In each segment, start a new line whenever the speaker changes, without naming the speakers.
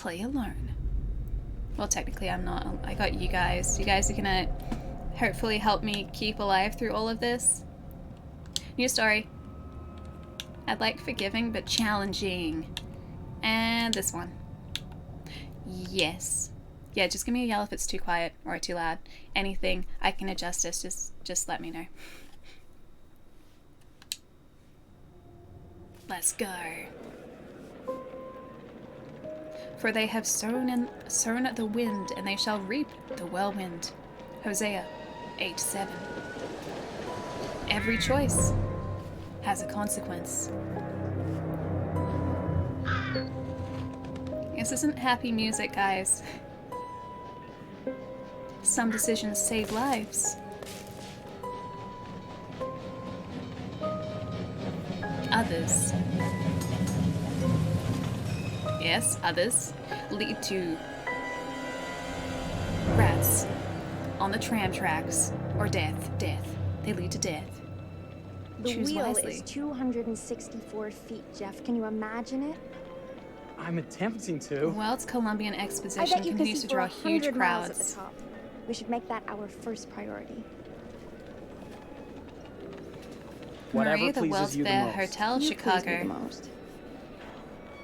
play alone. Well, technically I'm not. I got you guys. You guys are gonna hopefully help me keep alive through all of this. New story. I'd like forgiving but challenging. And this one. Yes. Yeah, just give me a yell if it's too quiet or too loud. Anything. I can adjust this. Just let me know. Let's go. For they have sown the wind, and they shall reap the whirlwind. Hosea 8:7. Every choice has a consequence. This isn't happy music, guys. Some decisions save lives. Others, yes, others lead to rats on the tram tracks or death. They lead to death.
The
Choose
wheel
wisely.
is 264 feet, Jeff. Can you imagine it?
I'm attempting to.
Well, it's Colombian
I
exposition
bet you can
continues
see
to
for
draw huge
100 miles at
crowds.
the top. We should make that our first priority.
Whatever
Marie, the
pleases
World's
you the
Fair
most.
Hotel,
You please me the
Chicago.
most.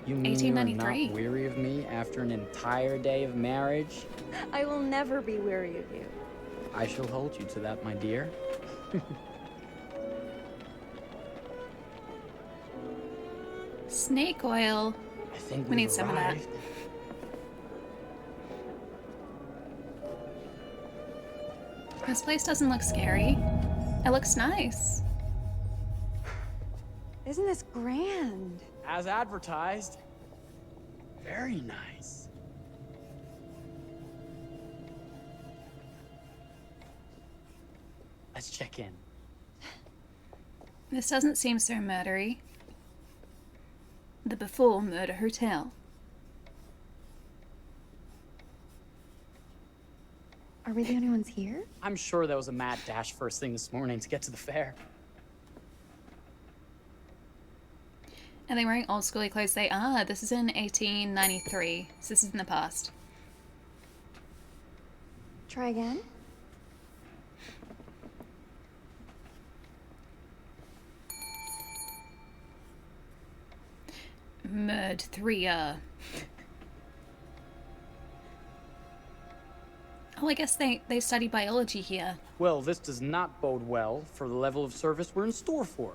You mean you are
1893.
not weary of me after an entire day of marriage?
I will never be weary of you.
I shall hold you to that, my dear.
Snake oil.
I think
We need
we've
some of that.
arrived.
This place doesn't look scary. It looks nice.
Isn't this grand?
As advertised. Very nice. Let's check in.
This doesn't seem so murdery. The Before Murder Hotel.
Are we the only ones here?
I'm sure that was a mad dash first thing this morning to get to the fair.
Are they wearing old schooly clothes? They are. This is in 1893. So this is in the past.
Try again?
Murd 3. Oh, I guess they study biology here.
Well, this does not bode well for the level of service we're in store for.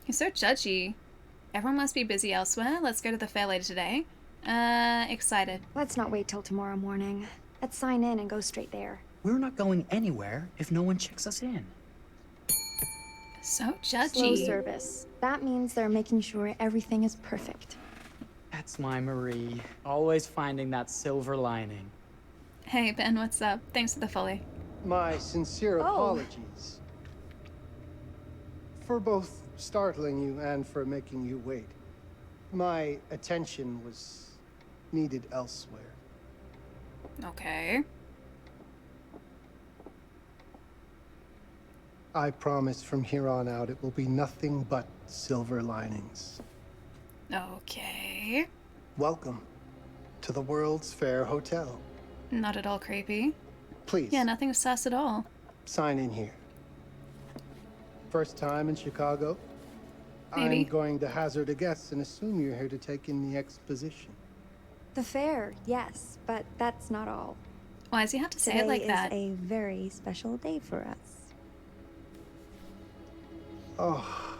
You're so judgy. Everyone must be busy elsewhere. Let's go to the fair later today. Excited.
Let's not wait till tomorrow morning. Let's sign in and go straight there.
We're not going anywhere if no one checks us in.
So judgy.
Slow service. That means they're making sure everything is perfect.
That's my Marie. Always finding that silver lining.
Hey, Ben, what's up? Thanks for the follow.
My sincere
Oh.
apologies for both startling you and for making you wait. My attention was needed elsewhere.
Okay.
I promise from here on out it will be nothing but silver linings.
Okay.
Welcome to the World's Fair Hotel.
Not at all creepy.
Please,
Yeah, nothing sus at all.
sign in here. First time in Chicago?
Maybe.
I'm going to hazard a guess and assume you're here to take in the exposition.
The fair, yes, but that's not all.
Why does he have to say
Today
it like
is
that?
a very special day for us.
Oh,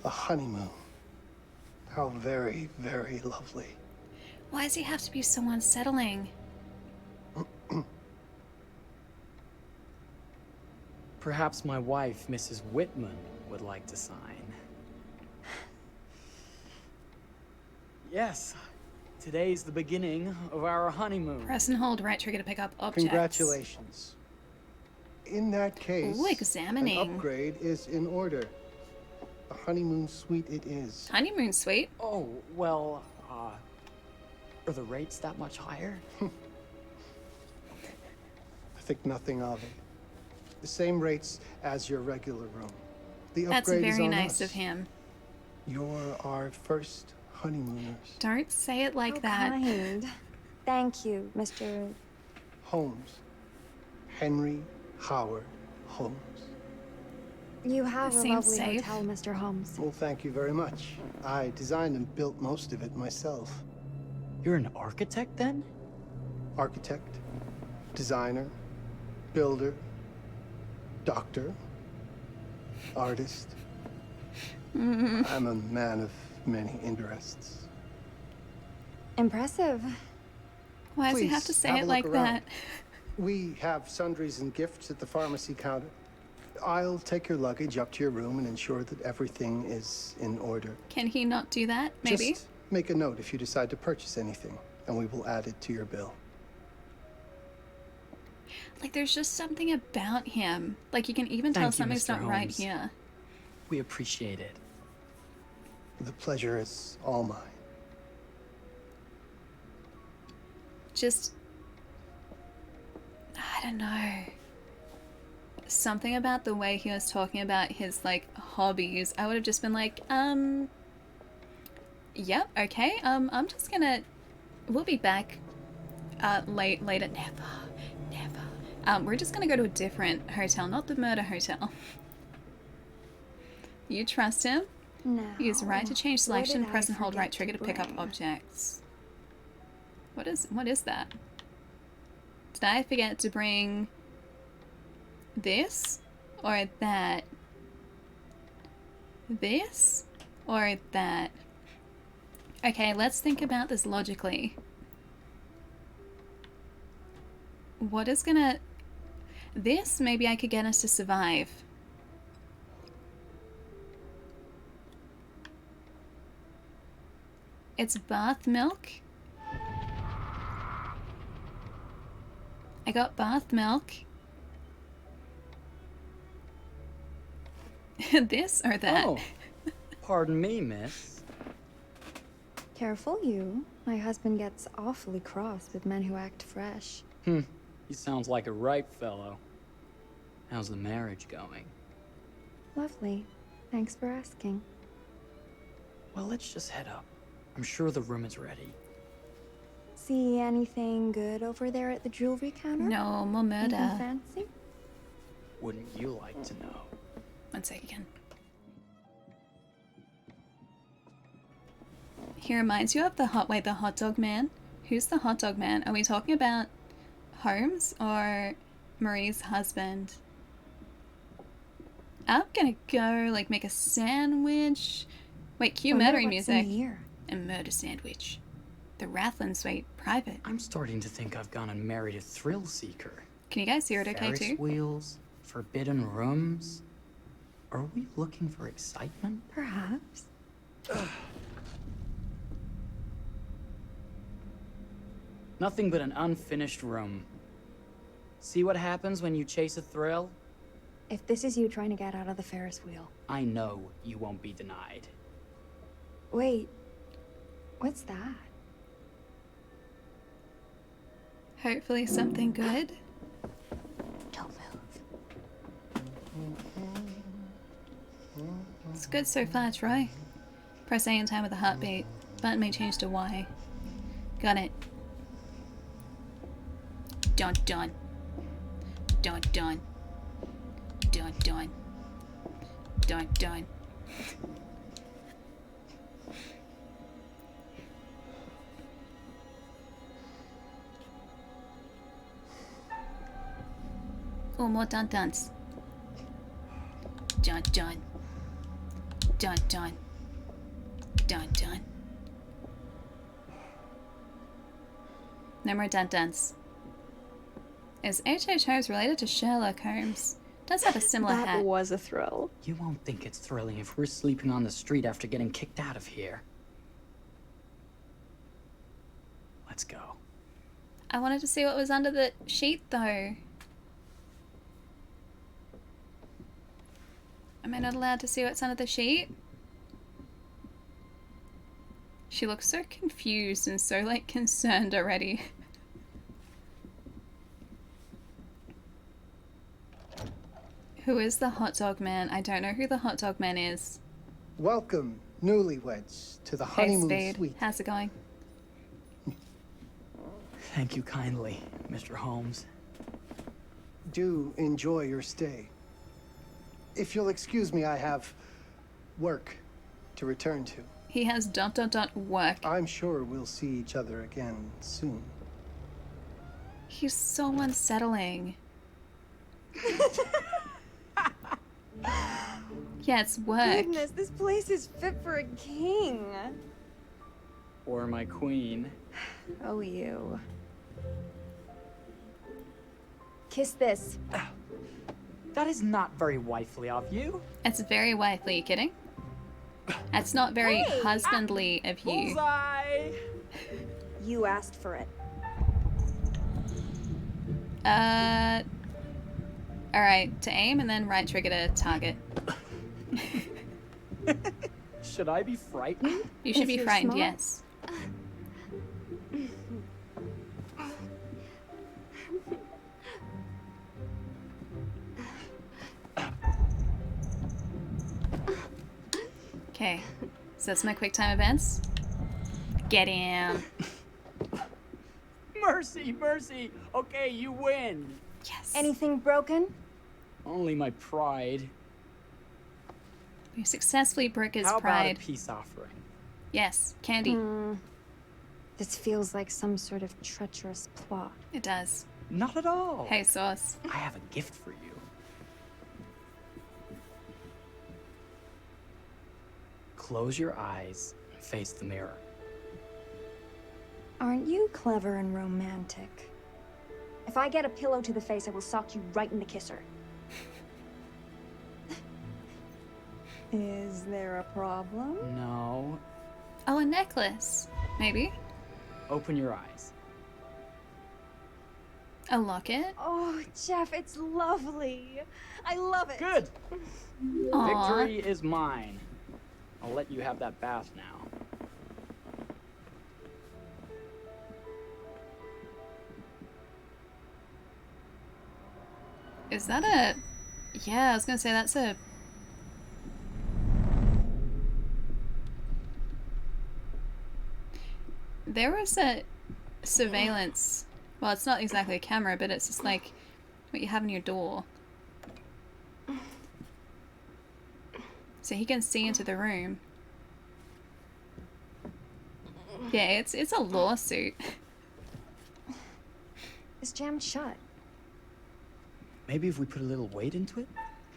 a honeymoon. How very, very lovely.
Why does he have to be so unsettling?
Perhaps my wife, Mrs. Whitman, would like to sign. Yes, today's the beginning of our honeymoon.
Press and hold right trigger to pick up objects.
Congratulations. In that case,
Ooh, examining.
an upgrade is in order. A honeymoon suite it is.
Honeymoon suite.
Oh, well, are the rates that much higher?
I think nothing of it. The same rates as your regular room. The
That's
upgrade is
very
on
nice
us.
of him.
You're our first honeymooners.
Don't say it like
How
that.
kind. Thank you, Mr.
Holmes. Henry Howard Holmes.
You have
This
a
seems
lovely
safe.
hotel, Mr. Holmes.
Well, thank you very much. I designed and built most of it myself.
You're an architect then?
Architect, designer, builder, doctor, artist. I'm a man of many interests.
Impressive.
Why does he have
Please,
to say
have a
it
look
like
around.
that?
We have sundries and gifts at the pharmacy counter. I'll take your luggage up to your room and ensure that everything is in order.
Can he not do that? Maybe?
Just make a note if you decide to purchase anything, and we will add it to your bill.
Like, there's just something about him. Like, you can even tell
Thank you,
something's
Mr.
not right
Holmes.
here.
We appreciate it.
The pleasure is all mine.
Just, I don't know. Something about the way he was talking about his, like, hobbies, I would have just been like, yep, okay, I'm just gonna, we'll be back, later, never. We're just gonna go to a different hotel, not the murder hotel. You trust him?
No.
Use right to change
What
selection,
did I
press and hold right
forget
trigger to pick up
bring?
objects. What is that? Did I forget to bring this or that? This or that? Okay, let's think about this logically. What is gonna... This, maybe I could get us to survive. It's bath milk. I got bath milk. This or that?
Oh, pardon me, miss.
Careful you. My husband gets awfully cross with men who act fresh.
He sounds like a ripe fellow. How's the marriage going?
Lovely. Thanks for asking.
Well, let's just head up. I'm sure the room is ready.
See anything good over there at the jewelry counter?
No, more
Anything
murder.
fancy?
Wouldn't you like to know?
One second. He reminds you of the hot dog man. Who's the hot dog man? Are we talking about Holmes or Marie's husband? I'm gonna go like make a sandwich. Wait, cue
Wonder
murdering
what's in
music.
here.
A murder sandwich. The Rathland Suite, private.
I'm starting to think I've gone and married a thrill seeker.
Can you guys hear it okay
Ferris
too?
wheels, forbidden rooms. Are we looking for excitement?
Perhaps.
Nothing but an unfinished room. See what happens when you chase a thrill?
If this is you trying to get out of the Ferris wheel.
I know you won't be denied.
Wait. What's that?
Hopefully something good.
Don't move.
It's good so far, Troy. Press A in time with a heartbeat. Button may change to Y. Got it. Dun dun. Dun dun. Dun dun. Dun dun. Oh, more dun duns. Dun dun. Dun dun. Dun dun. No more dun duns. Is H.H. Holmes related to Sherlock Holmes? Does have a similar
That
hat.
was a thrill.
You won't think it's thrilling if we're sleeping on the street after getting kicked out of here. Let's go.
I wanted to see what was under the sheet, though. Am I not allowed to see what's under the sheet? She looks so confused and so, like, concerned already. Who is the hot dog man? I don't know who the hot dog man is.
Welcome Newlyweds to the
Hey,
honeymoon
Spade.
suite.
How's it going?
Thank you kindly, Mr. Holmes.
Do enjoy your stay. If you'll excuse me, I have work to return to.
He has ... work.
I'm sure we'll see each other again soon.
He's so unsettling. Yeah, it's work.
Goodness, this place is fit for a king.
Or my queen.
Oh, you. Kiss this.
That is not very wifely of you.
It's very wifely. You kidding? That's not very
Hey!
husbandly of you.
Bullseye!
You asked for it.
Alright, to aim and then right trigger to target.
Should I be frightened?
You should
If
be
you're
frightened,
smart.
yes. Okay, so that's my quick time events. Get him.
Mercy, mercy! Okay, you win!
Yes.
Anything broken?
Only my pride.
You successfully broke his
How
pride.
about a peace offering?
Yes, candy.
This feels like some sort of treacherous plot.
It does.
Not at all.
Hey, Sauce.
I have a gift for you. Close your eyes and face the mirror.
Aren't you clever and romantic? If I get a pillow to the face, I will sock you right in the kisser. Is there a problem?
No.
Oh, a necklace. Maybe.
Open your eyes.
A locket.
Oh, Jeff, it's lovely. I love it.
Good!
Aw.
Victory is mine. I'll let you have that bath now.
Is that a... Yeah, I was gonna say that's a... There was a surveillance... Well, it's not exactly a camera, but it's just like what you have in your door. So he can see into the room. Yeah, it's a lawsuit.
It's jammed shut.
Maybe if we put a little weight into it?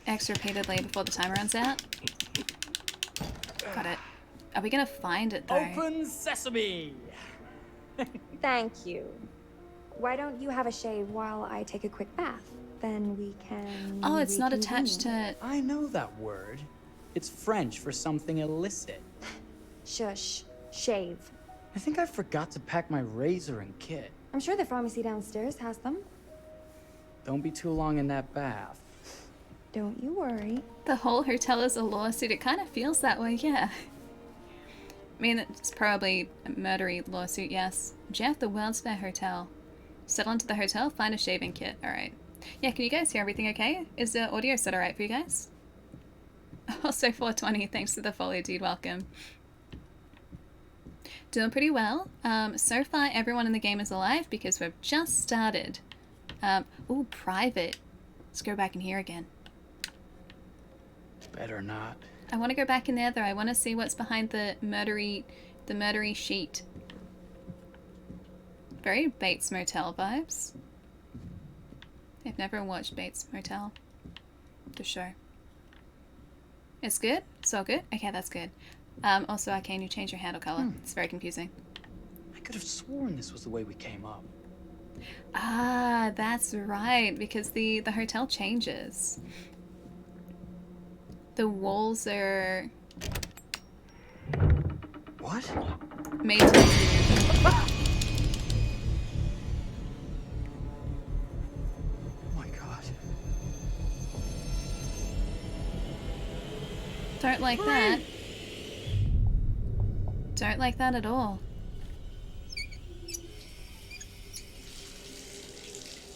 X repeatedly before the timer runs out. Got it. Are we gonna find it though?
Open sesame!
Thank you. Why don't you have a shave while I take a quick bath? Then we can...
Oh, it's not attached
reconvene.
to...
I know that word. It's French for something illicit.
Shush. Shave.
I think I forgot to pack my razor and kit.
I'm sure the pharmacy downstairs has them.
Don't be too long in that bath.
Don't you worry.
The whole hotel is a lawsuit. It kind of feels that way, yeah. I mean, it's probably a murdery lawsuit, yes. Jeff, the World's Fair Hotel. Settle into the hotel, find a shaving kit. Alright. Yeah, can you guys hear everything okay? Is the audio set alright for you guys? Also 420, thanks for the follow, dude. Welcome. Doing pretty well. So far, everyone in the game is alive because we've just started. Ooh, private. Let's go back in here again.
Better not.
I want to go back in there though. I want to see what's behind the murdery sheet. Very Bates Motel vibes. I've never watched Bates Motel. The show. It's good? It's all good? Okay, that's good. Also, Arcane, you change your handle color. It's very confusing.
I could have sworn this was the way we came up.
Ah, that's right, because the hotel changes. The walls are
What?
made to...
Oh my god.
Don't like that. Don't like that at all.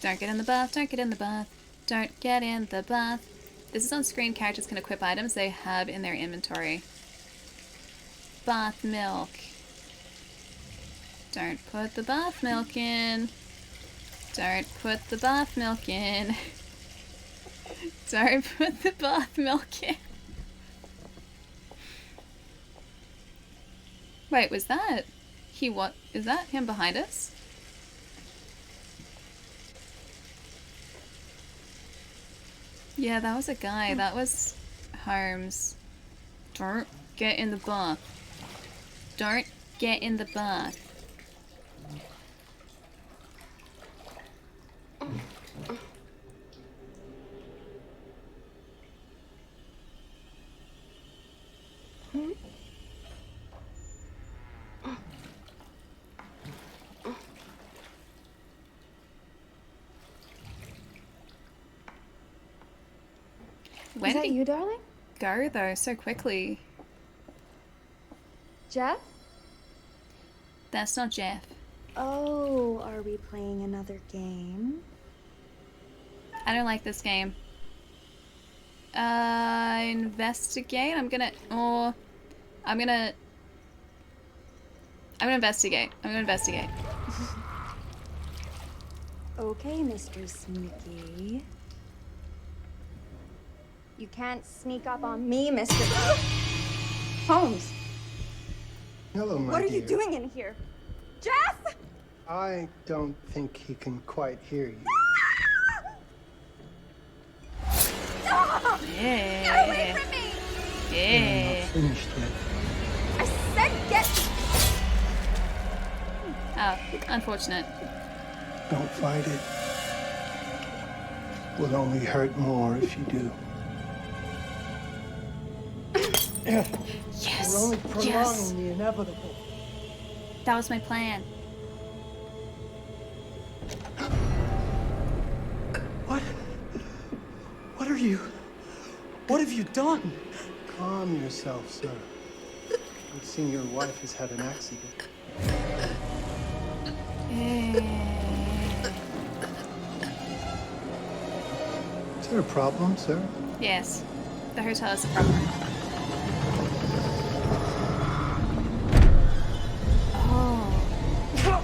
Don't get in the bath, don't get in the bath, don't get in the bath. This is on screen. Characters can equip items they have in their inventory. bath milk. Don't put the bath milk in. Don't put the bath milk in. Don't put the bath milk in. Wait, was that... what? Is that him behind us? Yeah, that was a guy. That was Holmes. Don't get in the bath. Don't get in the bath. Where
Is
did
that
he
you, darling?
go though so quickly?
Jeff?
That's not Jeff.
Oh, are we playing another game?
I don't like this game. Investigate? I'm gonna investigate. I'm gonna investigate.
Okay, Mr. Sneaky. You can't sneak up on me, Mr. Holmes.
Hello, my
What are
dear.
you doing in here? Jeff!
I don't think he can quite hear you.
Yeah.
Get away from me!
We're
Yeah.
not finished yet.
I said get...
Oh, unfortunate.
Don't fight it. Will only hurt more if you do.
Yes.
We're only prolonging
Yes.
the inevitable.
That was my plan.
What? What are you? What have you done?
Calm yourself, sir. I've seen your wife has had an accident. Is there a problem, sir?
Yes. The hotel is a problem. Oh.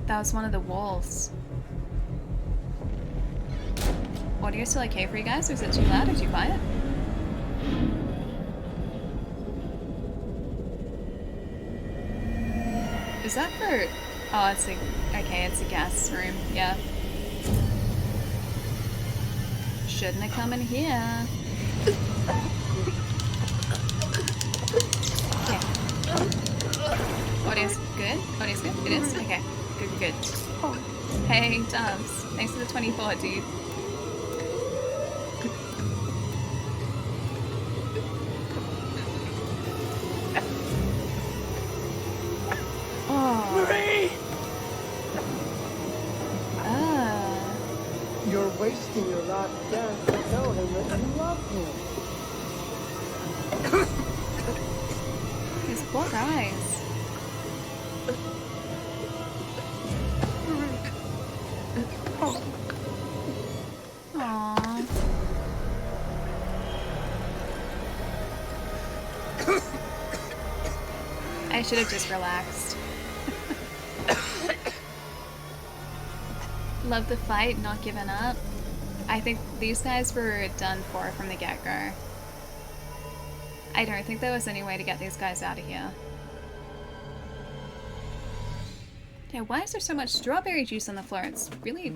That was one of the walls. Audio still okay for you guys, or is it too loud or too quiet? Is that for... Oh, it's a... Okay, it's a gas room. Yeah. Shouldn't have come in here. Okay. Audio's good? Audio's good? It is? Okay. Good, good, good. Hey, Dubs. Thanks for the 24, dude. Oh.
Marie!
Ah.
You're wasting your last chance to tell him that you love him.
His poor eyes. Aww. I should have just relaxed. Love the fight, not giving up. I think these guys were done for from the get-go. I don't think there was any way to get these guys out of here. Yeah, why is there so much strawberry juice on the floor? It's really...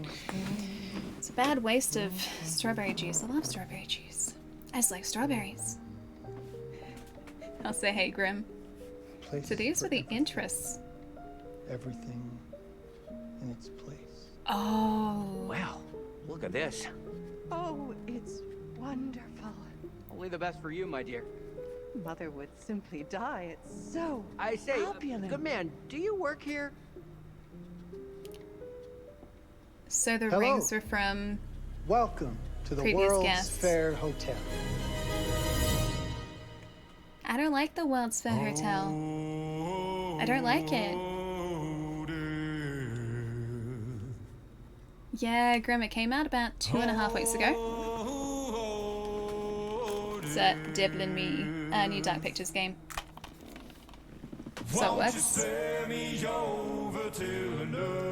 It's a bad waste of strawberry juice. I love strawberry juice. I just like strawberries. I'll say, hey, Grim.
Places
So these
for
were the interests.
everything in its place.
Oh.
Wow, look at this.
Oh, it's wonderful.
Only the best for you, my dear.
Mother would simply die. It's so
I say,
opulent.
good man, do you work here?
So the
Hello.
rings were from...
Welcome to the
Previous
World's
guests.
Fair Hotel.
I don't like the World's Fair Hotel. I don't like it. Yeah, Grim, it came out about 2.5 weeks ago. Devil and Me, a new Dark Pictures game. So it works.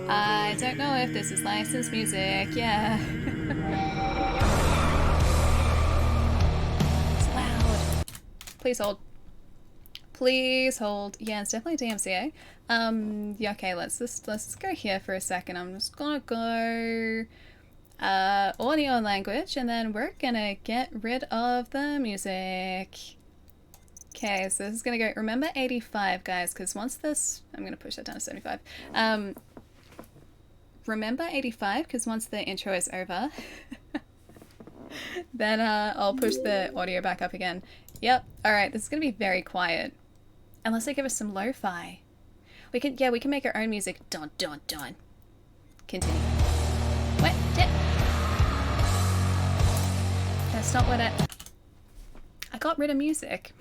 I don't know if this is licensed music. Yeah. It's loud. Please hold. Please hold. Yeah, it's definitely DMCA. Yeah, okay, let's just go here for a second. I'm just gonna go audio and language, and then we're gonna get rid of the music. Okay, so this is gonna go, remember 85, guys, because once this, I'm gonna push that down to 75. Remember 85, because once the intro is over, then I'll push the audio back up again. Yep, alright, this is gonna be very quiet. Unless they give us some lo-fi. We can make our own music. Dun dun dun. Continue. What? That's not what I got rid of music.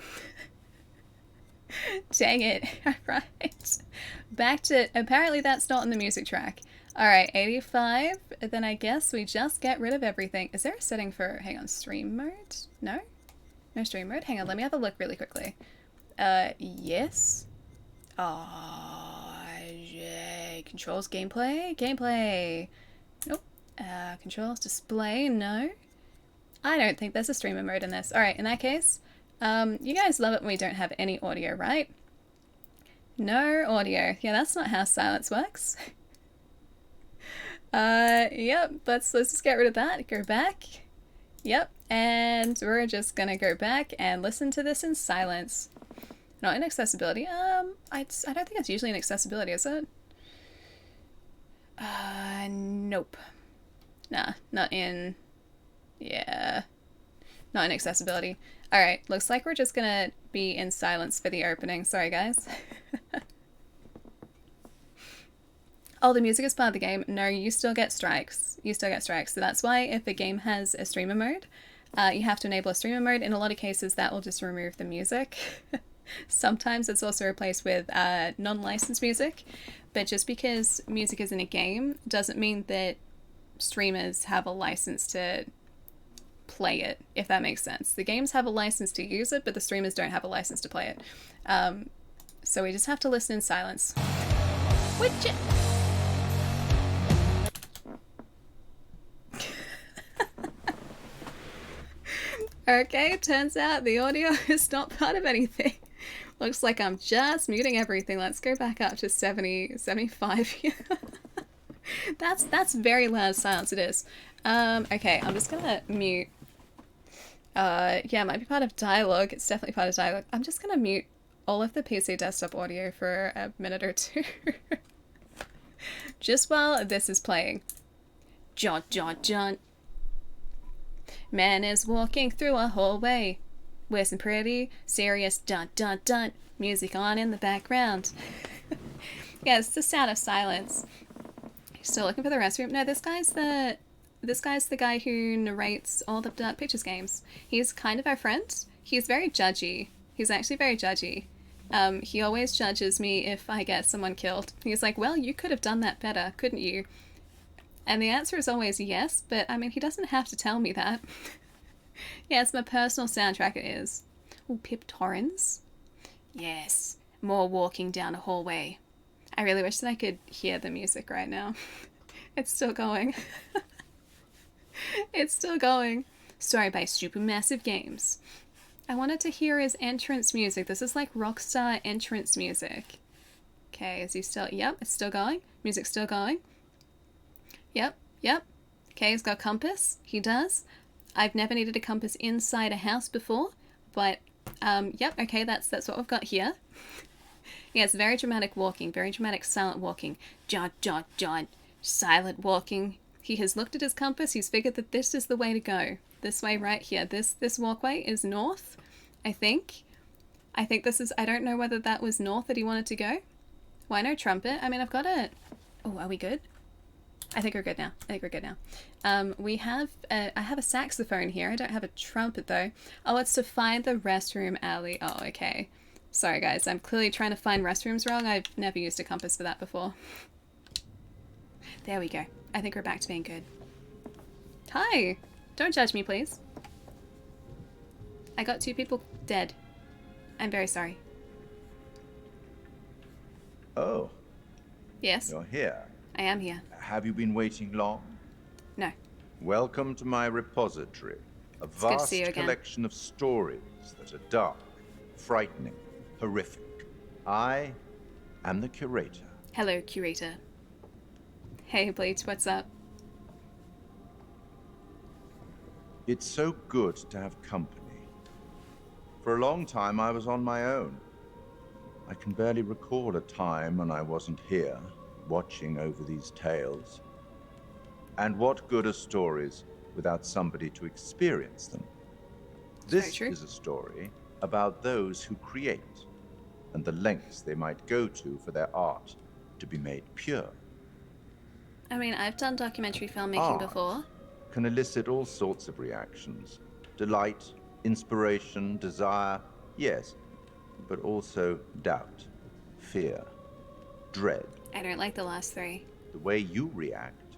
Dang it. Alright. Back to, apparently that's not in the music track. Alright, 85. Then I guess we just get rid of everything. Is there a setting for, hang on, stream mode? No? No stream mode? Hang on, let me have a look really quickly. Yes. Controls gameplay? Gameplay. Nope. Controls display? No. I don't think there's a streamer mode in this. Alright, in that case, you guys love it when we don't have any audio, right? No audio. Yeah, that's not how silence works. Yep, let's just get rid of that. Go back. Yep, and we're just gonna go back and listen to this in silence. Not in accessibility. I don't think it's usually in accessibility, is it? Nope. Nah, not in... Yeah. Not in accessibility. Alright, looks like we're just gonna be in silence for the opening. Sorry, guys. Oh, the music is part of the game. No, you still get strikes. You still get strikes. So that's why if a game has a streamer mode, you have to enable a streamer mode. In a lot of cases, that will just remove the music. Sometimes it's also replaced with non-licensed music, but just because music is in a game doesn't mean that streamers have a license to play it, if that makes sense. The games have a license to use it, but the streamers don't have a license to play it. So we just have to listen in silence. Which... Okay, turns out the audio is not part of anything. Looks like I'm just muting everything. Let's go back up to 70, 75 here. That's very loud silence, it is. Okay, I'm just gonna mute. Yeah, it might be part of dialogue. It's definitely part of dialogue. I'm just gonna mute all of the PC desktop audio for a minute or two. Just while this is playing. Jaunt, jaunt, jaunt. Man is walking through a hallway with some pretty serious dun dun dun music on in the background. Yeah, it's the sound of silence. Still looking for the restroom? No, this guy's the guy who narrates all the Dark Pictures games. He's kind of our friend. He's very judgy. He's actually very judgy. He always judges me if I get someone killed. He's like, well, you could have done that better, couldn't you? And the answer is always yes, but I mean, he doesn't have to tell me that. Yeah, it's my personal soundtrack, it is. Ooh, Pip Torrens. Yes, more walking down a hallway. I really wish that I could hear the music right now. It's still going. It's still going. Story by Supermassive Games. I wanted to hear his entrance music. This is like Rockstar entrance music. Okay, is he still... Yep, it's still going. Music's still going. Yep, yep. Okay, he's got a compass. He does. I've never needed a compass inside a house before, but yep, okay, that's what we've got here. Yeah, it's very dramatic walking, very dramatic silent walking. Jaunt, jaunt, jaunt. Silent walking. He has looked at his compass, he's figured that this is the way to go. This way right here. This walkway is north, I think. I think this is, I don't know whether that was north that he wanted to go. Why no trumpet? I mean, I've got a... Oh, are we good? I think we're good now. I think we're good now. I have a saxophone here. I don't have a trumpet though. Oh, it's to find the restroom alley. Oh, okay. Sorry guys, I'm clearly trying to find restrooms wrong. I've never used a compass for that before. There we go. I think we're back to being good. Hi! Don't judge me, please. I got 2 people dead. I'm very sorry.
Oh,
Yes,
you're here.
I am here.
Have you been waiting long?
No.
Welcome to my repository. A
good to
vast
see you again.
collection of stories that are dark, frightening, horrific. I am the curator.
Hello, curator. Hey, Bleach, what's up?
It's so good to have company. For a long time, I was on my own. I can barely recall a time when I wasn't here, watching over these tales. And what good are stories without somebody to experience them?
very
This
true.
is a story about those who create, and the lengths they might go to for their art to be made pure.
I mean, I've done documentary filmmaking
Art
before.
can elicit all sorts of reactions. Delight, inspiration, desire, yes, but also doubt, fear, dread.
I don't like the last 3.
The way you react,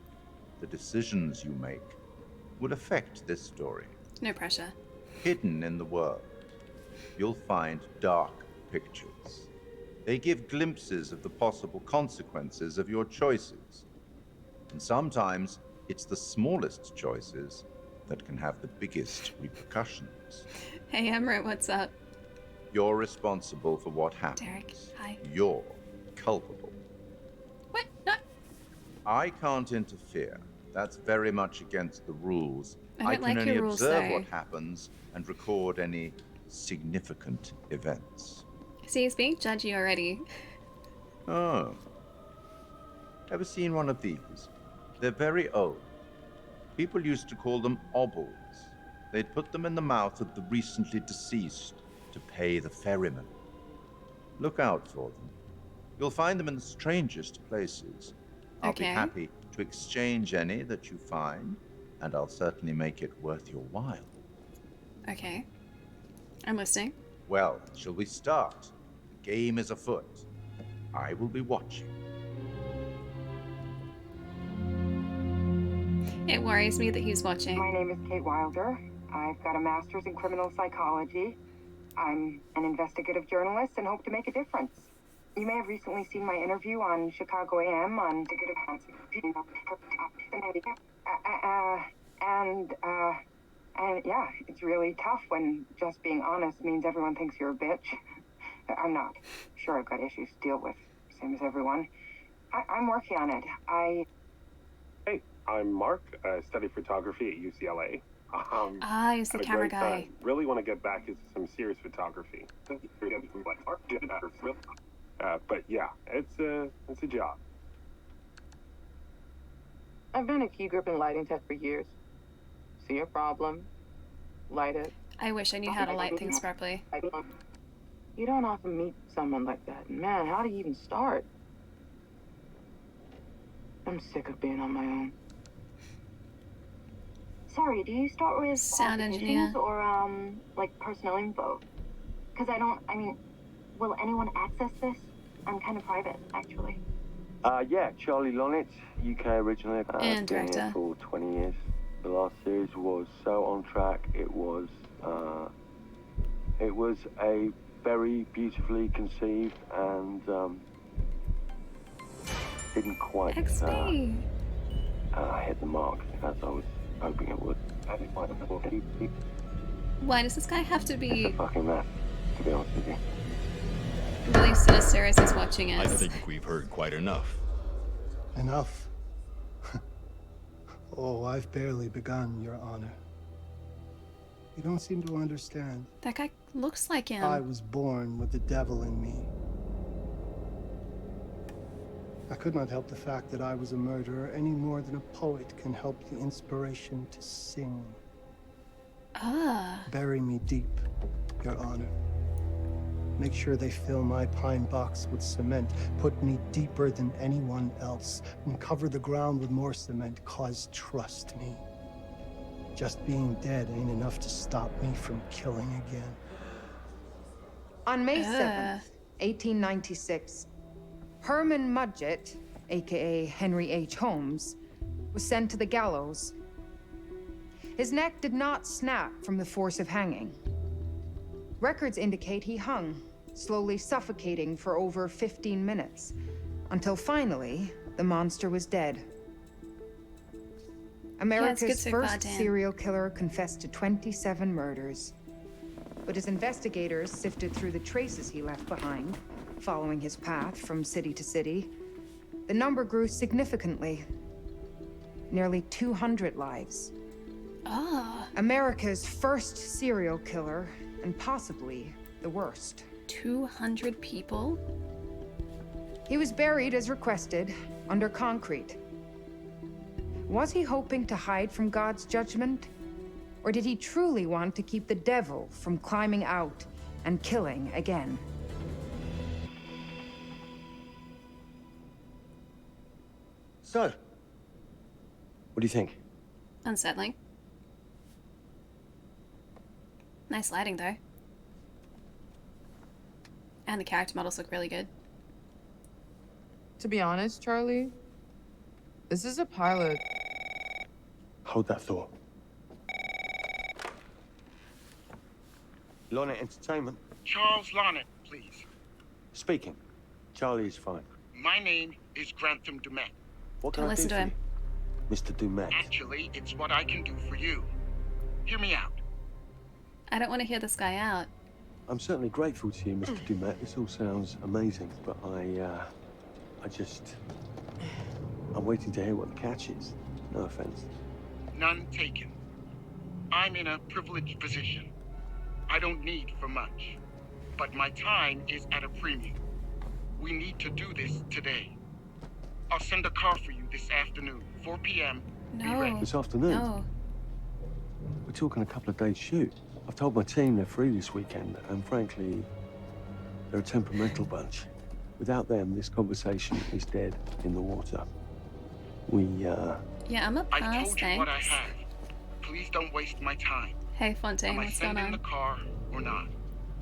the decisions you make, will affect this story.
No pressure.
Hidden in the world, you'll find dark pictures. They give glimpses of the possible consequences of your choices. And sometimes it's the smallest choices that can have the biggest repercussions.
Hey, Emerald, what's up?
You're responsible for what happens.
Derek, hi.
You're culpable.
What? No.
I can't interfere. That's very much against the rules.
I don't
can
like
only
your rules,
observe
though.
what happens and record any significant events.
See, he's being judgy already.
Oh. Ever seen one of these? They're very old. People used to call them obols. They'd put them in the mouth of the recently deceased to pay the ferryman. Look out for them. You'll find them in the strangest places. I'll be
Okay.
happy to exchange any that you find, and I'll certainly make it worth your while.
Okay. I'm listening.
Well, shall we start? The game is afoot. I will be watching.
It worries me that he's watching.
My name is Kate Wilder. I've got a master's in criminal psychology. I'm an investigative journalist and hope to make a difference. You may have recently seen my interview on Chicago AM on and yeah, it's really tough when just being honest means everyone thinks you're a bitch. I'm not. Sure, I've got issues to deal with, same as everyone. I'm working on it.
Hey, I'm Mark. I study photography at UCLA.
He's the
had a
camera
great
guy.
time. Really want to get back into some serious photography. But yeah, it's a job.
I've been a key grip and lighting tech for years. See a problem, light it.
I wish I knew how to light things properly.
You don't often meet someone like that. Man, how do you even start? I'm sick of being on my own.
Sorry, do you start with
Sound engineer.
qualifications or, like, personnel info? Because will anyone access this? I'm kind of private, actually.
Yeah, Charlie Lonitz, UK originally.
And
been
director.
here for 20 years. The last series was so on track. It was a very beautifully conceived and didn't quite
XP.
hit the mark as I was hoping it would.
Why does this guy have to
It's
be
a fucking mess, to be honest with you.
really sinister as he's watching
I
us?
think we've heard quite enough.
Enough. Oh, I've barely begun, Your Honor. You don't seem to understand.
That guy looks like him.
I was born with the devil in me. I could not help the fact that I was a murderer any more than a poet can help the inspiration to sing. Bury me deep, Your Honor. Make sure they fill my pine box with cement. Put me deeper than anyone else. And cover the ground with more cement, 'cause trust me, just being dead ain't enough to stop me from killing again.
On May 7th, 1896, Herman Mudgett, aka Henry H. Holmes, was sent to the gallows. His neck did not snap from the force of hanging. Records indicate he hung, slowly suffocating for over 15 minutes, until finally, the monster was dead. America's
so far,
first
Dan.
serial killer confessed to 27 murders. But as investigators sifted through the traces he left behind, following his path from city to city, the number grew significantly. Nearly 200 lives.
Ah.
America's first serial killer, and possibly the worst.
200 people?
He was buried as requested, under concrete. Was he hoping to hide from God's judgment? Or did he truly want to keep the devil from climbing out and killing again?
So, what do you think?
Unsettling. Nice lighting, though. And the character models look really good.
To be honest, Charlie, this is a pilot.
Hold that thought. Lonnet Entertainment.
Charles Lonnet, please.
Speaking. Charlie is fine.
My name is Grantham Dumet.
What can
Don't
I
listen
do
to
for
him.
you? Mr. Dumet.
Actually, it's what I can do for you. Hear me out.
I don't want to hear this guy out.
I'm certainly grateful to you, Mr. Dumet. This all sounds amazing, but I'm waiting to hear what the catch is. No offense.
None taken. I'm in a privileged position. I don't need for much, but my time is at a premium. We need to do this today. I'll send a car for you this afternoon, 4 p.m. Be ready.
This afternoon?
No.
We're talking a couple of days shoot. I've told my team they're free this weekend, and frankly, they're a temperamental bunch. Without them, this conversation is dead in the water.
Yeah, I'm a
I
pass,
told you
thanks.
what I have. Please don't waste my time.
Hey, Fontaine,
Am I
what's going
sending the
on?
car or not?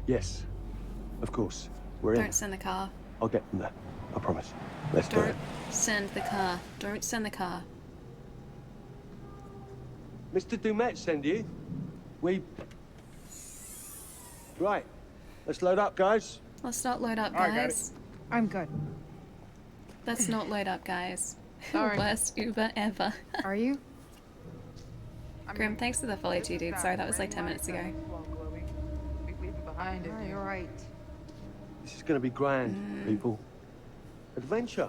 Yes, of course. We're in.
Don't send the car.
I'll get them there. I promise. Let's do
Don't
it.
send the car. Don't send the car.
Mr. Dumet send you. Right. Let's load up, guys.
Let's not load up,
I got
guys.
I'm good.
Let's not load up, guys.
Sorry.
Worst Uber ever.
Are you?
Grim, thanks for the follow too, dude. Sorry, that was like 10 minutes ago.
Behind it.
You're right.
This is going to be grand, people. Adventure.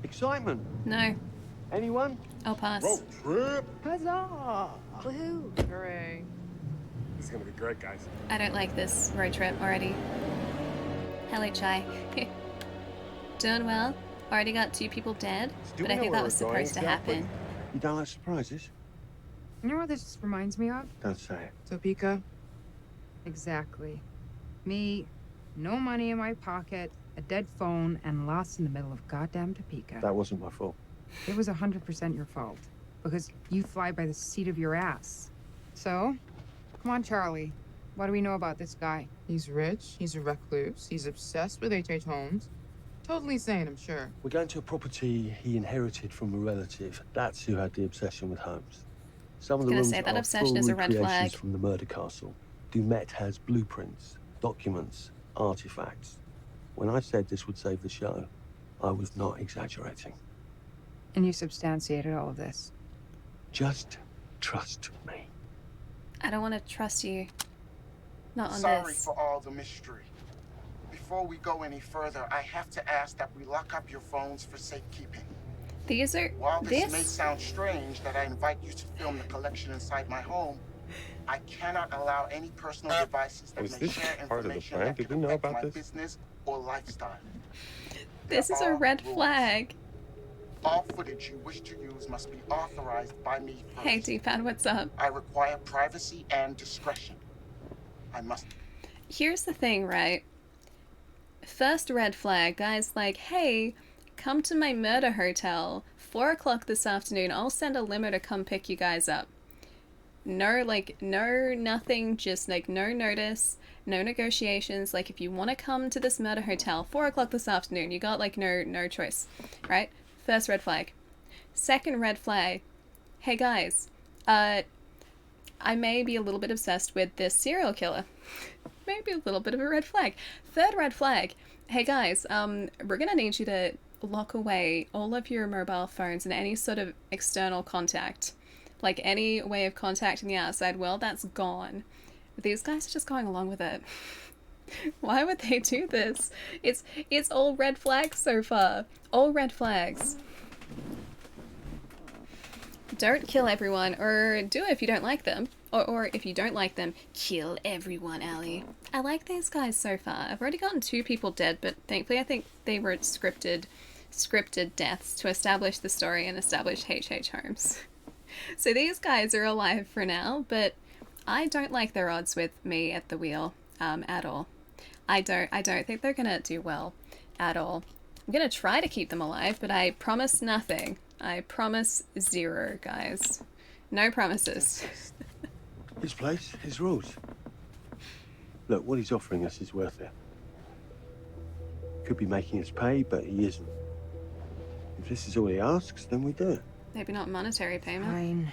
Excitement.
No.
Anyone?
I'll pass.
Road trip.
Huzzah! Woohoo!
Hooray.
This is gonna be great, guys.
I don't like this road trip already. Hello, Chai. Doing well. Already got 2 people dead,
Do
but
we
I
know
think
where
that was
we're going
supposed to
exactly?
happen.
You don't like surprises?
You know what this reminds me of?
Don't say it.
Topeka?
Exactly. Me, no money in my pocket, a dead phone, and lost in the middle of goddamn Topeka.
That wasn't my fault.
It was 100% your fault. Because you fly by the seat of your ass. So, come on, Charlie. What do we know about this guy?
He's rich, he's a recluse, he's obsessed with H.H. Holmes. Totally sane, I'm sure.
We're going to a property he inherited from a relative. That's who had the obsession with Holmes. Some of the
gonna
rooms
say, that
are
obsession
full
is a red
recreations
flag.
from the murder castle. Dumet has blueprints, documents, artifacts. When I said this would save the show, I was not exaggerating.
And you substantiated all of this.
Just trust me.
I don't want to trust you. Not on
Sorry
this.
for all the mystery. Before we go any further, I have to ask that we lock up your phones for safekeeping.
These are...
While this may
this?
sound strange that I invite you to film the collection inside my home, I cannot allow any personal devices that
Was
may
this
share
part of the
information
plan?
that
Did
could
we know
affect
about
my
this?
business or lifestyle.
This is a red flag.
All footage you wish to use must be authorized by me first.
Hey, D-Pad, what's up?
I require privacy and discretion. I must...
Here's the thing, right? First red flag, guys like, hey, come to my murder hotel, 4 o'clock this afternoon, I'll send a limo to come pick you guys up. No, like, no nothing, just like no notice, no negotiations. Like, if you want to come to this murder hotel, 4 o'clock this afternoon, you got like no choice, right? First red flag. Second red flag, hey guys, I may be a little bit obsessed with this serial killer. maybe a little bit of a red flag. Third red flag. Hey guys, we're gonna need you to lock away all of your mobile phones and any sort of external contact. Like any way of contacting the outside world, that's gone. These guys are just going along with it. Why would they do this? It's all red flags so far. All red flags. Don't kill everyone, or do it if you don't like them. Or if you don't like them, kill everyone, Allie. I like these guys so far. I've already gotten 2 people dead, but thankfully I think they were scripted deaths to establish the story and establish H.H. Holmes. So these guys are alive for now, but I don't like their odds with me at the wheel at all. I don't think they're gonna do well at all. I'm gonna try to keep them alive, but I promise nothing. I promise 0, guys. No promises.
His place, his rules. Look, what he's offering us is worth it. Could be making us pay, but he isn't. If this is all he asks, then we do it.
Maybe not monetary payment.
Fine.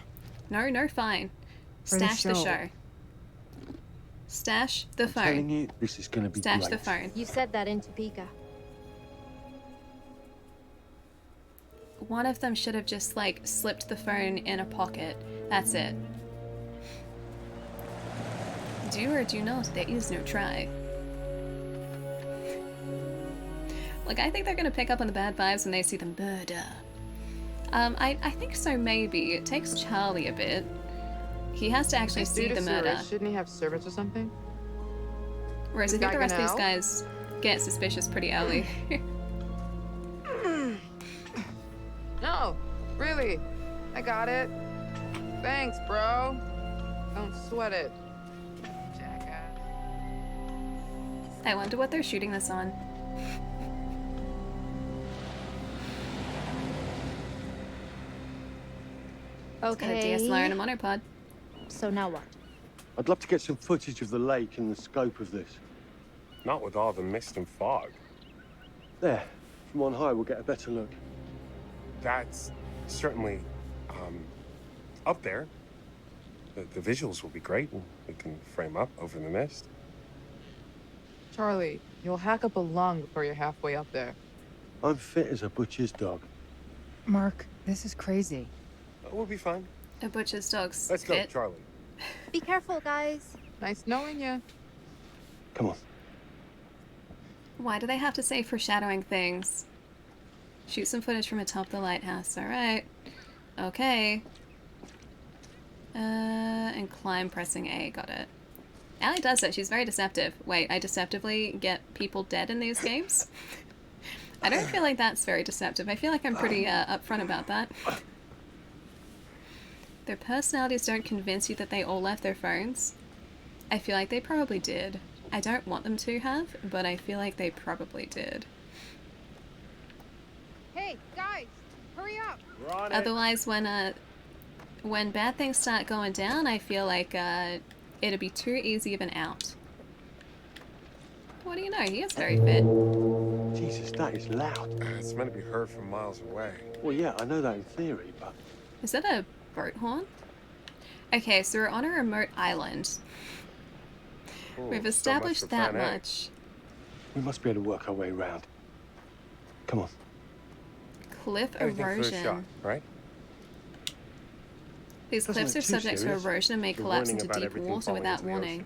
No fine.
For the
Stash the
show.
show. Stash the phone.
Telling you, this is going to be
Stash
great.
the phone.
You said that in Topeka.
One of them should have just, like, slipped the phone in a pocket. That's it. Do or do not, there is no try. Like, I think they're gonna pick up on the bad vibes when they see the murder. I think so, maybe. It takes Charlie a bit. He has to actually see the murder.
Shouldn't he have servants or something?
Whereas I
Is
think
that
the rest of
gonna
these
help?
guys get suspicious pretty early.
No, really. I got it. Thanks, bro. Don't sweat it. Jackass.
I wonder what they're shooting this on.
Okay.
Got a DSLR and a monopod.
So now what?
I'd love to get some footage of the lake and the scope of this.
Not with all the mist and fog.
There, from on high, we'll get a better look.
That's certainly up there. The visuals will be great, and we can frame up over the mist.
Charlie, you'll hack up a lung before you're halfway up there.
I'm fit as a butcher's dog.
Mark, this is crazy.
We'll be fine.
A butcher's dog's
Let's go,
fit.
Charlie.
Be careful, guys.
Nice knowing you.
Come on.
Why do they have to say foreshadowing things? Shoot some footage from atop the lighthouse. Alright. Okay. And climb pressing A. Got it. Allie does it. She's very deceptive. Wait, I deceptively get people dead in these games? I don't feel like that's very deceptive. I feel like I'm pretty upfront about that. Their personalities don't convince you that they all left their phones. I feel like they probably did. I don't want them to have, but I feel like they probably did.
Hey, guys, hurry up!
We're on
Otherwise, when bad things start going down, I feel like it'd be too easy of an out. What do you know? He is very fit.
Jesus, that is loud.
It's meant to be heard from miles away.
Well, yeah, I know that in theory, but...
Is that a boat horn? Okay, so we're on a remote island. We've established that much.
We must be able to work our way around. Come on.
Cliff
Everything for a shot,
erosion.
right?
These
Doesn't
cliffs
look
are
too
subject to
serious.
erosion and may
You're
collapse
learning
into
about
deep
everything
water
falling
without
into the
warning.
ocean.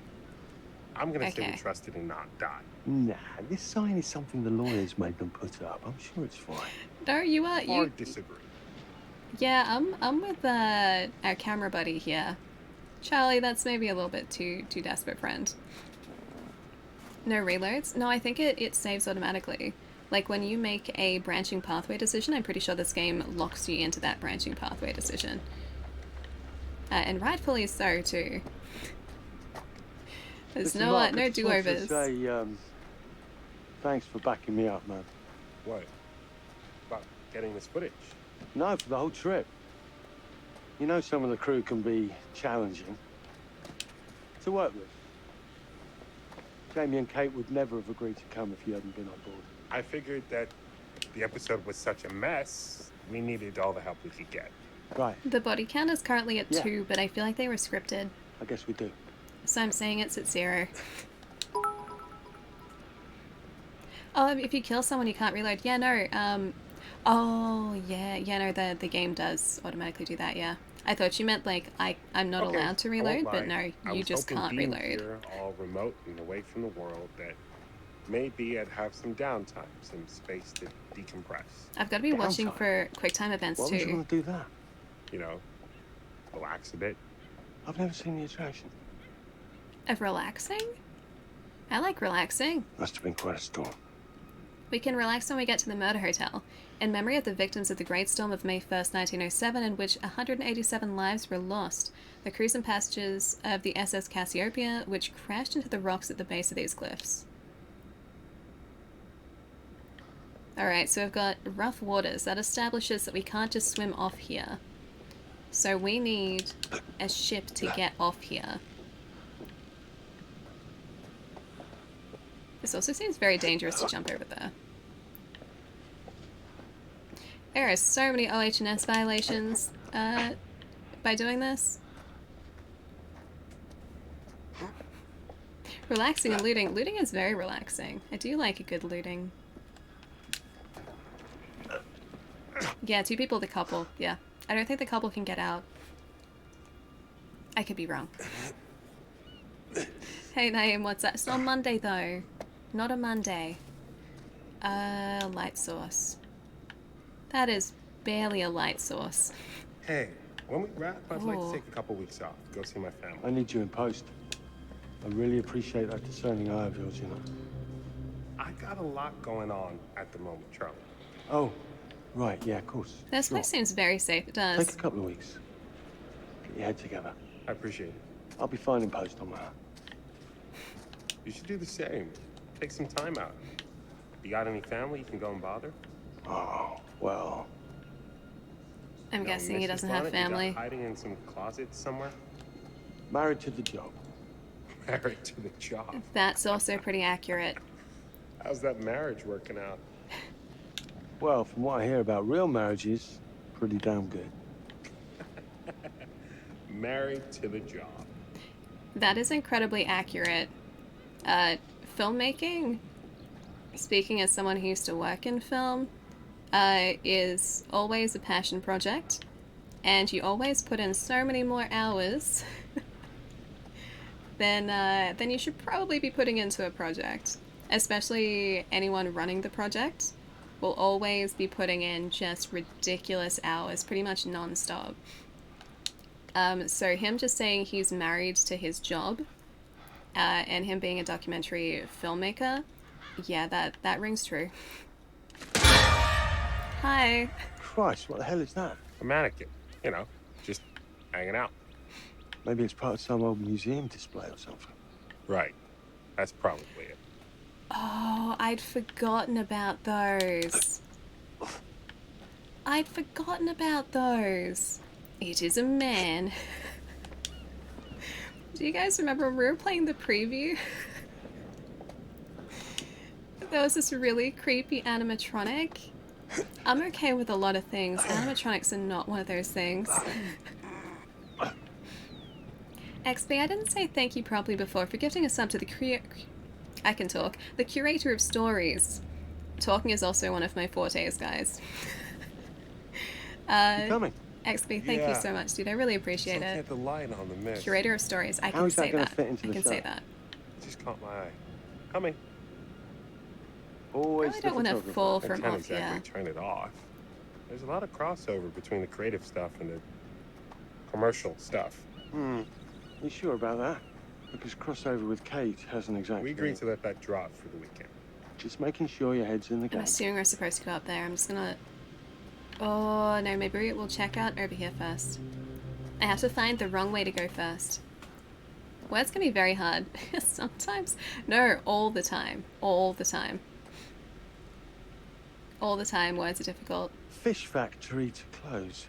I'm gonna stay
Okay.
be trusted and not die.
Nah, this sign is something the lawyers made them put up. I'm sure it's fine.
No, you are.
Or
You.
disagree.
Yeah, I'm with our camera buddy here. Charlie, that's maybe a little bit too desperate, friend. No reloads? No, I think it saves automatically. Like when you make a branching pathway decision, I'm pretty sure this game locks you into that branching pathway decision. And rightfully so too. There's
Listen, Mark,
no
I just wanted to
do-overs.
say, thanks for backing me up, man.
What? About getting this footage?
No, for the whole trip. You know some of the crew can be challenging to work with. Jamie and Kate would never have agreed to come if you hadn't been on board.
I figured that the episode was such a mess, we needed all the help we could get.
Right,
The body count is currently at
Yeah.
2, but I feel like they were scripted.
I guess we do.
So I'm saying it's at 0. Oh, if you kill someone, you can't reload. Yeah, no. Oh, yeah, no. The game does automatically do that. Yeah. I thought you meant like I'm not
Okay,
allowed to
I won't
reload, but
lie.
no,
I
you
was
just
hoping
can't
being
reload.
here, all remote and away from the world, that maybe I'd have some downtime, some space to decompress.
I've got to be watching for QuickTime events
Why
too.
would you want to do that?
You know, relax a bit.
I've never seen the attraction.
Of relaxing? I like relaxing.
Must have been quite a storm.
We can relax when we get to the murder hotel, in memory of the victims of the Great Storm of May 1st, 1907, in which 187 lives were lost. The crews and passengers of the SS Cassiopeia, which crashed into the rocks at the base of these cliffs. Alright, so we've got rough waters. That establishes that we can't just swim off here. So we need a ship to get off here. This also seems very dangerous to jump over there. There are so many OH&S violations by doing this. Relaxing and looting. Looting is very relaxing. I do like a good looting. Yeah, 2 people, the couple. Yeah. I don't think the couple can get out. I could be wrong. Hey, Naeem, what's that? It's not Monday, though. Not a Monday. Light source. That is barely a light source.
Hey, when we wrap, I'd like
Oh.
to take a couple weeks off, go see my family.
I need you in post. I really appreciate that discerning eye of yours, you know.
I got a lot going on at the moment, Charlie.
Oh, right, yeah, of course.
This place seems very safe. It does.
Take a couple of weeks. Get your head together.
I appreciate it.
I'll be fine in post on my own.
You should do the same. Take some time out. You got any family you can go and bother?
Oh, well.
I'm
No
guessing he
Mrs.
doesn't have
Bonnet? You got
family.
hiding in some closet somewhere?
Married to the job.
Married to the job.
That's also pretty accurate.
How's that marriage working out?
Well, from what I hear about real marriages, pretty damn good.
Married to the job.
That is incredibly accurate. Filmmaking, speaking as someone who used to work in film, is always a passion project, and you always put in so many more hours than you should probably be putting into a project. Especially anyone running the project will always be putting in just ridiculous hours, pretty much non-stop. So him just saying he's married to his job, and him being a documentary filmmaker, yeah, that rings true. Hi.
Christ, what the hell is that?
A mannequin. You know, just hanging out.
Maybe it's part of some old museum display or something.
Right. That's probably it.
Oh, I'd forgotten about those. I'd forgotten about those. It is a man. Do you guys remember when we were playing the preview? There was this really creepy animatronic. I'm okay with a lot of things. Animatronics are not one of those things. XP, I didn't say thank you properly before for gifting a sub to the I can talk. The curator of stories. Talking is also one of my fortes, guys.
You coming?
XP, thank you so much, dude. I really appreciate
Looking
it.
at the light on the mist.
Curator of stories. I
How
can
is that
say
gonna
that.
fit into
I
the
can say
show?
that.
Just caught my eye. Coming.
Always
I don't want to fall
I
from
can't
off
exactly turn it off. There's a lot of crossover between the creative stuff and the commercial stuff.
You sure about that? Because crossover with Kate hasn't exactly...
We agreed to let that drop for the weekend.
Just making sure your head's in the
I'm
game.
assuming we're supposed to go up there. I'm just gonna... Oh, no, maybe we'll check out over here first. I have to find the wrong way to go first. Well, it's gonna be very hard. Sometimes. No, all the time. All the time. All the time, words are difficult.
Fish factory to close.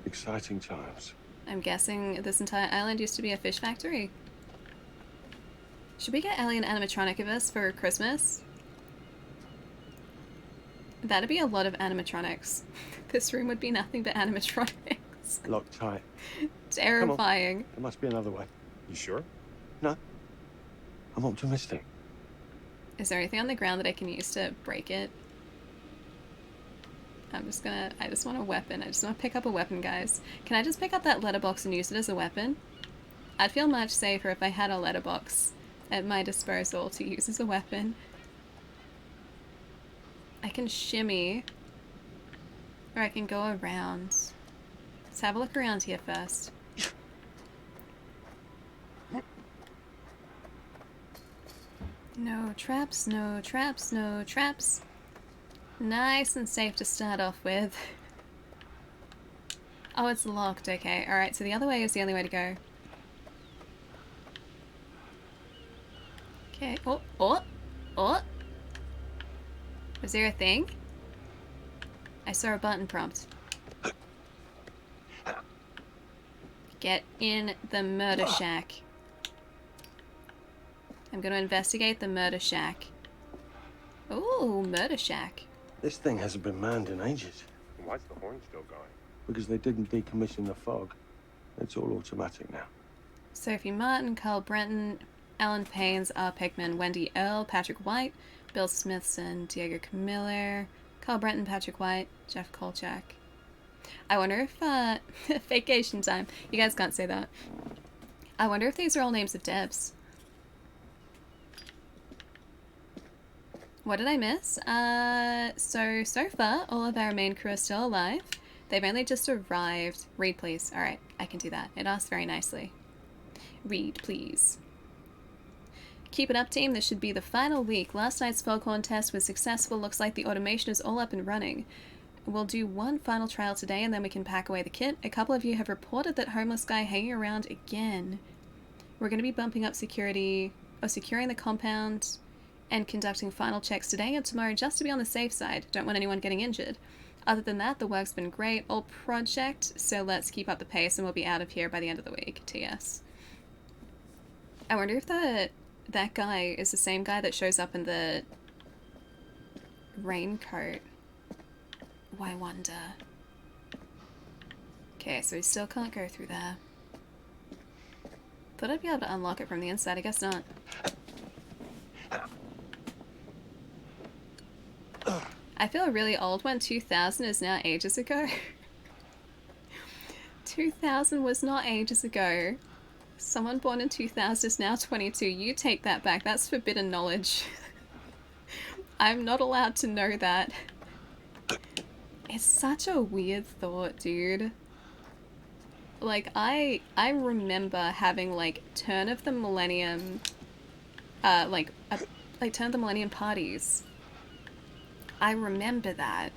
Exciting times.
I'm guessing this entire island used to be a fish factory. Should we get Alien animatronic of us for Christmas? That'd be a lot of animatronics. This room would be nothing but animatronics.
Locked tight.
Terrifying.
There must be another way.
You sure?
No. I'm optimistic.
Is there anything on the ground that I can use to break it? I just want a weapon. I just want to pick up a weapon, guys. Can I just pick up that letterbox and use it as a weapon? I'd feel much safer if I had a letterbox at my disposal to use as a weapon. I can shimmy, or I can go around. Let's have a look around here first. No traps, no traps, no traps. Nice and safe to start off with. Oh, it's locked. Okay, alright, so the other way is the only way to go. Okay, oh! Was there a thing? I saw a button prompt. Get in the murder shack. I'm going to investigate the murder shack. Ooh, murder shack.
This thing hasn't been manned in ages.
Why's the horn still going?
Because they didn't decommission the fog. It's all automatic now.
Sophie Martin, Carl Brenton, Alan Paynes, R. Pickman, Wendy Earl, Patrick White, Bill Smithson, Diego Camiller, Carl Brenton, Patrick White, Jeff Kolchak. I wonder if, vacation time. You guys can't say that. I wonder if these are all names of devs. What did I miss? So far, all of our main crew are still alive. They've only just arrived. Read, please. Alright, I can do that. It asks very nicely. Read, please. Keep it up, team. This should be the final week. Last night's foghorn test was successful. Looks like the automation is all up and running. We'll do one final trial today and then we can pack away the kit. A couple of you have reported that homeless guy hanging around again. We're going to be bumping up security, or securing the compound, and conducting final checks today and tomorrow just to be on the safe side. Don't want anyone getting injured. Other than that, the work's been great. All project, so let's keep up the pace and we'll be out of here by the end of the week. TS. I wonder if that guy is the same guy that shows up in the raincoat. I wonder. Okay, so we still can't go through there. Thought I'd be able to unlock it from the inside. I guess not. I feel really old when 2000 is now ages ago. 2000 was not ages ago. Someone born in 2000 is now 22. You take that back. That's forbidden knowledge. I'm not allowed to know that. It's such a weird thought, dude. Like, I remember having, like, turn of the millennium parties. I remember that.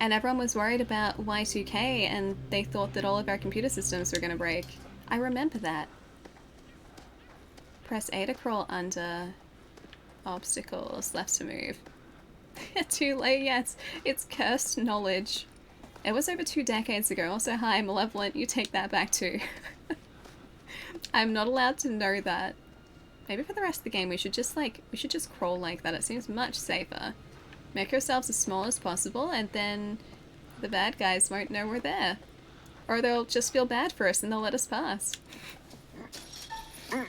And everyone was worried about Y2K and they thought that all of our computer systems were gonna break. I remember that. Press A to crawl under. Obstacles, left to move. Too late, yes. It's cursed knowledge. It was over 2 decades ago. Also, hi, Malevolent, you take that back too. I'm not allowed to know that. Maybe for the rest of the game we should just crawl like that. It seems much safer. Make ourselves as small as possible and then the bad guys won't know we're there. Or they'll just feel bad for us and they'll let us pass. Got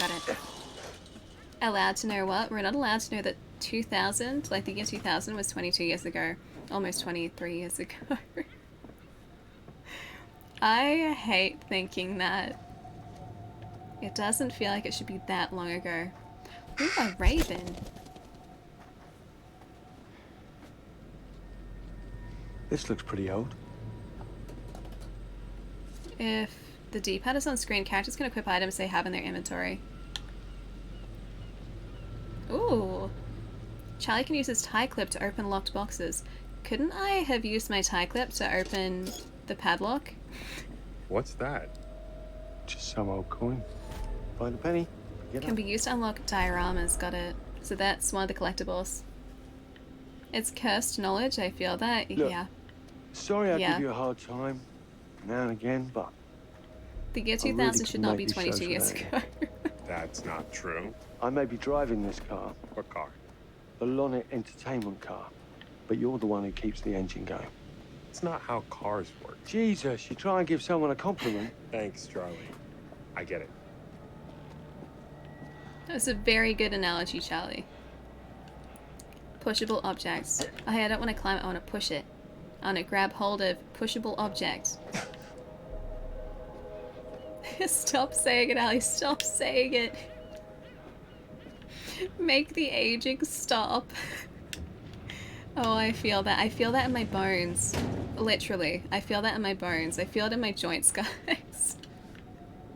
it. Allowed to know what? We're not allowed to know that 2000, like the year 2000 was 22 years ago. Almost 23 years ago. I hate thinking that. It doesn't feel like it should be that long ago. Ooh, a raven.
This looks pretty old.
If the D-pad is on screen, characters can equip items they have in their inventory. Ooh. Charlie can use his tie clip to open locked boxes. Couldn't I have used my tie clip to open the padlock?
What's that?
Just some old coin. Find a penny.
Can be used to unlock dioramas. Got it. So that's one of the collectibles. It's cursed knowledge, I feel that.
Look,
yeah.
Sorry I give you a hard time now and again, but
the year 2000 should not be 22 years ago.
That's not true.
I may be driving this car.
What car?
The Lonnet Entertainment car. But you're the one who keeps the engine going.
It's not how cars work.
Jesus, you try and give someone a compliment.
Thanks, Charlie. I get it.
That was a very good analogy, Charlie. Pushable objects. Oh, hey, I don't want to climb it, I want to push it. I want to grab hold of pushable objects. Stop saying it, Ali. Stop saying it. Make the aging stop. Oh, I feel that. I feel that in my bones. Literally. I feel that in my bones. I feel it in my joints, guys.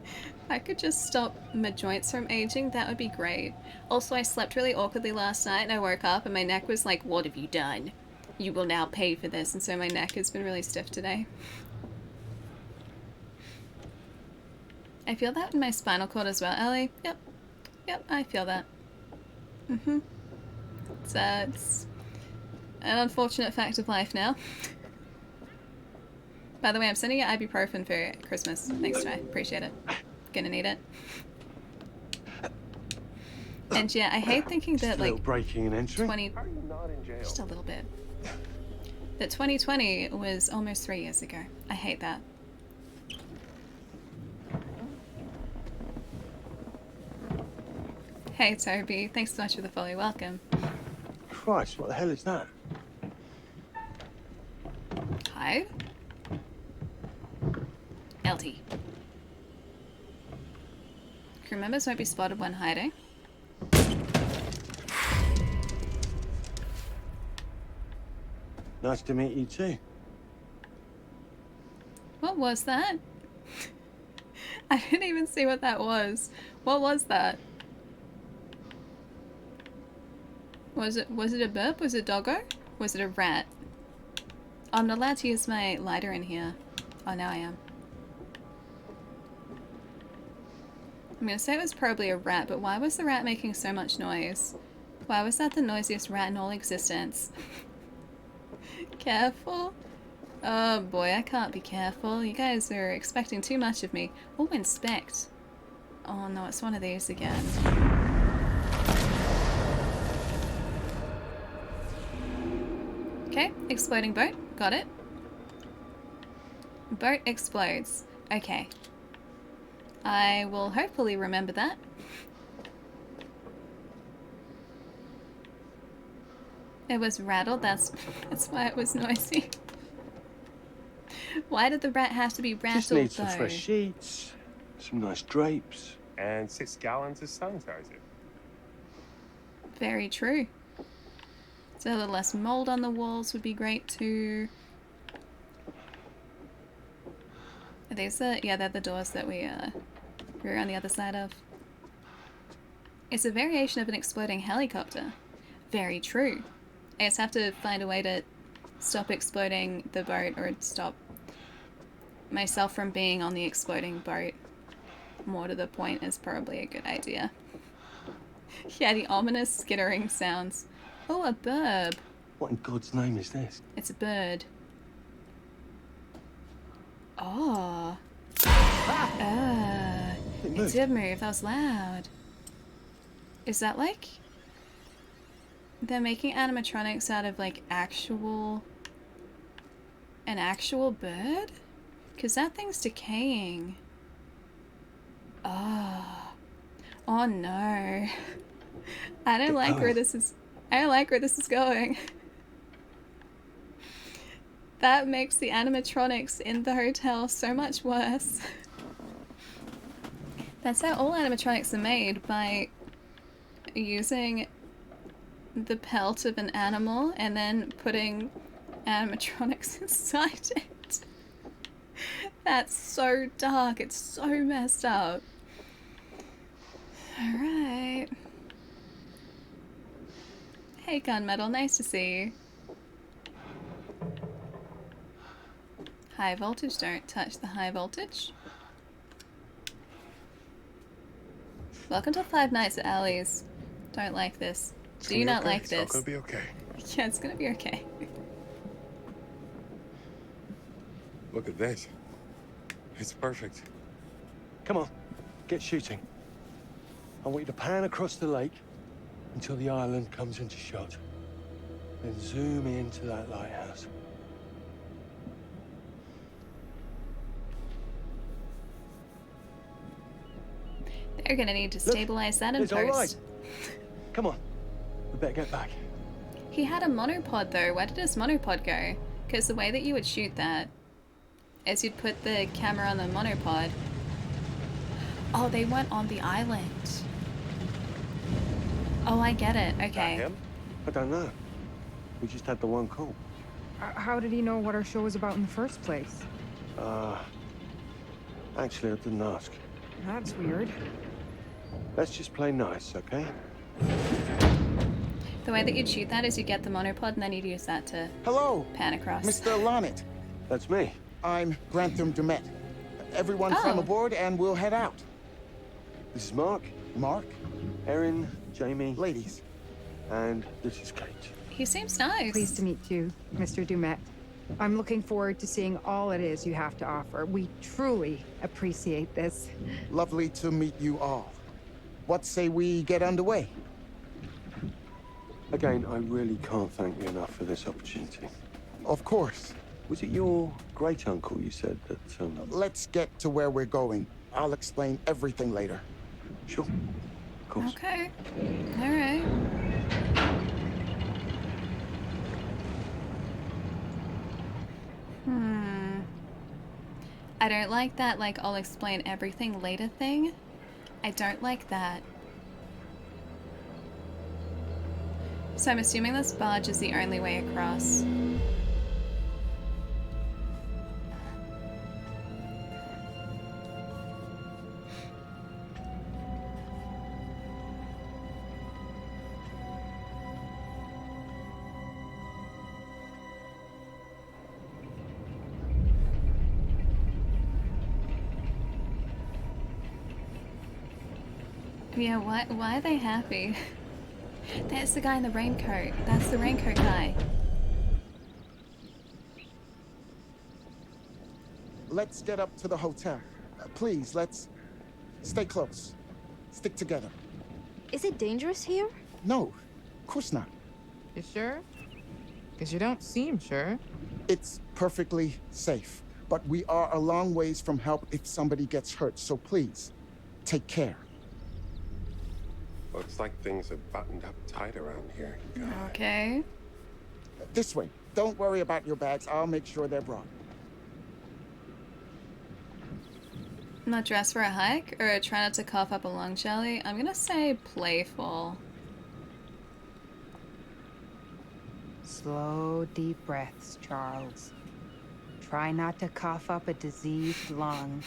If I could just stop my joints from aging, that would be great. Also, I slept really awkwardly last night and I woke up and my neck was like, what have you done? You will now pay for this. And so my neck has been really stiff today. I feel that in my spinal cord as well, Ellie. Yep. Yep, I feel that. Mm-hmm. It's an unfortunate fact of life now. By the way, I'm sending you ibuprofen for Christmas. Thanks, Ty. Appreciate it. Gonna need it. And yeah, I hate thinking that like
breaking and entering.
20, just a little bit. That 2020 was almost 3 years ago. I hate that. Hey Toby, thanks so much for the follow. Welcome.
Christ, what the hell is that?
Hi. LT. Crew members won't be spotted when hiding.
Nice to meet you too.
What was that? I didn't even see what that was. What was that? Was it a burp? Was it a doggo? Was it a rat? I'm not allowed to use my lighter in here. Oh, now I am. I'm gonna say it was probably a rat, but why was the rat making so much noise? Why was that the noisiest rat in all existence? Careful? Oh boy, I can't be careful. You guys are expecting too much of me. Oh, inspect. Oh no, it's one of these again. Okay, exploding boat. Got it. Boat explodes. Okay. I will hopefully remember that. It was rattled, that's why it was noisy. Why did the rat have to be rattled,
Just need some
though?
fresh sheets, some nice drapes.
And 6 gallons of sanitizer.
Very true. So a little less mold on the walls would be great too. Are these the, yeah, they're the doors that we were on the other side of. It's a variation of an exploding helicopter. Very true. I just have to find a way to stop exploding the boat, or stop myself from being on the exploding boat. More to the point is probably a good idea. Yeah, the ominous skittering sounds. Oh, a burb.
What in God's name is this?
It's a bird. Oh. It did move. That was loud. Is that like... they're making animatronics out of like an actual bird? Because that thing's decaying. Oh. Oh no. I don't like where this is... I don't like where this is going. That makes the animatronics in the hotel so much worse. That's how all animatronics are made, by using the pelt of an animal and then putting animatronics inside it. That's so dark. It's so messed up. Alright. Hey Gunmetal, nice to see you. High voltage, don't touch the high voltage. Welcome to 5 Nights at Ali's. Don't like this. Do not like this.
It's all gonna be okay.
Yeah, it's gonna be okay.
Look at this. It's perfect.
Come on, get shooting. I want you to pan across the lake until the island comes into shot. Then zoom into that lighthouse.
You're gonna need to stabilize that in
It's all right.
post.
Come on. We better get back.
He had a monopod though. Where did his monopod go? Because the way that you would shoot that is you'd put the camera on the monopod. Oh, they went on the island. Oh, I get it. Okay.
Him? I don't know. We just had the one call.
How did he know what our show was about in the first place?
Actually, I didn't ask.
That's weird.
Let's just play nice, okay?
The way that you'd shoot that is you get the monopod and then you'd use that to pan across.
Mr. Lonnet.
That's me.
I'm Grantham Dumet. Everyone come aboard and we'll head out.
This is Mark.
Mark.
Erin, Jamie.
Ladies.
And this is Kate.
He seems nice.
Pleased to meet you, Mr. Dumet. I'm looking forward to seeing all it is you have to offer. We truly appreciate this.
Lovely to meet you all. What say we get underway?
Again, I really can't thank you enough for this opportunity.
Of course.
Was it your great-uncle you said that,
Let's get to where we're going. I'll explain everything later.
Sure. Of course.
Okay. All right. I don't like that, like, I'll explain everything later thing. I don't like that. So I'm assuming this barge is the only way across. Yeah, why are they happy? There's the guy in the raincoat. That's the raincoat guy.
Let's get up to the hotel. Please, let's stay close. Stick together.
Is it dangerous here?
No, of course not.
You sure? Because you don't seem sure.
It's perfectly safe, but we are a long ways from help if somebody gets hurt, so please, take care.
Looks like things are buttoned up tight around here.
Okay.
This way. Don't worry about your bags. I'll make sure they're brought.
Not dressed for a hike or try not to cough up a lung jelly? I'm gonna say playful.
Slow, deep breaths, Charles. Try not to cough up a diseased lung.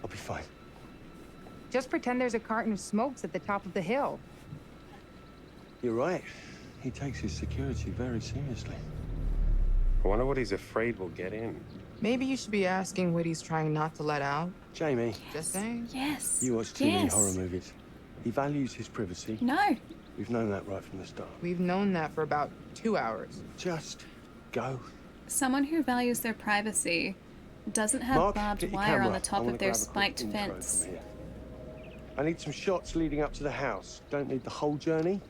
I'll be fine.
Just pretend there's a carton of smokes at the top of the hill.
You're right. He takes his security very seriously.
I wonder what he's afraid will get in.
Maybe you should be asking what he's trying not to let out.
Jamie.
Just saying.
Yes.
You watch too many horror movies. He values his privacy.
No.
We've known that right from the start.
We've known that for about 2 hours.
Just go.
Someone who values their privacy doesn't have
Mark,
barbed
get your
wire on
camera.
the top
I wanna
of their
grab a quick
spiked
intro
fence.
from here. I need some shots leading up to the house. Don't need the whole journey.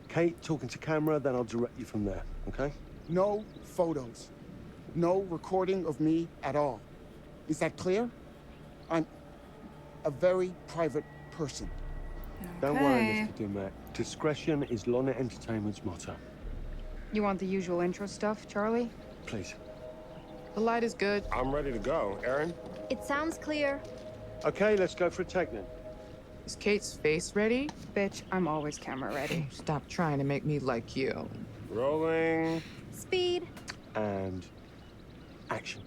Kate, talking to camera, then I'll direct you from there, okay?
No photos. No recording of me at all. Is that clear? I'm a very private person.
Don't worry, Mr. Dumet. Discretion is Lonnet Entertainment's motto.
You want the usual intro stuff, Charlie?
Please.
The light is good.
I'm ready to go. Erin?
It sounds clear.
Okay, let's go for a take then.
Is Kate's face ready?
Bitch, I'm always camera ready.
Stop trying to make me like you.
Rolling.
Speed.
And action.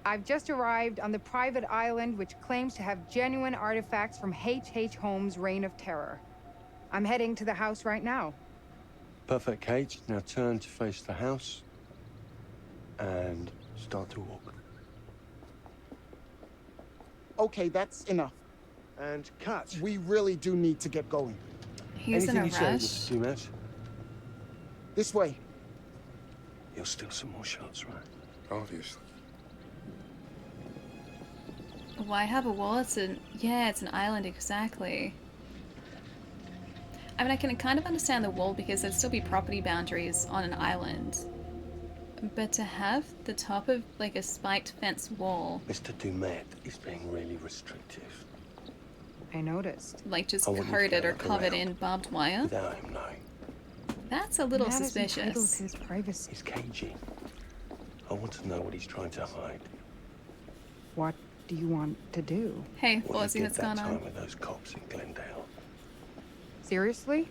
I've just arrived on the private island which claims to have genuine artifacts from H.H. Holmes' Reign of Terror. I'm heading to the house right now.
Perfect, Kate. Now turn to face the house and start to walk.
Okay, that's enough.
And cut.
We really do need to get going.
He's in a
Anything you
rush.
say, Mr. Dumet?
This way.
You'll steal some more shots, right?
Obviously.
Why have a wall? It's an island, exactly. I mean, I can kind of understand the wall because there'd still be property boundaries on an island. But to have the top of, like, a spiked fence wall...
Mr. Dumet is being really restrictive.
I noticed.
Like just
I want you to
coated
go
or
look
covered
around
in barbed wire?
without him knowing.
That's a little
Matt is entitled
suspicious.
to his privacy.
He's cagey. I want to know what he's trying to hide.
What do you want to do?
Hey,
What
Fawzi,
you did
what's
that
going
time
on?
with those cops in Glendale.
Seriously?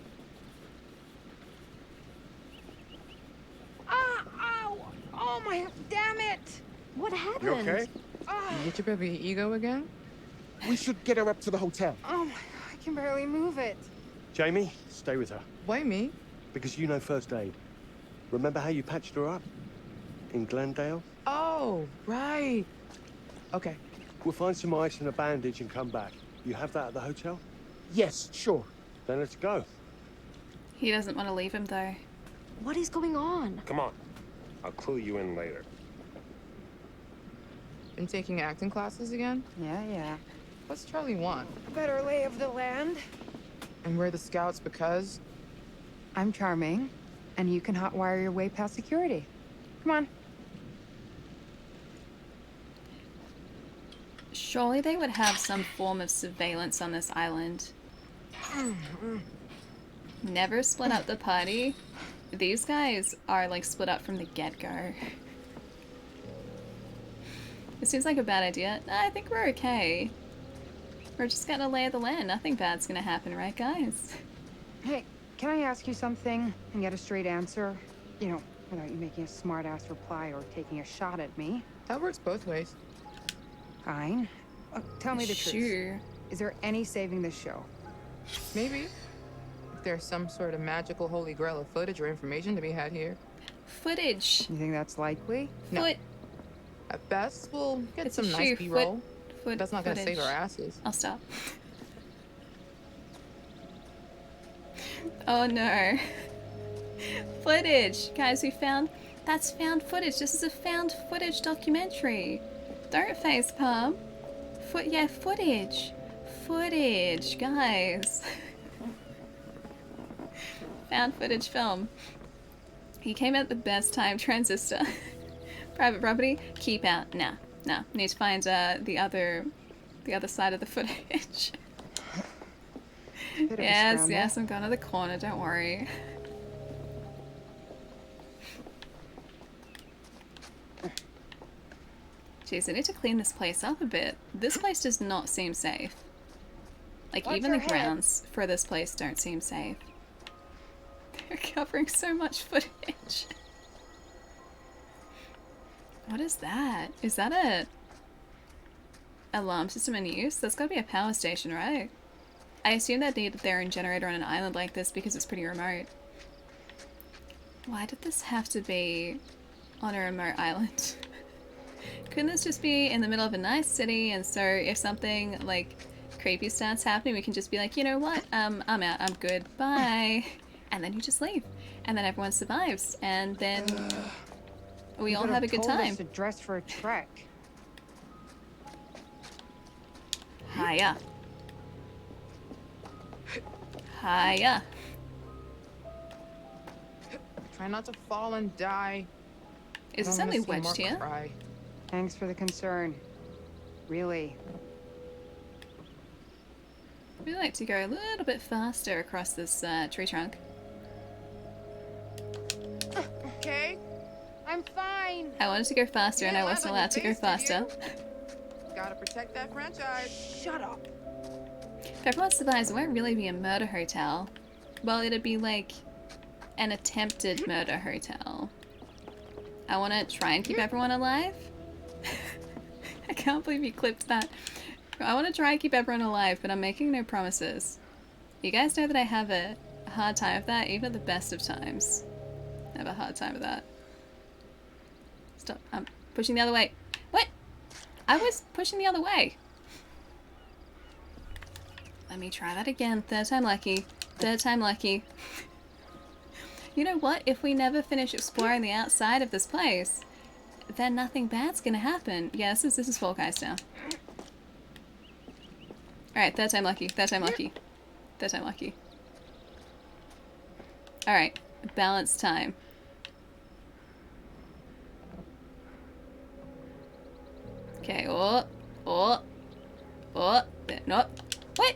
Oh my, damn it!
What happened?
You okay?
You get your baby ego again?
We should get her up to the hotel.
Oh my, I can barely move it.
Jamie, stay with her.
Why me?
Because you know first aid. Remember how you patched her up? In Glendale?
Oh, right. Okay.
We'll find some ice and a bandage and come back. You have that at the hotel?
Yes, sure.
Then let's go.
He doesn't want to leave him though.
What is going on?
Come on. I'll clue you in later.
Been taking acting classes again?
Yeah.
What's Charlie want?
A better lay of the land.
And we're the scouts because?
I'm charming, and you can hotwire your way past security. Come on.
Surely they would have some form of surveillance on this island. Never split up the party. These guys are like split up from the get-go. It seems like a bad idea. No, I think we're okay. We're just gonna lay the land. Nothing bad's gonna happen, right guys?
Hey, can I ask you something and get a straight answer? You know, without you making a smart-ass reply or taking a shot at me.
That works both ways.
Fine. Tell me the truth.
Sure.
Is there any saving this show?
Maybe. If there's some sort of magical holy grail of footage or information to be had here.
Footage.
You think that's likely?
No.
Foot.
At best, we'll get
It's a
some
shoe.
nice B-roll.
Foot.
That's not gonna
footage.
save our asses.
I'll stop. Oh no. Footage. Guys, we found... That's found footage. This is a found footage documentary. Don't facepalm. Yeah, footage. Footage, guys. Found footage film. He came at the best time. Transistor. Private property. Keep out. Nah. Need to find the other side of the footage. Yes, I'm going to the corner. Don't worry. Jeez, I need to clean this place up a bit. This place does not seem safe. Like,
Watch
even the
your head.
grounds for this place don't seem safe. They're covering so much footage. What is that? Is that a alarm system in use? That's gotta be a power station, right? I assume that needed their own generator on an island like this because it's pretty remote. Why did this have to be on a remote island? Couldn't this just be in the middle of a nice city, and so if something like creepy starts happening, we can just be like, you know what, I'm out, I'm good, bye. And then you just leave. And then everyone survives. And then we all have a good time.
To dress for a trek.
Hiya. Hiya.
Try not to fall and die.
Is this
I don't
only
wanna see
wedged
Mark
here?
cry.
Thanks for the concern. Really.
We'd like to go a little bit faster across this tree trunk.
Okay.
I'm fine.
I wanted to go faster and I wasn't allowed to go faster.
Gotta protect that franchise.
Shut up.
If everyone survives, it won't really be a murder hotel. Well, it'd be like an attempted murder hotel. I want to try and keep everyone alive. I can't believe you clipped that. I want to try and keep everyone alive, but I'm making no promises. You guys know that I have a hard time with that, even at the best of times. I have a hard time with that. Stop. I'm pushing the other way. What? I was pushing the other way. Let me try that again. Third time lucky. Third time lucky. You know what? If we never finish exploring the outside of this place, then nothing bad's gonna happen. Yeah, this is Fall Guys now. Alright, third time lucky. Third time lucky. Third time lucky. Alright, balance time. Okay, no. What?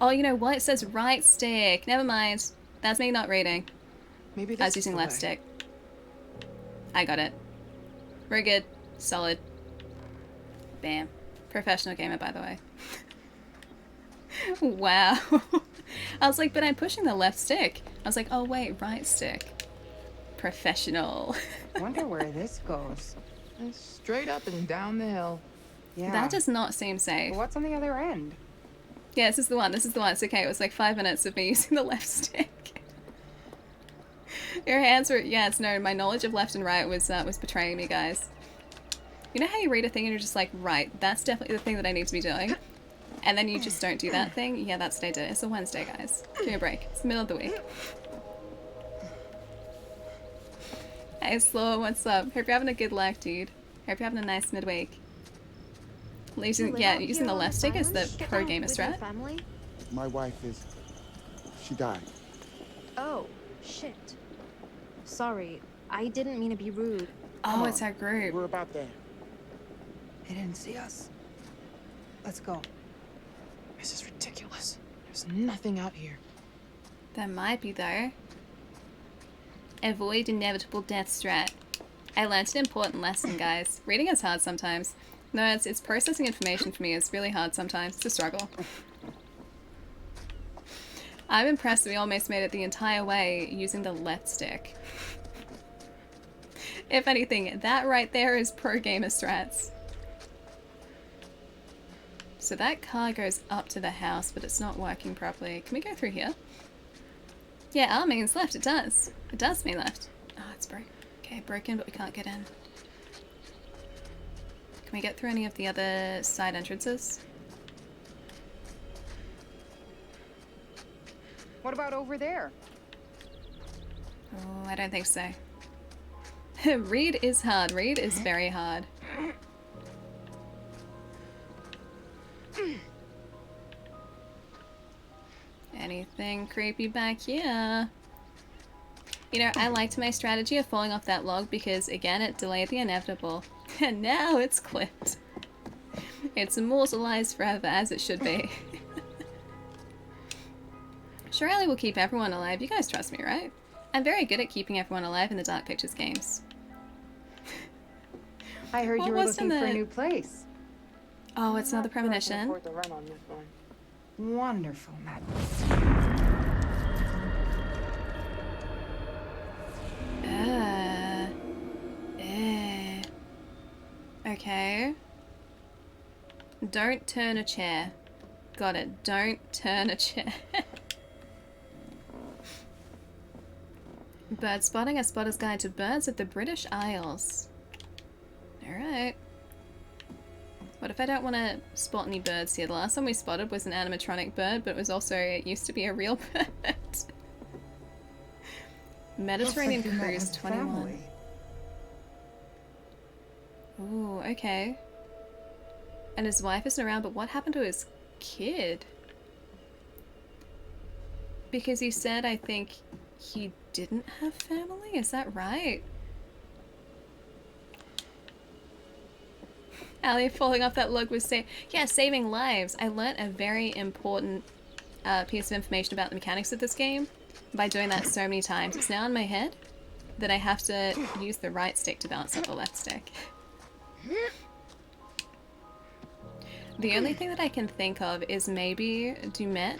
Oh, you know what? It says right stick. Never mind. That's me not reading.
Maybe
I was
this is
using
the
left
way.
stick. I got it. Very good. Solid. Bam. Professional gamer, by the way. Wow. I was like, but I'm pushing the left stick. I was like, oh wait, right stick. Professional.
Wonder where this goes.
It's straight up and down the hill.
Yeah.
That does not seem safe.
But what's on the other end?
Yeah, this is the one. This is the one. It's okay. It was like 5 minutes of me using the left stick. Your hands were... Yes, no, my knowledge of left and right was betraying me, guys. You know how you read a thing and you're just like, right, that's definitely the thing that I need to be doing. And then you just don't do that thing? Yeah, that's what I did. It's a Wednesday, guys. Give me a break. It's the middle of the week. Hey, Slow, what's up? Hope you're having a good life, dude. Hope you're having a nice midweek. Using the left stick is the pro gamer strat.
My wife is... she died.
Oh, shit. Sorry, I didn't mean to be rude.
Oh, it's our group.
We're about there.
They didn't see us. Let's go. This is ridiculous. There's nothing out here.
There might be, though. Avoid inevitable death strat. I learned an important lesson, guys. Reading is hard sometimes. No, it's processing information for me. It's really hard sometimes. It's a struggle. I'm impressed that we almost made it the entire way using the left stick. If anything, that right there is pro gamer strats. So that car goes up to the house, but it's not working properly. Can we go through here? Yeah, R means left. It does. It does mean left. Oh, it's broken. Okay, broken, but we can't get in. Can we get through any of the other side entrances?
What about over there?
Oh, I don't think so. Read is hard. Read is very hard. Anything creepy back here? You know, I liked my strategy of falling off that log because, again, it delayed the inevitable. And now it's clipped. It's immortalized forever, as it should be. Shirley will keep everyone alive. You guys trust me, right? I'm very good at keeping everyone alive in the Dark Pictures games.
I heard
What
you were
was in
looking for
the-
a new place.
Oh, it's another premonition.
Wonderful, madness.
Okay. Don't turn a chair. Got it. Don't turn a chair. Bird spotting, a spotter's guide to birds of the British Isles. Alright. What if I don't want to spot any birds here? The last one we spotted was an animatronic bird, but it was also, it used to be a real bird. Mediterranean
Looks like you met
Cruise
his
21.
family.
Ooh, okay. And his wife isn't around, but what happened to his kid? Because he said, I think, he didn't have family? Is that right? Ali falling off that log was saving lives. I learnt a very important piece of information about the mechanics of this game by doing that so many times. It's now in my head that I have to use the right stick to balance out the left stick. The only thing that I can think of is maybe Dumet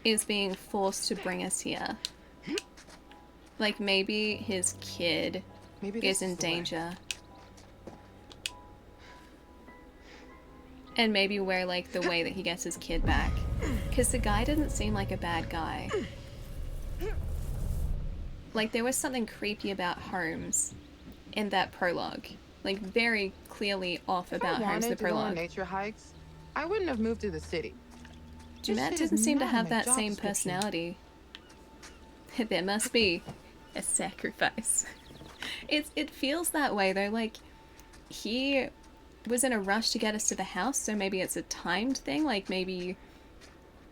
is being forced to bring us here. Like maybe his kid is in danger. And maybe we're like the way that he gets his kid back. Because the guy didn't seem like a bad guy. Like there was something creepy about Holmes in that prologue. Like very clearly off about Holmes the
to go on
prologue.
nature hikes, I wouldn't have moved to the city. This
Dumet
shit
doesn't
is
seem to
not in
have
my
that
job
same
description.
personality. There must be a sacrifice. It feels that way though, like he was in a rush to get us to the house, so maybe it's a timed thing, like maybe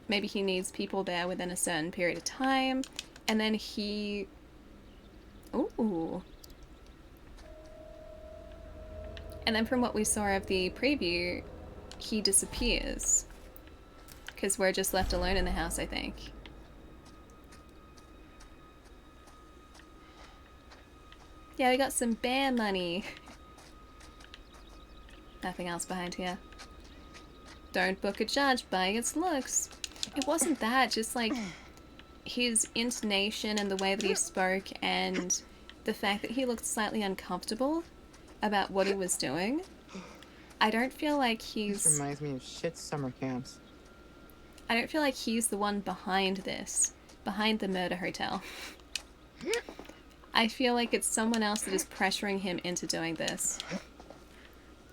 he needs people there within a certain period of time, and then he... Ooh. And then from what we saw of the preview, he disappears. Because we're just left alone in the house, I think. Yeah, we got some bear money. Nothing else behind here. Don't book a judge by its looks. It wasn't that, just like his intonation and the way that he spoke and the fact that he looked slightly uncomfortable about what he was doing. I don't feel like he's...
This reminds me of shit summer camps.
I don't feel like he's the one behind this. Behind the murder hotel. I feel like it's someone else that is pressuring him into doing this.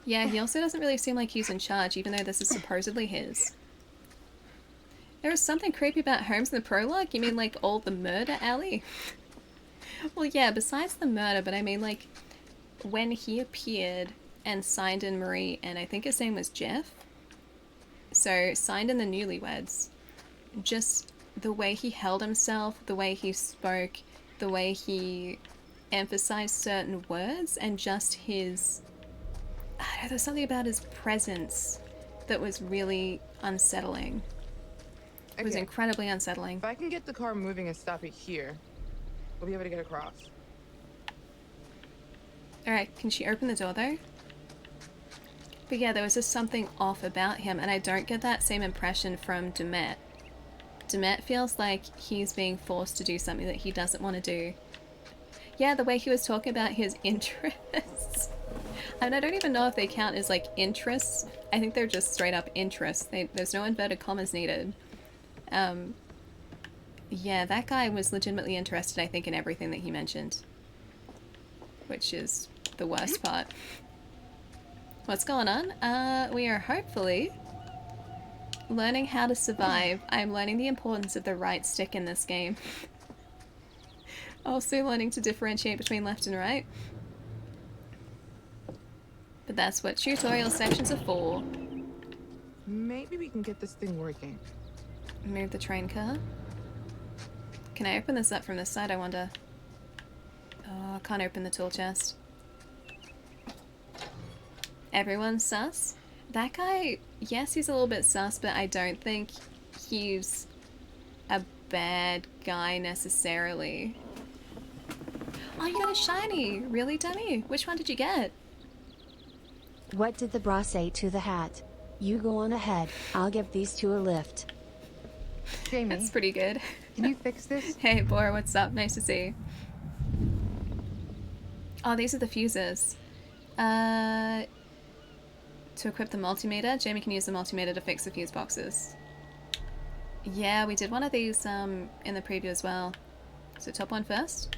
Yeah, he also doesn't really seem like he's in charge, even though this is supposedly his. There was something creepy about Holmes in the prologue? You mean like all the murder alley? Well, yeah, besides the murder, but I mean like when he appeared and signed in Marie, and I think his name was Jeff. So, signed in the newlyweds. Just the way he held himself, the way he spoke, the way he emphasized certain words, and just his... I don't know, there's something about his presence that was really unsettling. It was incredibly unsettling.
If I can get the car moving and stop it here, we'll be able to get across.
Alright, can she open the door though? But yeah, there was just something off about him, and I don't get that same impression from Demet. Demet feels like he's being forced to do something that he doesn't want to do. Yeah, the way he was talking about his interests. And I don't even know if they count as like interests. I think they're just straight up interests. There's no inverted commas needed. Yeah, that guy was legitimately interested, I think, in everything that he mentioned. Which is the worst part. What's going on? We are hopefully learning how to survive. I'm learning the importance of the right stick in this game. Also learning to differentiate between left and right. But that's what tutorial sections are for.
Maybe we can get this thing working.
Move the train car. Can I open this up from this side, I wonder? Oh, I can't open the tool chest. Everyone's sus? That guy, yes, he's a little bit sus, but I don't think he's a bad guy necessarily. Oh, you got a shiny! Really, dummy? Which one did you get?
What did the bra say to the hat? You go on ahead, I'll give these two a lift.
Jamie.
That's pretty good.
Can you fix this?
Hey, Bora, what's up? Nice to see you. Oh, these are the fuses. To equip the multimeter, Jamie can use the multimeter to fix the fuse boxes. Yeah, we did one of these in the preview as well. So top one first.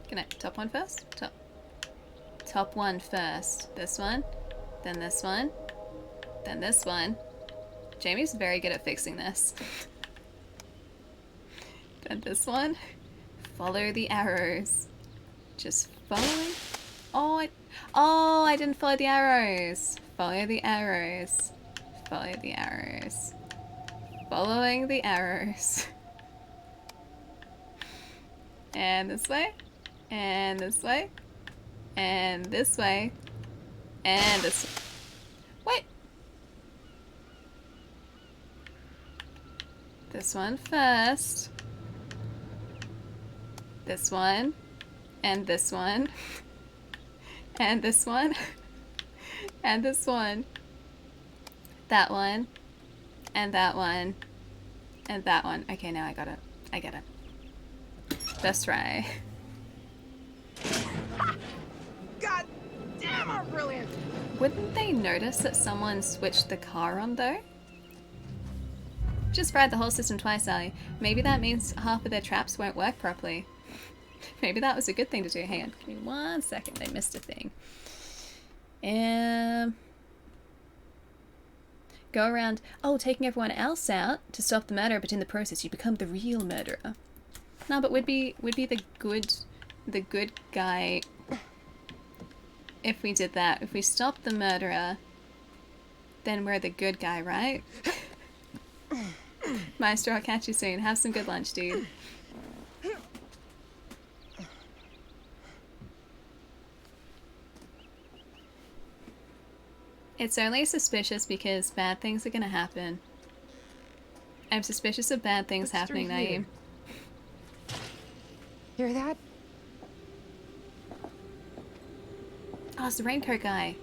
Can I top one first? Top one first. This one, then this one, then this one. Jamie's very good at fixing this. Then this one. Follow the arrows. Just following. Oh, I didn't follow the arrows. Follow the arrows. Follow the arrows. Following the arrows. And this way. And this way. And this way. And this way. Wait! This one first. This one. And this one. And this one. And this one. That one. And that one. And that one. Okay, now I got it. I get it. First try.
God damn, I'm brilliant!
Wouldn't they notice that someone switched the car on though? Just fried the whole system twice, Ali. Maybe that means half of their traps won't work properly. Maybe that was a good thing to do. Hang on, give me 1 second. I missed a thing. Go around, taking everyone else out to stop the murder, but in the process you become the real murderer. No, but would be the good guy if we did that. If we stopped the murderer, then we're the good guy, right? Maestro, I'll catch you soon. Have some good lunch, dude. It's only suspicious because bad things are gonna happen. I'm suspicious of bad things
What's through
happening, Naeem.
Hear that?
Oh, it's the raincoat guy.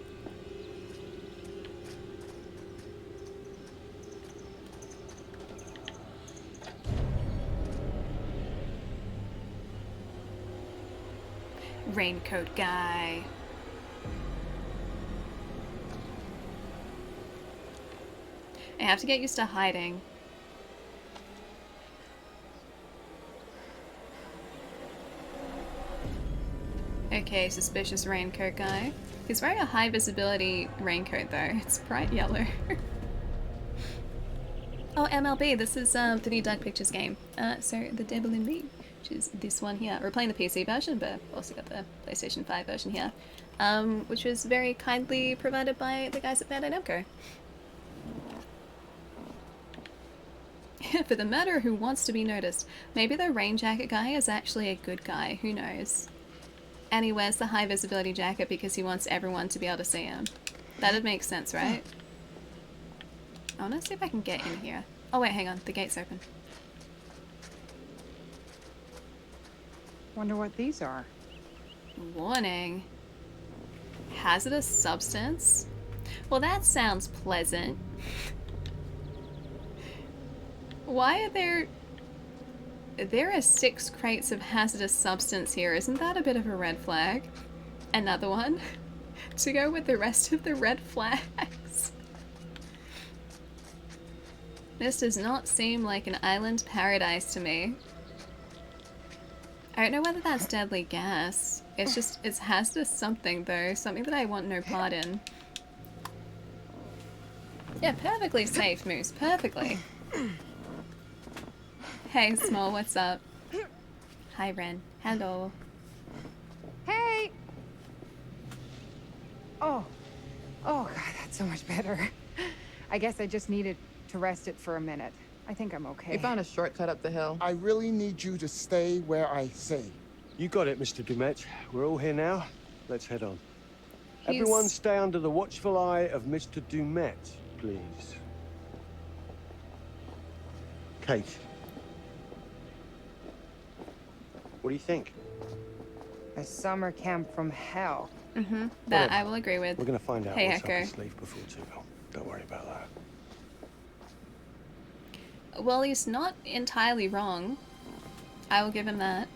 Raincoat guy. I have to get used to hiding. Okay, suspicious raincoat guy. He's wearing a high visibility raincoat though. It's bright yellow. Oh, MLB, this is the new Dark Pictures game. So The Devil in Me, which is this one here. We're playing the PC version, but I've also got the PlayStation 5 version here. Which was very kindly provided by the guys at Bandai Namco. For the murderer who wants to be noticed. Maybe the rain jacket guy is actually a good guy, who knows? And he wears the high visibility jacket because he wants everyone to be able to see him. That'd make sense, right? I wanna see if I can get in here. Oh wait, hang on, the gate's open.
Wonder what these are.
Warning. Hazardous substance? Well, that sounds pleasant. Why are there... There are 6 crates of hazardous substance here. Isn't that a bit of a red flag? Another one? To go with the rest of the red flags. This does not seem like an island paradise to me. I don't know whether that's deadly gas. It's just, it's hazardous something though. Something that I want no part in. Yeah, perfectly safe, Moose. Perfectly. Hey, Small, what's up? Hi, Ren. Hello.
Hey! Oh. Oh, God, that's so much better. I guess I just needed to rest it for a minute. I think I'm okay.
We found a shortcut up the hill.
I really need you to stay where I say.
You got it, Mr. Dumet. We're all here now. Let's head on.
He's-
Everyone stay under the watchful eye of Mr. Dumet, please. Kate. What do you think?
A summer camp from hell.
Mm-hmm. That
Whatever.
I will agree with.
We're gonna find out
Hey,
what's up
Echo.
his sleeve before too long. Don't worry about that.
Well, he's not entirely wrong. I will give him that.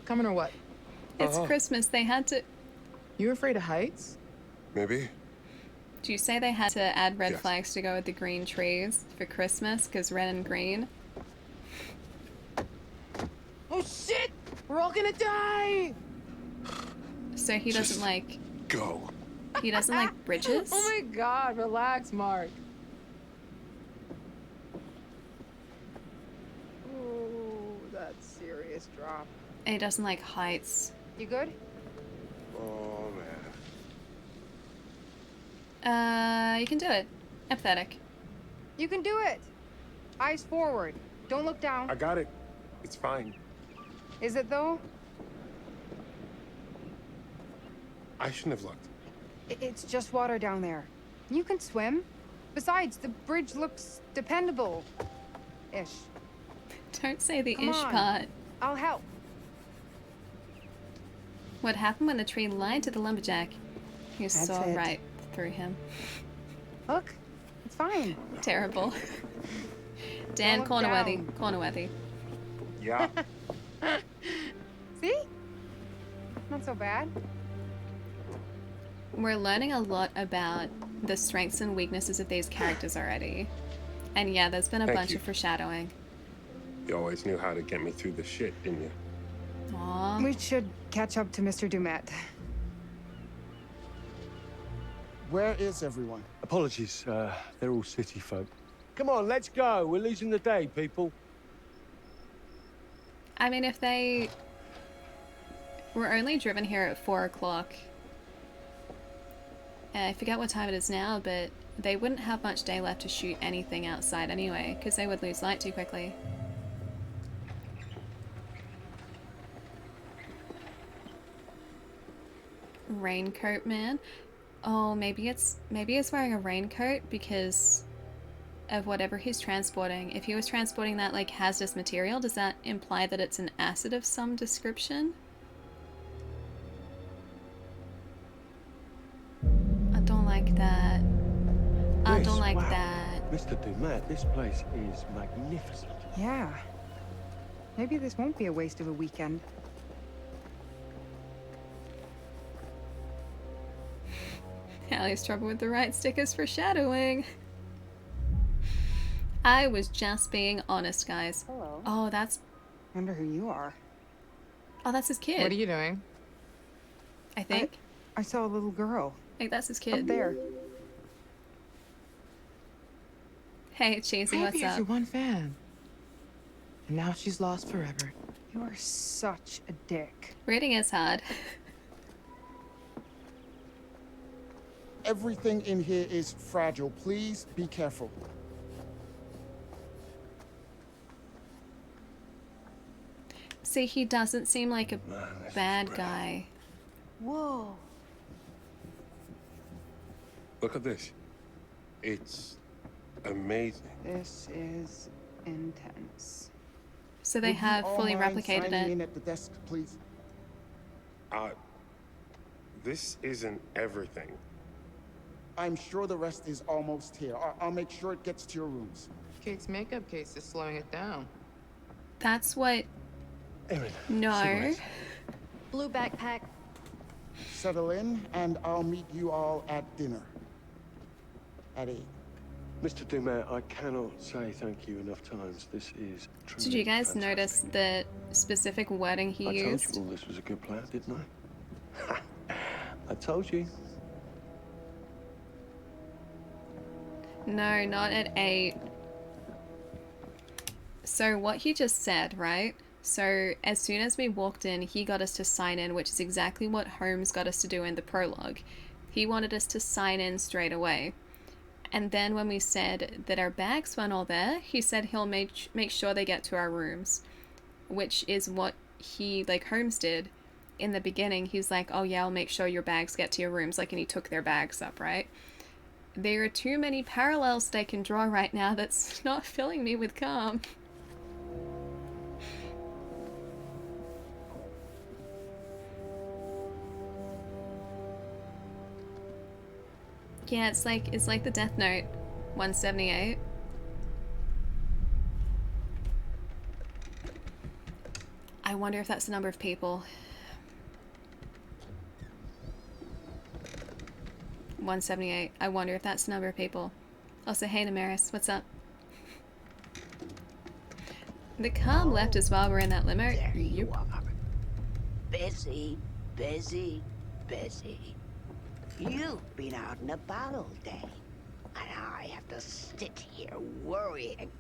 Coming or what?
It's Christmas. They had to...
You afraid of heights?
Maybe.
Do you say they had to add red
Yes.
flags to go with the green trees for Christmas? Because red and green?
Oh shit! We're all gonna die!
So he doesn't
Just
like...
Go.
He doesn't like bridges?
Oh my god, relax, Mark. Oh, that's serious drop.
And he doesn't like heights.
You good?
Oh, man.
You can do it. Empathetic.
You can do it! Eyes forward. Don't look down.
I got it. It's fine.
Is it though?
I shouldn't have looked.
It's just water down there. You can swim. Besides, the bridge looks dependable. Ish.
Don't say the
Come
ish
on.
part.
I'll help.
What happened when the tree lied to the lumberjack? You
That's
saw
it.
right through him.
Look, it's fine.
Terrible. Dan,
look
corner-worthy.
down.
Corner-worthy.
Yeah.
See? Not so bad.
We're learning a lot about the strengths and weaknesses of these characters already. And yeah, there's been a
Thank
bunch
you.
of foreshadowing.
You always knew how to get me through the shit, didn't you?
Aww.
We should catch up to Mr. Dumet.
Where is everyone?
Apologies, they're all city folk. Come on, let's go. We're losing the day, people.
I mean, if they were only driven here at 4 o'clock, I forget what time it is now, but they wouldn't have much day left to shoot anything outside anyway, because they would lose light too quickly. Raincoat man. Oh, maybe it's wearing a raincoat because of whatever he's transporting. If he was transporting that like hazardous material, does that imply that it's an acid of some description? I don't like that. I don't like that.
Mr. Dumat, this place is magnificent.
Yeah. Maybe this won't be a waste of a weekend.
Allie's trouble with the right stickers for shadowing. I was just being honest, guys.
Hello.
Oh, that's...
Wonder who you are.
Oh, that's his kid.
What are you doing?
I think.
I saw a little girl.
Like, that's his kid.
Up there.
Hey, Cheesy, what's
Maybe it's
up?
your one fan. And now she's lost forever.
You are such a dick.
Reading is hard.
Everything in here is fragile. Please be careful.
See, he doesn't seem like a bad guy.
Whoa.
Look at this. It's amazing.
This is intense.
So they have fully replicated it.
In at the desk, please.
This isn't everything.
I'm sure the rest is almost here. I'll make sure it gets to your rooms.
Kate's makeup case is slowing it down.
That's what...
Erin,
no.
cigarettes.
Blue backpack.
Settle in, and I'll meet you all at dinner. At 8.
Mr. Dumat, I cannot say thank you enough times. This is truly
Did you guys
fantastic.
notice the specific wording he
I
used?
told you all this was a good plan, didn't I? I told you.
No, not at 8. So what he just said, right? So as soon as we walked in, he got us to sign in, which is exactly what Holmes got us to do in the prologue. He wanted us to sign in straight away. And then when we said that our bags weren't all there, he said he'll make sure they get to our rooms. Which is what he, like Holmes did in the beginning. He's like, oh yeah, I'll make sure your bags get to your rooms. Like, and he took their bags up, right? There are too many parallels they can draw right now that's not filling me with calm. Yeah, it's like the Death Note 178. I wonder if that's the number of people. 178. I wonder if that's the number of people. Also, hey Damaris, what's up? The calm left us while we're in that limo.
There you are. Busy, busy, busy. You've been out and about all day, and I have to sit here worrying.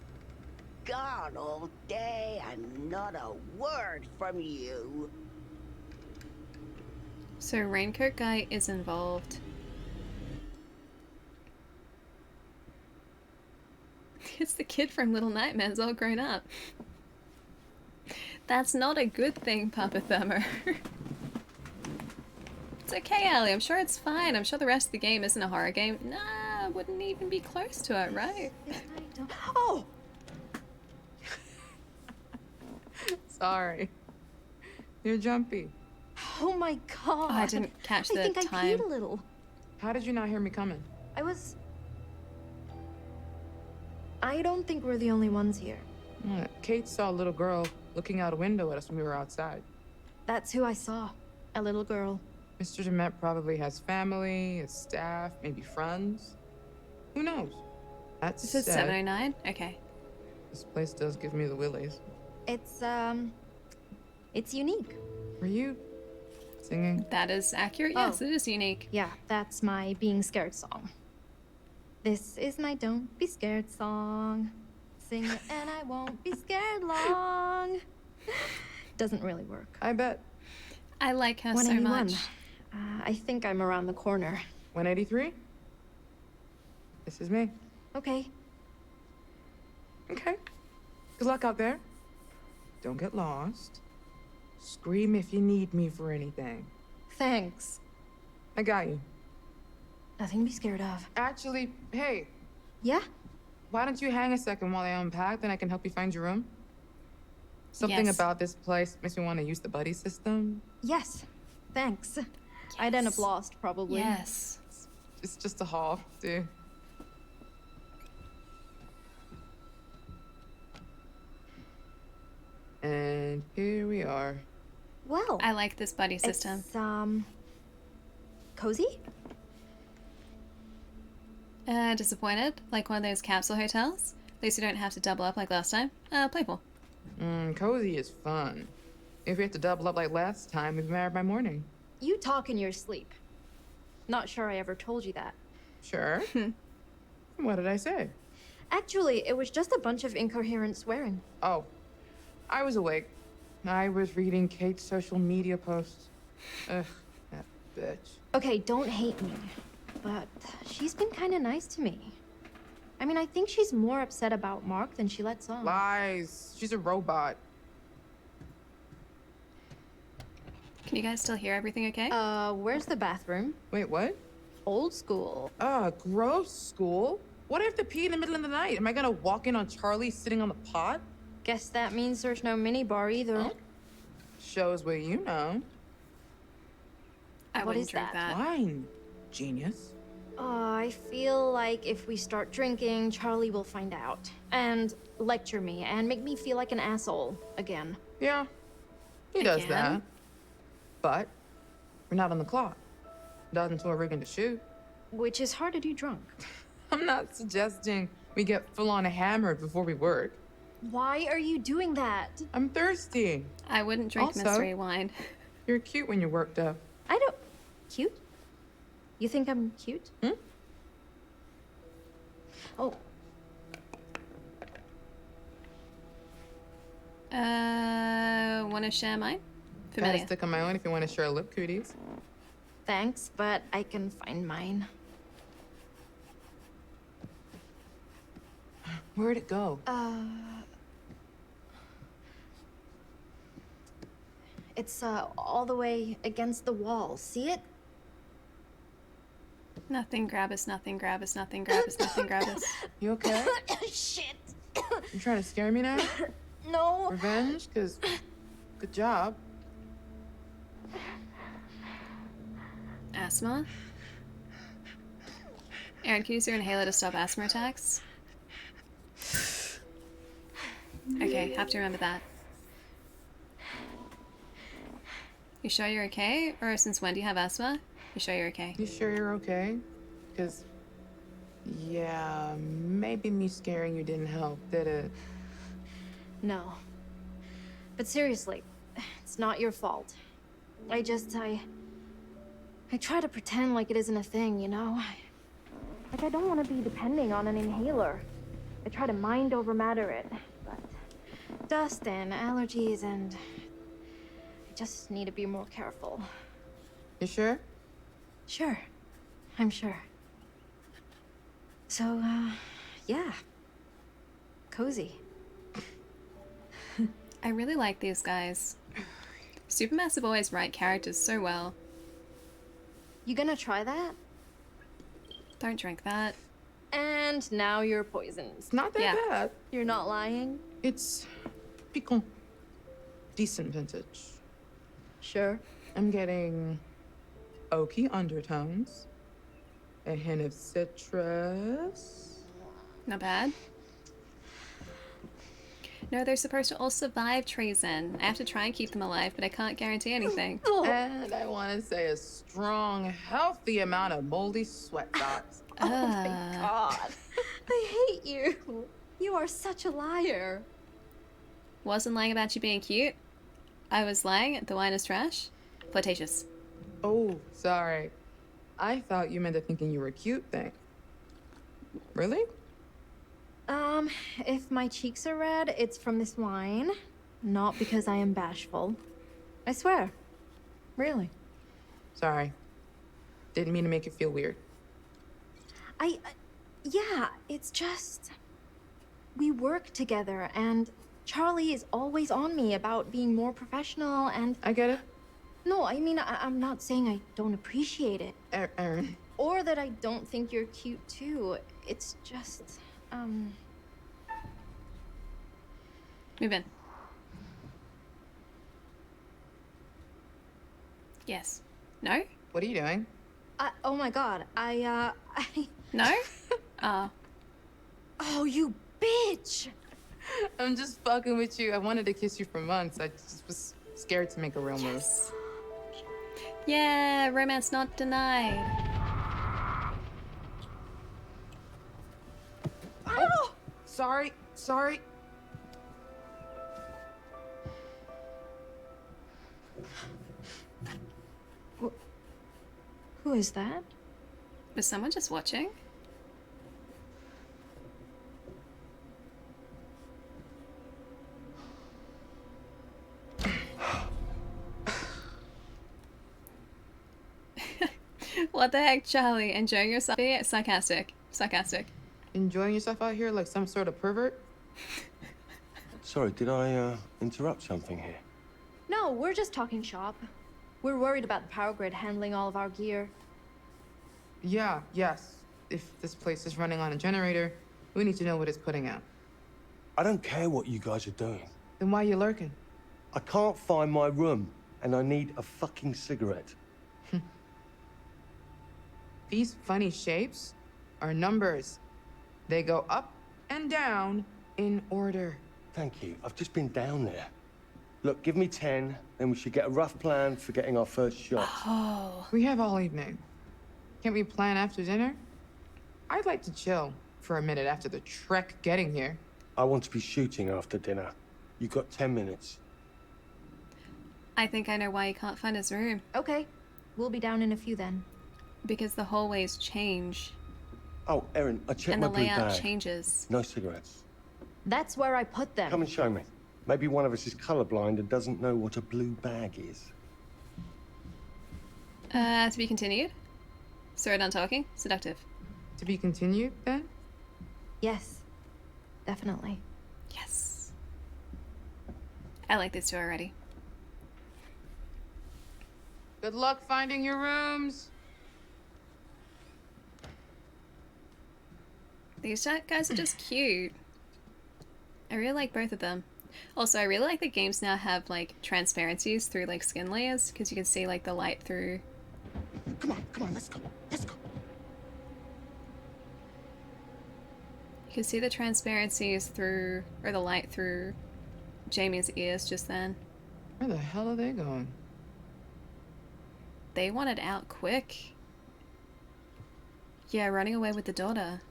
Gone all day and not a word from you.
So Raincoat Guy is involved. It's the kid from Little Nightmares all grown up. That's not a good thing, Papa Thermo. It's okay, Ellie. I'm sure it's fine. I'm sure the rest of the game isn't a horror game. Nah, wouldn't even be close to it, right?
Oh!
Sorry. You're jumpy.
Oh my god.
Oh, I didn't catch the
I think
time.
I peed a little.
How did you not hear me coming?
I don't think we're the only ones here.
Kate saw a little girl looking out a window at us when we were outside.
That's who I saw. A little girl.
Mr. Demet probably has family, a staff, maybe friends. Who knows? That's
This is 709? Okay.
This place does give me the willies.
It's unique.
Were you singing?
That is accurate. Yes, it is unique.
Yeah, that's my being scared song. This is my don't be scared song. Sing it and I won't be scared long. Doesn't really work.
I bet.
I like her so
181.
much.
I think I'm around the corner.
183? This is me.
Okay.
Okay. Good luck out there. Don't get lost. Scream if you need me for anything.
Thanks.
I got you.
Nothing to be scared of.
Actually, hey,
Yeah?
why don't you hang a second while I unpack, then I can help you find your room? Something
Yes.
about this place makes me want to use the buddy system.
Yes. Thanks. I'd end up lost, probably.
Yes.
It's just a hall, dude. And here we are.
Well,
I like this buddy system.
It's, cozy?
Disappointed? Like one of those capsule hotels? At least you don't have to double up like last time. Playful.
Cozy is fun. If we have to double up like last time, we'd be married by morning.
You talk in your sleep. Not sure I ever told you that.
Sure. What did I say?
Actually, it was just a bunch of incoherent swearing.
Oh, I was awake. I was reading Kate's social media posts. Ugh, that bitch.
Okay, don't hate me. But she's been kind of nice to me. I mean, I think she's more upset about Mark than she lets on.
Lies. She's a robot.
Can you guys still hear everything okay?
Where's the bathroom?
Wait, what?
Old school.
Gross school? What if I have to pee in the middle of the night? Am I gonna walk in on Charlie sitting on the pot?
Guess that means there's no minibar either.
Huh? Shows what you know.
I
What
wouldn't
is
drink that.
Wine, genius.
I feel like if we start drinking, Charlie will find out. And lecture me and make me feel like an asshole again.
Yeah, he does
Again?
that. But we're not on the clock. Not until we're rigging to shoot.
Which is hard to do drunk.
I'm not suggesting we get full-on hammered before we work.
Why are you doing that?
I'm thirsty.
I wouldn't drink
Also,
mystery wine.
You're cute when you're worked up.
I don't... Cute? You think I'm cute? Oh.
Wanna share mine?
Gotta
Familiar.
stick on my own if you want to share lip cooties.
Thanks, but I can find mine.
Where'd it go?
It's all the way against the wall. See it?
Nothing, grab us, nothing, grab us, nothing, grab us, nothing, grab us.
You okay?
Shit.
You trying to scare me now?
No.
Revenge? Cause good job.
Asthma? Aaron, can you use your inhaler to stop asthma attacks? Okay, have to remember that. You sure you're okay? Or since when do you have asthma? You sure you're okay?
You sure you're okay? Cause yeah, maybe me scaring you didn't help, did it?
No. But seriously, it's not your fault. I try to pretend like it isn't a thing, you know? Like, I don't want to be depending on an inhaler. I try to mind over matter it, but dust and allergies and I just need to be more careful.
You sure?
Sure. I'm sure. So, yeah. Cozy.
I really like these guys. Supermassive always write characters so well.
You gonna try that?
Don't drink that.
And now you're poisoned.
It's not that bad.
You're not lying?
It's piquant. Decent vintage.
Sure.
I'm getting oaky undertones. A hint of citrus.
Not bad. No, they're supposed to all survive treason. I have to try and keep them alive, but I can't guarantee anything.
And I want to say a strong, healthy amount of moldy sweat dots.
Oh my god. I hate you. You are such a liar.
Wasn't lying about you being cute. I was lying. The wine is trash. Flirtatious.
Oh, sorry. I thought you meant the thinking you were cute thing. Really?
If my cheeks are red, it's from this wine. Not because I am bashful. I swear. Really.
Sorry. Didn't mean to make you feel weird.
Yeah, it's just... We work together, and Charlie is always on me about being more professional, and...
I get it.
No, I mean, I'm not saying I don't appreciate it.
Aaron.
or that I don't think you're cute too. It's just,
Move in. Yes. No?
What are you doing?
Oh my god,
No?
Oh, you bitch!
I'm just fucking with you. I wanted to kiss you for months. I just was scared to make a real move.
Yeah, romance not denied.
Oh, sorry.
Who is that?
Was someone just watching? What the heck, Charlie? Enjoying yourself? Yeah, sarcastic. Sarcastic.
Enjoying yourself out here like some sort of pervert?
Sorry, did I interrupt something here?
No, we're just talking shop. We're worried about the power grid handling all of our gear.
Yeah, yes. If this place is running on a generator, we need to know what it's putting out.
I don't care what you guys are doing.
Then why are you lurking?
I can't find my room, and I need a fucking cigarette.
These funny shapes are numbers. They go up and down in order.
Thank you. I've just been down there. Look, give me 10, then we should get a rough plan for getting our first shot.
Oh.
We have all evening. Can't we plan after dinner? I'd like to chill for a minute after the trek getting here.
I want to be shooting after dinner. You've got 10 minutes.
I think I know why he can't find his room.
Okay, we'll be down in a few then.
Because the hallways change.
Oh, Erin, I checked
And
my
the
blue
layout
bag.
changes.
No cigarettes.
That's where I put them.
Come and show me. Maybe one of us is colorblind and doesn't know what a blue bag is.
To be continued? Sorry, done talking? Seductive.
To be continued, then?
Yes, definitely.
Yes. I like these two already.
Good luck finding your rooms.
These guys are just cute. I really like both of them. Also, I really like that games now have like transparencies through like skin layers because you can see like the light through.
Come on, let's go.
You can see the transparencies through, or the light through Jamie's ears just then.
Where the hell are they going?
They wanted out quick. Yeah, running away with the daughter.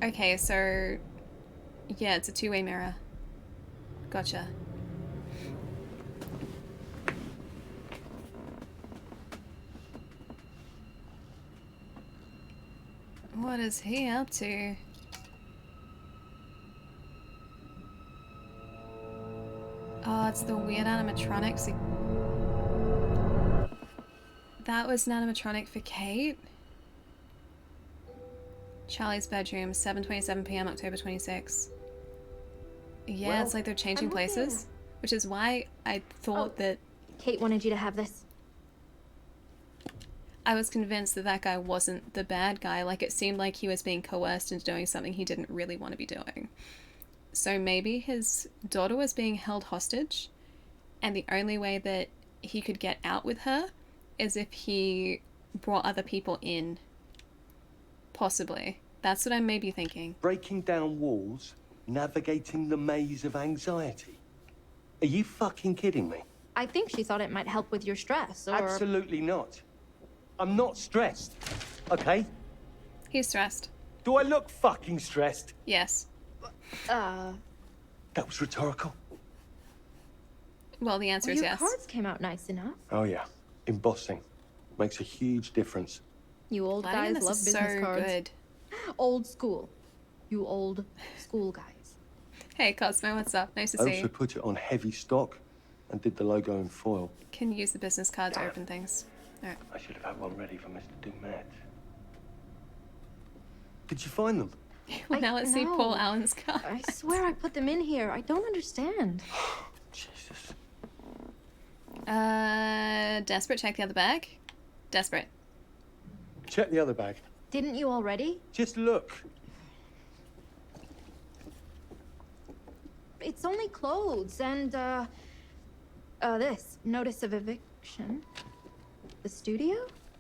Okay, so yeah, it's a two-way mirror. Gotcha. What is he up to? Oh, it's the weird animatronics. That was an animatronic for Kate. Charlie's bedroom, 7:27 p.m. October 26. Yeah,
Well,
it's like they're changing
I'm looking.
places, which is why I thought that
Kate wanted you to have this.
I was convinced that that guy wasn't the bad guy. Like, it seemed like he was being coerced into doing something he didn't really want to be doing. So maybe his daughter was being held hostage, and the only way that he could get out with her is if he brought other people in. Possibly. That's what I'm maybe thinking.
Breaking down walls, navigating the maze of anxiety. Are you fucking kidding me?
I think she thought it might help with your stress, or...
Absolutely not. I'm not stressed, okay?
He's stressed.
Do I look fucking stressed?
Yes.
That was rhetorical.
Well, the answer is
your
yes.
cards came out nice enough.
Oh yeah, embossing. Makes a huge difference.
You old
Gladian,
guys
this
love
is
business
so
cards.
good.
Old school. You old school guys.
Hey, Cosmo, what's up? Nice to
I
see
also
you.
put it on heavy stock. and did the logo in foil.
Can use the business card to open things. Alright.
I should have had one ready for Mr. Dumet. Did you find them?
Well, now let's see
no.
Paul Allen's card.
I swear I put them in here. I don't understand.
Jesus.
Desperate, check the other bag. Desperate.
Check the other bag.
Didn't you already?
Just look.
It's only clothes and, this. Notice of eviction. The studio?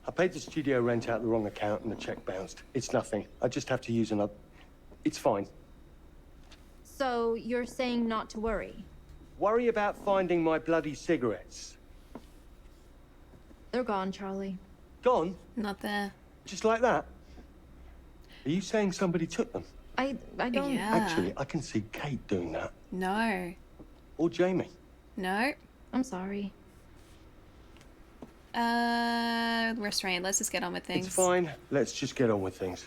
I paid the studio rent out the wrong account and the check bounced. It's nothing. I just have to use another. It's fine.
So you're saying not to worry?
Worry about finding my bloody cigarettes.
They're gone, Charlie.
Gone?
Not there.
Just like that? Are you saying somebody took them?
I don't...
Yeah.
Actually, I can see Kate doing that.
No.
Or Jamie.
No.
I'm sorry.
Restrained. Let's just get on with things.
It's fine. Let's just get on with things.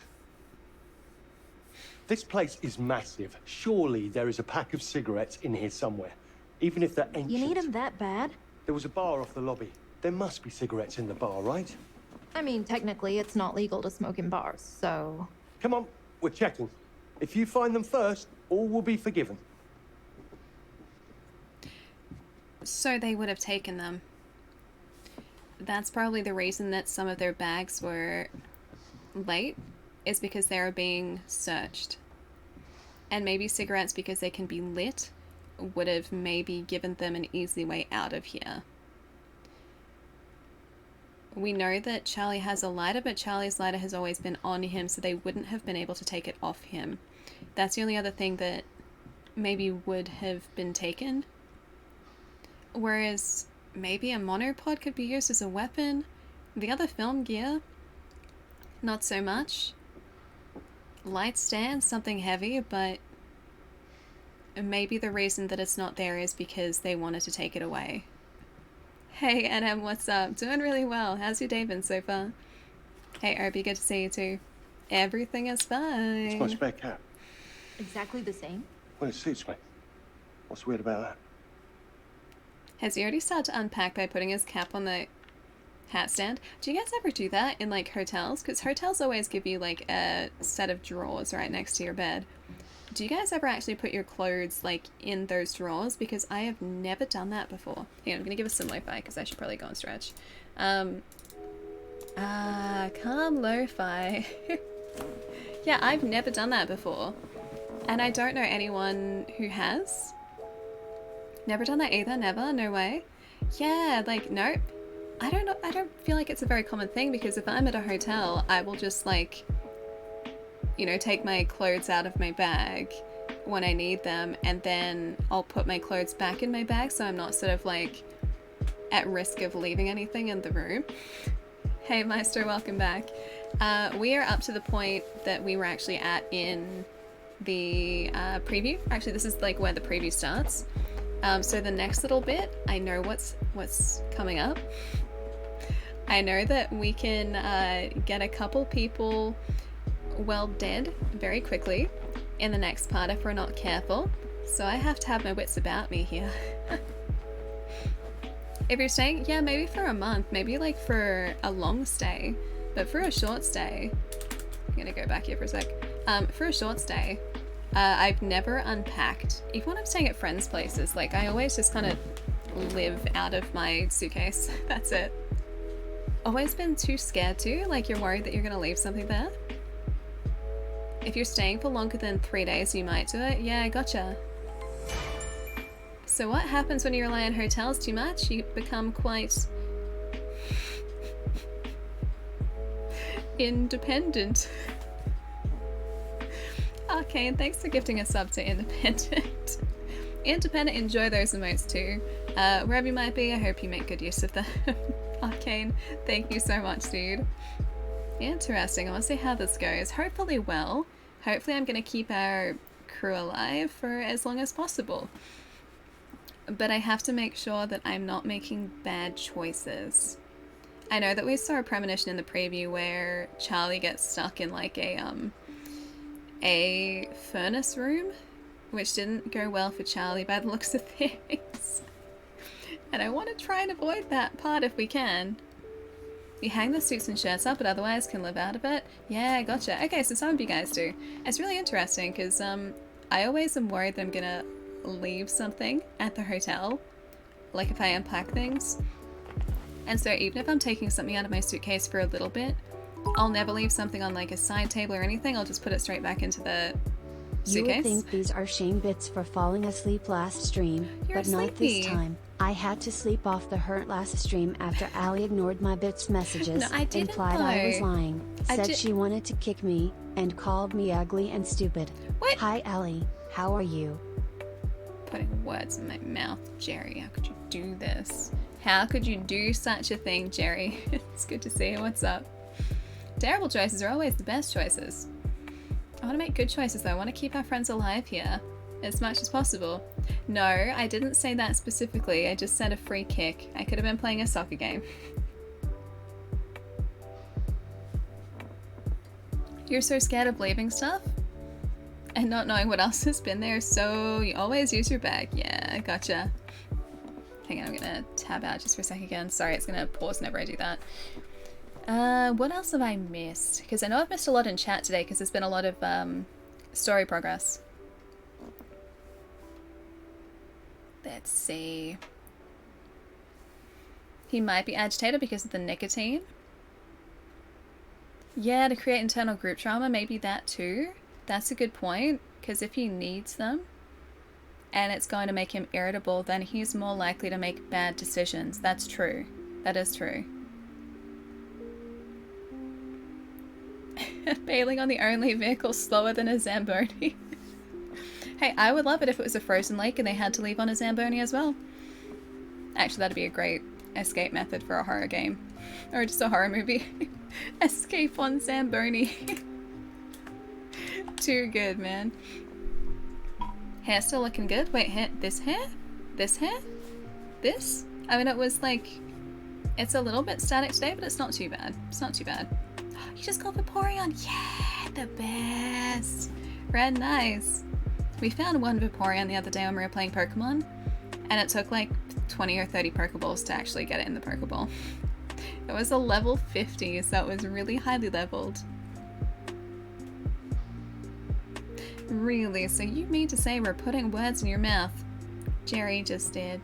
This place is massive. Surely there is a pack of cigarettes in here somewhere. Even if they're ancient.
You need them that bad?
There was a bar off the lobby. There must be cigarettes in the bar, right?
I mean, technically, it's not legal to smoke in bars, so...
Come on, we're checking. If you find them first, all will be forgiven.
So they would have taken them. That's probably the reason that some of their bags were late, is because they were being searched. And maybe cigarettes, because they can be lit, would have maybe given them an easy way out of here. We know that Charlie has a lighter, but Charlie's lighter has always been on him, so they wouldn't have been able to take it off him. That's the only other thing that maybe would have been taken. Whereas maybe a monopod could be used as a weapon. The other film gear, not so much. Light stand, something heavy, but maybe the reason that it's not there is because they wanted to take it away. Hey, NM, what's up? Doing really well. How's your day been so far? Hey, Obi, good to see you too. Everything is fine.
It's my spare cap.
Exactly the same?
Well, it suits me. What's weird about that?
Has he already started to unpack by putting his cap on the hat stand? Do you guys ever do that in, like, hotels? Because hotels always give you, like, a set of drawers right next to your bed. Do you guys ever actually put your clothes, like, in those drawers? Because I have never done that before. Hang on, I'm gonna give us some lo-fi, because I should probably go and stretch. Calm lo-fi. Yeah, I've never done that before. And I don't know anyone who has. Never done that either, never, no way. Yeah, like, nope. I don't know, I don't feel like it's a very common thing, because if I'm at a hotel, I will just, like, you know, take my clothes out of my bag when I need them, and then I'll put my clothes back in my bag, so I'm not sort of, like, at risk of leaving anything in the room. Hey, Maestro, welcome back. We are up to the point that we were actually at in the preview. Actually, this is, like, where the preview starts. So the next little bit, I know what's coming up. I know that we can get a couple people well dead very quickly in the next part if we're not careful. So I have to have my wits about me here. If you're staying, yeah, maybe for a month, maybe like for a long stay, but for a short stay, I'm gonna go back here for a sec. For a short stay, I've never unpacked, even when I'm staying at friends' places. Like, I always just kind of live out of my suitcase. That's it. Always been too scared to, like, you're worried that you're gonna leave something there. If you're staying for longer than 3 days, you might do it. Yeah, gotcha. So what happens when you rely on hotels too much? You become quite independent. Arcane, thanks for gifting a sub to Independent. Independent, enjoy those emotes too. Wherever you might be, I hope you make good use of them. Arcane, thank you so much, dude. Interesting, I want to see how this goes. Hopefully well. Hopefully I'm going to keep our crew alive for as long as possible. But I have to make sure that I'm not making bad choices. I know that we saw a premonition in the preview where Charlie gets stuck in like a furnace room, which didn't go well for Charlie by the looks of things. And I want to try and avoid that part if we can. You hang the suits and shirts up, but otherwise can live out of it? Yeah, gotcha. Okay, so some of you guys do. It's really interesting, because I always am worried that I'm gonna leave something at the hotel, like if I unpack things. And so even if I'm taking something out of my suitcase for a little bit, I'll never leave something on like a side table or anything. I'll just put it straight back into the suitcase.
You would think these are shame bits for falling asleep last stream, but not this time. I had to sleep off the hurt last stream after Allie ignored my bits messages,
No, I didn't
implied I was
though.
lying, said she wanted to kick me, and called me ugly and stupid.
What?
Hi Allie, how are you?
Putting words in my mouth, Jerry. How could you do this? How could you do such a thing, Jerry? It's good to see you. What's up? Terrible choices are always the best choices. I want to make good choices though. I want to keep our friends alive here as much as possible. No, I didn't say that specifically. I just said a free kick. I could have been playing a soccer game. You're so scared of leaving stuff and not knowing what else has been there, so you always use your bag. Yeah, gotcha. Hang on, I'm gonna tab out just for a sec again. Sorry, it's gonna pause whenever I do that. What else have I missed? Because I know I've missed a lot in chat today because there's been a lot of story progress. Let's see. He might be agitated because of the nicotine. Yeah, to create internal group trauma, maybe that too. That's a good point, because if he needs them and it's going to make him irritable, then he's more likely to make bad decisions. That's true. That is true. Bailing on the only vehicle slower than a Zamboni. Hey, I would love it if it was a frozen lake and they had to leave on a Zamboni as well. Actually, that'd be a great escape method for a horror game. Or just a horror movie. Escape on Zamboni. Too good, man. Hair still looking good. Wait, hair? This hair? This hair? This? I mean, it was like... It's a little bit static today, but it's not too bad. It's not too bad. You just got Vaporeon. Yeah, the best. Red, nice. We found one Vaporeon the other day when we were playing Pokemon, and it took like 20 or 30 Pokeballs to actually get it in the Pokeball. It was a level 50, so it was really highly leveled. Really? So you mean to say we're putting words in your mouth? Jerry just did.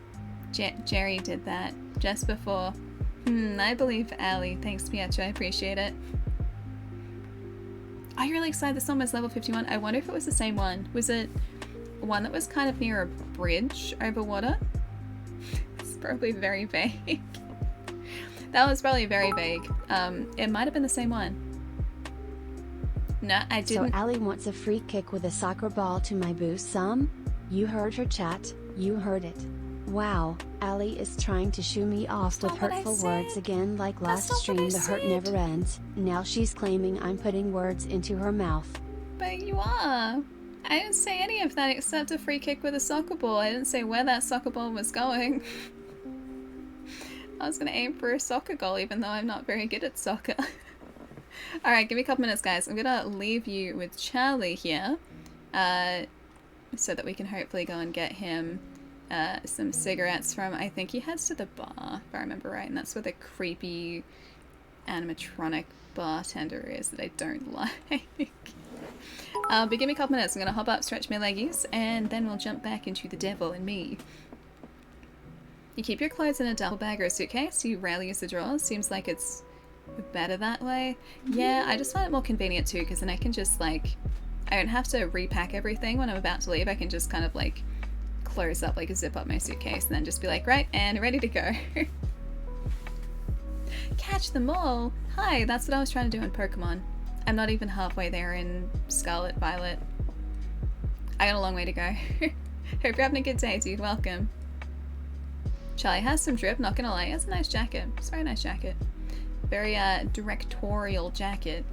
Jerry did that just before. I believe Allie. Thanks, Pietro. I appreciate it. I'm really excited this one was level 51. I wonder if it was the same one. Was it one that was kind of near a bridge over water? It's probably very vague. That was probably very vague. It might have been the same one. No, I didn't.
So Allie wants a free kick with a soccer ball to my boost some? You heard her, chat. You heard it. Wow, Allie is trying to shoo me off with hurtful words again like last stream. The hurt never ends. Now she's claiming I'm putting words into her mouth.
But you are. I didn't say any of that except a free kick with a soccer ball. I didn't say where that soccer ball was going. I was going to aim for a soccer goal even though I'm not very good at soccer. Alright, give me a couple minutes, guys. I'm going to leave you with Charlie here so that we can hopefully go and get him some cigarettes from, I think he heads to the bar, if I remember right, and that's where the creepy animatronic bartender is that I don't like. But give me a couple minutes, I'm going to hop up, stretch my leggies, and then we'll jump back into the devil and me. You keep your clothes in a duffel bag or a suitcase, you rarely use the drawers, seems like it's better that way. Yeah, I just find it more convenient too, because then I can just like, I don't have to repack everything when I'm about to leave, I can just kind of like close up, like zip up my suitcase and then just be like, right, and ready to go. Catch them all! Hi, that's what I was trying to do in Pokemon. I'm not even halfway there in Scarlet Violet. I got a long way to go. Hope you're having a good day, dude. Welcome. Charlie has some drip, not gonna lie. It's a nice jacket. It's a very nice jacket. Very directorial jacket.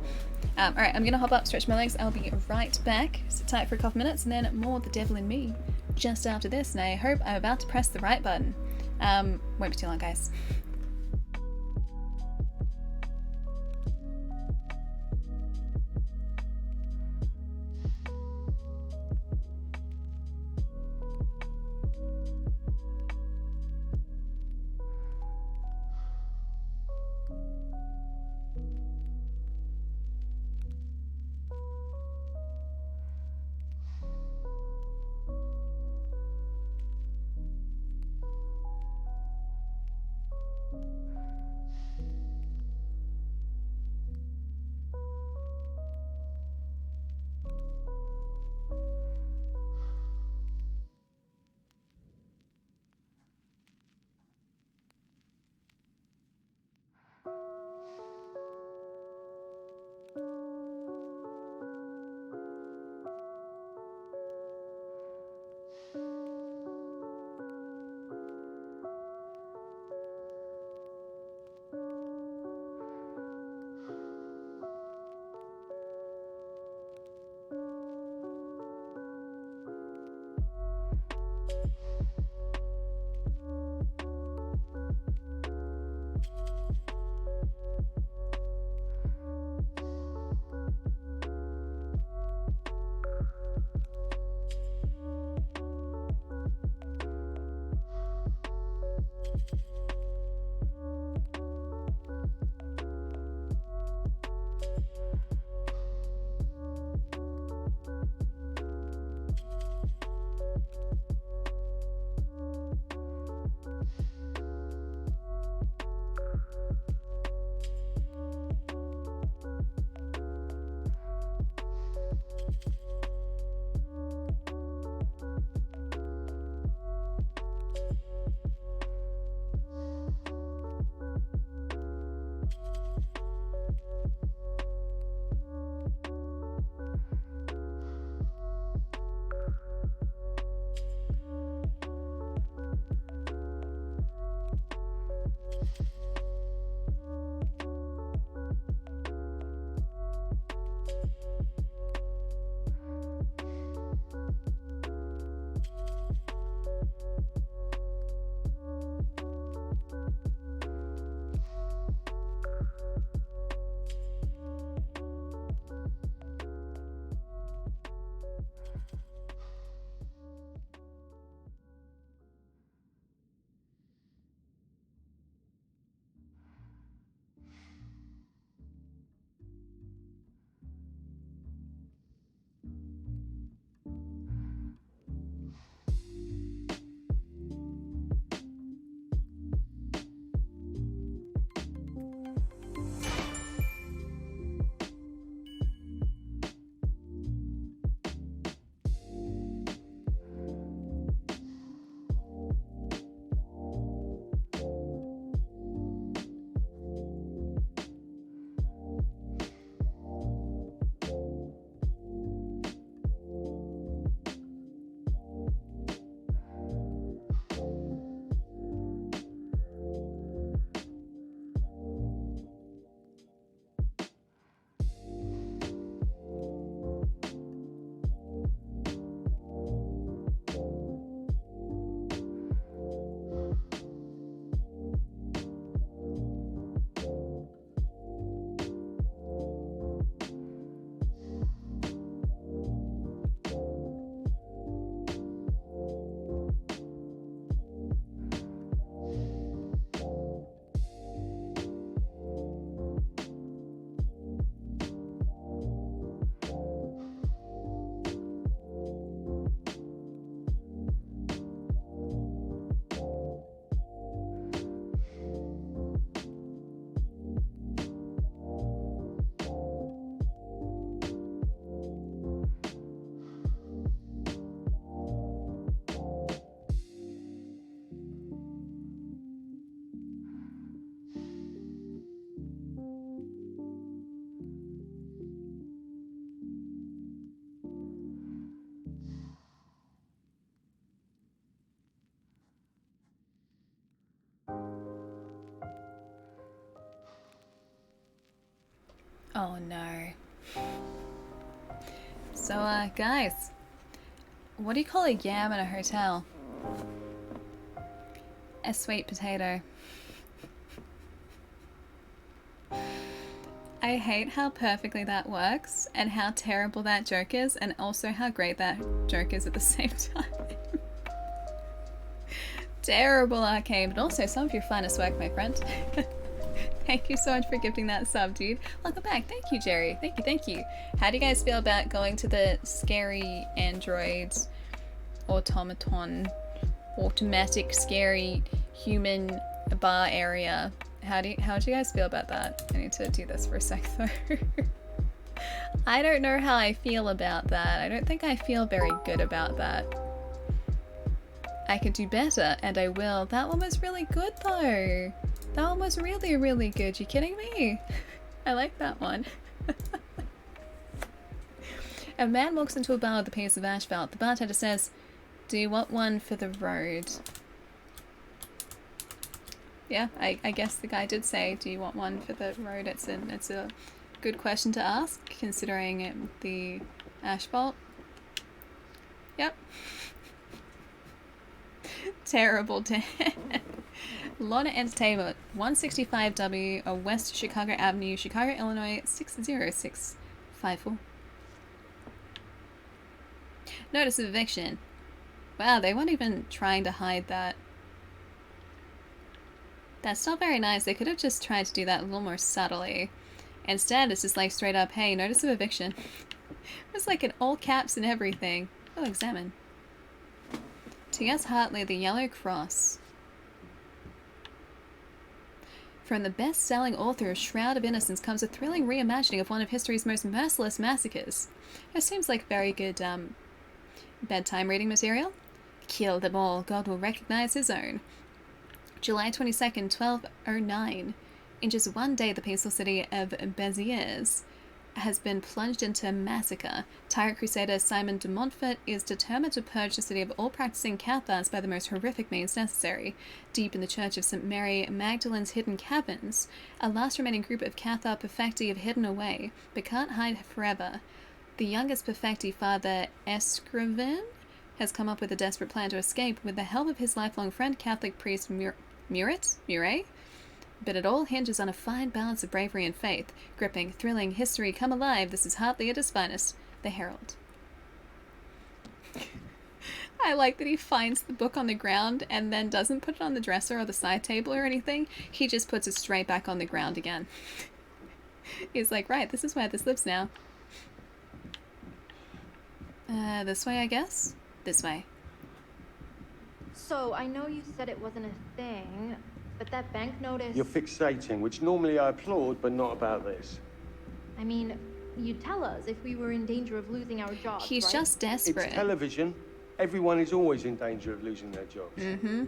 Alright, I'm gonna hop up, stretch my legs. I'll be right back. Sit tight for a couple minutes and then more The Devil in Me just after this. And I hope I'm about to press the right button. Won't be too long, guys. Oh no. So, guys, what do you call a yam in a hotel? A sweet potato. I hate how perfectly that works, and how terrible that joke is, and also how great that joke is at the same time. Terrible arcade, but also some of your finest work, my friend. Thank you so much for gifting that sub, dude. Welcome back. Thank you, Jerry. Thank you, thank you. How do you guys feel about going to the scary android automaton, automatic scary human bar area? How do you guys feel about that? I need to do this for a sec though. I don't know how I feel about that. I don't think I feel very good about that. I could do better, and I will. That one was really good though. That one was really, really good. You kidding me? I like that one. A man walks into a bar with a piece of asphalt. The bartender says, "Do you want one for the road?" Yeah, I guess the guy did say, "Do you want one for the road?" It's a good question to ask, considering the asphalt. Yep. Terrible Dan. Lorna Entertainment, 165W West Chicago Avenue, Chicago, Illinois, 60654. Notice of eviction. Wow, they weren't even trying to hide that. That's not very nice. They could have just tried to do that a little more subtly. Instead, it's just like straight up, "Hey, notice of eviction." It's like in all caps and everything. Oh, examine. T.S. Hartley, The Yellow Cross. From the best-selling author of Shroud of Innocence comes a thrilling reimagining of one of history's most merciless massacres. It seems like very good, bedtime reading material. Kill them all, God will recognize his own. July 22nd, 1209. In just one day, the peaceful city of Béziers has been plunged into massacre. Tyrant Crusader Simon de Montfort is determined to purge the city of all practicing Cathars by the most horrific means necessary. Deep in the Church of St. Mary Magdalene's hidden caverns, a last remaining group of Cathar perfecti have hidden away, but can't hide forever. The youngest perfecti, Father Escrivain, has come up with a desperate plan to escape with the help of his lifelong friend, Catholic priest Muret? But it all hinges on a fine balance of bravery and faith. Gripping, thrilling, history come alive. This is Hartley at his finest. The Herald. I like that he finds the book on the ground and then doesn't put it on the dresser or the side table or anything. He just puts it straight back on the ground again. He's like, right, this is where this lives now. This way, I guess? This way.
So, I know you said it wasn't a thing, but that bank notice...
You're fixating, which normally I applaud, but not about this.
I mean, you'd tell us if we were in danger of losing our jobs,
He's
right?
just desperate.
It's television. Everyone is always in danger of losing their jobs.
Mm-hmm.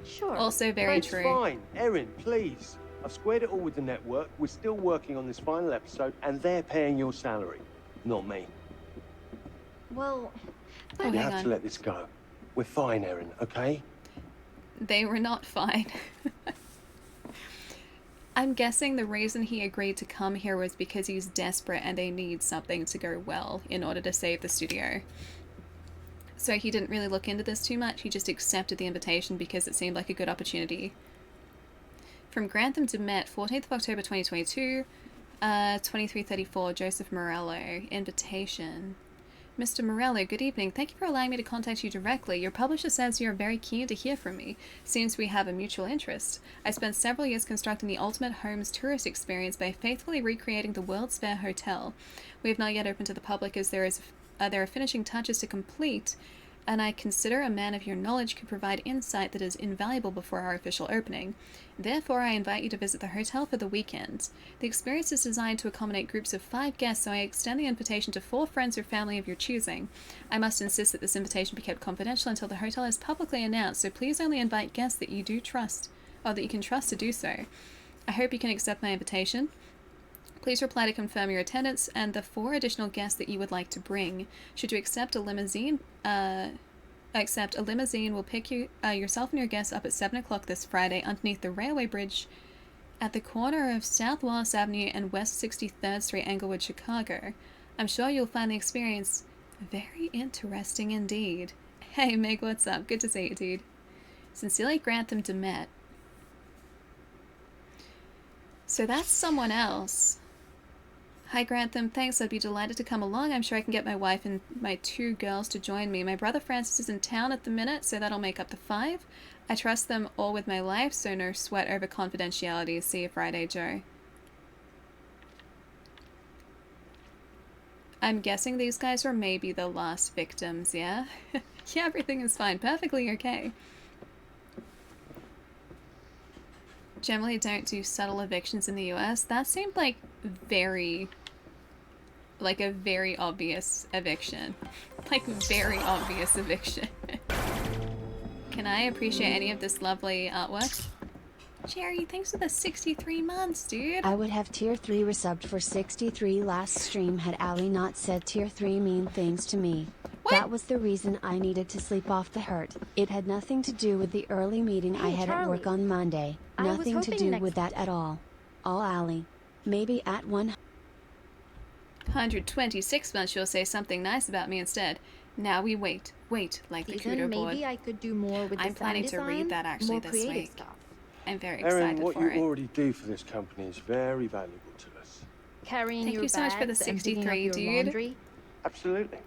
Sure.
Also very
That's
true.
Fine. Erin, please. I've squared it all with the network. We're still working on this final episode, and they're paying your salary, not me.
Well...
Oh,
we
hang
have
on.
to let this go. We're fine, Erin, okay?
They were not fine. I'm guessing the reason he agreed to come here was because he's desperate and they need something to go well in order to save the studio. So he didn't really look into this too much. He just accepted the invitation because it seemed like a good opportunity. From Grantham to Met, 14th of October 2022, 2334, Joseph Morello. Invitation. Mr. Morello, good evening. Thank you for allowing me to contact you directly. Your publisher says you are very keen to hear from me. Seems we have a mutual interest. I spent several years constructing the ultimate Holmes tourist experience by faithfully recreating the World's Fair Hotel. We have not yet opened to the public as there are finishing touches to complete, and I consider a man of your knowledge could provide insight that is invaluable before our official opening. Therefore, I invite you to visit the hotel for the weekend. The experience is designed to accommodate groups of 5 guests, so I extend the invitation to 4 friends or family of your choosing. I must insist that this invitation be kept confidential until the hotel is publicly announced, so please only invite guests that you do trust, or that you can trust to do so. I hope you can accept my invitation. Please reply to confirm your attendance and the 4 additional guests that you would like to bring. Should you accept a limousine, will pick you yourself and your guests up at 7 o'clock this Friday underneath the railway bridge at the corner of South Wallace Avenue and West 63rd Street, Englewood, Chicago. I'm sure you'll find the experience very interesting indeed. Hey Meg, what's up? Good to see you, dude. Sincerely, Grantham Demet. So that's someone else. Hi Grantham, thanks. I'd be delighted to come along. I'm sure I can get my wife and my 2 girls to join me. My brother Francis is in town at the minute, so that'll make up the 5. I trust them all with my life, so no sweat over confidentiality. See you Friday, Joe. I'm guessing these guys were maybe the last victims, yeah? Yeah, everything is fine. Perfectly okay. Generally don't do subtle evictions in the US. That seemed like a very obvious eviction. Like, very obvious eviction. Can I appreciate any of this lovely artwork? Jerry, thanks for the 63 months, dude.
I would have tier 3 resubbed for 63 last stream had Ali not said tier 3 mean things to me. What? That was the reason I needed to sleep off the hurt. It had nothing to do with the early meeting I had at work on Monday. Nothing to do with that at all. All Ali. Maybe at
126 months you'll say something nice about me instead. Now we wait like the Kudo board.
Maybe I could do more with
I'm planning to read that actually this week.
Stuff.
I'm very
Erin,
excited
what
for it.
you already do for this company is very valuable to us.
Carrying
Thank
your
you so much for the
bags and
63,
picking up your
dude.
laundry.
Absolutely.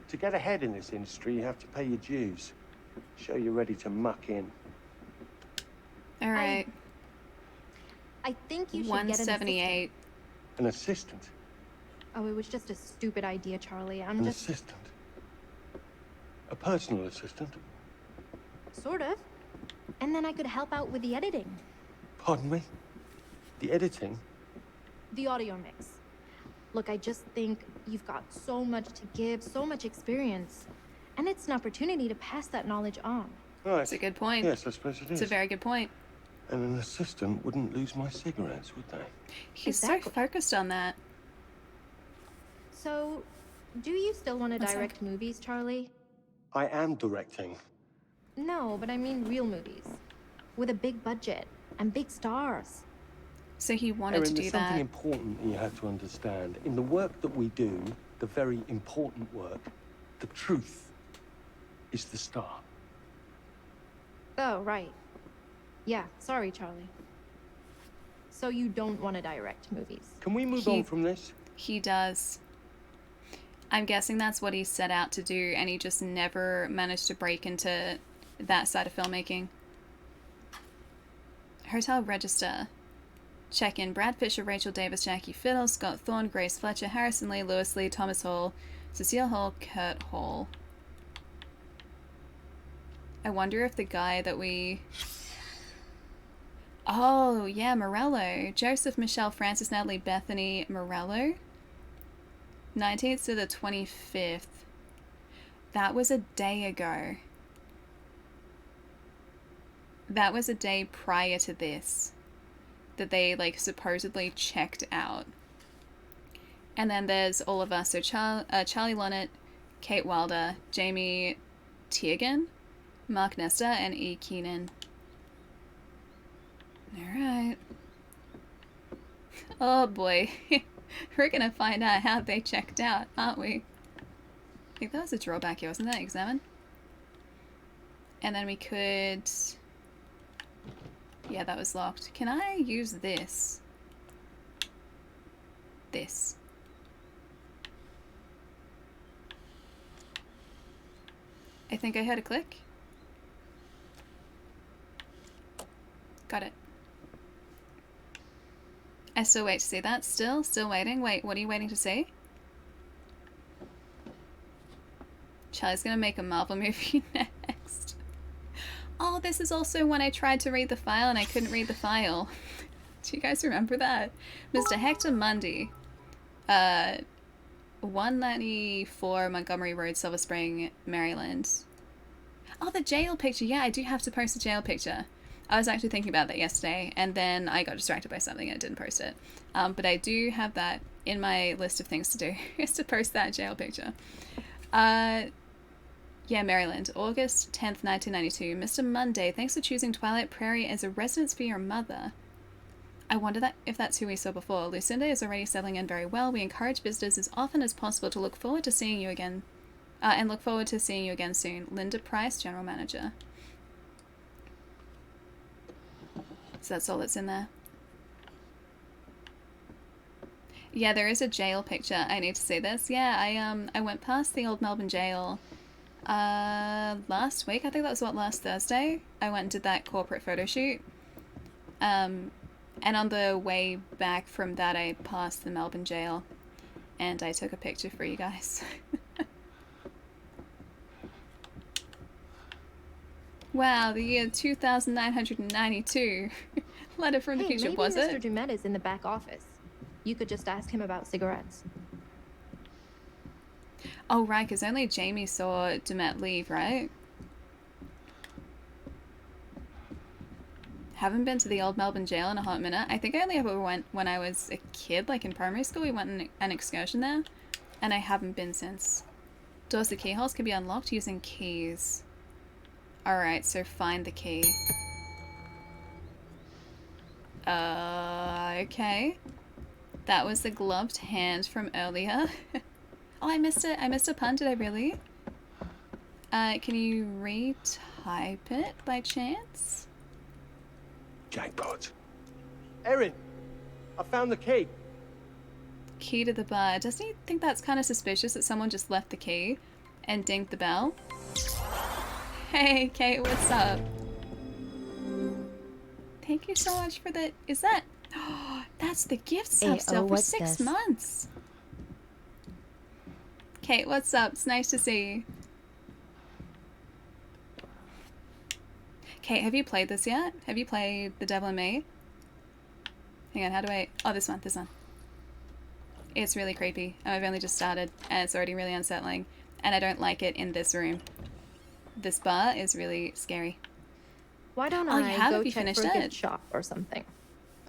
To get ahead in this industry, you have to pay your dues. Show you're ready to muck in.
All right.
I think you should
178.
An assistant?
Oh, it was just a stupid idea, Charlie.
An assistant? A personal assistant?
Sort of. And then I could help out with the editing.
Pardon me? The editing?
The audio mix. Look, I just think you've got so much to give, so much experience. And it's an opportunity to pass that knowledge on.
Right.
That's a good point.
Yes, I suppose it is.
It's a very good point.
And an assistant wouldn't lose my cigarettes, would they?
He's so focused on that.
So, do you still want to direct movies, Charlie?
I am directing.
No, but I mean real movies. With a big budget and big stars.
So he wanted
Erin,
to do
there's
that.
something important you have to understand. In the work that we do, the very important work, the truth is the star.
Oh, right. Yeah, sorry, Charlie. So you don't want to direct movies?
Can we move on from this?
He does. I'm guessing that's what he set out to do, and he just never managed to break into that side of filmmaking. Hotel Register. Check in. Brad Fisher, Rachel Davis, Jackie Fiddle, Scott Thorne, Grace Fletcher, Harrison Lee, Lewis Lee, Thomas Hall, Cecile Hall, Kurt Hall. I wonder if the guy that we... Oh, yeah, Morello. Joseph, Michelle, Francis, Natalie, Bethany, Morello. 19th to the 25th. That was a day ago. That was a day prior to this that they, like, supposedly checked out. And then there's all of us. So Charlie Lunnett, Kate Wilder, Jamie Tiergan, Mark Nesta, and E. Keenan. Alright. Oh boy. We're gonna find out how they checked out, aren't we? I think that was a drawback here, wasn't that? Examine. And then we could... Yeah, that was locked. Can I use this? This. I think I heard a click. Got it. I still wait to see that. Still waiting. Wait, what are you waiting to see? Charlie's gonna make a Marvel movie next. Oh, this is also when I tried to read the file and I couldn't read the file. Do you guys remember that? Mr. Hector Mundy. 194 Montgomery Road, Silver Spring, Maryland. Oh, the jail picture. Yeah, I do have to post a jail picture. I was actually thinking about that yesterday, and then I got distracted by something and I didn't post it. But I do have that in my list of things to do, is to post that jail picture. Yeah, Maryland, August 10th, 1992. Mr. Monday, thanks for choosing Twilight Prairie as a residence for your mother. I wonder if that's who we saw before. Lucinda is already settling in very well. We encourage visitors as often as possible to look forward to seeing you again. And look forward to seeing you again soon. Linda Price, General Manager. So that's all that's in there. Yeah, there is a jail picture. I need to see this. Yeah, I went past the old Melbourne jail last week. I think that was last Thursday. I went and did that corporate photo shoot. And on the way back from that, I passed the Melbourne jail and I took a picture for you guys. Wow, the year 2992. Letter from the future, was
maybe
it?
Mr. Dumet is in the back office. You could just ask him about cigarettes.
Oh, right, because only Jamie saw Dumet leave, right? Haven't been to the old Melbourne jail in a hot minute. I think I only ever went when I was a kid, like in primary school. We went on an excursion there, and I haven't been since. Doors to keyholes can be unlocked using keys. Alright, so find the key. Okay. That was the gloved hand from earlier. Oh, I missed it. I missed a pun. Did I really? Can you retype it by chance?
Jackpot. Erin, I found the key.
Key to the bar. Doesn't he think that's kind of suspicious that someone just left the key and dinged the bell? Hey, Kate, what's up? Thank you so much for the... Is that... Oh, that's the gift sub still for 6 months. Kate, what's up? It's nice to see you. Kate, have you played this yet? Have you played The Devil in Me? Hang on, how do I... Oh, this one, this one. It's really creepy. I've only just started, and it's already really unsettling. And I don't like it in this room. This bar is really scary.
Why don't
Oh, you
I
have
go
if you
check
finished
for a
it?
gift shop or something?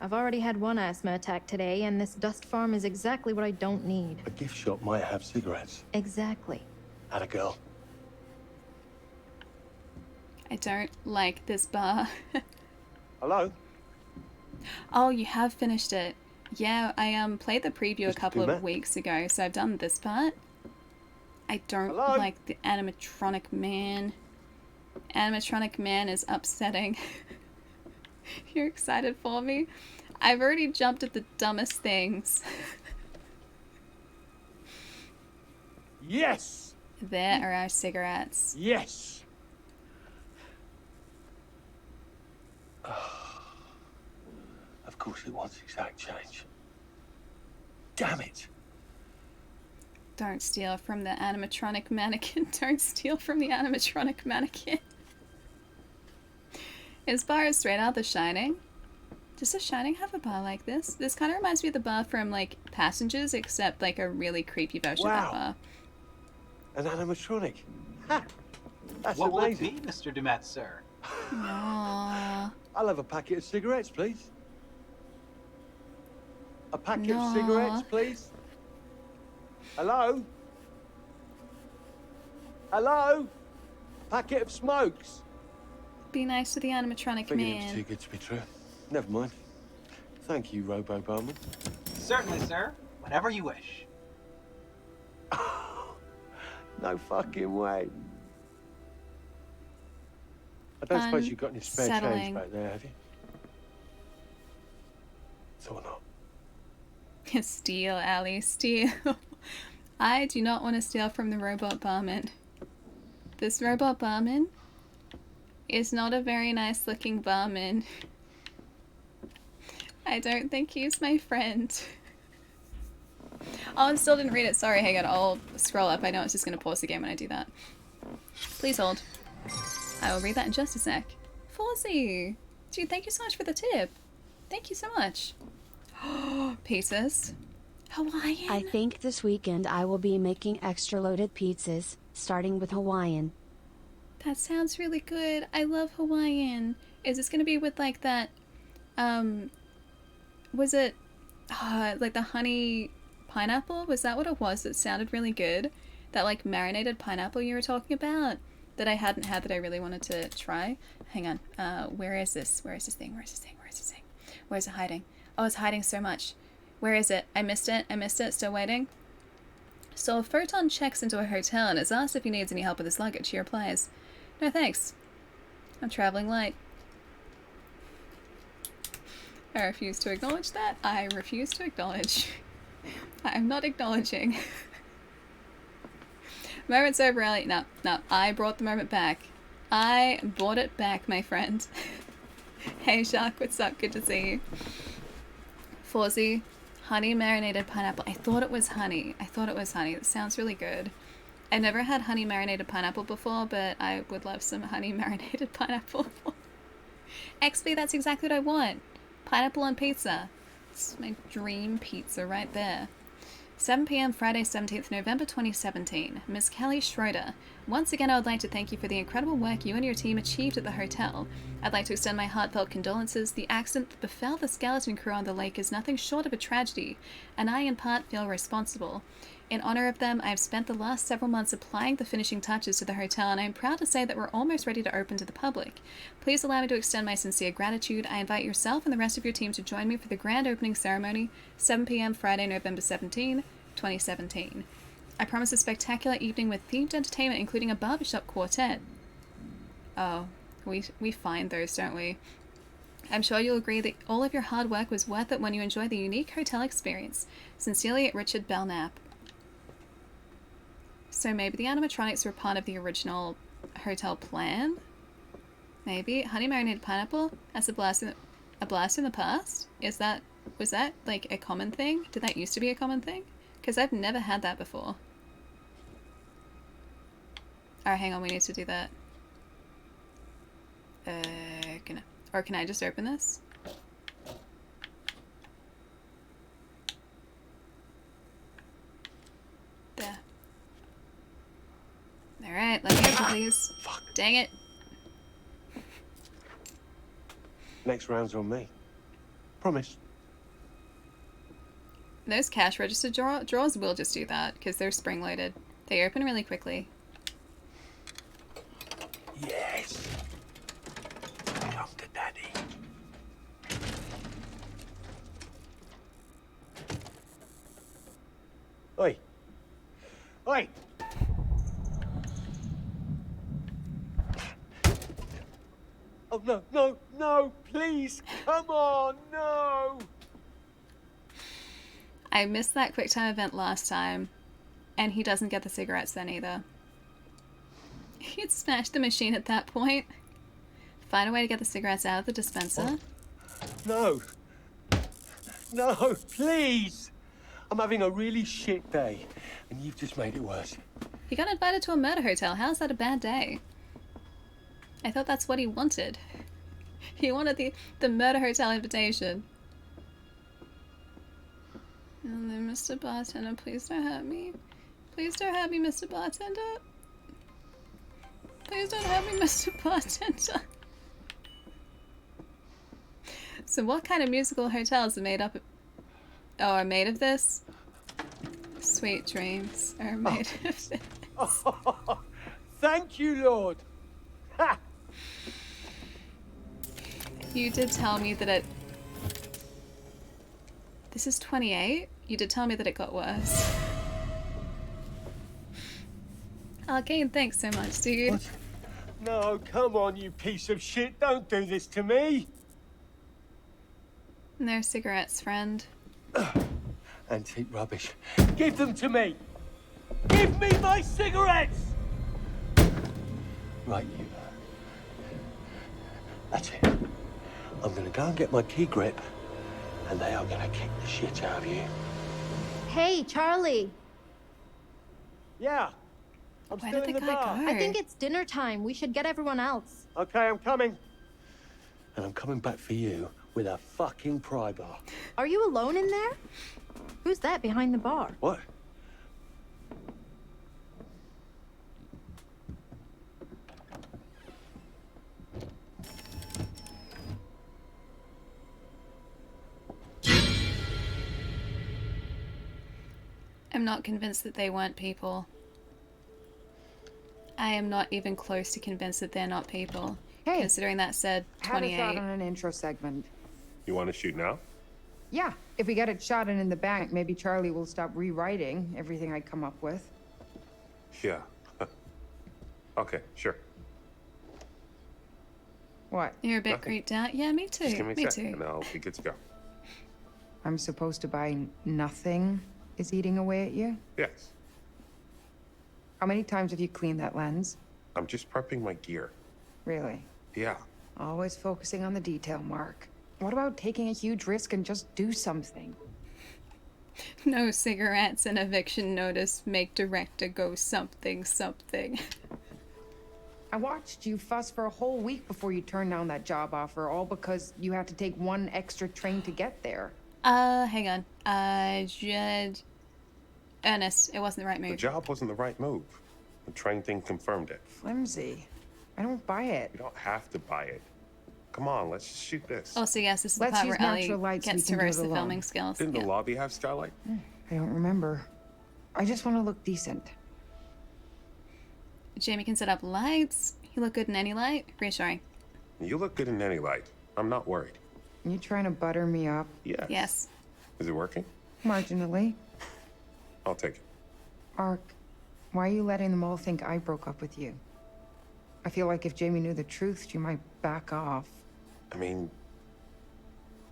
I've already had one asthma attack today, and this dust farm is exactly what I don't need.
A gift shop might have cigarettes.
Exactly.
Atta girl.
I don't like this bar.
Hello?
Oh, you have finished it. Yeah, I played the preview a
Mr.
couple
Dumet?
of weeks ago, so I've done this part. I don't
Hello?
like the animatronic man. Animatronic man is upsetting. You're excited for me? I've already jumped at the dumbest things.
Yes!
There are our cigarettes.
Yes! Of course it wants exact change. Damn it!
Don't steal from the animatronic mannequin. Don't steal from the animatronic mannequin. His bar is straight out The Shining. Does The Shining have a bar like this? This kind of reminds me of the bar from, like, Passengers, except, like, a really creepy version of that bar.
An animatronic. Ha! That's
What will it
amazing.
be, Mr. Dumet, sir?
Aww.
I'll have a packet of cigarettes, please. A packet
No.
of cigarettes, please. Hello? Hello? A packet of smokes.
Be nice to the animatronic
Figured it was
man.
too good to be true. Never mind. Thank you, Robo Barman.
Certainly, sir. Whenever you wish.
No fucking way. I don't suppose you've got any spare change
Unsettling.
back there, have you? Thought not.
Steal, Allie, steal. I do not want to steal from the robot barman. This robot barman is not a very nice looking barman. I don't think he's my friend. Oh, I still didn't read it. Sorry, hang on. I'll scroll up. I know it's just going to pause the game when I do that. Please hold. I will read that in just a sec. Fawzy! Dude, thank you so much for the tip. Thank you so much. Pizzas. Hawaiian.
I think this weekend I will be making extra loaded pizzas, starting with Hawaiian.
That sounds really good. I love Hawaiian. Is this gonna be with like that, was it, like the honey pineapple? Was that what it was that sounded really good? That like marinated pineapple you were talking about? That I hadn't had that I really wanted to try? Hang on. Where is this? Where is this thing? Where is this thing? Where is this thing? Where's it hiding? Oh, it's hiding so much. Where is it? I missed it. I missed it. Still waiting. So a photon checks into a hotel and is asked if he needs any help with his luggage. He replies, "No thanks. I'm traveling light." I refuse to acknowledge that. I refuse to acknowledge. I'm not acknowledging. Moment's over, Ellie. No, no. I brought the moment back. I brought it back, my friend. Hey, Shark. What's up? Good to see you. Fawzy. Honey marinated pineapple. I thought it was honey. I thought it was honey. It sounds really good. I've never had honey marinated pineapple before, but I would love some honey marinated pineapple. XP, that's exactly what I want. Pineapple on pizza. It's my dream pizza right there. 7 p.m. Friday, 17th November 2017. Miss Kelly Schroeder. Once again, I would like to thank you for the incredible work you and your team achieved at the hotel. I'd like to extend my heartfelt condolences. The accident that befell the skeleton crew on the lake is nothing short of a tragedy, and I in part feel responsible. In honor of them, I have spent the last several months applying the finishing touches to the hotel, and I am proud to say that we're almost ready to open to the public. Please allow me to extend my sincere gratitude. I invite yourself and the rest of your team to join me for the grand opening ceremony, 7 p.m. Friday, November 17, 2017. I promise a spectacular evening with themed entertainment, including a barbershop quartet. Oh, we find those, don't we? I'm sure you'll agree that all of your hard work was worth it when you enjoy the unique hotel experience. Sincerely, Richard Belknap. So maybe the animatronics were part of the original hotel plan? Maybe. Honey marinated pineapple? That's a blast in the past? Was that like a common thing? Did that used to be a common thing? Because I've never had that before. Alright, hang on, we need to do that. Can I just open this? There. Alright, let me open, please.
Fuck.
Dang it.
Next round's on me. Promise.
Those cash register drawers will just do that, because they're spring-loaded. They open really quickly.
Yes. Come to daddy. Oi. Oi. Oh, no, no, no, please. Come on, no.
I missed that QuickTime event last time, and he doesn't get the cigarettes then either. He'd smashed the machine at that point. Find a way to get the cigarettes out of the dispenser.
No. No, please. I'm having a really shit day, and you've just made it worse.
He got invited to a murder hotel. How's that a bad day? I thought that's what he wanted. He wanted the murder hotel invitation. And then, Mr. Bartender, please don't hurt me. Please don't hurt me, Mr. Bartender. Please don't hurt me, Mr. Bartender. So what kind of musical hotels are made up of... Oh, are made of this? Sweet dreams are made of this.
Oh, thank you, Lord. Ha!
You did tell me that it... This is 28? You did tell me that it got worse. Arcane, thanks so much, dude.
What? No, come on, you piece of shit. Don't do this to me.
No cigarettes, friend.
Antique rubbish. Give them to me. Give me my cigarettes! Right, you. That's it. I'm gonna go and get my key grip, and they are gonna kick the shit out of you.
Hey, Charlie.
Yeah. I'm
Where
still
did
in
the
the
guy
bar.
go?
I think it's dinner time. We should get everyone else.
Okay, I'm coming. And I'm coming back for you with a fucking pry bar.
Are you alone in there? Who's that behind the bar?
What?
I'm not convinced that they weren't people. I am not even close to convinced that they're not people.
Hey,
considering that said
had a
28.
thought on an intro segment.
You want to shoot now?
Yeah, if we get it shot and in the bank, maybe Charlie will stop rewriting everything I come up with.
Yeah. Okay, sure.
What?
You're a bit creeped out. Yeah, me too.
Just give me a
Me
sec,
too.
and I'll be good to go.
I'm supposed to buy nothing is eating away at you?
Yes.
How many times have you cleaned that lens?
I'm just prepping my gear.
Really?
Yeah.
Always focusing on the detail, Mark. What about taking a huge risk and just do something?
No cigarettes and eviction notice make director go something something.
I watched you fuss for a whole week before you turned down that job offer, all because you had to take one extra train to get there.
Hang on. Ernest, it wasn't the right
The
move.
job wasn't the right move. The train thing confirmed it.
Flimsy. I don't buy it.
You don't have to buy it. Come on, let's just shoot this.
Also, yes, this is the
Let's
part
use
where Ellie
natural light so
gets
we
to
can do
roast
it
the
alone.
filming skills.
Didn't
Yeah.
the lobby have starlight?
I don't remember. I just want to look decent.
Jamie can set up lights. You look good in any light. Reassuring.
You look good in any light. I'm not worried.
You trying to butter me up?
Yes.
Yes.
Is it working?
Marginally.
I'll take it.
Ark, why are you letting them all think I broke up with you? I feel like if Jamie knew the truth, she might back off.
I mean,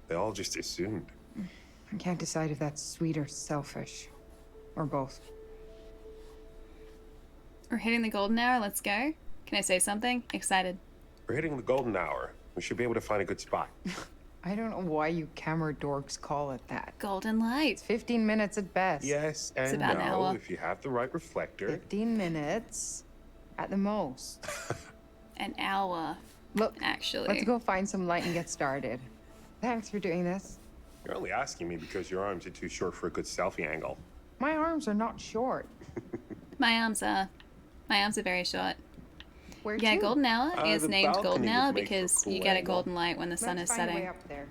they all just assumed.
I can't decide if that's sweet or selfish. Or both.
We're hitting the golden hour. Let's go. Can I say something? Excited.
We're hitting the golden hour. We should be able to find a good spot.
I don't know why you camera dorks call it that.
Golden light.
15 minutes at best.
Yes
It's
and
about an
no,
hour.
if you have the right reflector.
15 minutes at the most.
An hour.
Look,
actually.
let's go find some light and get started. Thanks for doing this.
You're only asking me because your arms are too short for a good selfie angle.
My arms are not short.
My arms are very short.
Where
Yeah,
to?
golden hour is
the
named
balcony
golden
would
hour
make for a
because
cool
you get a
angle.
golden light when the sun is
Let's find a way
setting.
up there.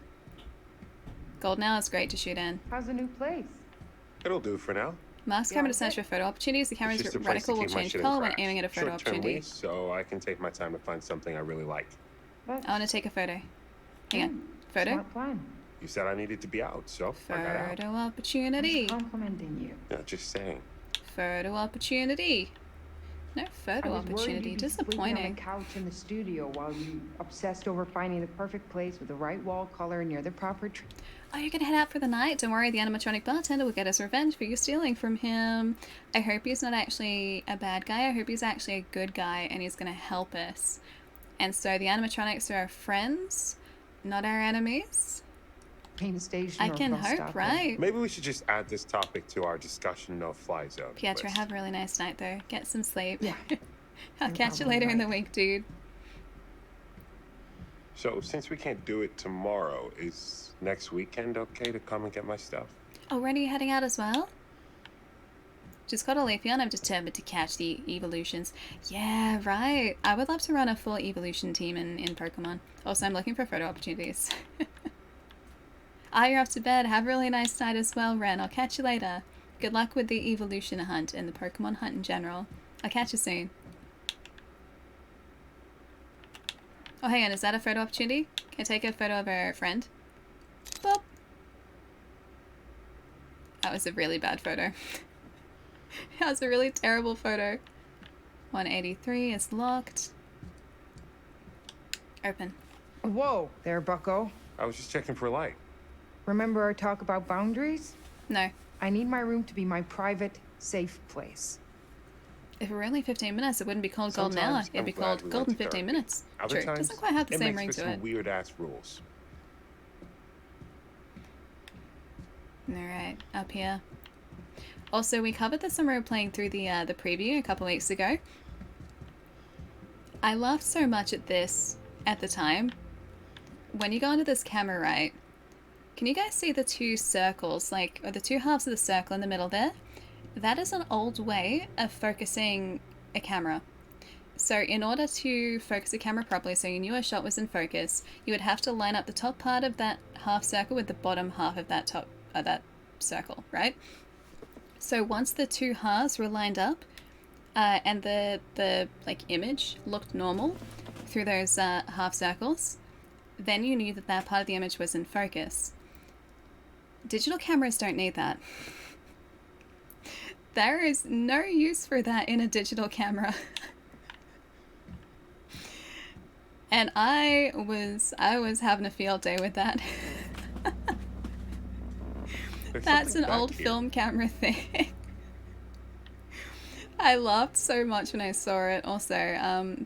Golden hour is great to shoot in.
How's the new place?
It'll do for now.
Mark's camera to search for photo opportunities. The
It's
camera's
just a place to
reticle will
keep my
change
shit in
color when
crash.
aiming at a photo
Short-term
opportunity.
lease, so I can take my time to find something I really like.
I want to take a photo. Hang on. Photo?
Smart plan.
You said I needed to be out, so I got out.
Photo opportunity.
Complimenting you.
Yeah, just saying.
Photo opportunity. No photo
I was worried
opportunity.
you'd be sleeping on
Disappointing.
the couch in the studio while you obsessed over finding the perfect place with the right wall color near the proper tree.
Oh, you're gonna head out for the night? Don't worry, the animatronic bartender will get his revenge for you stealing from him. I hope he's not actually a bad guy. I hope he's actually a good guy and he's gonna help us. And so the animatronics are our friends, not our enemies.
Pain station.
I
or
can
bus
hope,
stop.
right?
Maybe we should just add this topic to our discussion no-fly zone.
Pietro,
list.
have a really nice night though. Get some sleep.
Yeah.
I'll
You're
catch you
probably
later in the
right.
week, dude.
So, since we can't do it tomorrow, is next weekend okay to come and get my stuff?
Already heading out as well? Just got a Leafeon, I'm determined to catch the evolutions. Yeah, right. I would love to run a full evolution team in Pokemon. Also, I'm looking for photo opportunities. You're off to bed. Have a really nice night as well, Ren. I'll catch you later. Good luck with the evolution hunt and the Pokemon hunt in general. I'll catch you soon. Oh, hang on. Is that a photo opportunity? Can I take a photo of our friend? Boop. That was a really bad photo. That was a really terrible photo. 183 is locked. Open.
Whoa there, bucko.
I was just checking for a light.
Remember our talk about boundaries?
No.
I need my room to be my private, safe place.
If it were only 15 minutes, it wouldn't be called Golden Hour.
Sometimes
It'd be
I'm glad
called
we
Golden
went to
15
therapy.
minutes.
Other
True. It
times,
doesn't quite have the
it
same
makes
ring
for
to
some
it.
weird-ass rules.
Alright, up here. Also, we covered this when we were playing through the preview a couple weeks ago. I laughed so much at this at the time. When you go into this camera, right, can you guys see the two circles, like, or the two halves of the circle in the middle there? That is an old way of focusing a camera. So in order to focus a camera properly, so you knew a shot was in focus, you would have to line up the top part of that half circle with the bottom half of that that circle, right? So once the two halves were lined up, and the like image looked normal through those half circles, then you knew that that part of the image was in focus. Digital cameras don't need that. There is no use for that in a digital camera. And I was having a field day with that. That's an old film camera thing. I laughed so much when I saw it. Also,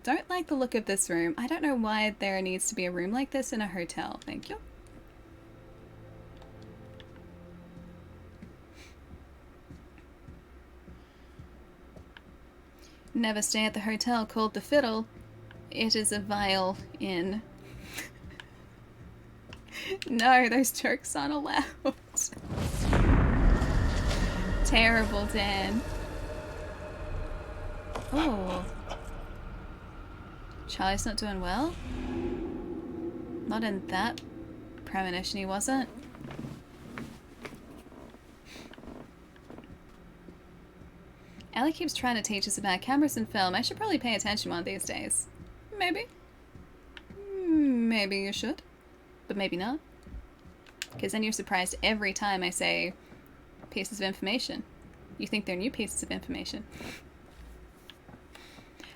don't like the look of this room. I don't know why there needs to be a room like this in a hotel. Thank you. Never stay at the hotel called the Fiddle. It is a vile inn. No, those jokes aren't allowed. Terrible, Dan. Oh. Charlie's not doing well? Not in that premonition he wasn't. Ellie keeps trying to teach us about cameras and film. I should probably pay attention one of these days. Maybe. Maybe you should. But maybe not. Because then you're surprised every time I say pieces of information. You think they're new pieces of information.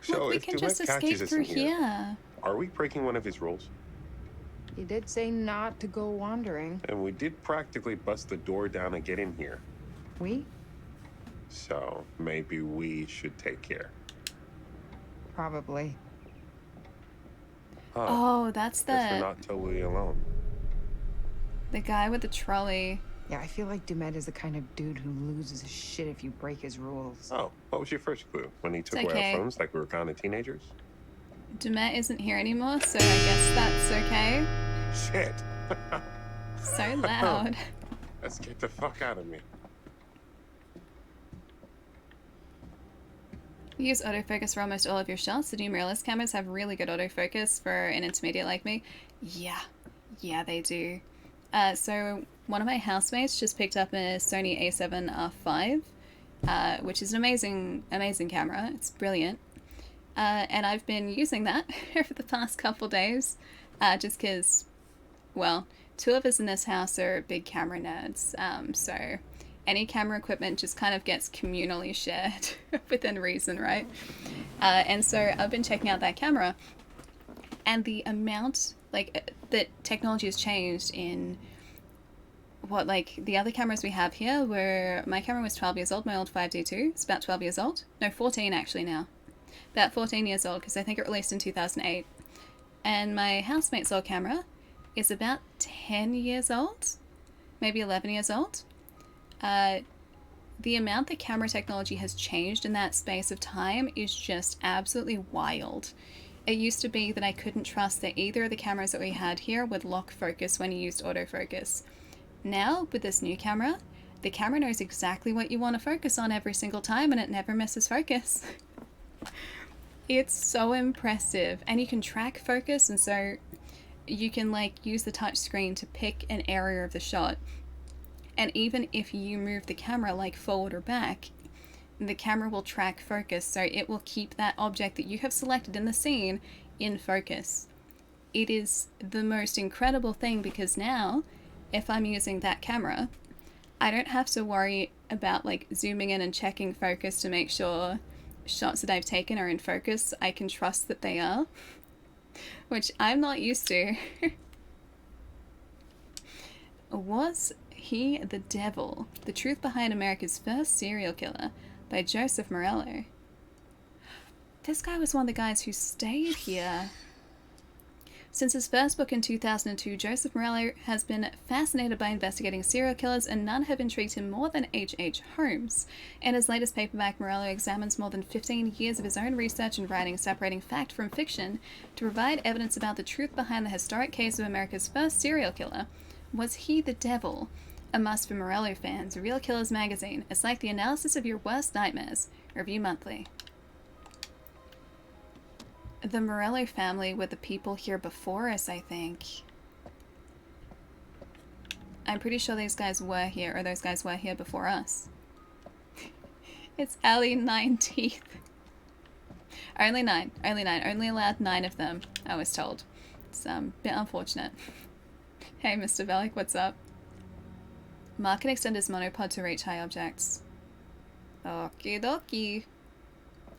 So
look, we
if
can
Dumet
just escape
catches us
through
in
here.
Are we breaking one of his rules?
He did say not to go wandering.
And we did practically bust the door down and get in here.
We?
So maybe we should take care.
Probably.
Huh.
Oh, that's
Guess we're
the
not totally alone.
guy with the trolley.
Yeah, I feel like Dumet is the kind of dude who loses his shit if you break his rules.
Oh, what was your first clue? When he took
It's
away
okay.
our phones like we were kind of teenagers?
Dumet isn't here anymore, so I guess that's okay.
Shit.
So loud.
That scared the fuck out of me.
You use autofocus for almost all of your shots. The new mirrorless cameras have really good autofocus for an intermediate like me. Yeah, they do. So one of my housemates just picked up a Sony A7 R5, which is an amazing camera. It's brilliant. And I've been using that over the past couple days, just because, well, two of us in this house are big camera nerds, so any camera equipment just kind of gets communally shared within reason, right? And so I've been checking out that camera, and the amount, like, that technology has changed in what, like, the other cameras we have here were, my camera was 12 years old, my old 5D2, it's about 12 years old. No, 14 actually now. About 14 years old, because I think it released in 2008. And my housemate's old camera is about 10 years old, maybe 11 years old. The amount that camera technology has changed in that space of time is just absolutely wild. It used to be that I couldn't trust that either of the cameras that we had here would lock focus when you used autofocus. Now, with this new camera, the camera knows exactly what you want to focus on every single time and it never misses focus. It's so impressive, and you can track focus, and so you can like use the touch screen to pick an area of the shot. And even if you move the camera like forward or back, the camera will track focus, so it will keep that object that you have selected in the scene in focus. It is the most incredible thing, because now, if I'm using that camera, I don't have to worry about like zooming in and checking focus to make sure shots that I've taken are in focus. I can trust that they are, which I'm not used to. Was he the devil? The Truth Behind America's First Serial Killer by Joseph Morello. This guy was one of the guys who stayed here. Since his first book in 2002, Joseph Morello has been fascinated by investigating serial killers, and none have intrigued him more than H.H. Holmes. In his latest paperback, Morello examines more than 15 years of his own research and writing, separating fact from fiction, to provide evidence about the truth behind the historic case of America's first serial killer. Was he the devil? A must for Morello fans. Real Killers magazine. It's like the analysis of your worst nightmares. Review monthly. The Morello family were the people here before us, I think. I'm pretty sure these guys were here, or those guys were here before us. It's Ellie 9 teeth. Only 9. Only 9. Only allowed 9 of them, I was told. It's a bit unfortunate. Hey, Mr. Velik, what's up? Mark can extend his monopod to reach high objects. Okie dokie.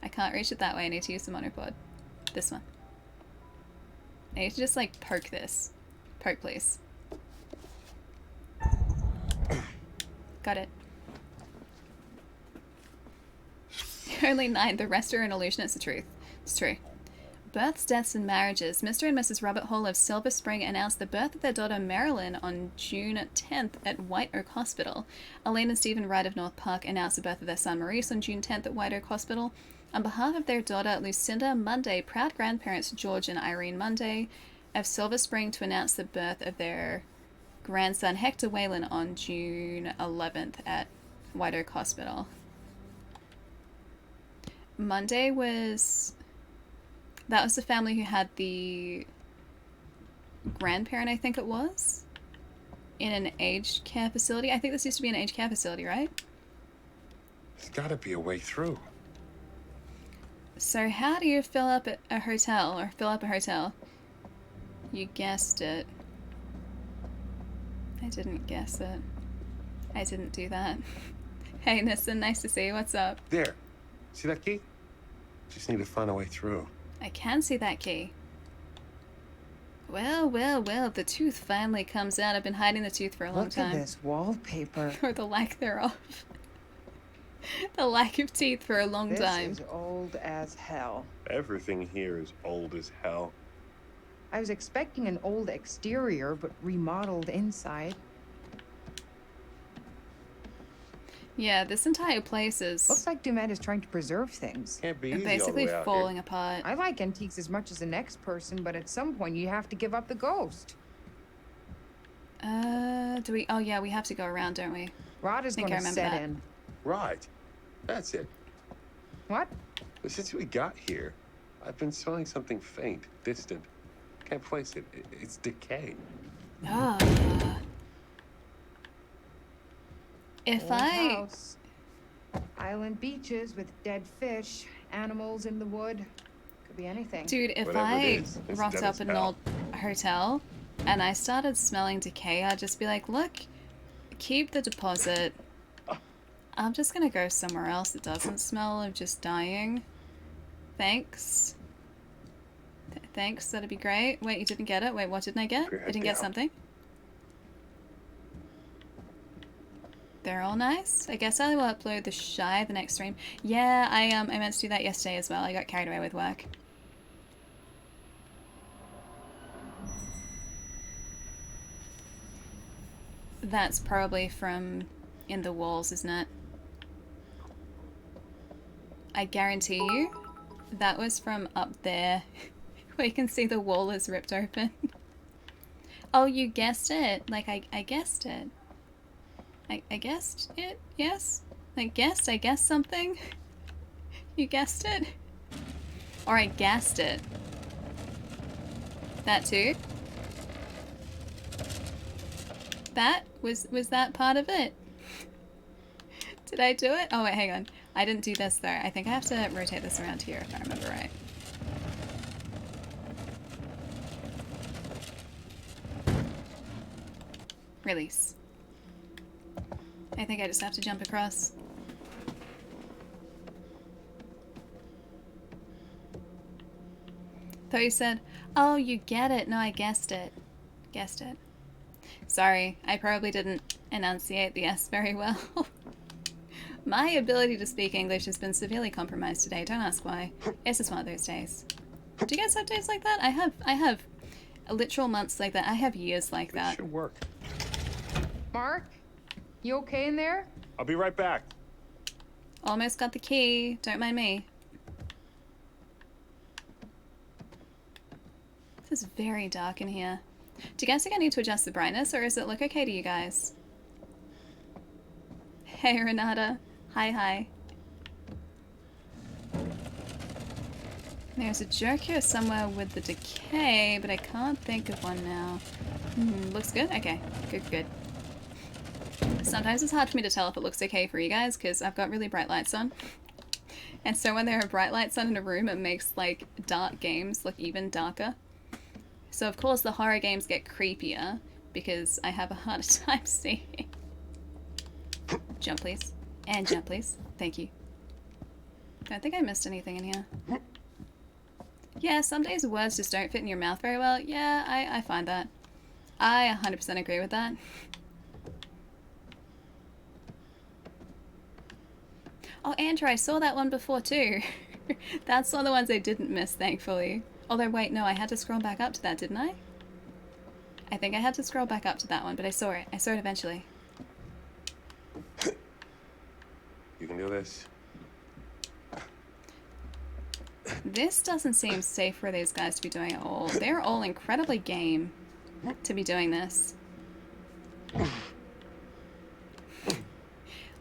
I can't reach it that way. I need to use the monopod. This one. I need to just like poke this. Poke, please. Got it. Only 9. The rest are an illusion. It's the truth. It's true. Births, deaths, and marriages. Mr. and Mrs. Robert Hall of Silver Spring announced the birth of their daughter Marilyn on June 10th at White Oak Hospital. Elaine and Stephen Wright of North Park announced the birth of their son Maurice on June 10th at White Oak Hospital. On behalf of their daughter Lucinda Munday, proud grandparents George and Irene Munday of Silver Spring to announce the birth of their grandson Hector Whalen on June 11th at White Oak Hospital. Munday was... That was the family who had the grandparent, I think it was, in an aged care facility. I think this used to be an aged care facility, right?
There's gotta be a way through.
So how do you fill up a hotel, or fill up a hotel? You guessed it. I didn't guess it. I didn't do that. Hey, Nissan, nice to see you. What's up?
There. See that key? Just need to find a way through.
I can see that key. Well, well, well, the tooth finally comes out. I've been hiding the tooth for a long time.
Look at this wallpaper.
Or the lack thereof. The lack of teeth for a long time.
This is old as hell.
Everything here is old as hell.
I was expecting an old exterior, but remodeled inside.
Yeah, this entire place is...
Looks like Dumet is trying to preserve things.
Can't be easy
basically
all the way out
falling
here.
apart.
I like antiques as much as the next person, but at some point you have to give up the ghost.
Do we... Oh, yeah, we have to go around, don't we?
Rod is going to set in.
Right. That's it.
What?
Since we got here, I've been smelling something faint, distant. Can't place it. It's decay.
Ah. If
Old house. Island beaches with dead fish, animals in the wood. Could be anything.
Dude, if I rocked up in an old hotel and I started smelling decay, I'd just be like, look, keep the deposit. I'm just gonna go somewhere else that doesn't smell of just dying. Thanks. Thanks, that'd be great. Wait, you didn't get it? Wait, what didn't I get? I didn't get something? They're all nice. I guess I will upload the Shy the next stream. Yeah, I meant to do that yesterday as well. I got carried away with work. That's probably from in the walls, isn't it? I guarantee you that was from up there where you can see the wall is ripped open. Oh, you guessed it. Like, I guessed it. I guessed it, yes? I guessed something. You guessed it? Or I guessed it. That too? That? Was that part of it? Did I do it? Oh wait, hang on. I didn't do this though. I think I have to rotate this around here if I remember right. Release. I think I just have to jump across. Thought you said, oh, you get it. No, I guessed it. Guessed it. Sorry, I probably didn't enunciate the S very well. My ability to speak English has been severely compromised today. Don't ask why. It's just one of those days. Do you guys have days like that? I have literal months like that. I have years like that.
It should work.
Mark? You okay in there?
I'll be right back.
Almost got the key. Don't mind me. This is very dark in here. Do you guys think I need to adjust the brightness, or does it look okay to you guys? Hey, Renata. Hi. There's a joke here somewhere with the decay, but I can't think of one now. Looks good? Okay. Good. Sometimes it's hard for me to tell if it looks okay for you guys, because I've got really bright lights on. And so when there are bright lights on in a room, it makes, like, dark games look even darker. So, of course, the horror games get creepier, because I have a harder time seeing. Jump, please. And jump, please. Thank you. Don't think I missed anything in here. Yeah, some days words just don't fit in your mouth very well. Yeah, I find that. I 100% agree with that. Oh, Andrew, I saw that one before too. That's one of the ones I didn't miss, thankfully. Although, wait, no, I had to scroll back up to that, didn't I? I think I had to scroll back up to that one, but I saw it. I saw it eventually.
You can do this.
This doesn't seem safe for these guys to be doing at all. They're all incredibly game to be doing this.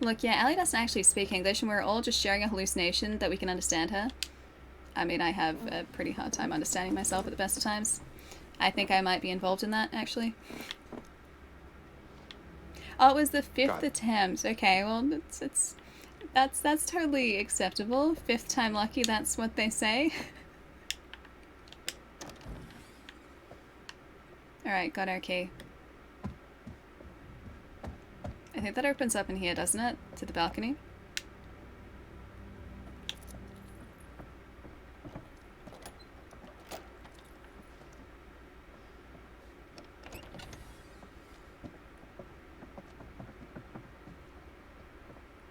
Look, yeah, Ellie doesn't actually speak English, and we're all just sharing a hallucination that we can understand her. I mean, I have a pretty hard time understanding myself at the best of times. I think I might be involved in that, actually. Oh, it was the 5th attempt. Okay, well, that's totally acceptable. 5th time lucky, that's what they say. Alright, got our key. I think that opens up in here, doesn't it? To the balcony.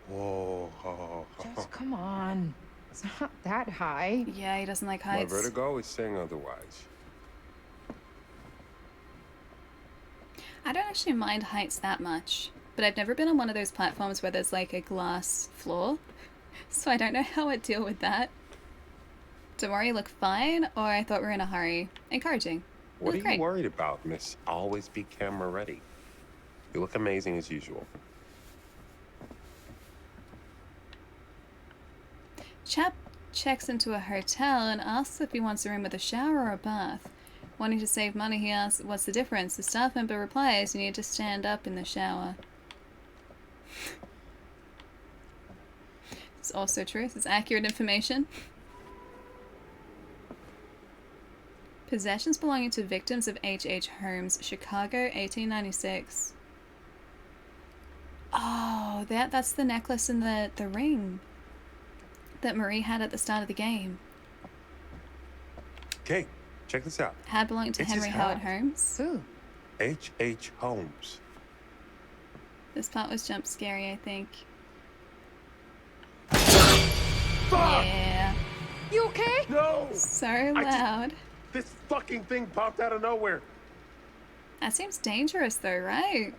Whoa.
Just come on. It's not that high.
Yeah, he doesn't like
My
heights.
vertigo is saying otherwise.
I don't actually mind heights that much, but I've never been on one of those platforms where there's like a glass floor, so I don't know how I'd deal with that. Tomorrow you look fine, or I thought we were in a hurry. Encouraging.
What are
look great.
you worried about, miss? Always be camera ready. You look amazing as usual.
Chap checks into a hotel and asks if he wants a room with a shower or a bath. Wanting to save money, he asks what's the difference. The staff member replies, you need to stand up in the shower. It's also true. It's accurate information. Possessions belonging to victims of H.H. Holmes, Chicago, 1896. Oh, that's the necklace and the ring that Marie had at the start of the game.
Okay, check this out.
Had belonged to
It's
Henry
his
Howard
hat.
Holmes.
Ooh.
H.H. Holmes.
This part was jump scary, I think.
Fuck!
Yeah.
You okay?
No!
So loud.
This fucking thing popped out of nowhere.
That seems dangerous though, right?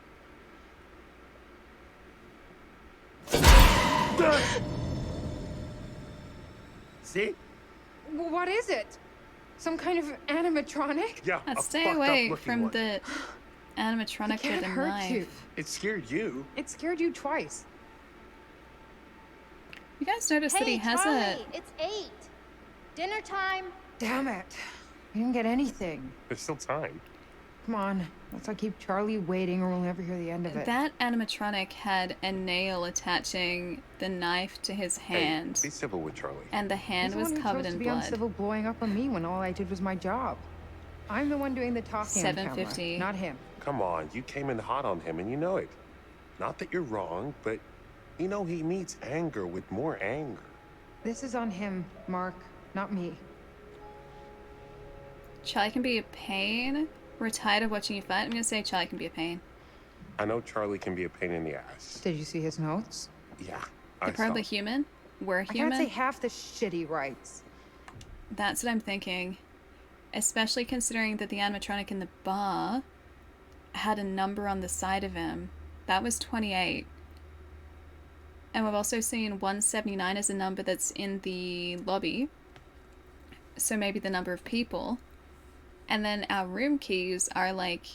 See?
What is it? Some kind of animatronic?
Yeah,
I'd
a
stay
fucked
away
up looking
from
one.
the animatronic
It can't
with a
hurt
knife.
you.
It scared you.
It scared you twice.
You guys notice that he has
Charlie, it's 8. Dinner time.
Damn it. We didn't get anything.
There's still time.
Come on. Let's not keep Charlie waiting or we'll never hear the end of it.
That animatronic had a nail attaching the knife to his hand.
Hey, be civil with Charlie.
And the hand was covered in
to be
blood.
uncivil blowing up on me when all I did was my job. I'm the one doing the talking on camera,
750.
not him.
Come on, you came in hot on him and you know it. Not that you're wrong, but you know he meets anger with more anger.
This is on him, Mark, not me.
Charlie can be a pain. We're tired of watching you fight. I'm gonna say Charlie can be a pain.
I know Charlie can be a pain in the ass.
Did you see his notes?
Yeah,
They're probably
saw.
human. We're
I can't
human.
say half the shit he writes.
That's what I'm thinking. Especially considering that the animatronic in the bar had a number on the side of him. That was 28. And we've also seen 179 as a number that's in the lobby. So maybe the number of people. And then our room keys are like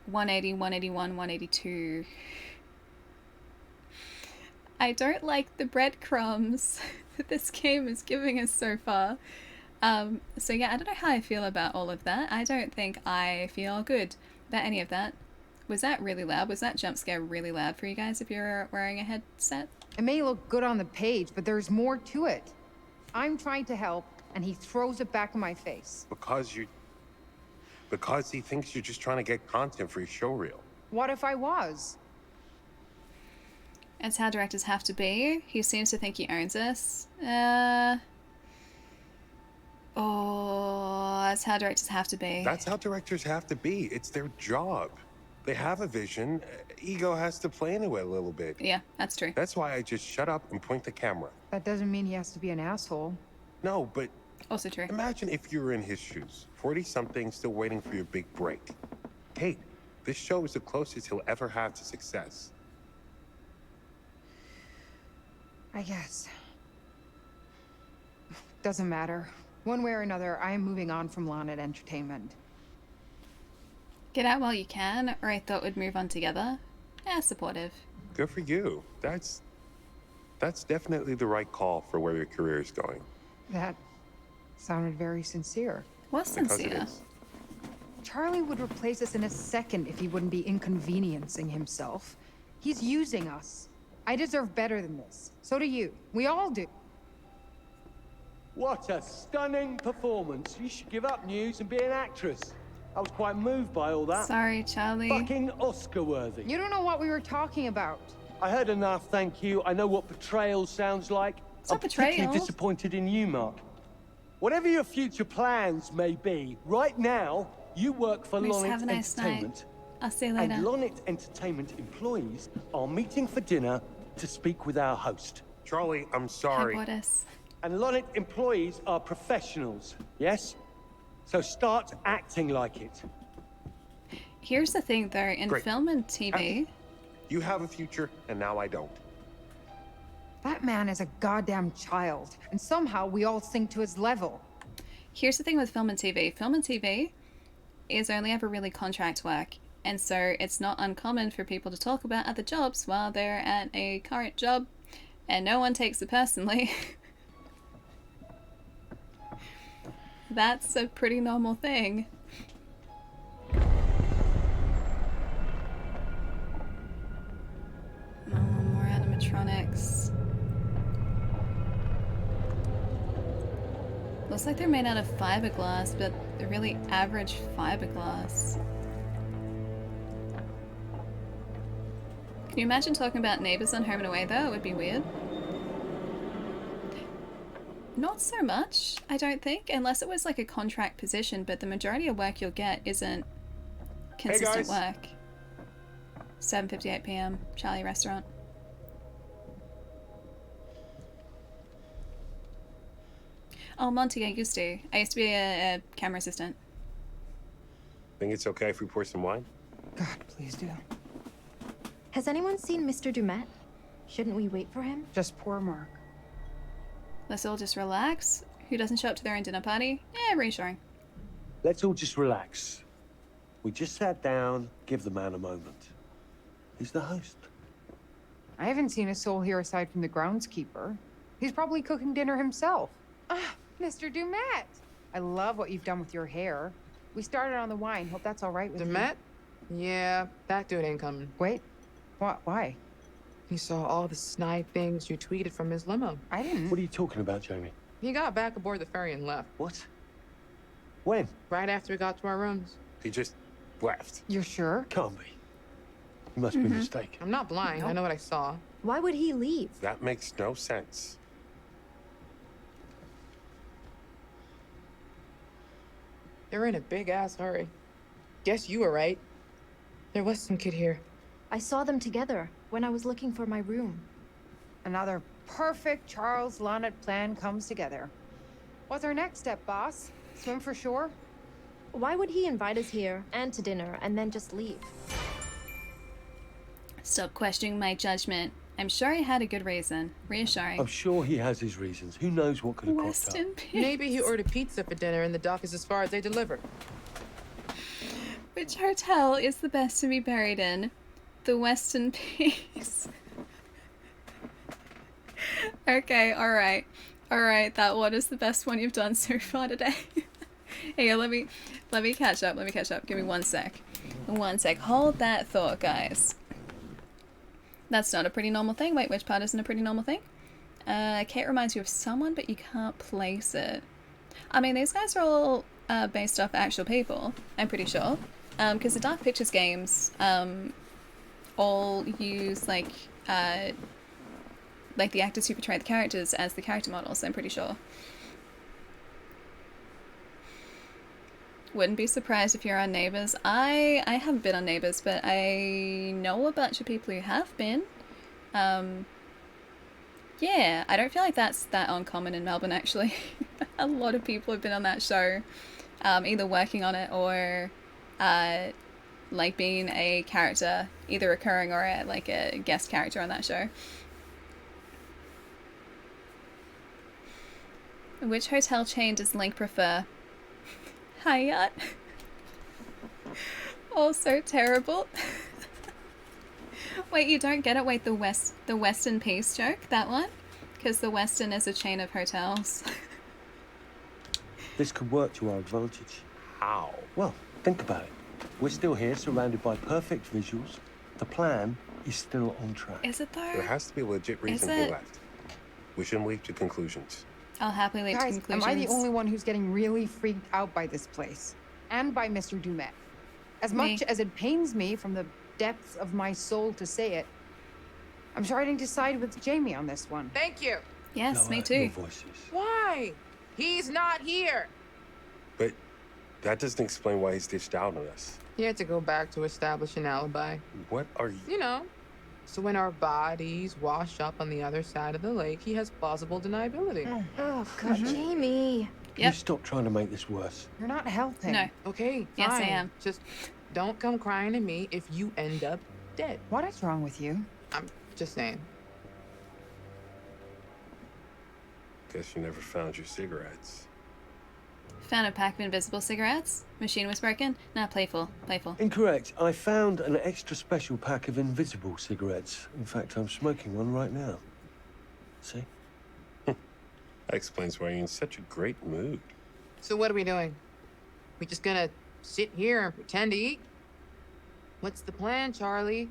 180, 181, 182. I don't like the breadcrumbs that this game is giving us so far. So yeah, I don't know how I feel about all of that. I don't think I feel good about any of that. Was that really loud? Was that jump scare really loud for you guys if you're wearing a headset?
It may look good on the page, but there's more to it. I'm trying to help, and he throws it back in my face.
Because he thinks you're just trying to get content for your show reel.
What if I was?
That's how directors have to be. He seems to think he owns us. Oh, that's how directors have to be.
That's how directors have to be. It's their job. They have a vision. Ego has to play into it a little bit.
Yeah, that's true.
That's why I just shut up and point the camera.
That doesn't mean he has to be an asshole.
No, but...
Also true.
Imagine if you were in his shoes. 40-something, still waiting for your big break. Kate, this show is the closest he'll ever have to success.
I guess. Doesn't matter. One way or another, I am moving on from Lonnet Entertainment.
Get out while you can, or I thought we'd move on together. Yeah, supportive.
Good for you. That's definitely the right call for where your career is going.
That sounded very sincere.
What's
Because it
sincere?
is.
Charlie would replace us in a second if he wouldn't be inconveniencing himself. He's using us. I deserve better than this. So do you. We all do.
What a stunning performance. You should give up news and be an actress. I was quite moved by all that.
Sorry, Charlie.
Fucking Oscar-worthy.
You don't know what we were talking about.
I heard enough, thank you. I know what betrayal sounds like.
It's not
I'm particularly
betrayal.
disappointed in you, Mark. Whatever your future plans may be, right now, you work for
Just
Lonnet
have a nice
Entertainment.
night. I'll see you later.
And Lonnet Entertainment employees are meeting for dinner to speak with our host.
Charlie, I'm sorry.
Hi, Boris.
And Lonnet employees are professionals, yes? So start acting like it.
Here's the thing, though. In
Great.
film and TV...
You have a future, and now I don't.
That man is a goddamn child, and somehow we all sink to his level.
Here's the thing with film and TV. Film and TV is only ever really contract work. And so it's not uncommon for people to talk about other jobs while they're at a current job. And no one takes it personally. That's a pretty normal thing. Oh, more animatronics. Looks like they're made out of fiberglass, but they're really average fiberglass. Can you imagine talking about neighbors on Home and Away though? It would be weird. Not so much, I don't think, unless it was like a contract position, but the majority of work you'll get isn't consistent work. 7:58 p.m. Charlie Restaurant. Oh, Monty, I used to. I used to be a camera assistant.
Think it's okay if we pour some wine?
God, please do.
Has anyone seen Mr. Dumet? Shouldn't we wait for him?
Just poor Mark.
Let's all just relax. Who doesn't show up to their own dinner party? Reassuring.
Let's all just relax. We just sat down, give the man a moment. He's the host.
I haven't seen a soul here aside from the groundskeeper. He's probably cooking dinner himself. Ah, Mr. Dumet! I love what you've done with your hair. We started on the wine. Hope that's all right with
Dumet? Yeah, that dude ain't coming.
Wait, what? Why?
He saw all the snide things you tweeted from his limo.
I didn't.
What are you talking about, Jamie?
He got back aboard the ferry and left.
What? When?
Right after we got to our rooms.
He just left.
You're sure?
Can't be. You must be mistaken.
I'm not blind. I know what I saw.
Why would he leave?
That makes no sense.
They're in a big-ass hurry. Guess you were right. There was some kid here.
I saw them together when I was looking for my room.
Another perfect Charles Lonnet plan comes together. What's our next step, boss? Swim for shore?
Why would he invite us here and to dinner and then just leave?
Stop questioning my judgment. I'm sure he had a good reason. Reassuring.
I'm sure he has his reasons. Who knows what could have cropped up.
Western Peace.
Maybe he ordered pizza for dinner and the dock is as far as they deliver.
Which hotel is the best to be buried in? The Western Peace. Okay, alright. Alright, that one is the best one you've done so far today. Hey, let me catch up. Give me 1 sec. 1 sec. Hold that thought, guys. That's not a pretty normal thing. Wait, which part isn't a pretty normal thing? Kate reminds you of someone, but you can't place it. I mean, these guys are all based off actual people, I'm pretty sure. Because the Dark Pictures games all use, like, like the actors who portray the characters as the character models, I'm pretty sure. Wouldn't be surprised if you're on Neighbours. I haven't been on Neighbours, but I know a bunch of people who have been. Yeah, I don't feel like that's that uncommon in Melbourne, actually. A lot of people have been on that show, either working on it or like being a character, either recurring or like a guest character on that show. Which hotel chain does Link prefer? Hyatt. Oh, so terrible. Wait, you don't get it? Wait, the Western Peace joke? That one? Because the Western is a chain of hotels.
This could work to our advantage.
How?
Well, think about it. We're still here, surrounded by perfect visuals. The plan is still on track.
Is it though?
There has to be a legit reason he left. We shouldn't leap to conclusions.
I'll happily leap to
Guys,
conclusions.
am I the only one who's getting really freaked out by this place? And by Mr. Dumet? As much as it pains me from the depths of my soul to say it, I'm starting to side with Jamie on this one.
Thank you.
Yes, me too.
Why? He's not here.
But that doesn't explain why he's ditched out on us.
He had to go back to establish an alibi.
What are you?
You know, so when our bodies wash up on the other side of the lake, he has plausible deniability.
Oh, God, Jamie.
You stop trying to make this worse.
You're not helping.
No.
Okay, fine.
Yes, I am.
Just don't come crying to me if you end up dead.
What is wrong with you?
I'm just saying.
Guess you never found your cigarettes.
Found a pack of invisible cigarettes? Machine was broken? Nah, playful. Playful.
Incorrect. I found an extra special pack of invisible cigarettes. In fact, I'm smoking one right now. See?
That explains why you're in such a great mood.
So what are we doing? We just gonna sit here and pretend to eat? What's the plan, Charlie?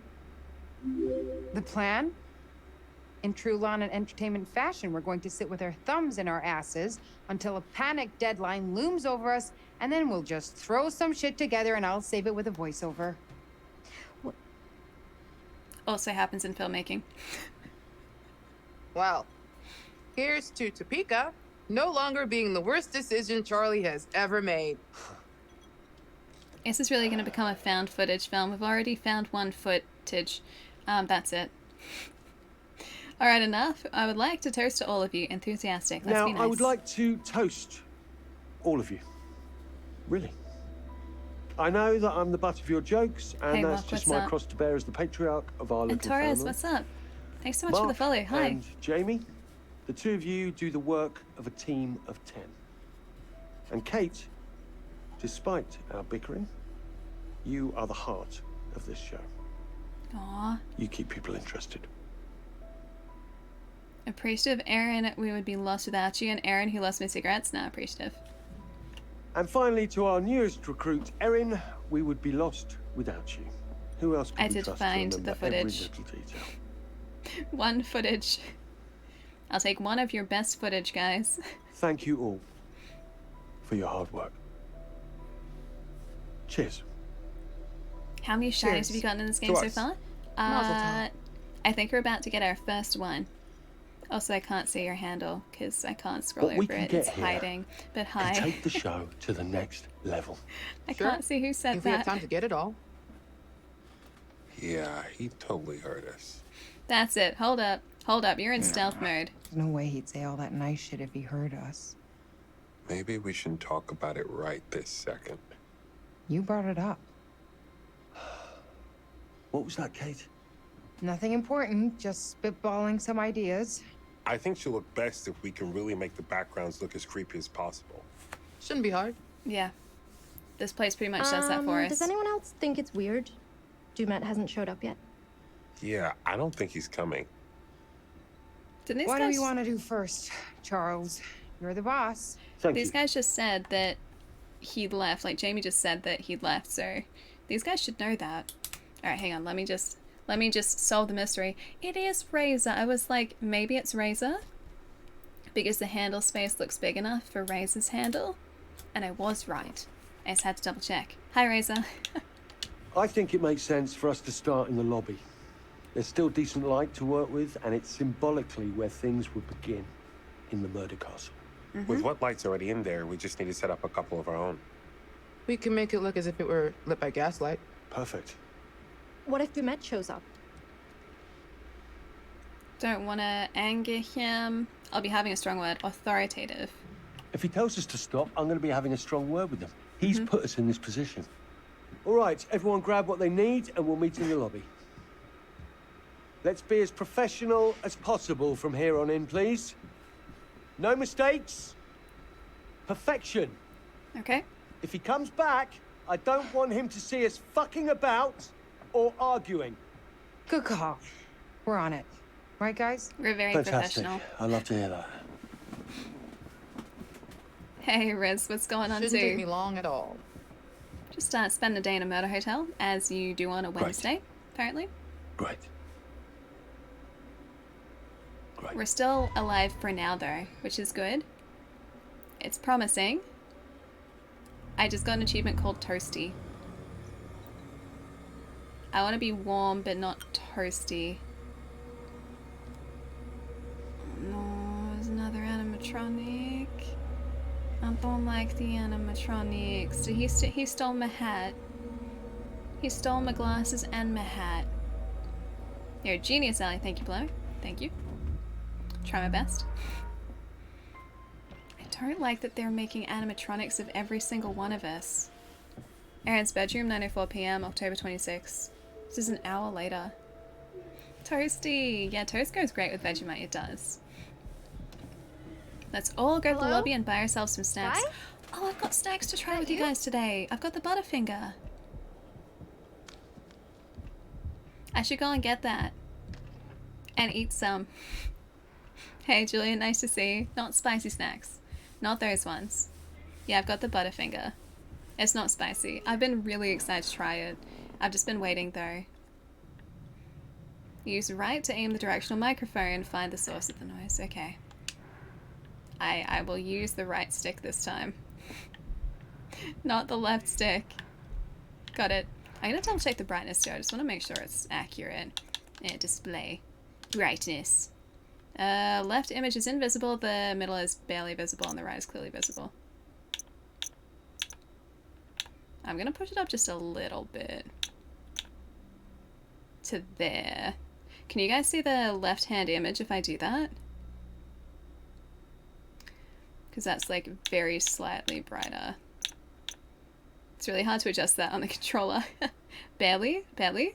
The plan? In true lawn and entertainment fashion, we're going to sit with our thumbs in our asses until a panic deadline looms over us, and then we'll just throw some shit together and I'll save it with a voiceover.
Also happens in filmmaking.
Well, here's to Topeka no longer being the worst decision Charlie has ever made.
Is this really going to become a found footage film? We've already found one footage. That's it. All right, enough. I would like to toast to all of you. Enthusiastic. Let's
Now,
be nice.
I would like to toast all of you. Really. I know that I'm the butt of your jokes, and
Hey,
that's
Mark,
just
what's
my
up?
cross to bear as the patriarch of our
And
little
Torres,
family.
what's up? Thanks so much for the
Mark
follow. Hi.
and Jamie, the two of you do the work of a team of 10. And Kate, despite our bickering, you are the heart of this show.
Aw.
You keep people interested.
Appreciative. Aaron, we would be lost without you. And Aaron, who loves my cigarettes, not appreciative.
And finally, to our newest recruit, Erin, we would be lost without you. Who else could
I
we
did
trust
find
to
the
remember every
footage.
little detail?
One footage. I'll take one of your best footage, guys.
Thank you all for your hard work. Cheers.
How many shinies have you gotten in this game
To
so
us.
far?
Mazel tov.
I think we're about to get our first one. Also, I can't see your handle because I can't scroll
What we
over
can
it.
get
It's
here
hiding. But
To
hi.
take the show to the next level.
I can't see who said
If we have
that.
time to get it all.
Yeah, he totally heard us.
That's it. Hold up. Hold up. You're in stealth mode.
There's no way he'd say all that nice shit if he heard us.
Maybe we shouldn't talk about it right this second.
You brought it up.
What was that, Kate?
Nothing important, just spitballing some ideas.
I think she'll look best if we can really make the backgrounds look as creepy as possible.
Shouldn't be hard.
Yeah. This place pretty much does that for us.
Does anyone else think it's weird? Dumet hasn't showed up yet.
Yeah, I don't think he's coming.
Didn't these
What
guys...
do you want to do first, Charles? You're the boss.
These guys just said that he left. Like, Jamie just said that he left, so these guys should know that. Alright, hang on. Let me just solve the mystery. It is Razor. I was like, maybe it's Razor? Because the handle space looks big enough for Razor's handle. And I was right. I just had to double check. Hi, Razor.
I think it makes sense for us to start in the lobby. There's still decent light to work with, and it's symbolically where things would begin in the murder castle.
With what lights already in there, we just need to set up a couple of our own.
We can make it look as if it were lit by gaslight.
Perfect.
What if Dumet shows up?
Don't want to anger him. I'll be having a strong word. Authoritative.
If he tells us to stop, I'm going to be having a strong word with him. He's put us in this position. All right, everyone grab what they need, and we'll meet in the lobby. Let's be as professional as possible from here on in, please. No mistakes. Perfection.
Okay.
If he comes back, I don't want him to see us fucking about or arguing.
Good call. We're on it. Right, guys?
We're very
Fantastic.
professional.
I love to hear that.
Hey, Riz, what's going on,
Shouldn't
too?
take me long at all.
Just spend a day in a murder hotel, as you do on a Wednesday, apparently.
Great.
We're still alive for now, though, which is good. It's promising. I just got an achievement called Toasty. I want to be warm, but not toasty. Oh, no, there's another animatronic. I don't like the animatronics. He stole my hat. He stole my glasses and my hat. You're a genius, Allie. Thank you, Blow. Thank you. Try my best. I don't like that they're making animatronics of every single one of us. Aaron's bedroom, 9:04 p.m., October 26. This is an hour later. Toasty! Yeah, toast goes great with Vegemite, it does. Let's all go to the lobby and buy ourselves some snacks.
Guy?
Oh, I've got snacks to try with you guys today. I've got the Butterfinger. I should go and get that. And eat some. Hey, Julian, nice to see you. Not spicy snacks. Not those ones. Yeah, I've got the Butterfinger. It's not spicy. I've been really excited to try it. I've just been waiting, though. Use right to aim the directional microphone and find the source of the noise. Okay. I will use the right stick this time. Not the left stick. Got it. I'm gonna double check the brightness too. I just want to make sure it's accurate. Display. Brightness. Left image is invisible, the middle is barely visible, and the right is clearly visible. I'm gonna push it up just a little bit. To there. Can you guys see the left-hand image if I do that? Because that's like very slightly brighter. It's really hard to adjust that on the controller. Barely? Barely?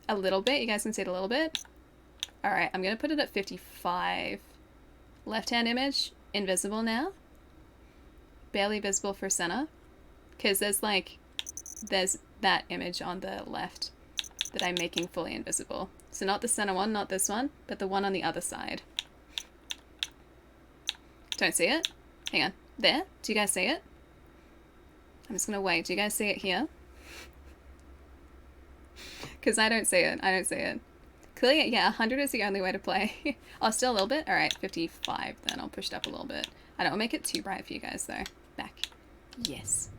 A little bit? You guys can see it a little bit? Alright, I'm going to put it at 55. Left-hand image, invisible now. Barely visible for center. Because there's that image on the left that I'm making fully invisible. So not the center one, not this one, but the one on the other side. Don't see it? Hang on. There? Do you guys see it? I'm just gonna wait. Do you guys see it here? Because I don't see it. I don't see it. Clearly, yeah, 100 is the only way to play. Oh, still a little bit? Alright, 55 then. I'll push it up a little bit. I don't make it too bright for you guys, though. Back. Yes.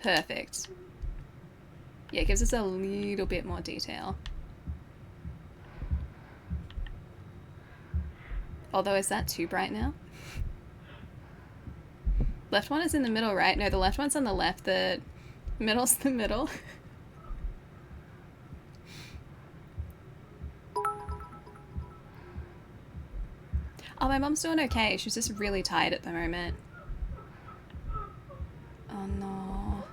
Perfect. Yeah, it gives us a little bit more detail. Although, is that too bright now? Left one is in the middle, right? No, the left one's on the left. The middle's the middle. Oh, my mom's doing okay. She's just really tired at the moment. Oh, no.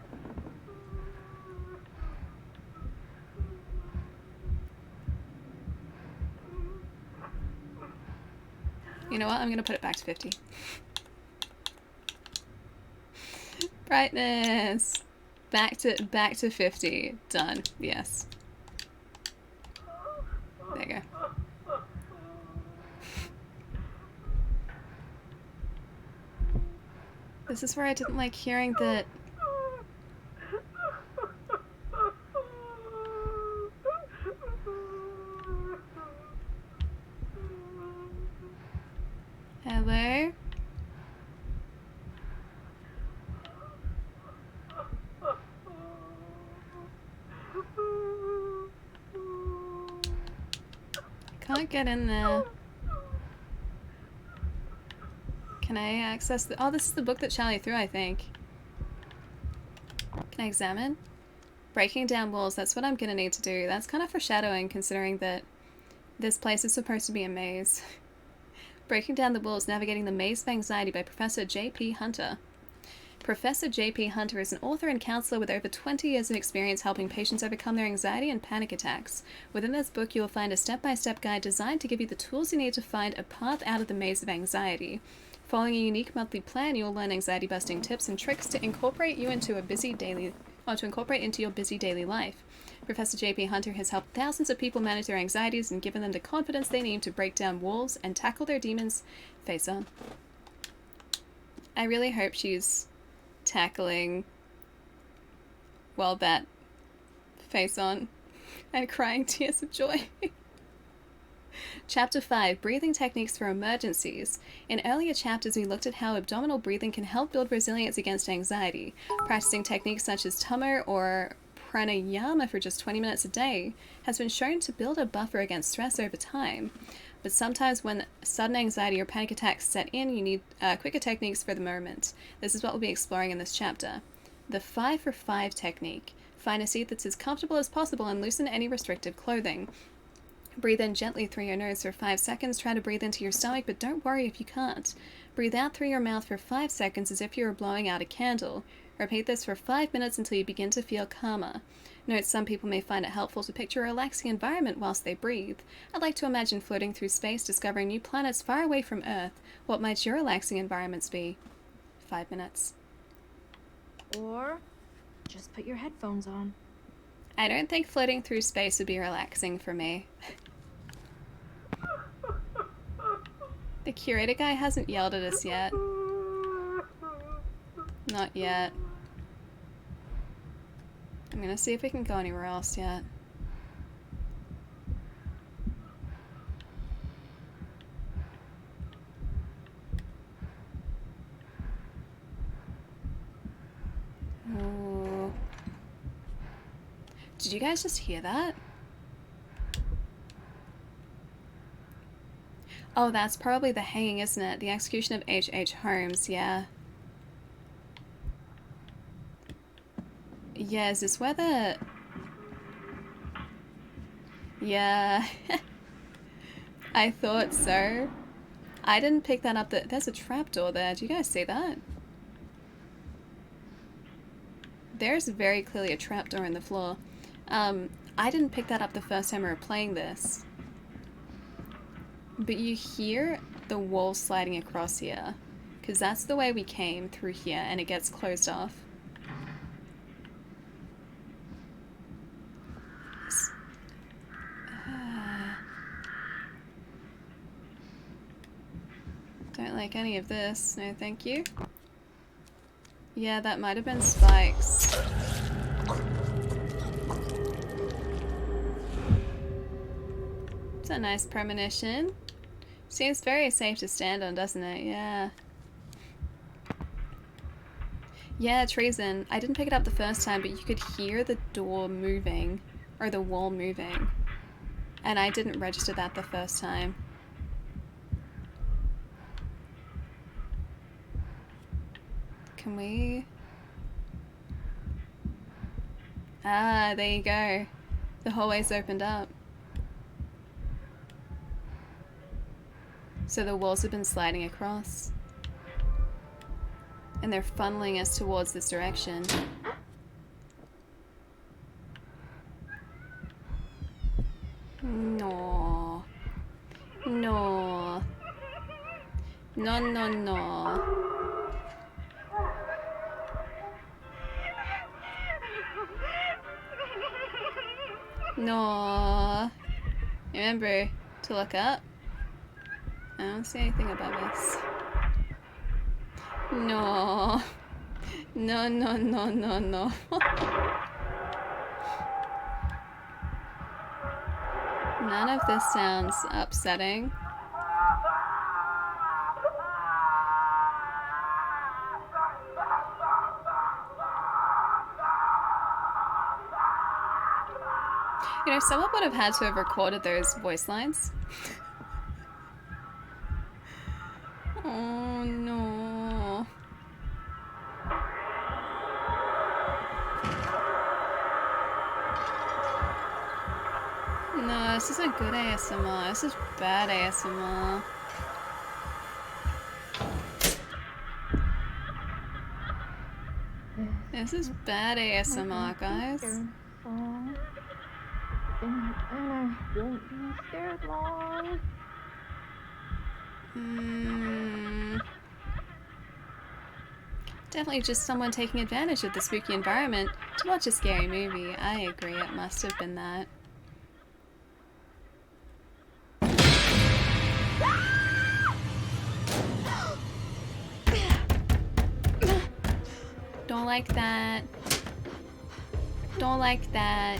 You know what? I'm gonna put it back to 50. Brightness. Back to 50. Done. Yes. There you go. This is where I didn't like hearing that. Hello? can't get in there. Can I access the... Oh, this is the book that Charlie threw, I think. Can I examine? Breaking down walls, that's what I'm gonna need to do. That's kind of foreshadowing, considering that this place is supposed to be a maze. Breaking Down the Walls, Navigating the Maze of Anxiety by Professor J.P. Hunter. Professor J.P. Hunter is an author and counselor with over 20 years of experience helping patients overcome their anxiety and panic attacks. Within this book, you will find a step-by-step guide designed to give you the tools you need to find a path out of the maze of anxiety. Following a unique monthly plan, you will learn anxiety-busting tips and tricks to incorporate into your busy daily life. Professor J.P. Hunter has helped thousands of people manage their anxieties and given them the confidence they need to break down walls and tackle their demons face on. I really hope she's tackling, well, that face on and crying tears of joy. Chapter 5, Breathing Techniques for Emergencies. In earlier chapters, we looked at how abdominal breathing can help build resilience against anxiety. Practicing techniques such as Tummo or pranayama for just 20 minutes a day has been shown to build a buffer against stress over time. But sometimes when sudden anxiety or panic attacks set in, you need quicker techniques for the moment. This is what we'll be exploring in this chapter. The 5 for 5 technique. Find a seat that's as comfortable as possible and loosen any restrictive clothing. Breathe in gently through your nose for 5 seconds. Try to breathe into your stomach, but don't worry if you can't. Breathe out through your mouth for 5 seconds as if you were blowing out a candle. Repeat this for 5 minutes until you begin to feel calmer. Note some people may find it helpful to picture a relaxing environment whilst they breathe. I'd like to imagine floating through space, discovering new planets far away from Earth. What might your relaxing environments be? 5 minutes.
Or just put your headphones on.
I don't think floating through space would be relaxing for me. The curator guy hasn't yelled at us yet. Not yet. I'm gonna see if we can go anywhere else yet. Ooh. Did you guys just hear that? Oh, that's probably the hanging, isn't it? The execution of H.H. Holmes, yeah. Yeah, is this where the... Yeah. I thought so. I didn't pick that up. There's a trapdoor there. Do you guys see that? There's very clearly a trapdoor in the floor. I didn't pick that up the first time we were playing this. But you hear the wall sliding across here. Because that's the way we came through here, and it gets closed off. Don't like any of this. No, thank you. Yeah, that might have been spikes. It's a nice premonition. Seems very safe to stand on, doesn't it? Yeah. Yeah, treason. I didn't pick it up the first time, but you could hear the door moving, or the wall moving. And I didn't register that the first time. Can we... Ah, there you go. The hallway's opened up. So the walls have been sliding across. And they're funneling us towards this direction. No. No. No, no, no. No. Remember to look up. I don't see anything above us. No. No, no, no, no, no. None of this sounds upsetting. You know, someone would have had to have recorded those voice lines. Oh no. No, this isn't good ASMR. This is bad ASMR. This is bad ASMR, guys.
And I won't be scared long.
Definitely just someone taking advantage of the spooky environment to watch a scary movie. I agree, it must have been that. Don't like that. Don't like that.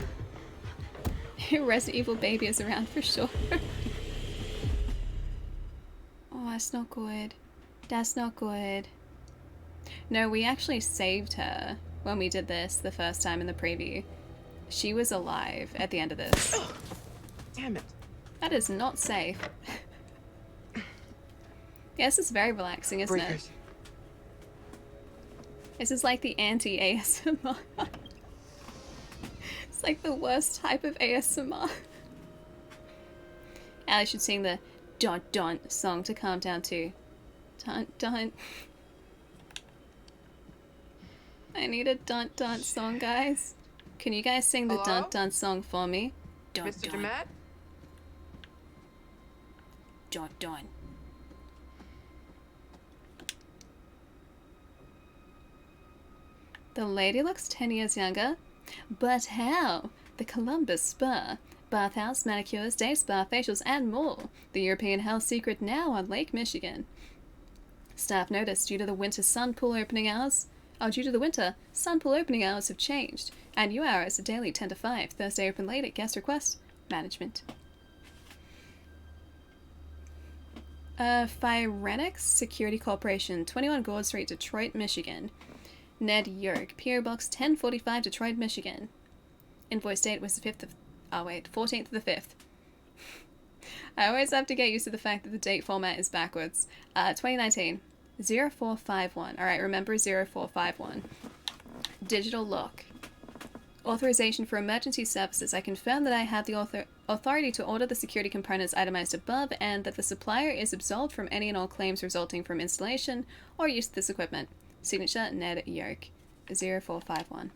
Resident Evil baby is around for sure. Oh, that's not good. That's not good. No, we actually saved her when we did this the first time in the preview. She was alive at the end of this.
Damn it.
That is not safe. Yeah, this is very relaxing, isn't it? This is like the anti-ASMR. It's like the worst type of ASMR. Ali should sing the "Dun Dun" song to calm down to. Dun Dun. I need a Dun Dun song, guys. Can you guys sing the Dun Dun song for me? Dun
Mr.
Dun.
Demet?
Dun Dun. The lady looks 10 years younger. But how? The Columbus Spa. Bathhouse, manicures, day spa, facials, and more. The European health secret now on Lake Michigan. Staff notice due to the winter sun pool opening hours. Due to the winter, sun pool opening hours have changed. And new hours are daily 10 to 5. Thursday open late at guest request. Management. Phyrenix Security Corporation, 21 Gold Street, Detroit, Michigan. Ned Yerk, P.O. Box 1045, Detroit, Michigan. Invoice date was the 14th of the 5th. I always have to get used to the fact that the date format is backwards. 2019. 0451. Alright, remember 0451. Digital lock. Authorization for emergency services. I confirm that I have the authority to order the security components itemized above and that the supplier is absolved from any and all claims resulting from installation or use of this equipment. Signature, Ned Yoke. 0451.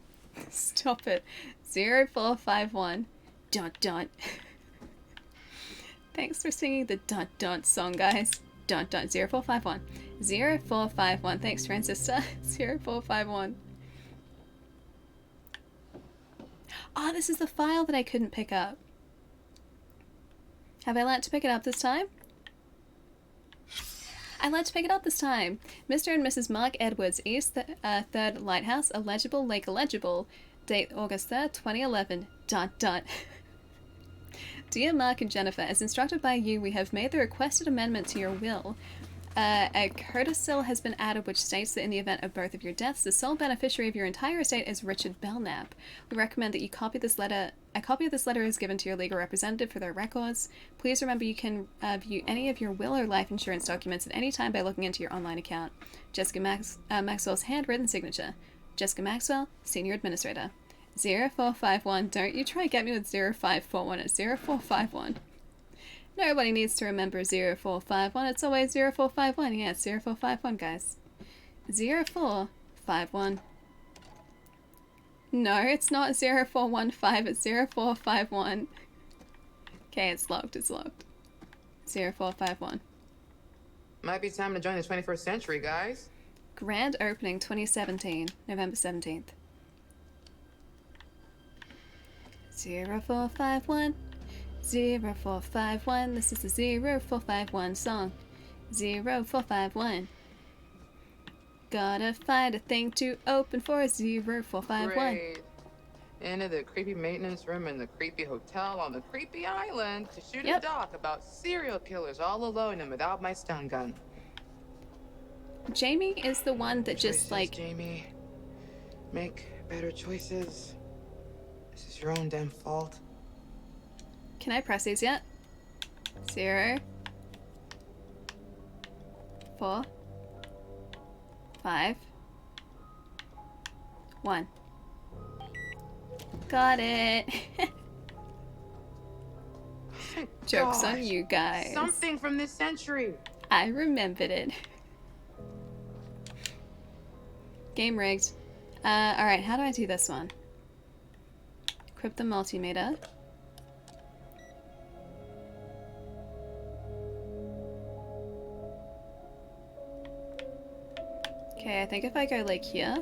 Stop it. 0451. Dun dun. Thanks for singing the dun dun song, guys. Dun dun. 0451. 0451. Thanks, Transistor. 0451. Ah, this is the file that I couldn't pick up. Have I learnt to pick it up this time? I learnt to pick it up this time. Mr. and Mrs. Mark Edwards, East 3rd Lighthouse, illegible, Lake illegible. Date August 3rd, 2011. Dun dun. Dear Mark and Jennifer, as instructed by you, we have made the requested amendment to your will. A codicil has been added which states that in the event of both of your deaths, the sole beneficiary of your entire estate is Richard Belknap. We recommend that you copy this letter. A copy of this letter is given to your legal representative for their records. Please remember you can view any of your will or life insurance documents at any time by looking into your online account. Jessica Maxwell's handwritten signature. Jessica Maxwell, Senior Administrator. 0451. Don't you try to get me with 0541. It's 0451. Nobody needs to remember 0451. It's always 0451. Yeah, it's 0451, guys. 0451. No, it's not 0415. It's 0451. Okay, it's locked. It's locked. 0451.
Might be time to join the 21st century, guys.
Grand opening 2017, November 17th. 0451. 0451. This is the 0451 song. 0451. Gotta find a thing to open for 0451.
Great. Into the creepy maintenance room in the creepy hotel on the creepy island to shoot a doc about serial killers all alone and without my stun gun.
Jamie is the one that just like...
Jamie, make better choices. This is your own damn fault.
Can I press these yet? 0, 4, 5, 1. Got it. Joke's on you guys.
Something from this century.
I remembered it. Game rigged. Alright, how do I do this one? Equip the multimeter. Okay, I think if I go like here.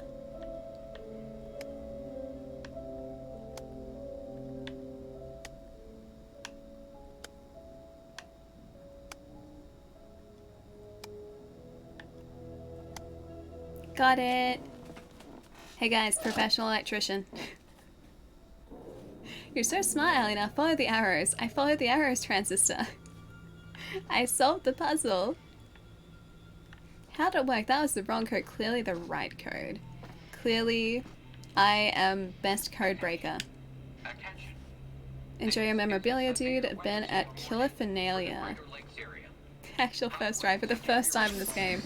Got it! Hey guys, professional electrician. You're so smart, Ellie. Now follow the arrows. I followed the arrows, transistor. I solved the puzzle. How did it work? That was the wrong code. Clearly the right code. Clearly, I am best code breaker. Enjoy your memorabilia, dude. Ben at Killer Finalia. Actual first try for the first time in this game.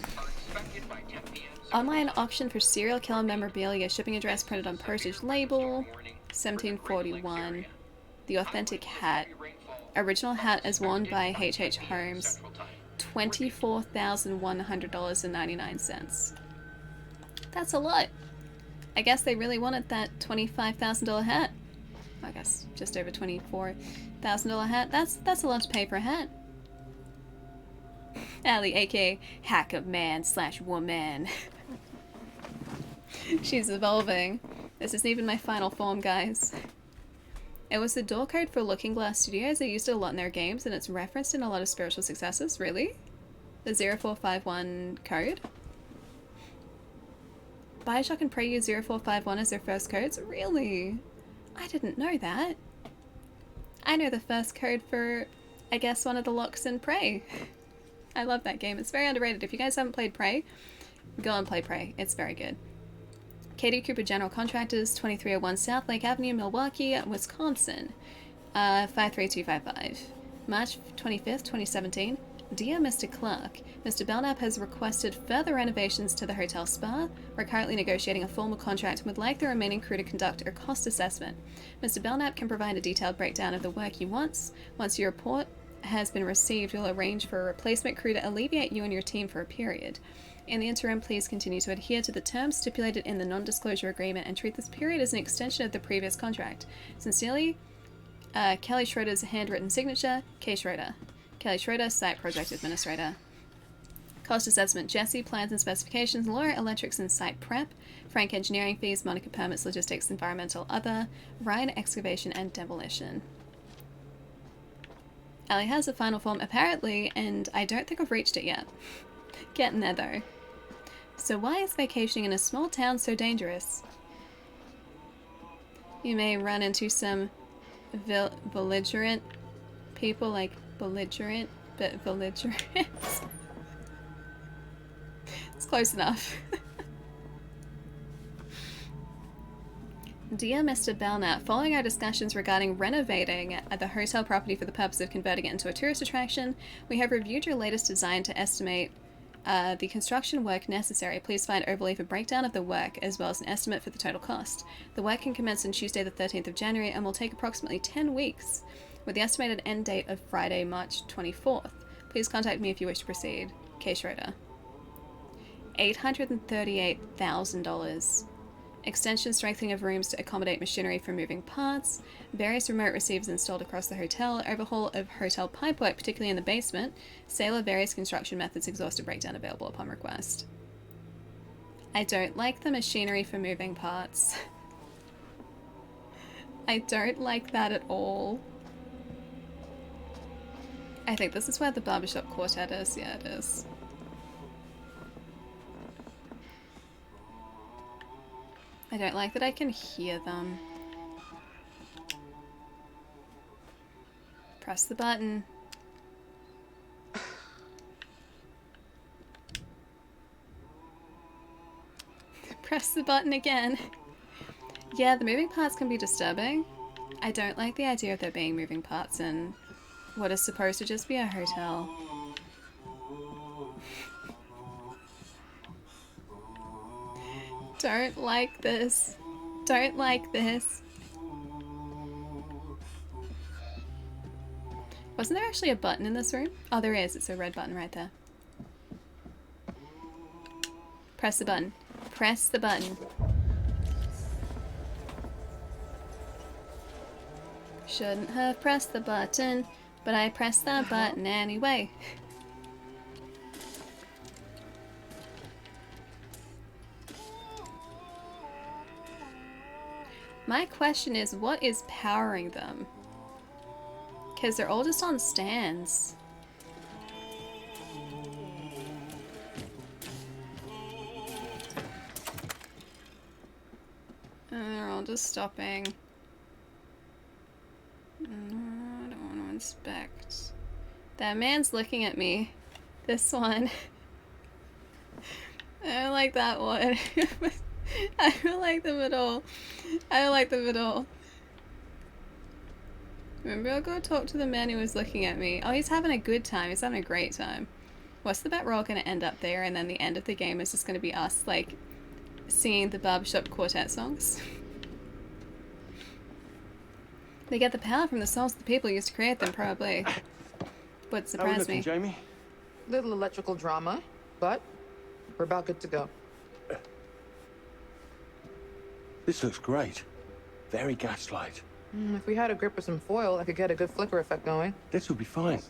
Online auction for serial killer memorabilia. Shipping address printed on postage label. 1741. The authentic hat. Original hat as worn by H.H. Holmes. $24,100.99. That's a lot. I guess they really wanted that $25,000 hat. I guess just over $24,000 hat. That's a lot to pay for a hat. Allie, aka Hacker Man / woman. She's evolving. This isn't even my final form, guys. It was the door code for Looking Glass Studios. They used it a lot in their games, and it's referenced in a lot of spiritual successes. Really? The 0451 code? Bioshock and Prey use 0451 as their first codes? Really? I didn't know that. I know the first code for, I guess, one of the locks in Prey. I love that game. It's very underrated. If you guys haven't played Prey, go and play Prey. It's very good. Katie Cooper General Contractors, 2301 South Lake Avenue, Milwaukee, Wisconsin. 53255. March 25th, 2017. Dear Mr. Clark, Mr. Belknap has requested further renovations to the hotel spa. We're currently negotiating a formal contract and would like the remaining crew to conduct a cost assessment. Mr. Belknap can provide a detailed breakdown of the work he wants. Once your report has been received, we'll arrange for a replacement crew to alleviate you and your team for a period. In the interim, please continue to adhere to the terms stipulated in the non-disclosure agreement and treat this period as an extension of the previous contract. Sincerely, Kelly Schroeder's handwritten signature, K. Schroeder. Kelly Schroeder, Site Project Administrator. Cost assessment, Jesse, plans and specifications, Laura, electrics and site prep, Frank, engineering fees, Monica, permits, logistics, environmental, other, Ryan, excavation and demolition. Ellie has a final form, apparently, and I don't think I've reached it yet. Getting there, though. So why is vacationing in a small town so dangerous? You may run into some belligerent people, like belligerent, but belligerent. It's close enough. Dear Mr. Belknap, following our discussions regarding renovating the hotel property for the purpose of converting it into a tourist attraction, we have reviewed your latest design to estimate the construction work necessary. Please find overleaf a breakdown of the work as well as an estimate for the total cost. The work can commence on Tuesday the 13th of January and will take approximately 10 weeks, with the estimated end date of Friday, March 24th. Please contact me if you wish to proceed. K. Schroeder. $838,000. Extension strengthening of rooms to accommodate machinery for moving parts, various remote receivers installed across the hotel, overhaul of hotel pipework, particularly in the basement, sale of various construction methods, exhaustive breakdown available upon request. I don't like the machinery for moving parts. I don't like that at all. I think this is where the barbershop quartet is. Yeah, it is. I don't like that I can hear them. Press the button. Press the button again. Yeah, the moving parts can be disturbing. I don't like the idea of there being moving parts in what is supposed to just be a hotel. Don't like this. Don't like this. Wasn't there actually a button in this room? Oh, there is. It's a red button right there. Press the button. Press the button. Shouldn't have pressed the button, but I pressed the button anyway. My question is, what is powering them? Because they're all just on stands. And they're all just stopping. I don't want to inspect. That man's looking at me. This one. I don't like that one. I don't like them at all. I don't like them at all. Remember, I'll go talk to the man who was looking at me. Oh, he's having a good time. He's having a great time. What's the bet we're all going to end up there, and then the end of the game is just going to be us, like, singing the barbershop quartet songs? They get the power from the songs the people used to create them, probably. Would surprise me.
Jamie?
Little electrical drama, but we're about good to go.
This looks great. Very gaslight.
If we had a grip or some foil, I could get a good flicker effect going.
This will be fine.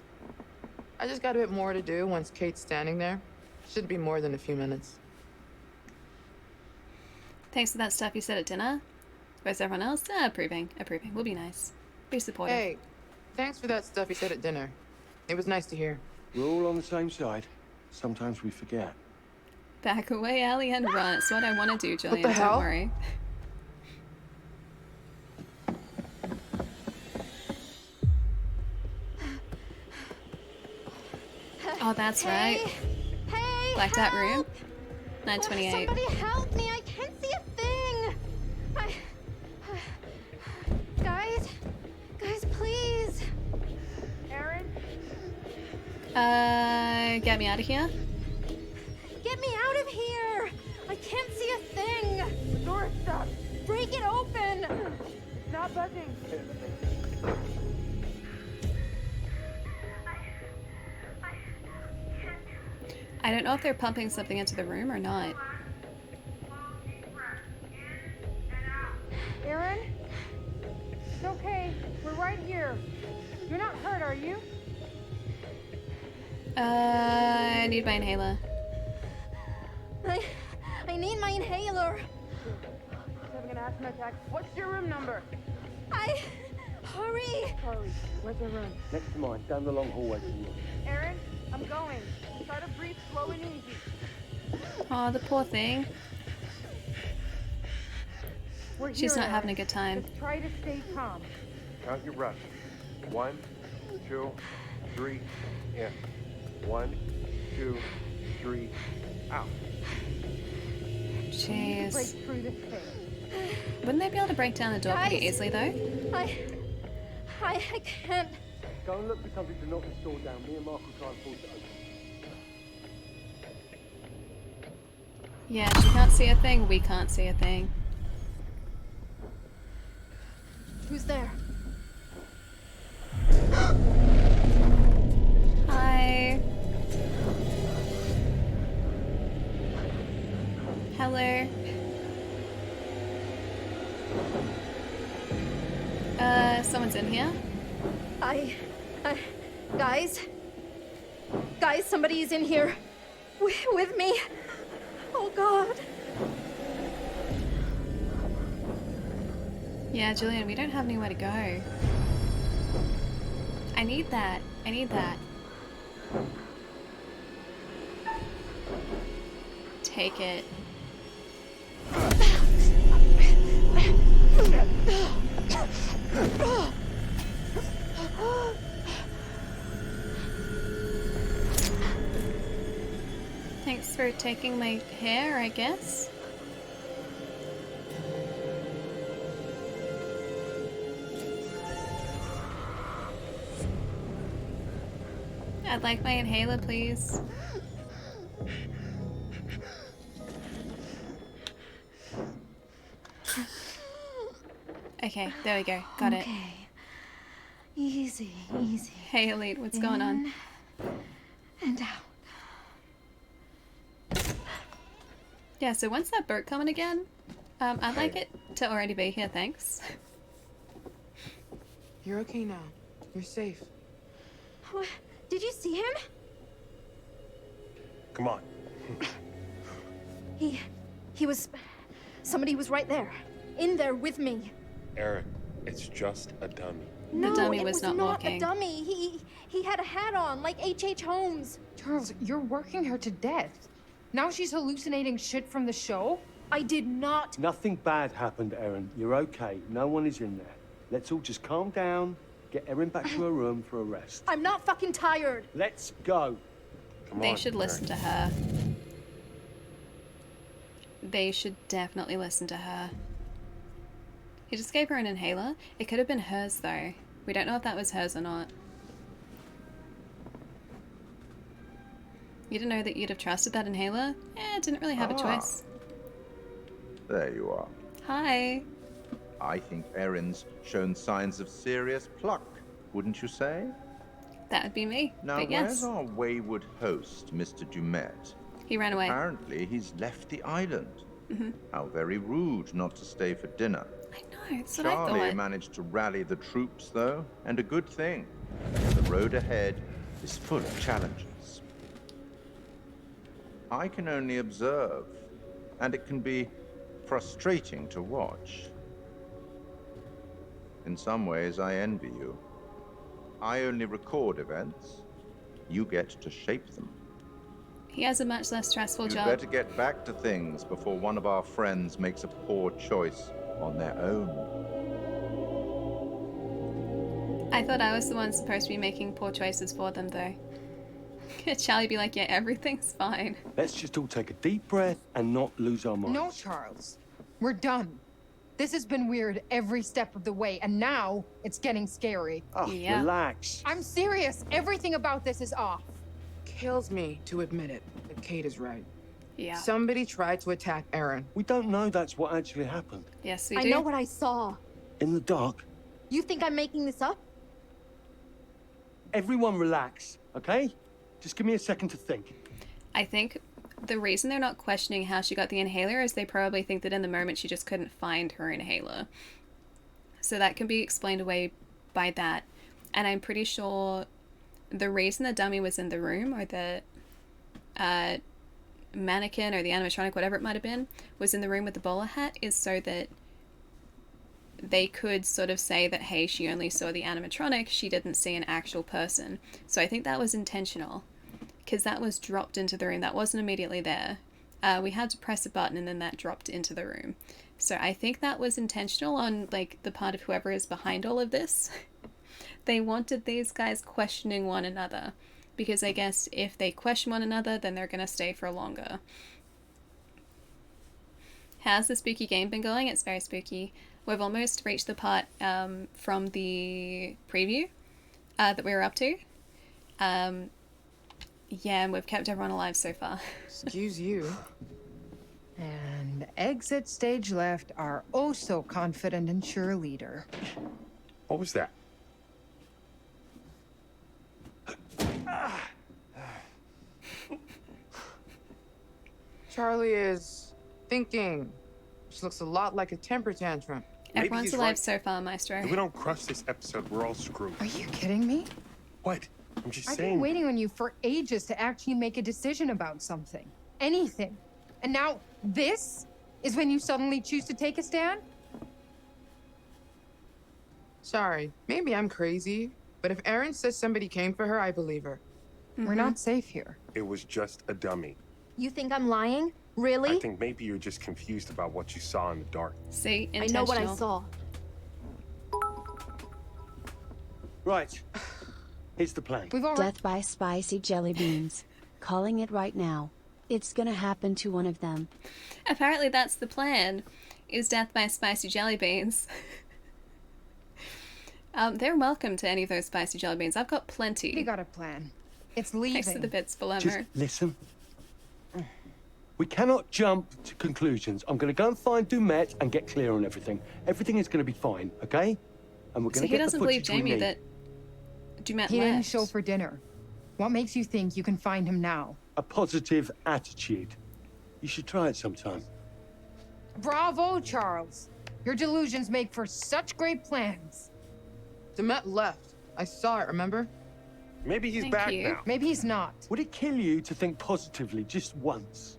I just got a bit more to do once Kate's standing there. Should be more than a few minutes.
Thanks for that stuff you said at dinner. Where's everyone else? Approving. Approving. We'll be nice. Be supportive.
Hey, thanks for that stuff you said at dinner. It was nice to hear.
We're all on the same side. Sometimes we forget.
Back away, Allie, and run. It's what I want to do, Julian.
What the hell?
Don't worry. Oh, that's right.
Hey,
Blacked out room. 928.
Somebody help me! I can't see a thing. Guys, please.
Aaron?
Get me out of here.
Get me out of here! I can't see a thing.
The door is stuck.
Break it open.
It's not budging.
I don't know if they're pumping something into the room or not.
Aaron? It's okay. We're right here. You're not hurt, are you?
I need my inhaler.
I need my inhaler.
He's having an asthma attack. What's your room number?
Hurry!
Charlie, where's your room?
Next to mine, down the long hallway from you.
Aaron, I'm going. Try to breathe slow and easy.
Oh, the poor thing.
We're
She's
here,
not having a
Aaron.
good time.
Just try to stay calm.
Count your breaths. 1, 2, 3, in. 1, 2, 3, out.
Jeez.
Break through this thing.
Wouldn't they be able to break down the door pretty easily, though?
I can't.
Go and look for something to knock this door down. Me and Mark will try and force it open.
Yeah, she can't see a thing, we can't see a thing.
Who's there?
Hi. Hello. Someone's in here.
Guys, somebody's in here. With me. Oh, God.
Yeah, Julian, we don't have anywhere to go. I need that. I need that. Take it. Thanks for taking my hair, I guess. I'd like my inhaler, please. Okay, there we go. Got it.
Easy, easy.
Hey, Elite, what's going on?
And out.
Yeah, so when's that boat coming again? I'd like it to already be here, thanks.
You're okay now. You're safe.
What? Did you see him?
Come on.
He was... Somebody was right there. In there with me.
Aaron, it's just a dummy.
No,
the dummy
it
was not walking.
a dummy. He had a hat on, like H.H. Holmes.
Charles, you're working her to death. Now she's hallucinating shit from the show?
I did not.
Nothing bad happened, Erin. You're okay. No one is in there. Let's all just calm down, get Erin back to her room for a rest.
I'm not fucking tired.
Let's go.
They should listen to her. They should definitely listen to her. He just gave her an inhaler. It could have been hers, though. We don't know if that was hers or not. You didn't know that you'd have trusted that inhaler? Eh, didn't really have a choice.
There you are.
Hi.
I think Erin's shown signs of serious pluck, wouldn't you say?
That would be me,
Now,
but yes.
where's our wayward host, Mr. Dumet?
He ran away.
Apparently, he's left the island.
Mm-hmm.
How very rude not to stay for dinner.
I know, that's what I
Charlie
thought.
managed to rally the troops, though, and a good thing. The road ahead is full of challenges. I can only observe, and it can be frustrating to watch. In some ways, I envy you. I only record events. You get to shape them.
He has a much less stressful
You'd
job.
better get back to things before one of our friends makes a poor choice on their own.
I thought I was the one supposed to be making poor choices for them, though. Charlie be like, yeah, everything's fine.
Let's just all take a deep breath and not lose our minds.
No, Charles. We're done. This has been weird every step of the way, and now it's getting scary.
Oh,
Yeah.
relax.
I'm serious. Everything about this is off.
Kills me to admit it, but Kate is right.
Yeah.
Somebody tried to attack Aaron.
We don't know that's what actually happened.
Yes, we
I
do.
know what I saw.
In the dark,
You think I'm making this up?
everyone relax, okay? Just give me a second to think.
I think the reason they're not questioning how she got the inhaler is they probably think that in the moment she just couldn't find her inhaler. So that can be explained away by that. And I'm pretty sure the reason the dummy was in the room, or the mannequin or the animatronic, whatever it might have been, was in the room with the bowler hat, is so that they could sort of say that, hey, she only saw the animatronic, she didn't see an actual person. So I think that was intentional, because that was dropped into the room. That wasn't immediately there. We had to press a button and then that dropped into the room. So I think that was intentional on like the part of whoever is behind all of this. They wanted these guys questioning one another, because I guess if they question one another, then they're going to stay for longer. How's the spooky game been going? It's very spooky. We've almost reached the part from the preview that we were up to. Yeah, and we've kept everyone alive so far.
Excuse you.
And exit stage left, our oh so confident and sure leader.
What was that?
Charlie is thinking. She looks a lot like a temper tantrum.
Everyone's
he's
alive
right.
so far, Maestro.
If we don't crush this episode, we're all screwed.
Are you kidding me?
What? I'm just
I've
saying.
been waiting on you for ages to actually make a decision about something. Anything. And now this is when you suddenly choose to take a stand?
Sorry, maybe I'm crazy, but if Erin says somebody came for her, I believe her.
We're not safe here.
It was just a dummy.
You think I'm lying? Really?
I think maybe you're just confused about what you saw in the dark.
See,
I know what I
intentional.
saw.
Right. Here's the plan.
We've already...
Death by spicy jelly beans. Calling it right now. It's gonna happen to one of them.
Apparently that's the plan, is death by spicy jelly beans. They're welcome to any of those spicy jelly beans. I've got plenty.
We got a plan. It's leaving.
Thanks to the bits below.
Just listen. We cannot jump to conclusions. I'm going to go and find Dumet and get clear on everything. Everything is going to be fine, okay? And we're going to get the footage we need.
So he doesn't believe Jamie that Dumet
He
left.
didn't show for dinner. What makes you think you can find him now?
A positive attitude. You should try it sometime.
Bravo, Charles. Your delusions make for such great plans.
Dumet left. I saw it, remember?
Maybe he's back now.
Maybe he's not.
Would it kill you to think positively just once?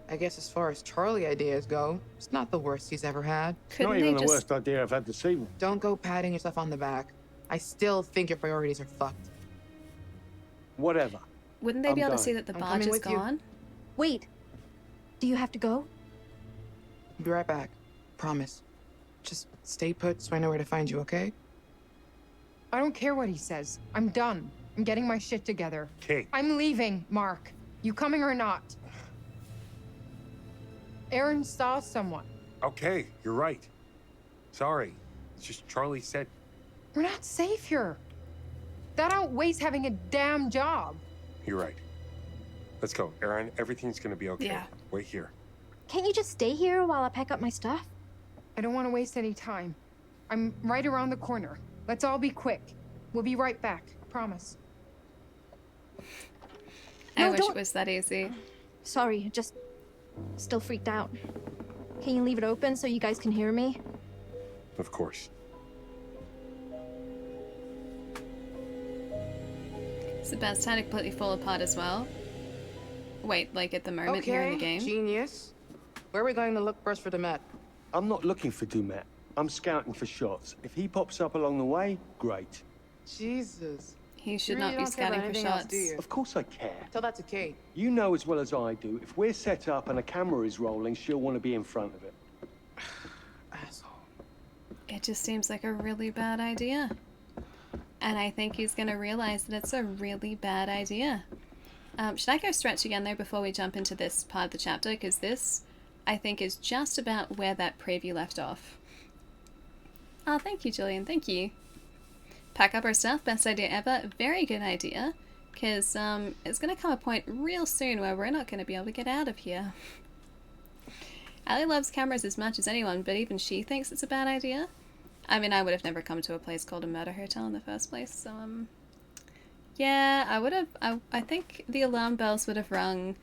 I guess as far as Charlie ideas go, it's not the worst he's ever had.
Not even the worst idea I've had this evening.
Don't go patting yourself on the back. I still think your priorities are fucked.
Whatever.
Wouldn't they be able to see that the barge is gone?
Wait. Do you have to go?
I'll be right back. Promise. Just stay put so I know where to find you, okay?
I don't care what he says. I'm done. I'm getting my shit together.
Kate.
I'm leaving, Mark. You coming or not? Aaron saw someone.
Okay, you're right. Sorry. It's just Charlie said.
We're not safe here. That outweighs having a damn job.
You're right. Let's go. Aaron, everything's gonna be okay.
Yeah.
Wait here.
Can't you just stay here while I pack up my stuff?
I don't want to waste any time. I'm right around the corner. Let's all be quick. We'll be right back. Promise.
I wish it was that easy.
Sorry, just still freaked out. Can you leave it open so you guys can hear me?
Of course.
It's the best time to completely fall apart as well. Wait, like at the moment here in the game?
Genius. Where are we going to look first for Dumet?
I'm not looking for Dumet. I'm scouting for shots. If he pops up along the way, great.
Jesus.
He should not be scouting for shots.
Of course I care.
Tell that to Kate.
You know as well as I do, if we're set up and a camera is rolling, she'll want to be in front of it.
Asshole.
It just seems like a really bad idea. And I think he's going to realize that it's a really bad idea. Should I go stretch again, though, before we jump into this part of the chapter? Because this, I think, is just about where that preview left off. Oh, thank you, Jillian. Thank you. Pack up our stuff. Best idea ever. Very good idea. Because it's going to come a point real soon where we're not going to be able to get out of here. Allie loves cameras as much as anyone, but even she thinks it's a bad idea. I mean, I would have never come to a place called a murder hotel in the first place, so, yeah, I would have, I think the alarm bells would have rung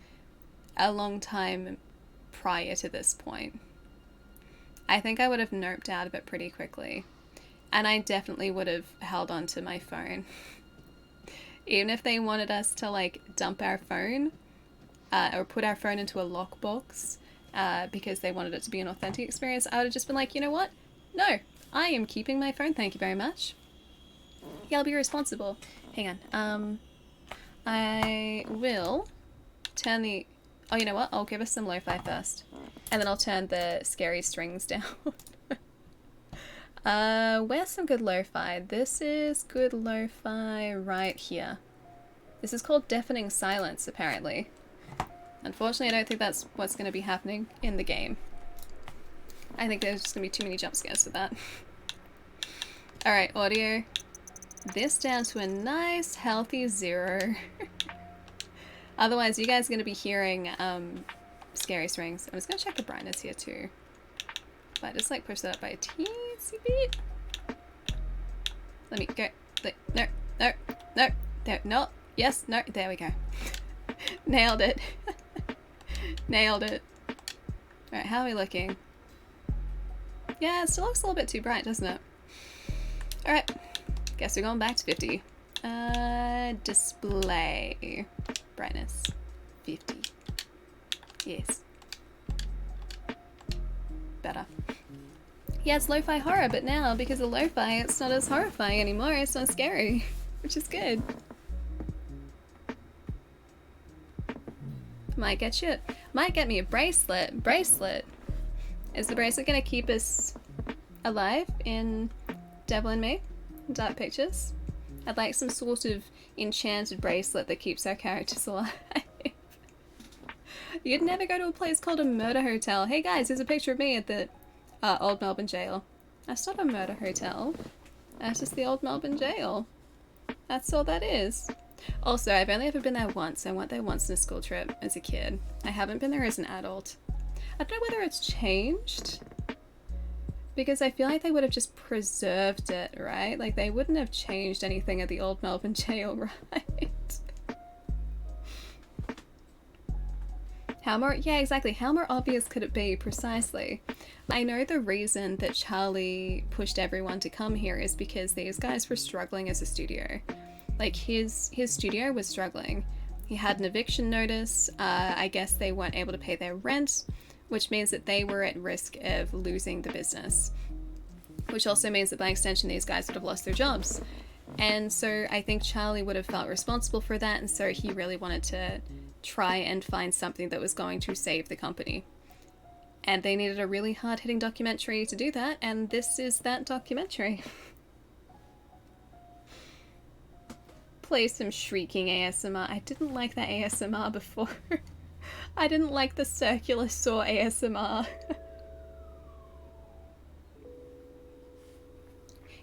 a long time prior to this point. I think I would have noped out of it pretty quickly. And I definitely would have held on to my phone. Even if they wanted us to, like, dump our phone, or put our phone into a lockbox, because they wanted it to be an authentic experience, I would have just been like, you know what? No, I am keeping my phone, thank you very much. Yeah, I'll be responsible. Hang on. I will turn the... Oh, you know what? I'll give us some lo-fi first. And then I'll turn the scary strings down. Where's some good lo-fi? This is good lo-fi right here. This is called deafening silence, apparently. Unfortunately, I don't think that's what's going to be happening in the game. I think there's just going to be too many jump scares for that. Alright, audio. This down to a nice, healthy 0. Otherwise, you guys are going to be hearing scary strings. I'm just going to check the brightness here too. If I just like push that up by a teensy bit. Let me go. No, no, no, there, no, yes, no, there we go. Nailed it. Nailed it. Alright, how are we looking? Yeah, it still looks a little bit too bright, doesn't it? Alright, guess we're going back to 50. Display. Brightness. 50. Yes. Better. Yeah, it's lo-fi horror, but now, because of lo-fi, it's not as horrifying anymore, it's not scary. Which is good. Might get me a bracelet. Bracelet. Is the bracelet gonna keep us alive in Devil and Me? Dark Pictures? I'd like some sort of enchanted bracelet that keeps our characters alive. You'd never go to a place called a murder hotel. Hey guys, there's a picture of me at the Old Melbourne Jail. That's not a murder hotel. That's just the Old Melbourne Jail. That's all that is. Also, I've only ever been there once. I went there once on a school trip as a kid. I haven't been there as an adult. I don't know whether it's changed, because I feel like they would have just preserved it, right? Like, they wouldn't have changed anything at the old Melbourne jail, right? How more, yeah, exactly. How more obvious could it be? Precisely. I know the reason that Charlie pushed everyone to come here is because these guys were struggling as a studio. Like, his studio was struggling. He had an eviction notice. I guess they weren't able to pay their rent, which means that they were at risk of losing the business. Which also means that by extension, these guys would have lost their jobs. And so I think Charlie would have felt responsible for that, and so he really wanted to try and find something that was going to save the company. And they needed a really hard-hitting documentary to do that, and this is that documentary. Play some shrieking ASMR. I didn't like that ASMR before. I didn't like the circular saw ASMR.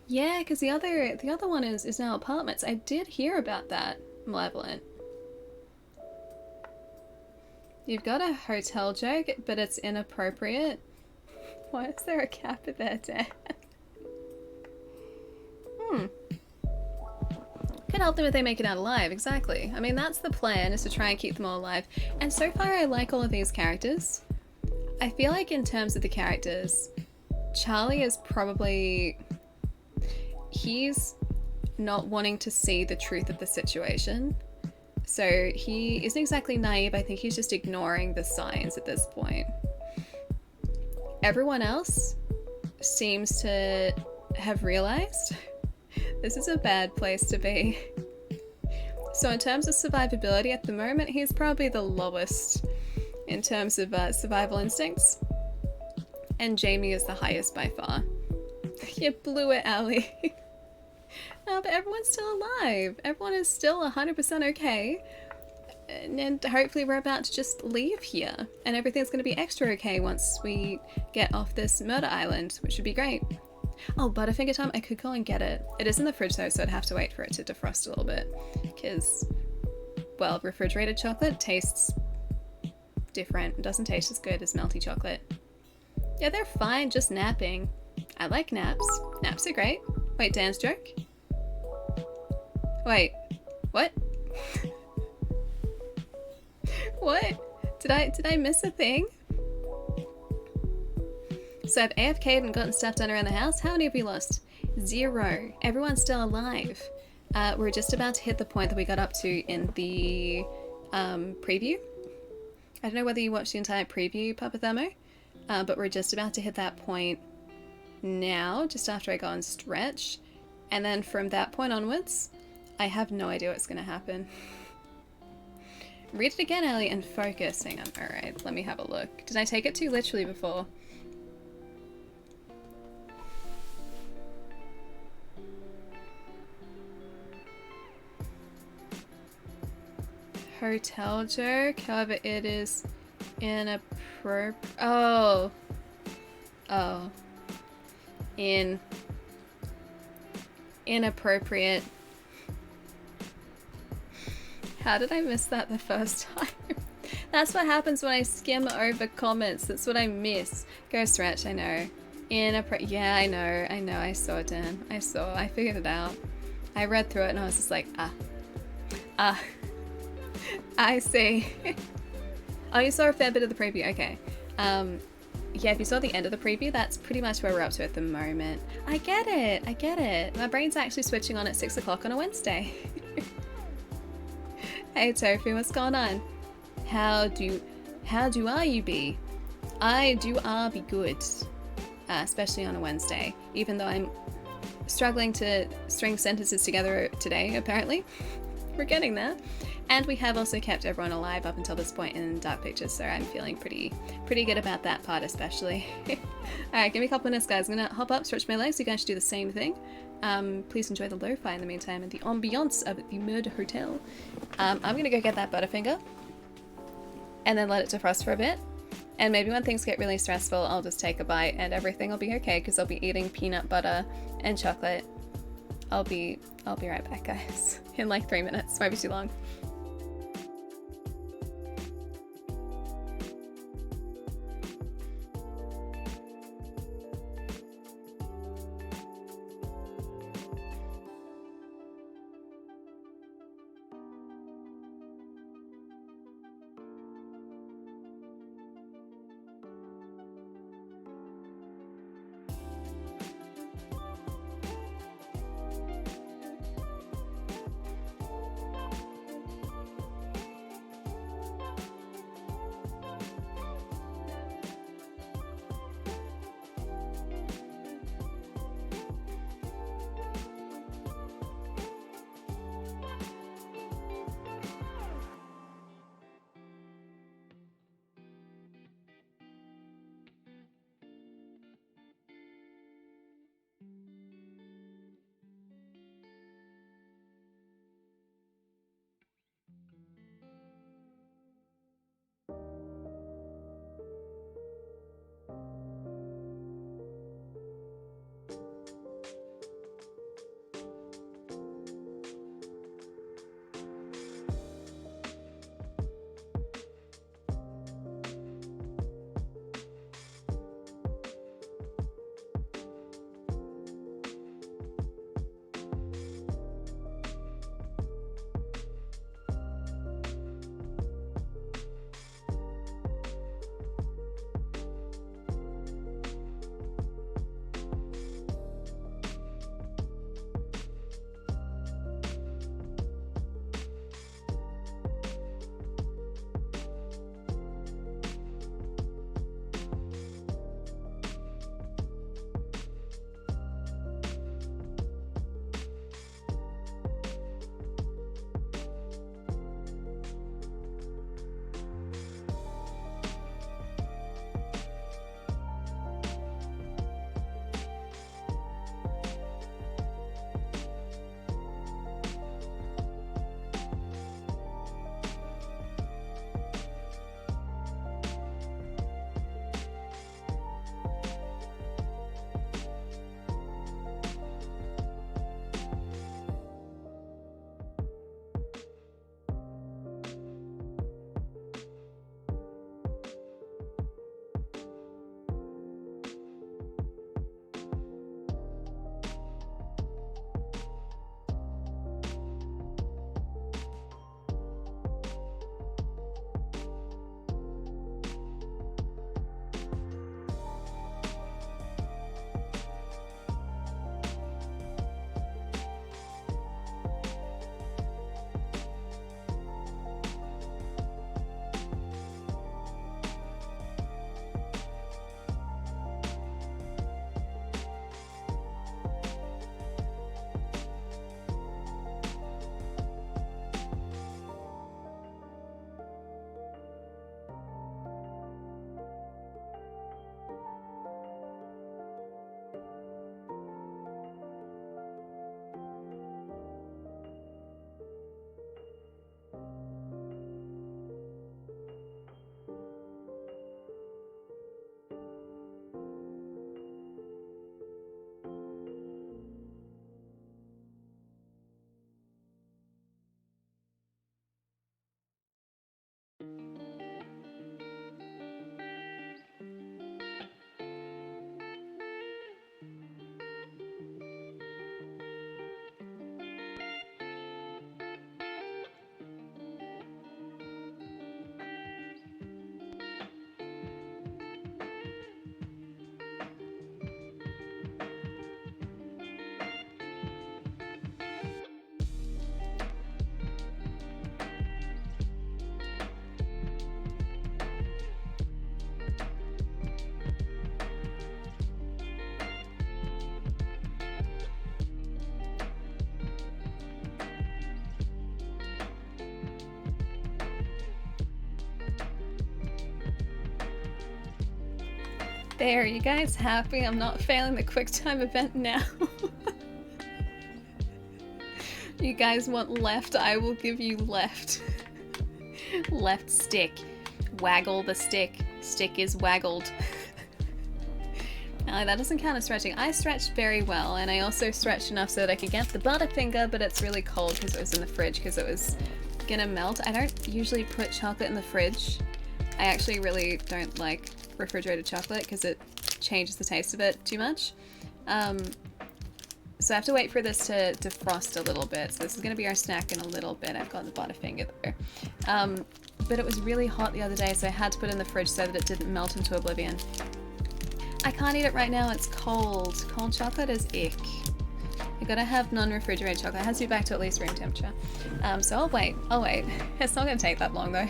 Yeah, because the other one is now apartments. I did hear about that, Malevolent. You've got a hotel joke, but it's inappropriate. Why is there a cap at their death? Could help them if they make it out alive, exactly. I mean, that's the plan, is to try and keep them all alive. And so far, I like all of these characters. I feel like in terms of the characters, Charlie is probably... He's not wanting to see the truth of the situation. So he isn't exactly naive, I think he's just ignoring the signs at this point. Everyone else seems to have realized this is a bad place to be. So in terms of survivability at the moment, he's probably the lowest in terms of survival instincts. And Jamie is the highest by far. You blew it, Allie. No, but everyone's still alive. Everyone is still 100% okay. And hopefully we're about to just leave here. And everything's going to be extra okay once we get off this murder island, which would be great. Oh, Butterfinger time. I could go and get it. It is in the fridge though, so I'd have to wait for it to defrost a little bit. Because, well, refrigerated chocolate tastes different. It doesn't taste as good as melty chocolate. Yeah, they're fine, just napping. I like naps. Naps are great. Wait, Dan's joke? Wait, what? What? Did I miss a thing? So I've AFK'd and gotten stuff done around the house. How many have we lost? 0. Everyone's still alive. We're just about to hit the point that we got up to in the preview. I don't know whether you watched the entire preview, Papa Thermo, but we're just about to hit that point now, just after I go and stretch. And then from that point onwards, I have no idea what's going to happen. Read it again, Ellie, and focus. Hang on. Alright, let me have a look. Did I take it too literally before? Hotel joke, however it is inappropriate. Oh. Inappropriate. How did I miss that the first time? That's what happens when I skim over comments. That's what I miss. Go stretch, I know. Yeah, I know. I saw it, Dan. I figured it out. I read through it and I was just like, I see. Oh, you saw a fair bit of the preview, okay. Yeah, if you saw the end of the preview, that's pretty much where we're up to at the moment. I get it. My brain's actually switching on at 6 o'clock on a Wednesday. Hey Tofu, what's going on? How do you be? I do be good. Especially on a Wednesday. Even though I'm struggling to string sentences together today, apparently. We're getting there. And we have also kept everyone alive up until this point in Dark Pictures, so I'm feeling pretty good about that part especially. Alright, give me a couple minutes guys. I'm gonna hop up, stretch my legs, you guys should do the same thing. Please enjoy the lo-fi in the meantime and the ambiance of the murder hotel. I'm gonna go get that Butterfinger and then let it defrost for a bit. And maybe when things get really stressful, I'll just take a bite and everything will be okay because I'll be eating peanut butter and chocolate I'll be right back, guys. In like 3 minutes. Might be too long. There, you guys happy? I'm not failing the QuickTime event now. You guys want left? I will give you left. Left stick. Waggle the stick. Stick is waggled. That doesn't count as stretching. I stretched very well, and I also stretched enough so that I could get the Butterfinger, but it's really cold because it was in the fridge because it was gonna melt. I don't usually put chocolate in the fridge. I actually really don't like refrigerated chocolate because it changes the taste of it too much. So I have to wait for this to defrost a little bit. So this is gonna be our snack in a little bit. I've got the Butterfinger there. But it was really hot the other day, so I had to put it in the fridge so that it didn't melt into oblivion. I can't eat it right now, it's cold. Cold chocolate is ick. You gotta have non-refrigerated chocolate. It has to be back to at least room temperature. So I'll wait. It's not gonna take that long though.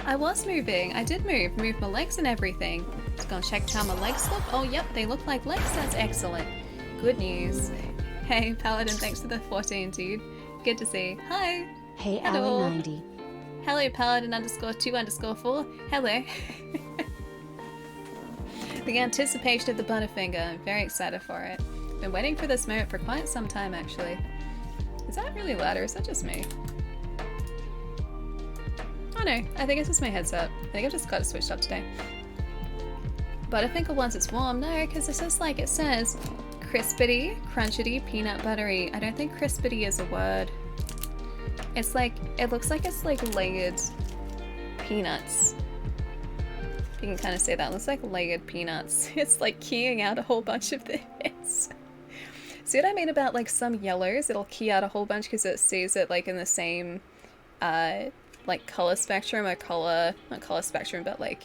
I was moving. I did move my legs and everything. Just gonna check how my legs look. Oh yep, they look like legs. That's excellent. Good news. Hey Paladin, thanks for the 14 dude. Good to see. Hi.
Hey
Hello.
Allie90.
Hello Paladin _2_4. Hello. The anticipation of the Butterfinger. I'm very excited for it. Been waiting for this moment for quite some time actually. Is that really loud or is that just me? Oh no, I think it's just my headset. I think I've just got it switched up today. Butterfinger once it's warm. No, because it's just like it says crispity, crunchity, peanut buttery. I don't think crispity is a word. It's like, it looks like it's like layered peanuts. You can kind of say that. It looks like layered peanuts. It's like keying out a whole bunch of this. See what I mean about like some yellows? It'll key out a whole bunch because it sees it like in the same like color spectrum or not color spectrum, but like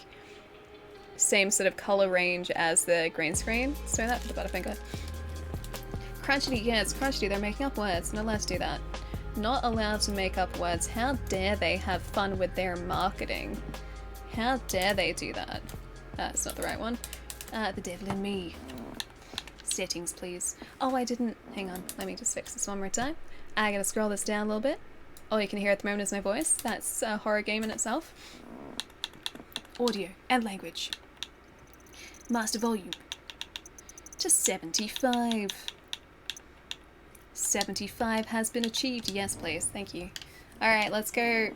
same sort of color range as the green screen. So that for the Butterfinger. Crunchity, yeah, it's crunchity. They're making up words. Not allowed to do that. Not allowed to make up words. How dare they have fun with their marketing? How dare they do that? That's not the right one. The devil in me. Settings, please. Oh, I didn't. Hang on. Let me just fix this one more time. I gotta scroll this down a little bit. All you can hear at the moment is my voice. That's a horror game in itself. Audio and language. Master volume. To 75. 75 has been achieved. Yes, please. Thank you. Alright, let's go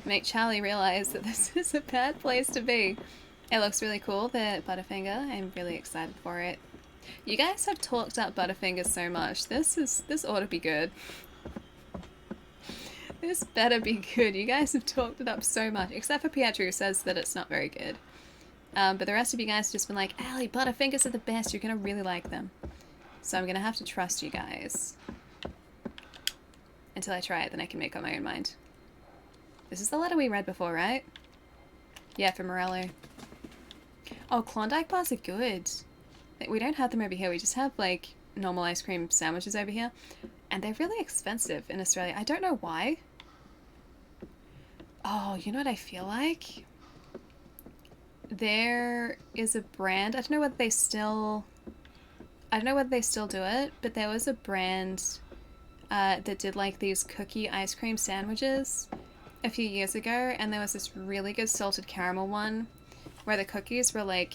make Charlie realize that this is a bad place to be. It looks really cool, the Butterfinger. I'm really excited for it. You guys have talked up Butterfinger so much. This ought to be good. This better be good. You guys have talked it up so much. Except for Pietro, who says that it's not very good. But the rest of you guys have just been like, Allie, Butterfingers are the best. You're gonna really like them. So I'm gonna have to trust you guys. Until I try it, then I can make up my own mind. This is the letter we read before, right? Yeah, for Morello. Oh, Klondike bars are good. We don't have them over here. We just have, like, normal ice cream sandwiches over here. And they're really expensive in Australia. I don't know why. Oh, you know what I feel like? There is a brand. I don't know whether they still do it, but there was a brand that did, like, these cookie ice cream sandwiches a few years ago, and there was this really good salted caramel one where the cookies were like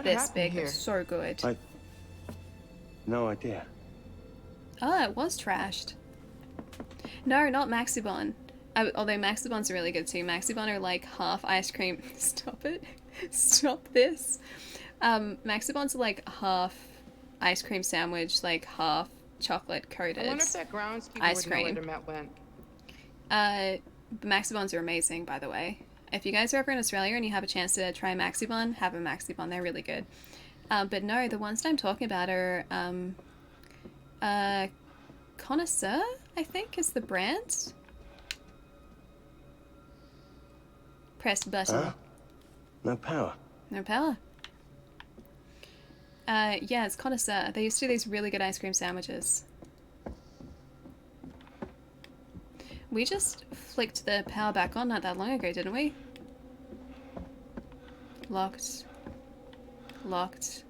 this big. Here? So good.
No idea.
Oh, it was trashed. No, not Maxibon. Although Maxibons are really good too. Maxibon are like half ice cream. Stop it. Stop this. Maxibons are like half ice cream sandwich, like half chocolate coated
I wonder if that groundskeeper
ice
would know where
cream.
the Met went.
Maxibons are amazing, by the way. If you guys are ever in Australia and you have a chance to try Maxibon, have a Maxibon. They're really good. But no, the ones that I'm talking about are Connoisseur, I think, is the brand. Press button.
Huh? No power.
No power. Yeah, it's Connoisseur. They used to do these really good ice cream sandwiches. We just flicked the power back on not that long ago, didn't we? Locked. Locked.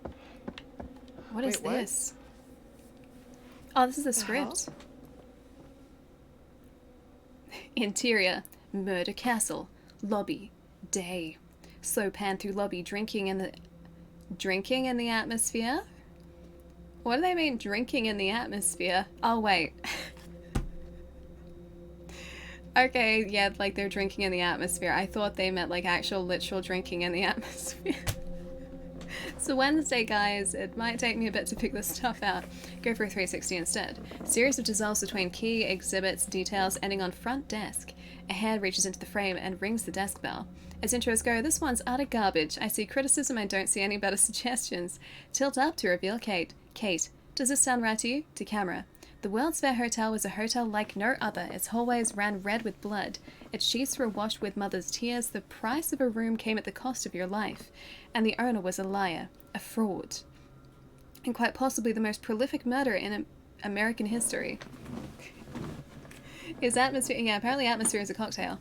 What is this? Oh, this is the script. Interior. Murder Castle. Lobby. Day. Slow pan through lobby. Drinking in the atmosphere? What do they mean, drinking in the atmosphere? Oh, wait. Okay, yeah, like they're drinking in the atmosphere. I thought they meant like actual literal drinking in the atmosphere. It's a Wednesday, guys. It might take me a bit to pick this stuff out. Go for a 360 instead. Series of dissolves between key, exhibits, details, ending on front desk. A hand reaches into the frame and rings the desk bell. As intros go, this one's utter garbage. I see criticism and don't see any better suggestions. Tilt up to reveal Kate. Kate, does this sound right to you? To camera. The World's Fair Hotel was a hotel like no other. Its hallways ran red with blood. Its sheets were washed with mother's tears. The price of a room came at the cost of your life. And the owner was a liar, a fraud. And quite possibly the most prolific murder in American history. Is atmosphere? Yeah, apparently atmosphere is a cocktail.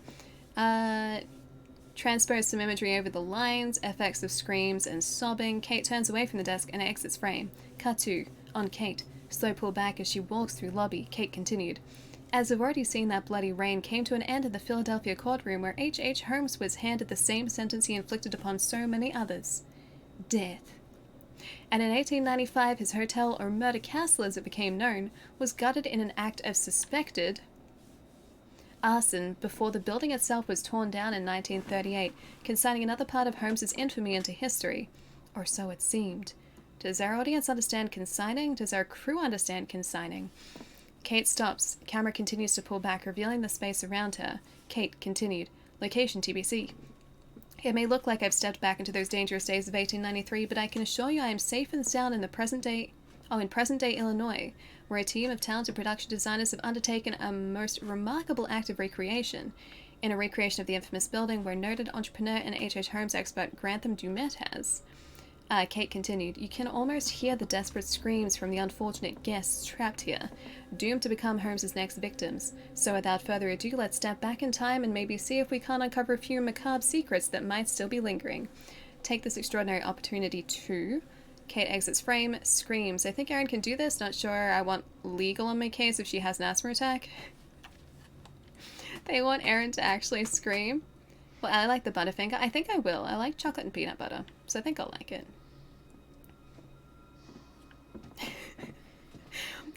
Transpose some imagery over the lines, effects of screams and sobbing. Kate turns away from the desk and exits frame. Cut to, on Kate. Slow pull back as she walks through lobby. Kate continued. As I've already seen, that bloody reign came to an end in the Philadelphia courtroom where H.H. Holmes was handed the same sentence he inflicted upon so many others. Death. And in 1895, his hotel, or Murder Castle as it became known, was gutted in an act of suspected arson before the building itself was torn down in 1938, consigning another part of Holmes's infamy into history. Or so it seemed. Does our audience understand consigning? Does our crew understand consigning? Kate stops. Camera continues to pull back, revealing the space around her. Kate continued. Location TBC. It may look like I've stepped back into those dangerous days of 1893, but I can assure you I am safe and sound in the present-day Illinois, where a team of talented production designers have undertaken a most remarkable act of recreation, in a recreation of the infamous building where noted entrepreneur and H.H. Holmes expert Grantham Dumet has. Kate continued, you can almost hear the desperate screams from the unfortunate guests trapped here, doomed to become Holmes's next victims. So without further ado, let's step back in time and maybe see if we can't uncover a few macabre secrets that might still be lingering. Take this extraordinary opportunity to... Kate exits frame, screams. I think Erin can do this, not sure I want legal on my case if she has an asthma attack. They want Erin to actually scream. Well, I like the Butterfinger. I think I will. I like chocolate and peanut butter, so I think I'll like it.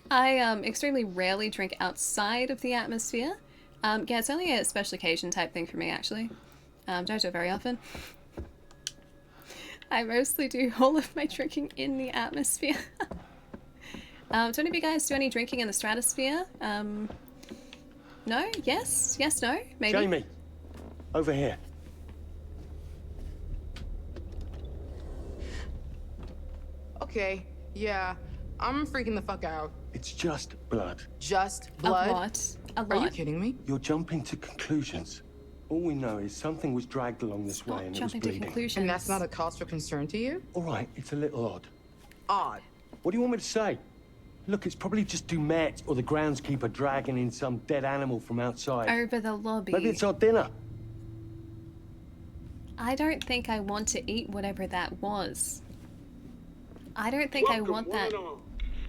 I extremely rarely drink outside of the atmosphere. Yeah, it's only a special occasion type thing for me, actually. Don't do it very often. I mostly do all of my drinking in the atmosphere. Do any of you guys do any drinking in the stratosphere? No? Yes? Yes, no? Maybe?
Jamie! Over here.
Okay, yeah. I'm freaking the fuck out.
It's just blood.
Just blood?
A lot. A lot.
Are you kidding me?
You're jumping to conclusions. All we know is something was dragged along this way and it was bleeding.
And that's not a cause for concern to you?
All right, it's a little odd.
Odd?
What do you want me to say? Look, it's probably just Dumet or the groundskeeper dragging in some dead animal from outside.
Over the lobby.
Maybe it's our dinner.
I don't think I want to eat whatever that was. I don't think I want that.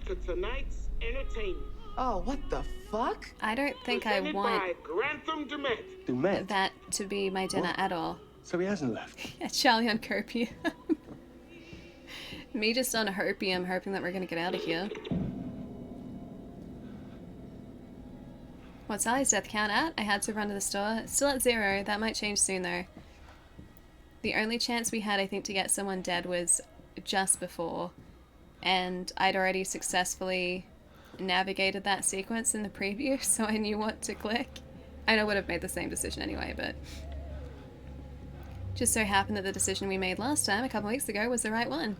To tonight's entertainment.
Oh, what the fuck?
I don't think I want
Grantham
Dumet
that to be my dinner at all.
So he hasn't left.
Yeah, Charlie on copium. Me just on herpium, hoping that we're gonna get out of here. What's Sally's death count at? I had to run to the store. Still at 0. That might change soon though. The only chance we had, I think, to get someone dead was just before. And I'd already successfully navigated that sequence in the preview, so I knew what to click. I would have made the same decision anyway, but... just so happened that the decision we made last time, a couple weeks ago, was the right one.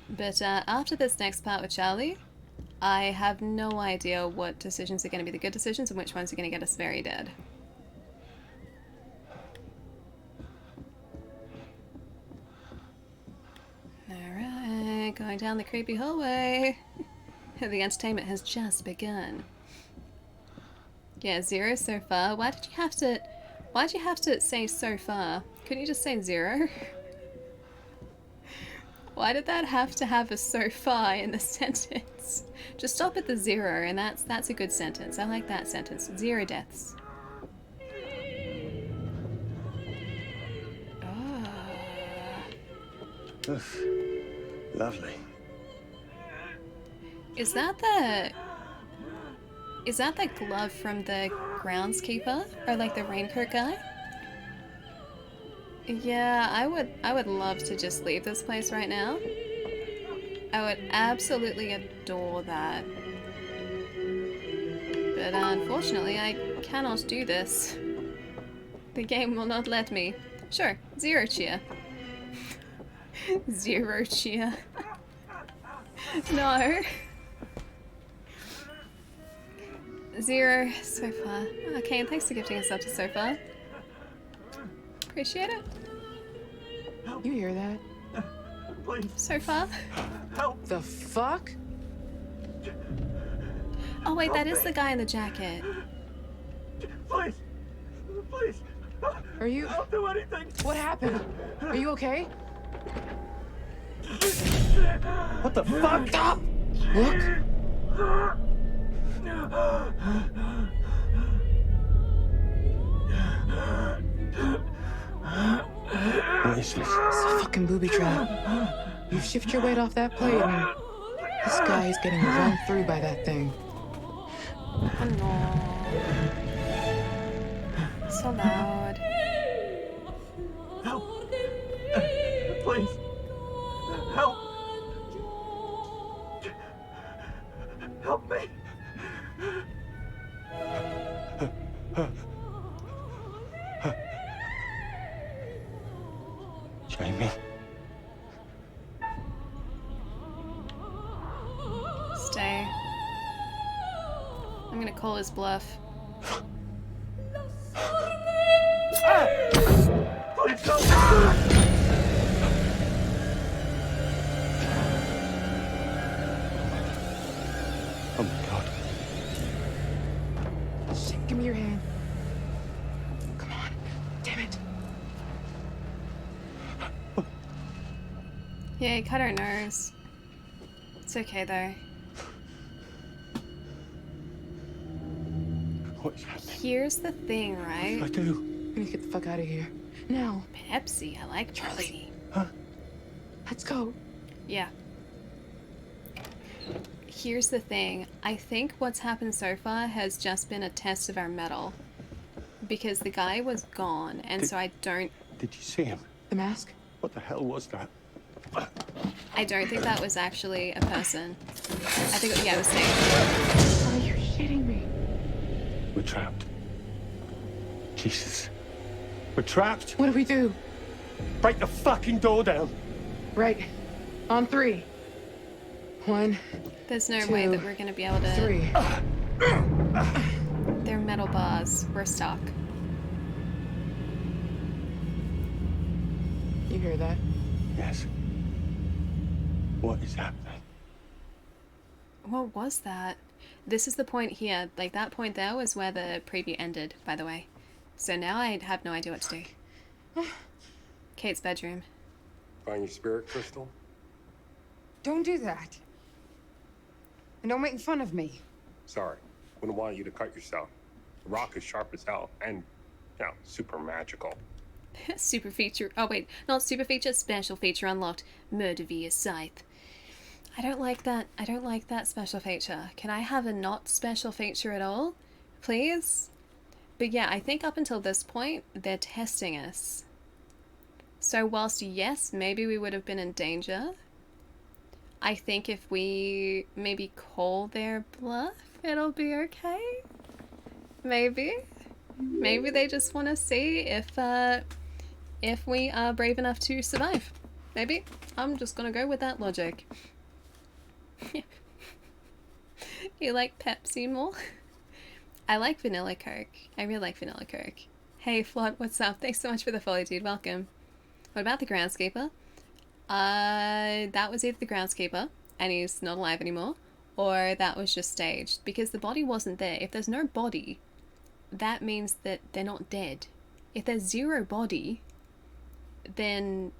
But after this next part with Charlie, I have no idea what decisions are going to be the good decisions and which ones are going to get us very dead. Alright, going down the creepy hallway. The entertainment has just begun. Yeah, 0 so far. Why'd you have to say so far? Couldn't you just say 0? Why did that have to have a so far in the sentence? Just stop at the 0 and that's a good sentence. I like that sentence. 0 deaths.
Oof. Lovely.
Is that the glove from the groundskeeper? Or like the raincoat guy? Yeah, I would love to just leave this place right now. I would absolutely adore that. But unfortunately, I cannot do this. The game will not let me. Sure, zero cheer. Zero cheer. No. Zero so far. Okay, and thanks for gifting us up to so far. Appreciate it.
You hear that?
Please. So far.
Help. The fuck?
Oh wait, that is the guy in the jacket.
Please. Please.
Are you?
I'll do anything.
What happened? Are you okay?
What the fuck?
Stop! Look.
What is this?
It's a fucking booby trap. You shift your weight off that plate and this guy is getting run through by that thing.
Oh no. So loud.
Help! Please. Help! Help me! Jamie.
Stay. I'm gonna call his bluff.
Please don't! Oh my god.
Shit, give me your hand. Come on. Damn it.
Yeah, he cut her nose. It's okay though.
What's happening?
Here's the thing, right?
What do I do?
We need to get the fuck out of here. Now.
Pepsi, I like Pepsi.
Huh?
Let's go.
Yeah. Here's the thing. I think what's happened so far has just been a test of our mettle. Because the guy was gone, and so I don't...
Did you see him?
The mask?
What the hell was that?
I don't think that was actually a person. I think, yeah, it was Snake.
Oh, you're shitting me.
We're trapped. Jesus. We're trapped.
What do we do?
Break the fucking door down.
Right. On 3. 1.
There's no
2,
way that we're gonna be able to...
3.
They're metal bars. We're stuck.
You hear that?
Yes. What is happening?
What was that? This is the point here. Like, that point there was where the preview ended, by the way. So now I have no idea what to do. Kate's bedroom.
Find your spirit crystal?
Don't do that. And don't make fun of me.
Sorry. Wouldn't want you to cut yourself. The rock is sharp as hell and, you know, super magical.
Super feature. Oh, wait. Not super feature. Special feature unlocked. Murder via scythe. I don't like that. I don't like that special feature. Can I have a not special feature at all? Please? But yeah, I think up until this point, they're testing us. So whilst, yes, maybe we would have been in danger, I think if we maybe call their bluff, it'll be okay. Maybe. Maybe they just want to see if we are brave enough to survive. Maybe. I'm just gonna go with that logic. You like Pepsi more? I like vanilla Coke. I really like vanilla Coke. Hey Flot, what's up? Thanks so much for the follow, dude. Welcome. What about the groundskeeper? That was either the groundskeeper, and he's not alive anymore, or that was just staged, because the body wasn't there. If there's no body, that means that they're not dead. If there's zero body, then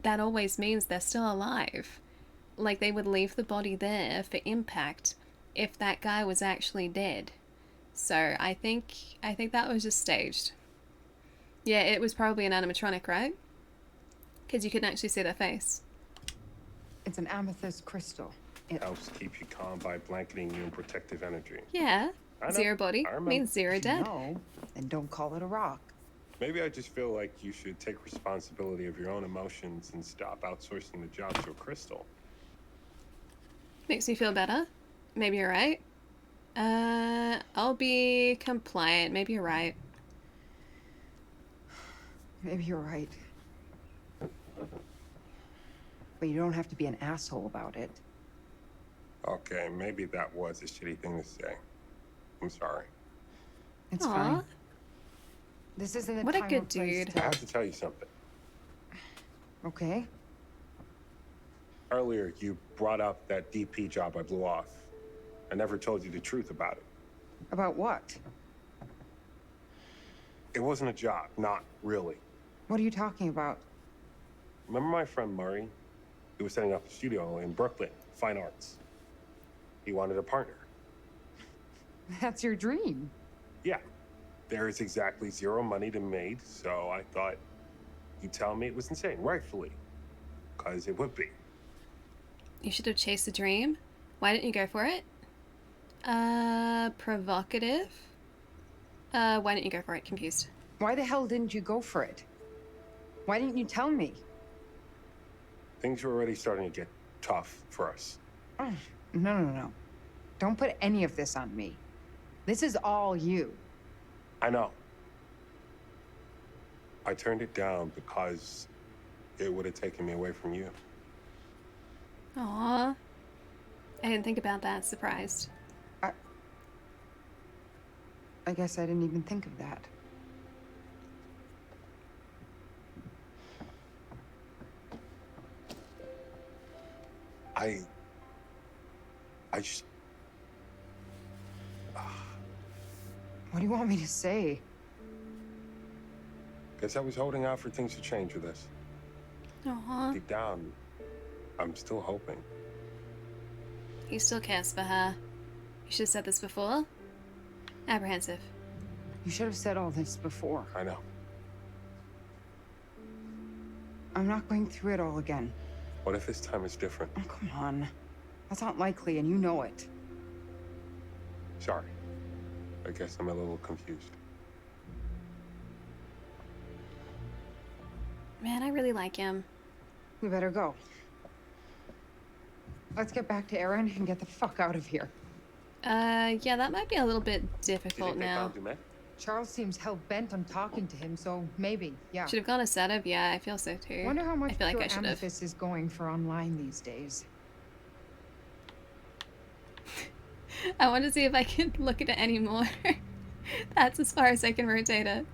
that always means they're still alive. Like, they would leave the body there for impact if that guy was actually dead. So I think that was just staged. Yeah, it was probably an animatronic, right? Because you couldn't actually see their face.
It's an amethyst crystal. It
Helps keep you calm by blanketing you in protective energy.
Yeah.
I know.
Zero body
I remember.
means zero dead.
No, then don't call it a rock.
Maybe I just feel like you should take responsibility of your own emotions and stop outsourcing the job to a crystal.
Makes me feel better. Maybe you're right. I'll be compliant. Maybe you're right.
Maybe you're right. But you don't have to be an asshole about it.
Okay, maybe that was a shitty thing to say. I'm sorry.
It's fine. This isn't the
What a
time
good
or place
dude.
I have to tell you something.
Okay.
Earlier, you brought up that DP job I blew off. I never told you the truth about it.
About what?
It wasn't a job, not really.
What are you talking about?
Remember my friend Murray? He was setting up a studio in Brooklyn, fine arts. He wanted a partner.
That's your dream.
Yeah. There is exactly zero money to be made, so I thought you'd tell me it was insane, rightfully. Because it would be.
You should have chased the dream. Why didn't you go for it? Provocative. Why didn't you go for it? Confused.
Why the hell didn't you go for it? Why didn't you tell me?
Things were already starting to get tough for us.
Oh, no. Don't put any of this on me. This is all you.
I know. I turned it down because it would have taken me away from you.
Aww. I didn't think about that. Surprised.
I guess I didn't even think of that.
I just...
What do you want me to say?
Guess I was holding out for things to change with us.
Aww.
Deep down, I'm still hoping.
He still cares for her. You should have said this before. Apprehensive.
You should have said all this before.
I know.
I'm not going through it all again.
What if this time is different?
Oh, come on. That's not likely, and you know it.
Sorry. I guess I'm a little confused.
Man, I really like him.
We better go. Let's get back to Aaron and get the fuck out of here.
Yeah, that might be a little bit difficult now.
Charles seems hell-bent on talking to him, so maybe, yeah.
Should have gone a setup. Yeah, I feel so too.
Wonder how much
I feel like
pure
I should have.
amethyst is going for online these days.
I want to see if I can look at it anymore. That's as far as I can rotate it.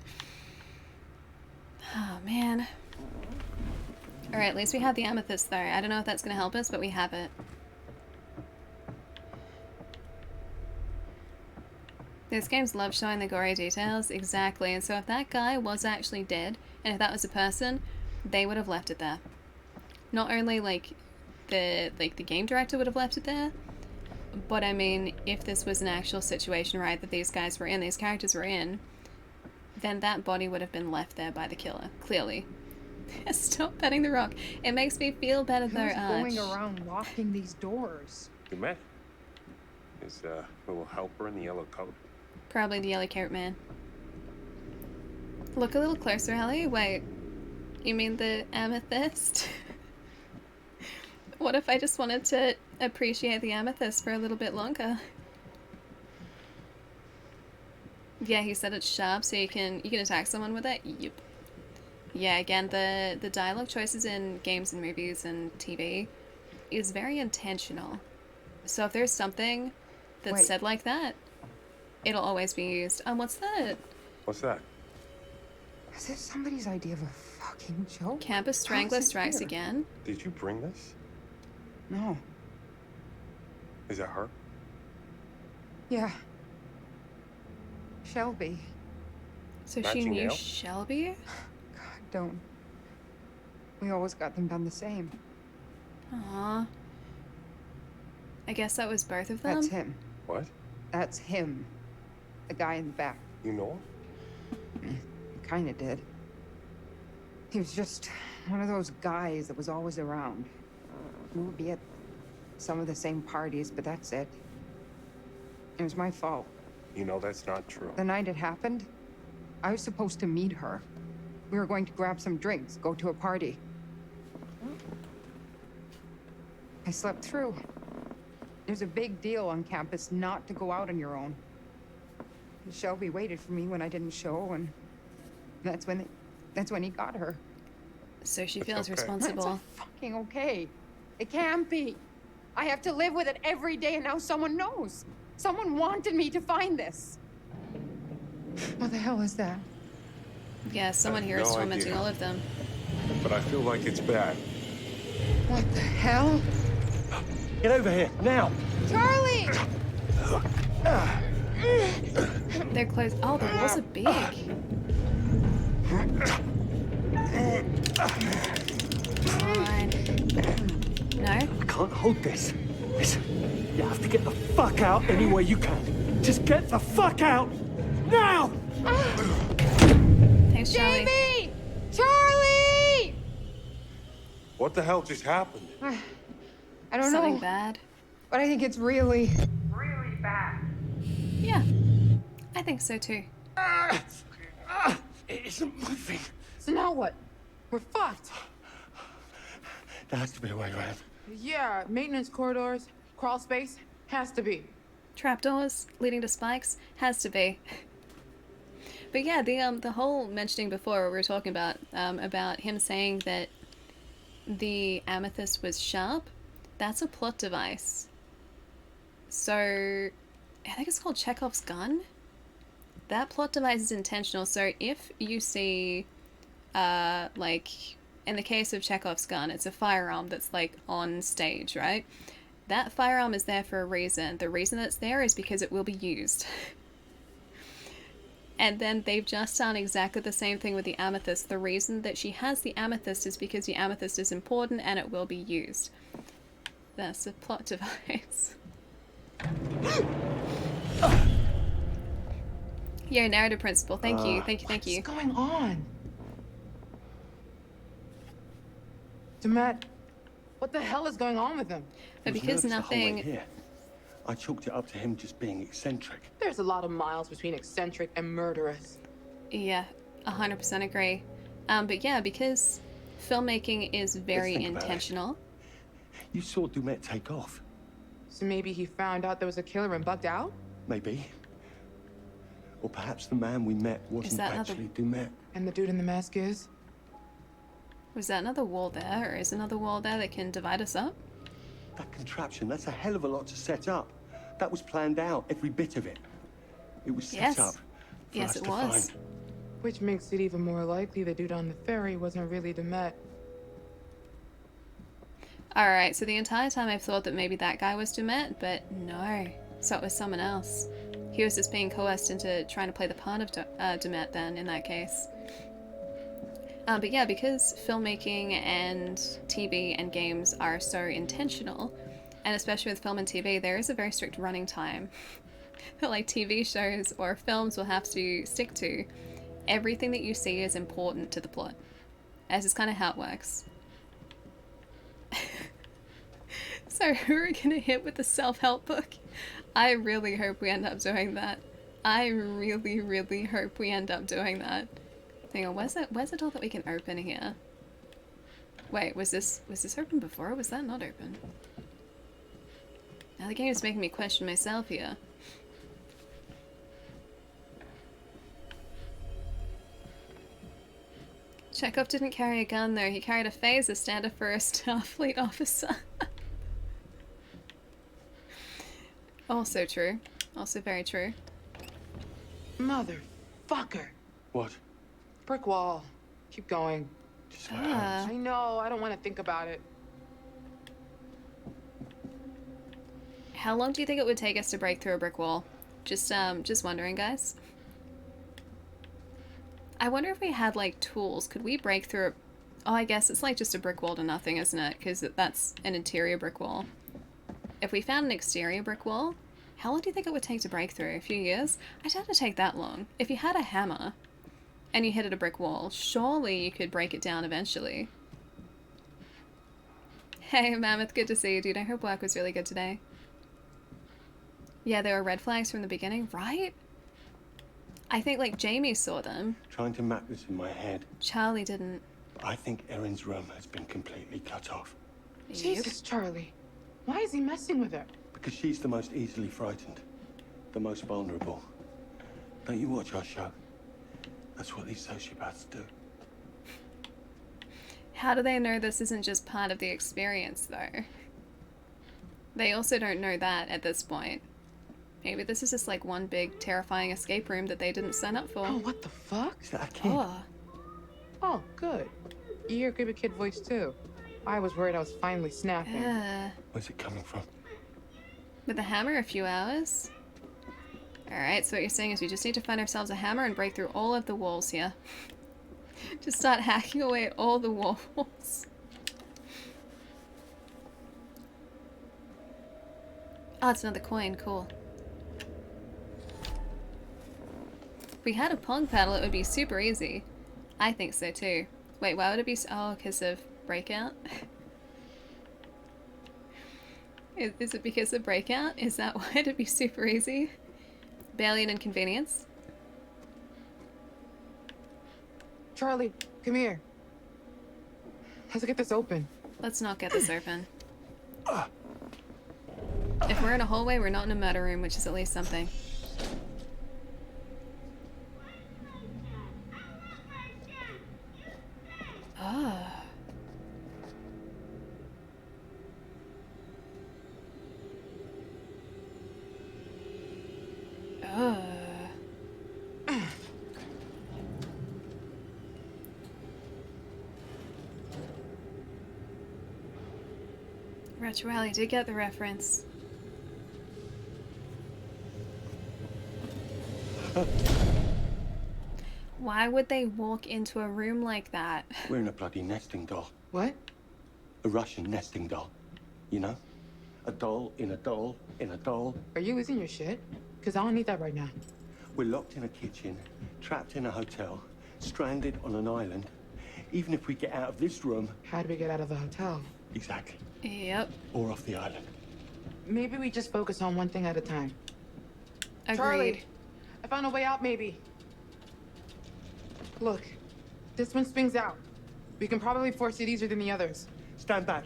Oh, man. Alright, at least we have the amethyst, though. I don't know if that's going to help us, but we have it. These games love showing the gory details. Exactly. And so if that guy was actually dead, and if that was a person, they would have left it there. Not only, like, the game director would have left it there, but I mean, if this was an actual situation, right, that these guys were in, these characters were in, then that body would have been left there by the killer, clearly. Stop petting the rock. It makes me feel better though,
Who's going around locking these doors?
You met? His little helper in the yellow coat.
Probably the yellow coat man. Look a little closer, Ellie. Wait, you mean the amethyst? What if I just wanted to appreciate the amethyst for a little bit longer? Yeah, he said it's sharp, so you can attack someone with it. Yep. Yeah, again, the dialogue choices in games and movies and TV is very intentional. So if there's something that's said like that, it'll always be used. What's that?
What's that?
Is this somebody's idea of a fucking joke?
Campus Strangler strikes again.
Did you bring this?
No.
Is it her?
Yeah. Shelby.
So
Matching
she knew
nail?
Shelby?
God, don't. We always got them done the same.
Aww. I guess that was both of them?
That's him.
What?
That's him. The guy in the back.
You know him?
Kinda did. He was just one of those guys that was always around. We would be at some of the same parties, but that's it. It was my fault.
You know that's not true.
The night it happened, I was supposed to meet her. We were going to grab some drinks, go to a party. I slept through. There's a big deal on campus not to go out on your own. Shelby waited for me when I didn't show, and that's when he got her.
So she feels responsible.
That's fucking okay. It can't be. I have to live with it every day, and now someone knows. Someone wanted me to find this. What the hell is that?
Yeah, someone here is tormenting all of them.
But I feel like it's bad.
What the hell?
Get over here, now!
Charlie!
They're close. Oh, the walls are big. Fine. No?
I can't hold this. Listen, you have to get the fuck out any way you can. Just get the fuck out! Now!
Thanks, Charlie.
Jamie! Charlie!
What the hell just happened?
I don't
Something
know.
bad.
But I think it's really bad.
Yeah, I think so too.
It isn't moving.
So now what? We're fucked.
There has to be a way around.
Yeah, maintenance corridors, crawl space, has to be.
Trapdoors leading to spikes, has to be. But yeah, the whole mentioning before we were talking about him saying that the amethyst was sharp, that's a plot device. So I think it's called Chekhov's gun. That plot device is intentional. So if you see, like in the case of Chekhov's gun, it's a firearm that's like on stage, right? That firearm is there for a reason. The reason that's there is because it will be used. And then they've just done exactly the same thing with the amethyst. The reason that she has the amethyst is because the amethyst is important and it will be used. That's a plot device. Yeah, narrative principle. Thank you. Thank you.
What's going on? Demet, what the hell is going on with him?
But because nothing...
Here. I chalked it up to him just being eccentric.
There's a lot of miles between eccentric and murderous.
Yeah, 100% agree. But yeah, because filmmaking is very intentional.
You saw Dumet take off.
So maybe he found out there was a killer and bugged out?
Maybe. Or perhaps the man we met wasn't actually Dumet.
And the dude in the mask is?
Was that another wall there, or is another wall there that can divide us up?
That contraption, that's a hell of a lot to set up. That was planned out, every bit of it. It was set up for us to find.
Which makes it even more likely the dude on the ferry wasn't really Demet.
Alright, so the entire time I've thought that maybe that guy was Demet, but no. So it was someone else. He was just being coerced into trying to play the part of Demet then, in that case. But yeah, because filmmaking and TV and games are so intentional, and especially with film and TV, there is a very strict running time that like TV shows or films will have to stick to. Everything that you see is important to the plot, as is kind of how it works. So who are we gonna hit with the self-help book? I really hope we end up doing that. I really, really hope we end up doing that. Hang on, where's the door that we can open here? Wait, was this open before, or was that not open? Now the game is making me question myself here. Chekhov didn't carry a gun though, he carried a phaser, standard for a Starfleet officer. Also true. Also very true.
Motherfucker.
What?
Brick wall. Keep going.
Ah.
I know, I don't want to think about it.
How long do you think it would take us to break through a brick wall? Just wondering, guys. I wonder if we had, like, tools. Could we break through a... Oh, I guess it's, like, just a brick wall to nothing, isn't it? Because that's an interior brick wall. If we found an exterior brick wall, how long do you think it would take to break through? A few years? I doubt it'd take that long. If you had a hammer and you hit at a brick wall, surely you could break it down eventually. Hey, Mammoth, good to see you, dude. I hope work was really good today. Yeah, there were red flags from the beginning, right? I think like Jamie saw them.
Trying to map this in my head.
Charlie didn't.
But I think Erin's room has been completely cut off.
Jesus, Charlie. Why is he messing with her?
Because she's the most easily frightened. The most vulnerable. Don't you watch our show? That's what these sociopaths do.
How do they know this isn't just part of the experience, though? They also don't know that at this point. Maybe this is just like one big terrifying escape room that they didn't sign up for.
Oh, what the fuck?
Is that a kid?
Oh, good. You hear a creepy kid voice too. I was worried I was finally snapping.
Where's it coming from?
With a hammer, a few hours. Alright, so what you're saying is we just need to find ourselves a hammer and break through all of the walls here. Just start hacking away at all the walls. Oh, it's another coin. Cool. If we had a pong paddle, it would be super easy. I think so too. Wait, why would it be so— oh, because of breakout? Is it because of breakout? Is that why it'd be super easy? Barely an inconvenience.
Charlie, come here. Let's get this open.
Let's not get this open. If we're in a hallway, we're not in a murder room, which is at least something. Oh. Oh. Retro Alley did get the reference. Why would they walk into a room like that?
We're in a bloody nesting doll.
What?
A Russian nesting doll. You know? A doll in a doll in a doll.
Are you losing your shit? Because I don't need that right now.
We're locked in a kitchen, trapped in a hotel, stranded on an island. Even if we get out of this room...
How do we get out of the hotel?
Exactly.
Yep.
Or off the island.
Maybe we just focus on one thing at a time.
Agreed.
Charlie, I found a way out, maybe. Look, this one swings out. We can probably force it easier than the others.
Stand back.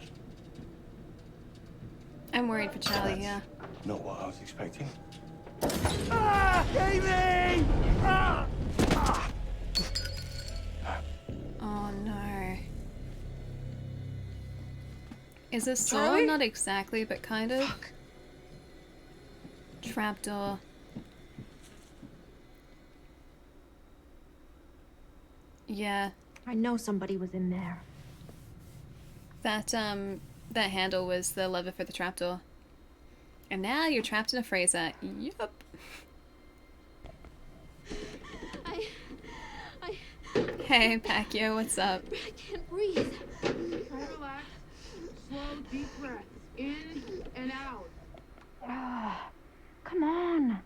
I'm worried for Charlie, yeah.
Not what I was expecting.
Ah! Amy! Ah! Ah!
Oh no. Is this saw?
Charlie?
Not exactly, but kind of. Fuck. Trapdoor. Yeah.
I know somebody was in there.
That handle was the lever for the trapdoor. And now you're trapped in a freezer. Yup. Hey, Pacquiao, what's up?
I can't breathe.
Try to relax. Slow, deep breaths. In and out.
Come on.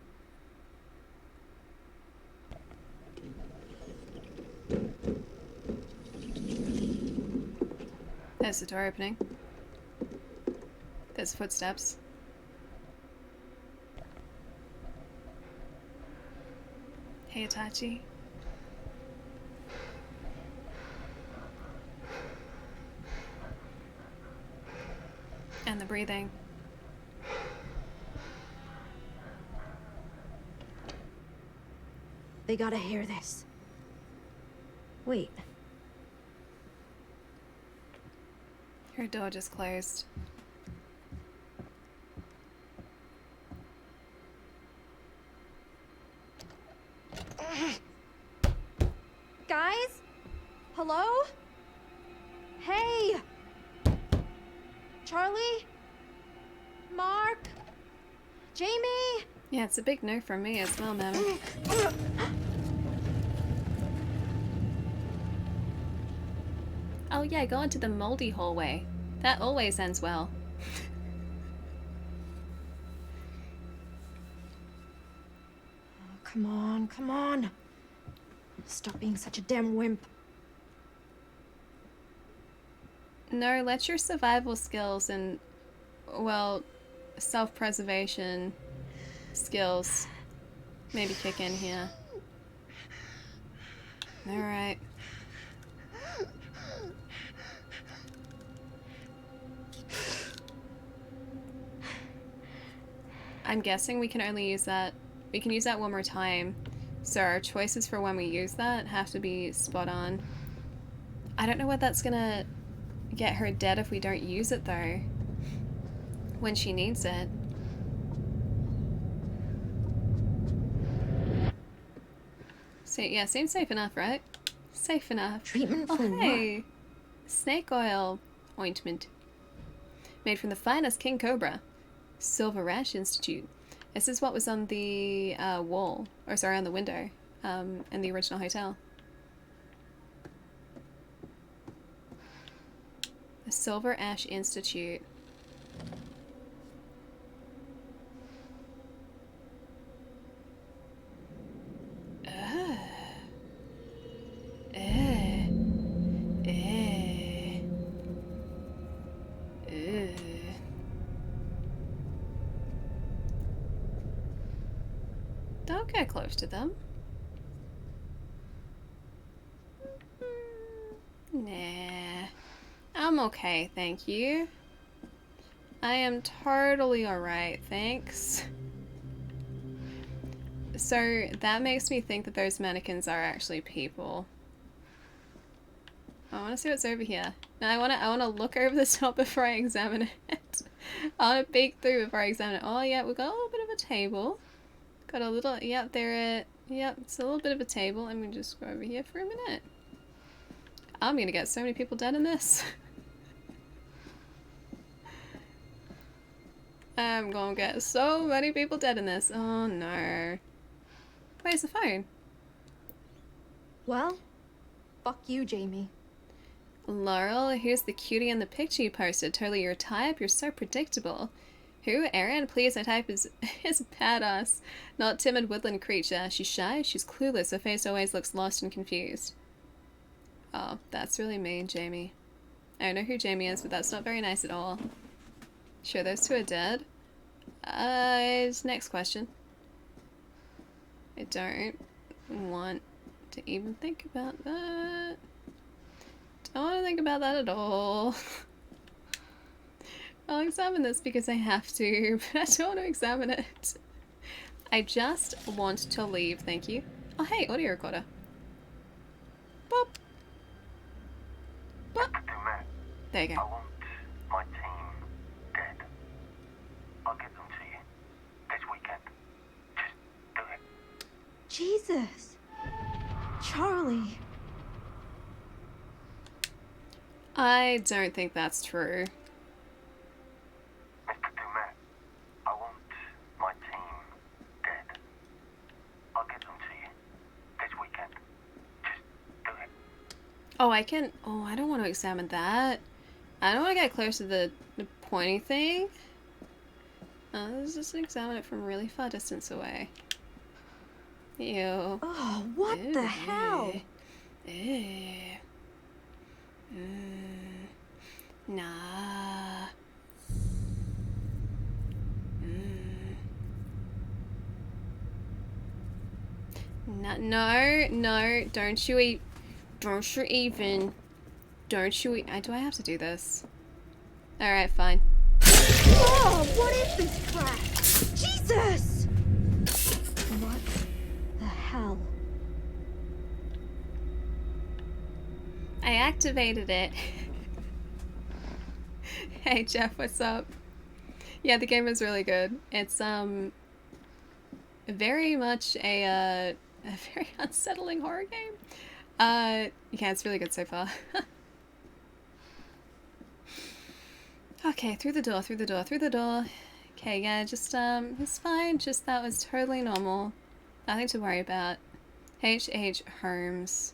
There's the door opening. There's footsteps. Hey, Itachi. And the breathing.
They gotta hear this. Wait.
Her door just closed.
Guys? Hello? Hey! Charlie? Mark? Jamie?
Yeah, it's a big no from me as well, man. Oh yeah, go into the moldy hallway. That always ends well.
Come on, come on. Stop being such a damn wimp.
No, let your survival skills and, well, self-preservation skills maybe kick in here. Alright. I'm guessing we can only use that. We can use that one more time. So our choices for when we use that have to be spot on. I don't know what that's gonna get her dead if we don't use it though. When she needs it. So yeah, seems safe enough, right? Safe enough.
Treatment
Oh,
for
hey. Snake oil ointment. Made from the finest king cobra. Silver Rash Institute. This is what was on the wall, or sorry, on the window, in the original hotel. The Silver Ash Institute. Don't get close to them. Nah. I'm okay, thank you. I am totally alright, thanks. So that makes me think that those mannequins are actually people. I want to see what's over here. Now I want to look over the top before I examine it. I want to peek through before I examine it. Oh yeah, we've got a little bit of a table. Got a little, yep, yep, it's a little bit of a table. Let me just go over here for a minute. I'm gonna get so many people dead in this. I'm gonna get so many people dead in this. Oh no. Where's the phone?
Well, fuck you, Jamie.
Laurel, here's the cutie in the picture you posted. Totally your type. You're so predictable. Who? Erin? Please, her type is badass. Not timid woodland creature. She's shy, she's clueless, her face always looks lost and confused. Oh, that's really mean, Jamie. I don't know who Jamie is, but that's not very nice at all. Sure, those two are dead. Next question. I don't want to even think about that. Don't want to think about that at all. I'll examine this because I have to, but I don't want to examine it. I just want to leave, thank you. Oh hey, audio recorder. Boop. Boop. There you go.
I want my team dead. I'll get them to you this weekend. Just do it.
Jesus. Charlie.
I don't think that's true.
Mr. Dumet, I want my team dead. I'll get them to you this weekend. Just do it.
Oh, I can... Oh, I don't want to examine that. I don't want to get close to the pointy thing. Let's just examine it from really far distance away. Ew.
Oh, what the hell?
Ew. Nah. No, don't you eat. Don't you even. Don't you eat. Do I have to do this? Alright, fine.
Oh, what is this crap? Jesus! What the hell?
I activated it. Hey Jeff, what's up? Yeah, the game is really good. It's very much a very unsettling horror game. Yeah, it's really good so far. Okay, through the door. Okay, yeah, just it's fine. Just that was totally normal. Nothing to worry about. H.H. Holmes.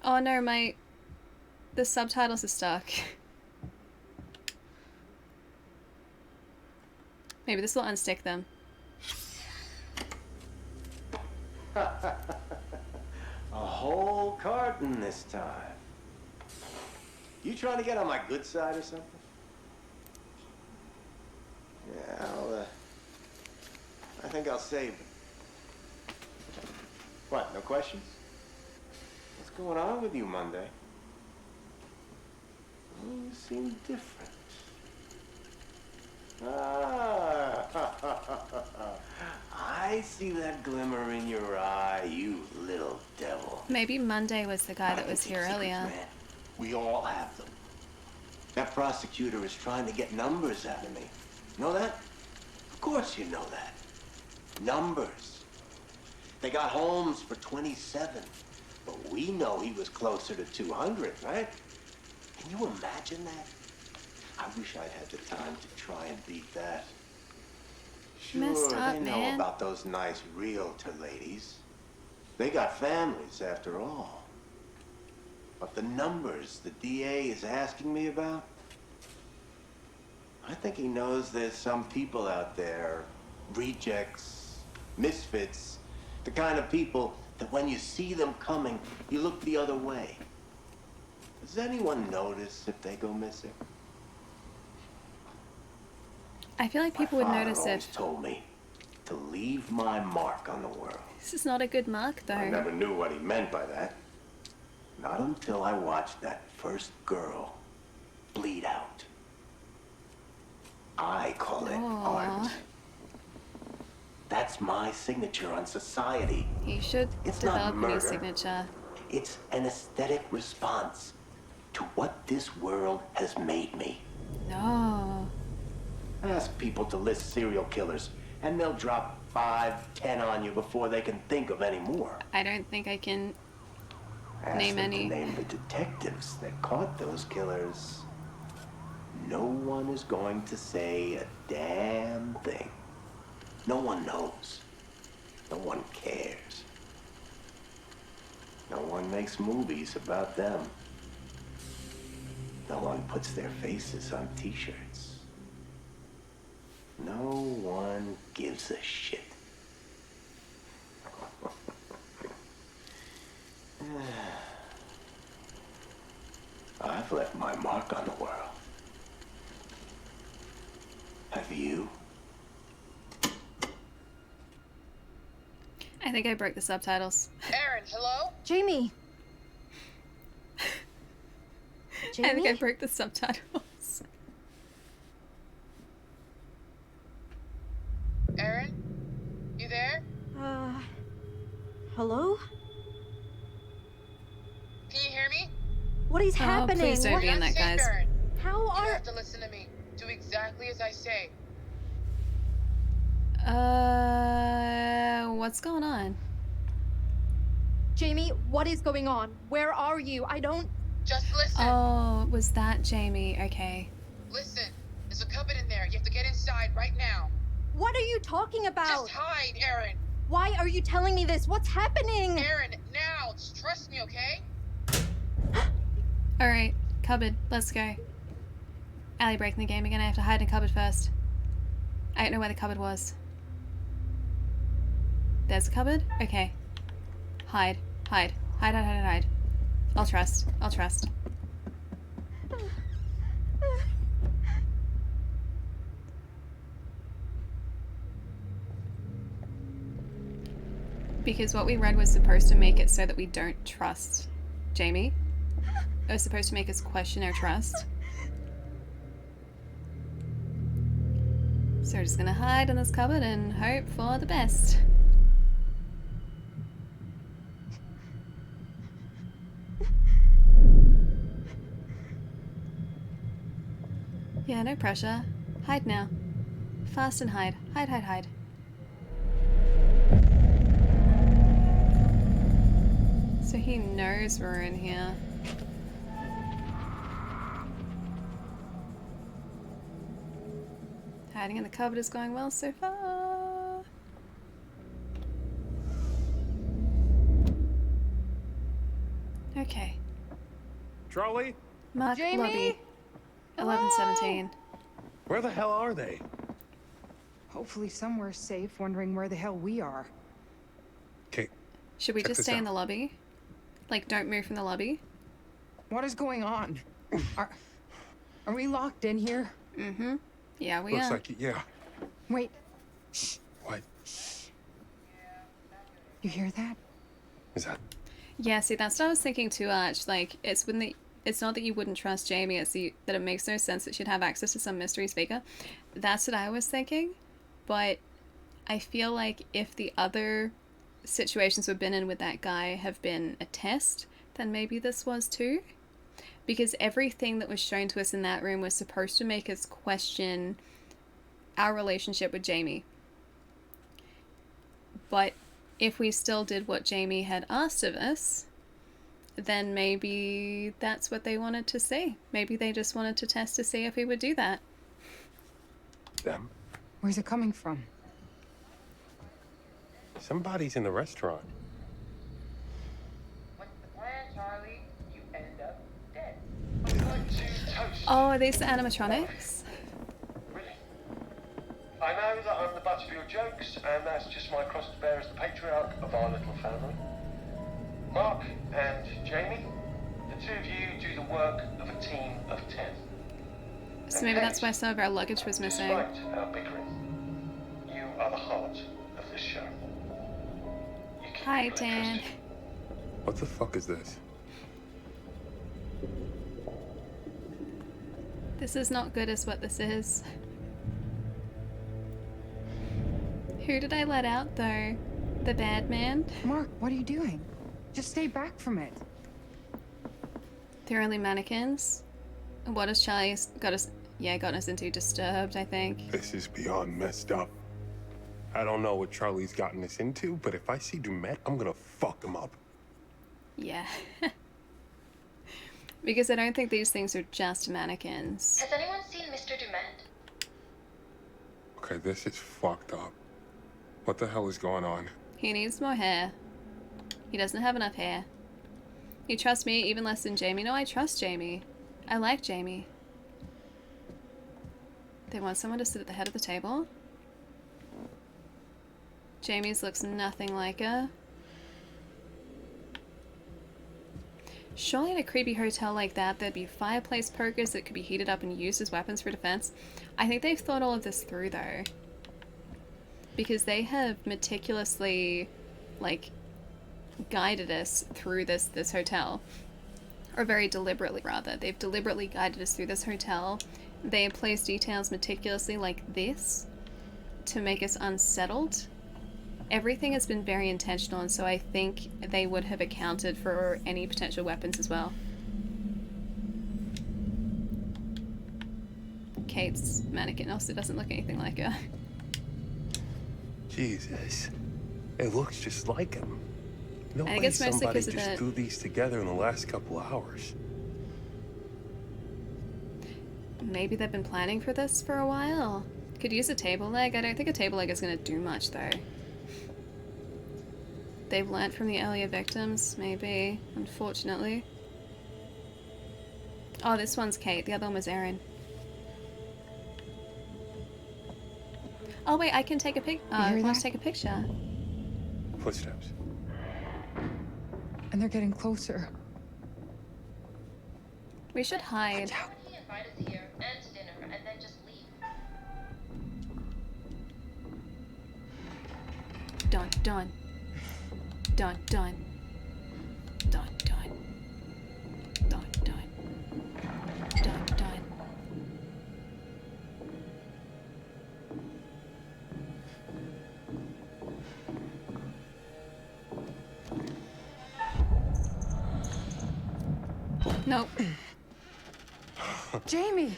Oh no, the subtitles are stuck. Maybe this will unstick them.
A whole carton this time. You trying to get on my good side or something? Yeah, I think I'll save them.
What, no questions? What's going on with you, Monday? Oh, you seem different. Ah, I see that glimmer in your eye, you little devil.
Maybe Monday was the guy that was here earlier.
Man, we all have them. That prosecutor is trying to get numbers out of me. Know that? Of course you know that. Numbers. They got Holmes for 27, but we know he was closer to 200, right? Can you imagine that? I wish I'd had the time to try and beat that. Sure,
Messed up,
they know
man.
about those nice realtor ladies. They got families, after all. But the numbers the DA is asking me about, I think he knows there's some people out there, rejects, misfits, the kind of people that when you see them coming, you look the other way. Does anyone notice if they go missing?
I feel like people would notice
always
if...
told me to leave my mark on the world.
This is not a good mark, though.
I never knew what he meant by that. Not until I watched that first girl bleed out. I call it art. That's my signature on society.
You should
It's
develop
not
a new
murder.
signature.
It's an aesthetic response to what this world has made me.
No.
Ask people to list serial killers, and they'll drop 5, 10 on you before they can think of any more.
I don't think I can
Ask
name
them
any.
to name the detectives that caught those killers. No one is going to say a damn thing. No one knows. No one cares. No one makes movies about them. No one puts their faces on t-shirts. No one gives a shit. I've left my mark on the world. Have you?
I think I broke the subtitles.
Aaron, hello?
Jamie.
I think I broke the subtitles.
Aaron? You there?
Hello?
Can you hear me?
What is happening?
Please don't be in that, guys.
Aaron.
How
You
are...
have to listen to me. Do exactly as I say.
What's going on?
Jamie, what is going on? Where are you? I don't...
Just listen.
Oh, was that Jamie? Okay.
Listen. There's a cupboard in there. You have to get inside right now.
What are you talking about?
Just hide, Aaron.
Why are you telling me this? What's happening?
Aaron, now. Just trust me, okay?
Alright, cupboard. Let's go. Allie breaking the game again. I have to hide in a cupboard first. I don't know where the cupboard was. There's a cupboard? Okay. Hide. Hide. Hide, hide, hide, hide. I'll trust. I'll trust. Because what we read was supposed to make it so that we don't trust Jamie. It was supposed to make us question our trust. So we're just gonna hide in this cupboard and hope for the best. Yeah, no pressure. Hide now. Fast and hide. Hide, hide, hide. So he knows we're in here. Hiding in the cupboard is going well so far. Okay.
Charlie?
Mark
Jamie?
lobby. 11:17.
Where the hell are they?
Hopefully somewhere safe, wondering where the hell we are.
Okay.
Should we
Check
just
this
stay in
out.
the lobby? Like, don't move from the lobby?
What is going on? Are we locked in here?
Mm-hmm. Yeah, we
Looks
are.
like it, yeah.
Wait. Shh.
What?
You hear that?
Is that...
Yeah, see, that's what I was thinking too, Arch. Like, it's not that you wouldn't trust Jamie, it's that it makes no sense that she'd have access to some mystery speaker. That's what I was thinking. But I feel like if the other situations we've been in with that guy have been a test, then maybe this was too. Because everything that was shown to us in that room was supposed to make us question our relationship with Jamie. But if we still did what Jamie had asked of us, then maybe that's what they wanted to see. Maybe they just wanted to test to see if he would do that.
Them?
Where's it coming from?
Somebody's in the restaurant.
What's the plan, Charlie? You end up dead.
Oh, are these the animatronics?
I know that I'm the butt of your jokes, and that's just my cross to bear as the patriarch of our little family. Mark and Jamie, the two of you do the work of a team of 10.
So maybe that's why some of our luggage was missing.
Despite our bickering, you are the heart of this show.
Hi, Dan.
What the fuck is this?
This is not good as what this is. Who did I let out, though? The bad man?
Mark, what are you doing? Just stay back from it.
They're only mannequins? What has Charlie got us into? Disturbed, I think.
This is beyond messed up. I don't know what Charlie's gotten us into, but if I see Dumet, I'm gonna fuck him up.
Yeah. Because I don't think these things are just mannequins.
Has anyone seen Mr. Dumont?
Okay, this is fucked up. What the hell is going on?
He needs more hair. He doesn't have enough hair. You trust me even less than Jamie? No, I trust Jamie. I like Jamie. They want someone to sit at the head of the table? Jamie's looks nothing like her. Surely in a creepy hotel like that, there'd be fireplace pokers that could be heated up and used as weapons for defense. I think they've thought all of this through, though. Because they have meticulously, like, guided us through this hotel. Or very deliberately, rather. They've deliberately guided us through this hotel. They have placed details meticulously like this to make us unsettled. Everything has been very intentional, and so I think they would have accounted for any potential weapons as well. Kate's mannequin also doesn't look anything like her.
Jesus. It looks just like him. No
I think
way
it's mostly
somebody
because of
just
the...
threw these together in the last couple of hours.
Maybe they've been planning for this for a while. Could use a table leg. I don't think a table leg is going to do much, though. They've learnt from the earlier victims, maybe, unfortunately. Oh, this one's Kate. The other one was Erin. Oh, wait, I can take a let's take a picture.
Footsteps.
And they're getting closer.
We should hide.
How would he invite us here and to dinner and then just leave?
Dun, dun. Dun, dun. Dun, dun. Dun, dun. Dun, dun. Nope.
Jamie!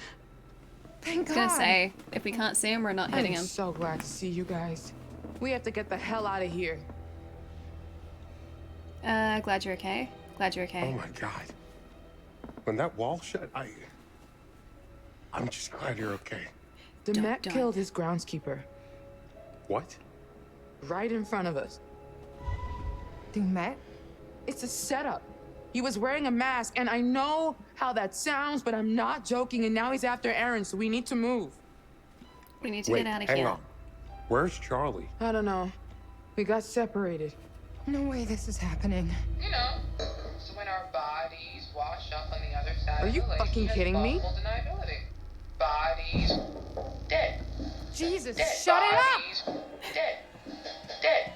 Thank God!
I was gonna say, if we can't see him, we're not hitting him.
I'm so glad to see you guys. We have to get the hell out of here.
Glad you're okay. Glad you're okay.
Oh my God. When that wall shut, I'm just glad you're okay.
Demet killed his groundskeeper.
What?
Right in front of us.
Demet?
It's a setup. He was wearing a mask, and I know how that sounds, but I'm not joking, and now he's after Aaron, so we need to move.
We need to get out of
hang
here.
on. Where's Charlie?
I don't know. We got separated.
No way this is happening.
You know, so when our bodies wash up on the other side of the lake, fucking kidding me? Deniability. Bodies dead.
Jesus,
dead.
shut
Bodies
it up!
Dead. Dead.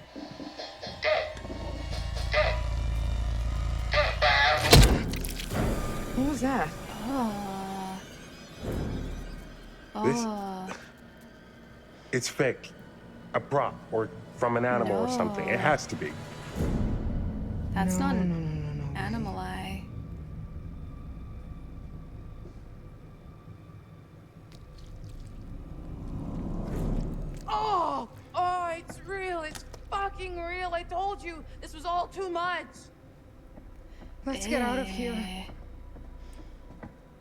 Dead. Dead.
Yeah.
Oh.
This-
Oh.
It's fake. A prop or from an animal or something. It has to be.
That's not an animal eye.
Oh, it's real. It's fucking real. I told you this was all too much.
Let's get out of here.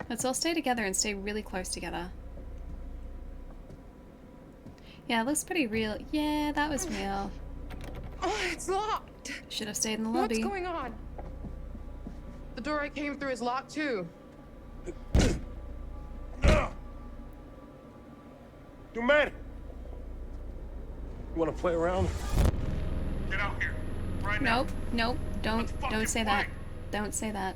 Let's all stay together and stay really close together. Yeah, it looks pretty real. Yeah, that was real.
Oh, it's locked.
Should have stayed in the lobby.
What's going on? The door I came through is locked too.
You man. You want to play around?
Get out here. Right now.
Nope, don't say that. Don't say that.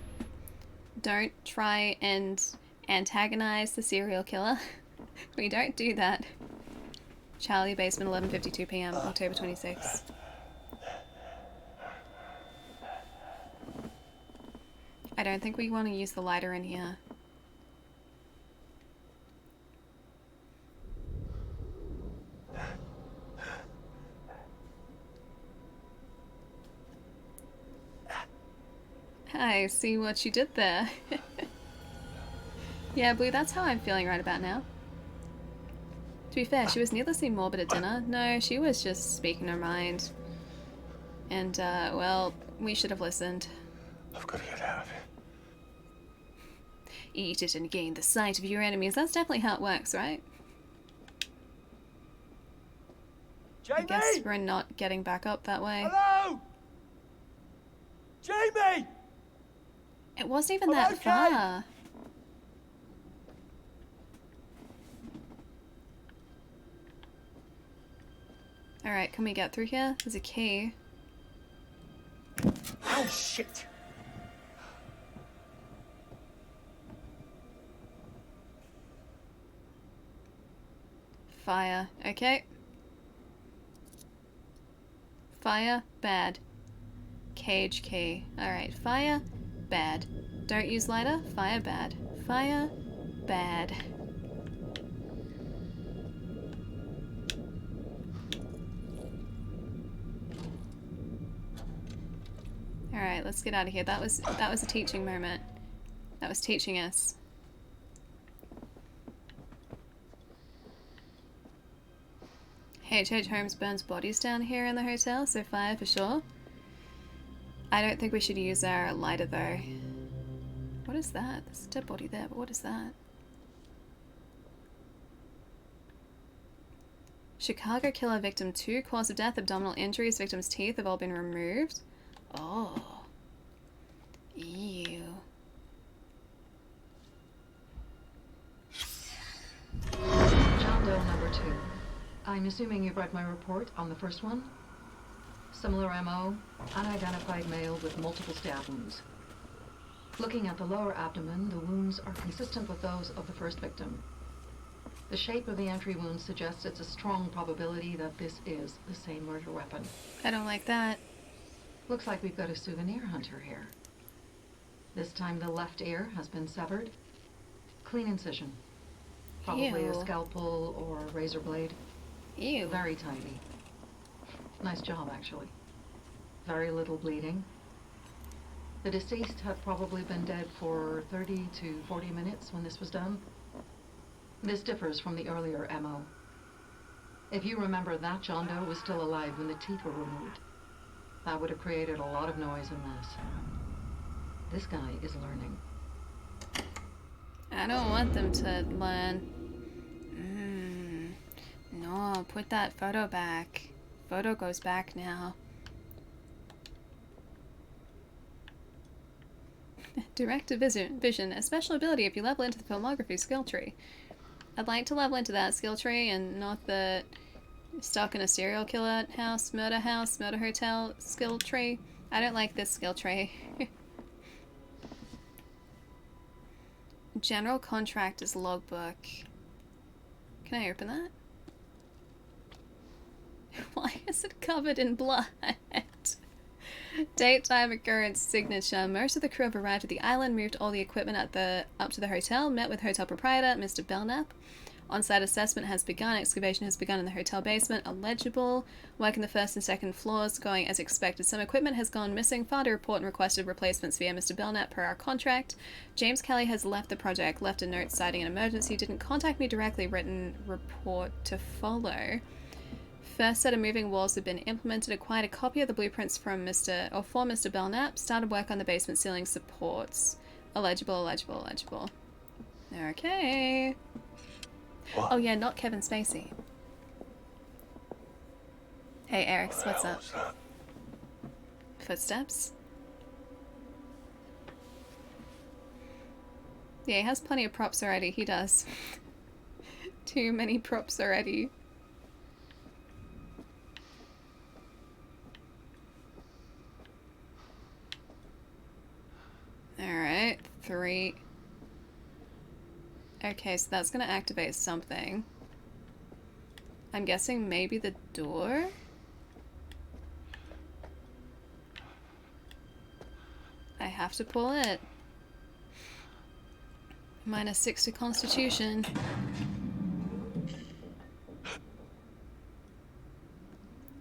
Don't try and antagonize the serial killer. We don't do that. Charlie Basement, 11:52 p.m., October 26th. I don't think we want to use the lighter in here. I see what you did there. Yeah, Blue, that's how I'm feeling right about now. To be fair, she was needlessly morbid at dinner. No, she was just speaking her mind. And, well, we should have listened.
I've got to get out of here.
Eat it and gain the sight of your enemies. That's definitely how it works, right?
Jamie!
I guess we're not getting back up that way.
Hello? Jamie!
It wasn't even that far. Alright, can we get through here? There's a key.
Oh, shit!
Fire. Okay. Fire. Bad. Cage key. Alright, fire. Bad. Don't use lighter. Fire. Bad. Fire. Bad. Alright, let's get out of here. That was a teaching moment. That was teaching us. H.H. Holmes burns bodies down here in the hotel, so fire for sure. I don't think we should use our lighter though. What is that? There's a dead body there, but what is that? Chicago killer victim 2, cause of death, abdominal injuries, victim's teeth have all been removed. Oh. Ew.
John Doe number 2. I'm assuming you've read my report on the first one? Similar MO, unidentified male with multiple stab wounds. Looking at the lower abdomen, the wounds are consistent with those of the first victim. The shape of the entry wound suggests it's a strong probability that this is the same murder weapon.
I don't like that.
Looks like we've got a souvenir hunter here. This time the left ear has been severed. Clean incision. Probably
Ew.
a scalpel or a razor blade.
Ew.
Very tidy. Nice job, actually. Very little bleeding. The deceased had probably been dead for 30 to 40 minutes when this was done. This differs from the earlier MO. If you remember, that John Doe was still alive when the teeth were removed. That would have created a lot of noise and mess. This guy is learning.
I don't want them to learn. No, put that photo back. Photo goes back now. Direct vision, a special ability if you level into the filmography skill tree. I'd like to level into that skill tree and not the stuck in a serial killer house, murder hotel skill tree. I don't like this skill tree. General contractor's logbook. Can I open that? Why is it covered in blood? Date, time, occurrence, signature. Most of the crew have arrived at the island, moved all the equipment up to the hotel, met with hotel proprietor, Mr. Belknap. On-site assessment has begun. Excavation has begun in the hotel basement. Illegible. Work in the first and second floors going as expected. Some equipment has gone missing. Filed a report and requested replacements via Mr. Belknap per our contract. James Kelly has left the project, left a note citing an emergency, didn't contact me directly, written report to follow. First set of moving walls have been implemented, acquired a copy of the blueprints for Mr. Belknap, started work on the basement ceiling supports. Illegible. Okay. What? Oh yeah, not Kevin Spacey. Hey Eric's, what's up? Footsteps? Yeah, he has plenty of props already, he does. Too many props already. Alright, 3. Okay, so that's gonna activate something. I'm guessing maybe the door? I have to pull it. -6 to Constitution.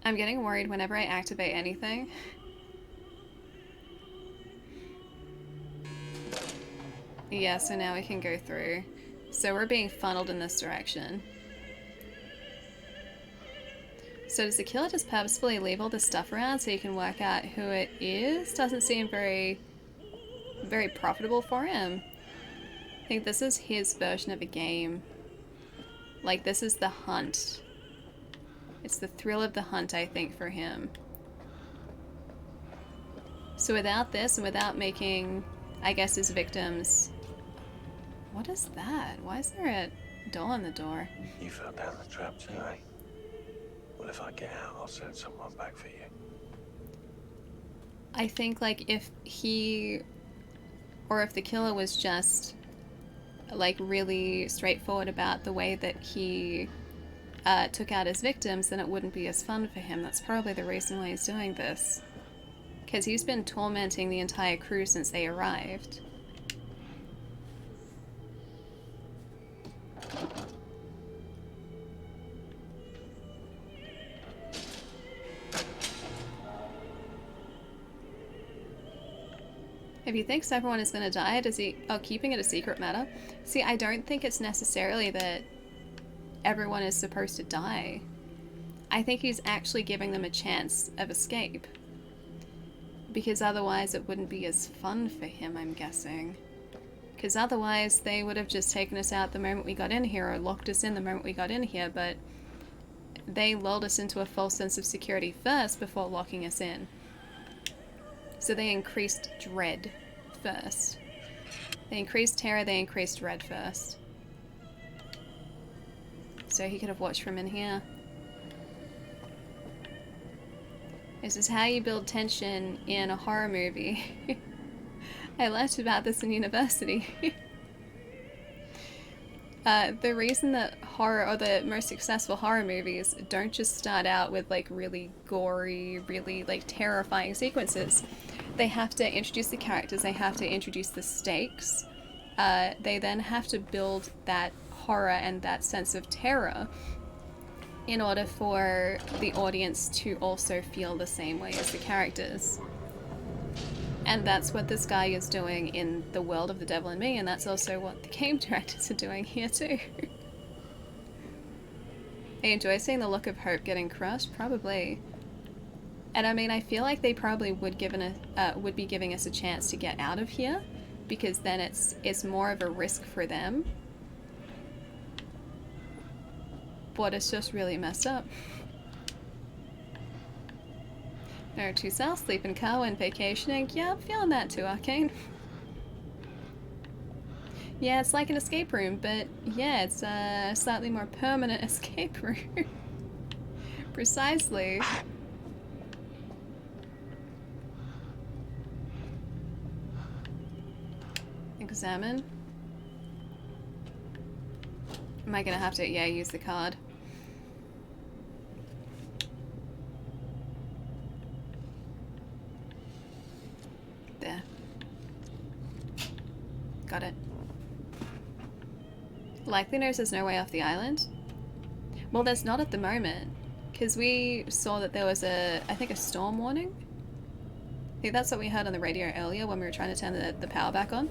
I'm getting worried whenever I activate anything. Yeah, so now we can go through. So we're being funneled in this direction. So does the killer just purposefully leave all this stuff around so you can work out who it is? Doesn't seem very profitable for him. I think this is his version of a game. Like, this is the hunt. It's the thrill of the hunt, I think, for him. So without this, and without making, I guess, his victims... What is that? Why is there a doll on the door?
You fell down the trap too, eh? Well, if I get out, I'll send someone back for you.
I think, like, if he... Or if the killer was just, like, really straightforward about the way that he took out his victims, then it wouldn't be as fun for him. That's probably the reason why he's doing this. Because he's been tormenting the entire crew since they arrived. If he thinks everyone is going to die, does he... Oh, keeping it a secret matter? See, I don't think it's necessarily that everyone is supposed to die. I think he's actually giving them a chance of escape. Because otherwise it wouldn't be as fun for him, I'm guessing. Because otherwise they would have just taken us out the moment we got in here, or locked us in the moment we got in here, but they lulled us into a false sense of security first before locking us in. So they increased dread first. They increased terror, they increased dread first. So he could have watched from in here. This is how you build tension in a horror movie. I learned about this in university. The reason that horror, or the most successful horror movies, don't just start out with like really gory, really like terrifying sequences. They have to introduce the characters, they have to introduce the stakes. They then have to build that horror and that sense of terror in order for the audience to also feel the same way as the characters. And that's what this guy is doing in The World of the Devil and Me, and that's also what the game directors are doing here too. I enjoy seeing the look of Hope getting crushed, probably. And I mean, I feel like they probably would be giving us a chance to get out of here, because then it's more of a risk for them. But it's just really messed up. No, to South, sleep in car when vacationing. Yeah, I'm feeling that too, Arcane. Yeah, it's like an escape room, but yeah, it's a slightly more permanent escape room. Precisely. Examine. Am I gonna have to, yeah, use the card? got it. Likely knows there's no way off the island. Well, there's not at the moment, because we saw that there was I think a storm warning. I think that's what we heard on the radio earlier when we were trying to turn the power back on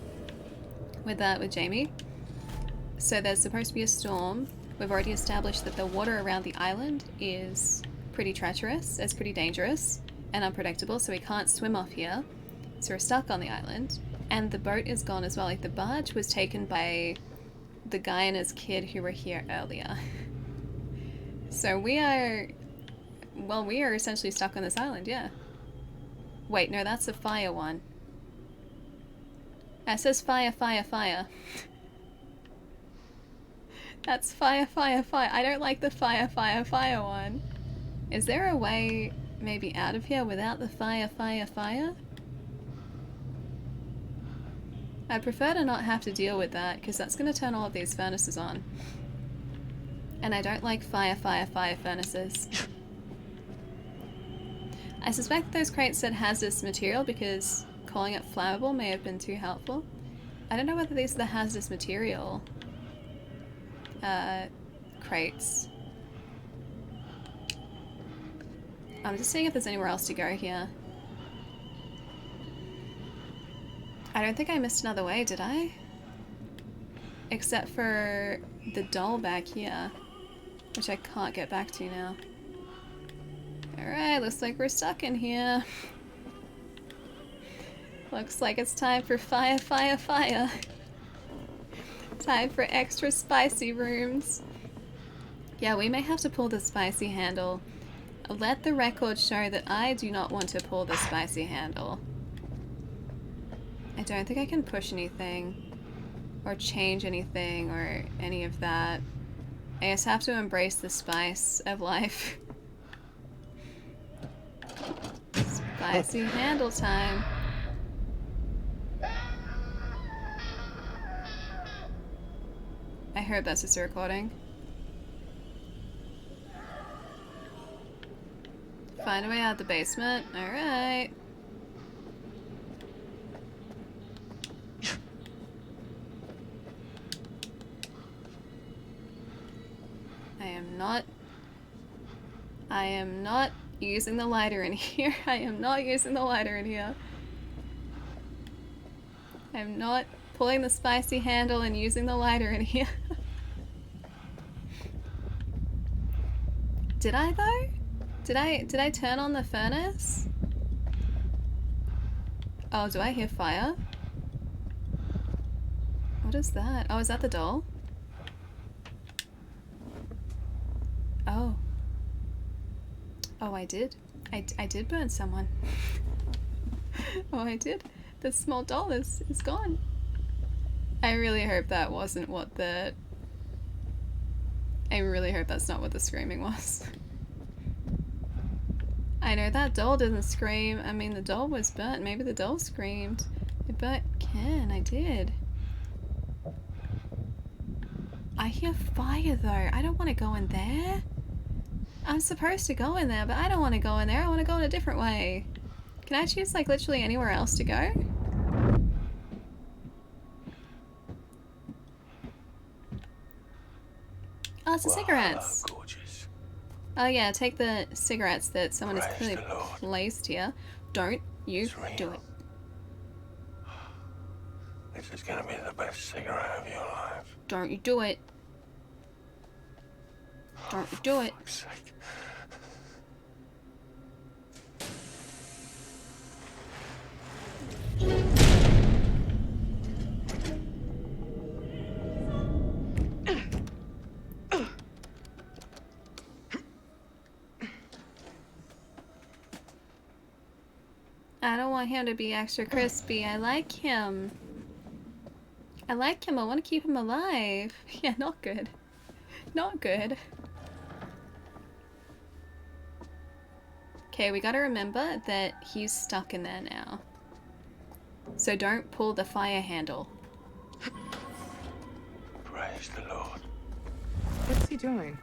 with Jamie. So there's supposed to be a storm. We've already established that the water around the island is pretty treacherous, it's pretty dangerous and unpredictable, so we can't swim off here. So we're stuck on the island. And the boat is gone as well. Like, the barge was taken by the guy and his kid who were here earlier. So we are essentially stuck on this island, yeah. Wait, no, that's the fire one. That says fire, fire, fire. That's fire, fire, fire. I don't like the fire, fire, fire one. Is there a way maybe out of here without the fire, fire, fire? I'd prefer to not have to deal with that, because that's going to turn all of these furnaces on. And I don't like fire, fire, fire furnaces. I suspect those crates said hazardous material because calling it flammable may have been too helpful. I don't know whether these are the hazardous material crates. I'm just seeing if there's anywhere else to go here. I don't think I missed another way, did I? Except for the doll back here, which I can't get back to now. Alright, looks like we're stuck in here. Looks like it's time for fire, fire, fire. Time for extra spicy rooms. Yeah, we may have to pull the spicy handle. Let the record show that I do not want to pull the spicy handle. I don't think I can push anything or change anything or any of that. I just have to embrace the spice of life. Spicy handle time. I heard that's just a recording. Find a way out the basement. Alright. I am not using the lighter in here. I am not using the lighter in here. I'm not pulling the spicy handle and using the lighter in here. Did I though? Did I turn on the furnace? Oh, do I hear fire? What is that? Oh, is that the doll? Oh. Oh, I did. I did burn someone. Oh, I did. The small doll is gone. I really hope that wasn't what the... I really hope that's not what the screaming was. I know that doll didn't scream. I mean, the doll was burnt. Maybe the doll screamed. It burnt Ken. I did. I hear fire though. I don't want to go in there. I'm supposed to go in there, but I don't want to go in there. I want to go in a different way. Can I choose like literally anywhere else to go? Oh, it's the cigarettes.
Gorgeous.
Oh yeah, take the cigarettes that someone has clearly placed here. Don't you do it.
This is gonna be the best cigarette of your life.
Don't you do it. Don't you do it. I don't want him to be extra crispy. I like him. I like him. I want to keep him alive. Yeah, not good. Not good. Okay, we gotta remember that he's stuck in there now. So don't pull the fire handle.
Praise the Lord.
What's he doing?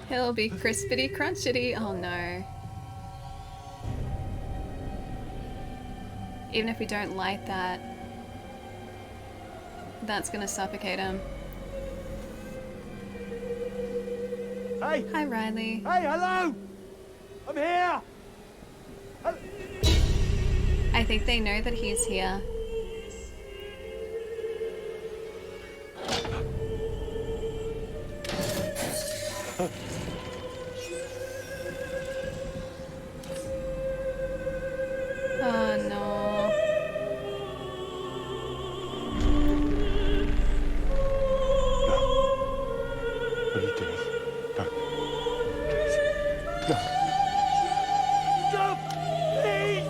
He'll be crispity crunchity. Oh no. Even if we don't light that, that's gonna suffocate him.
Hey!
Hi, Riley.
Hey, hello! I'm here!
I think they know that he's here. Oh no.
What are you doing? No. Please. No.
Stop! Please!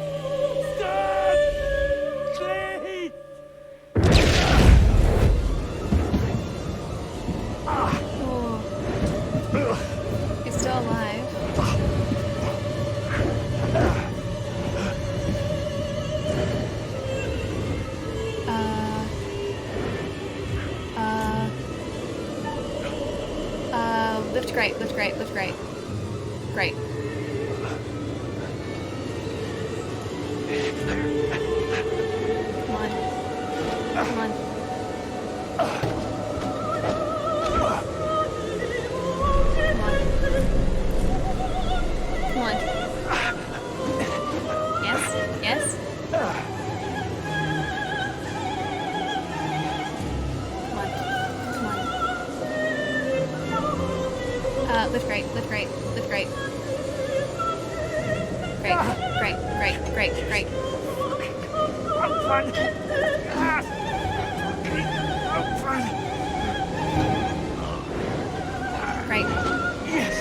Stop! Please!
Oh. He's still alive. Lift great, lift great, lift great. Great. Come on. Come on. Come on. Yes, yes. Come on. Come on. Lift great, lift great, lift great. Great, great, great, great, great.
I'm fine. I'm fine.
Great.
Yes.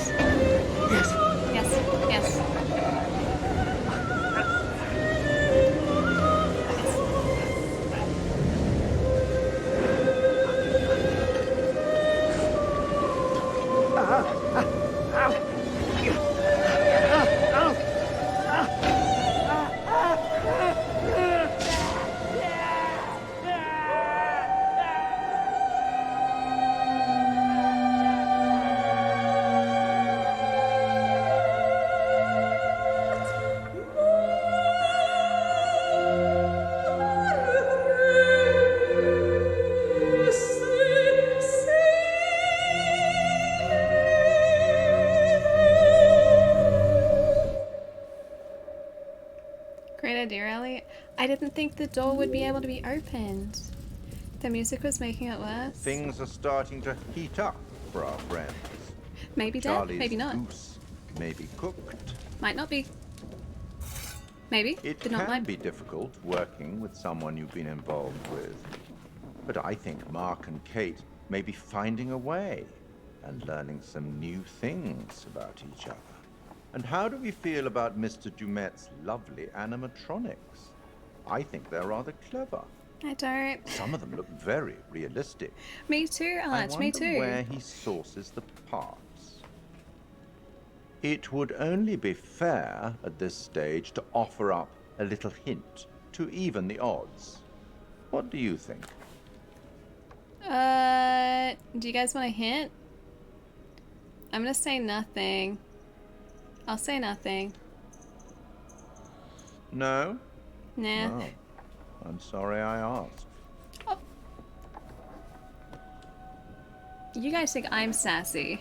Yes.
Yes, yes. Great idea, Ellie. I didn't think the door would be able to be opened. The music was making it worse.
Things are starting to heat up for our friends.
Maybe dead,
Charlie's
maybe not.
goose may be cooked.
Might not be. Maybe,
It
but not
can
mine.
be difficult working with someone you've been involved with. But I think Mark and Kate may be finding a way and learning some new things about each other. And how do we feel about Mr. Dumet's lovely animatronics? I think they're rather clever.
I don't.
Some of them look very realistic.
Me too, Arch, me
I
too.
wonder where he sources the parts. It would only be fair at this stage to offer up a little hint to even the odds. What do you think?
Do you guys want a hint? I'm gonna say nothing. I'll say nothing.
No?
Nah.
No. I'm sorry I asked.
Oh. You guys think I'm sassy.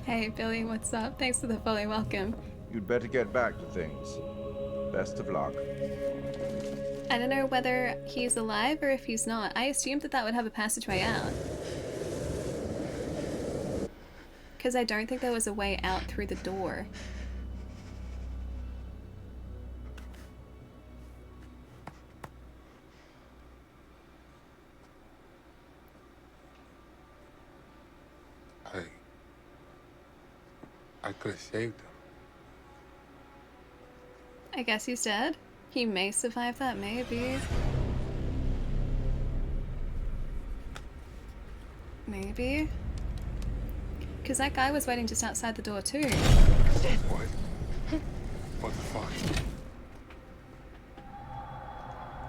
Hey, Billy, what's up? Thanks for the follow, welcome.
You'd better get back to things. Best of luck.
I don't know whether he's alive or if he's not. I assumed that that would have a passageway out. Because I don't think there was a way out through the door.
I could have saved him.
I guess he's dead. He may survive that, maybe. Maybe. Because that guy was waiting just outside the door too.
What? What the fuck?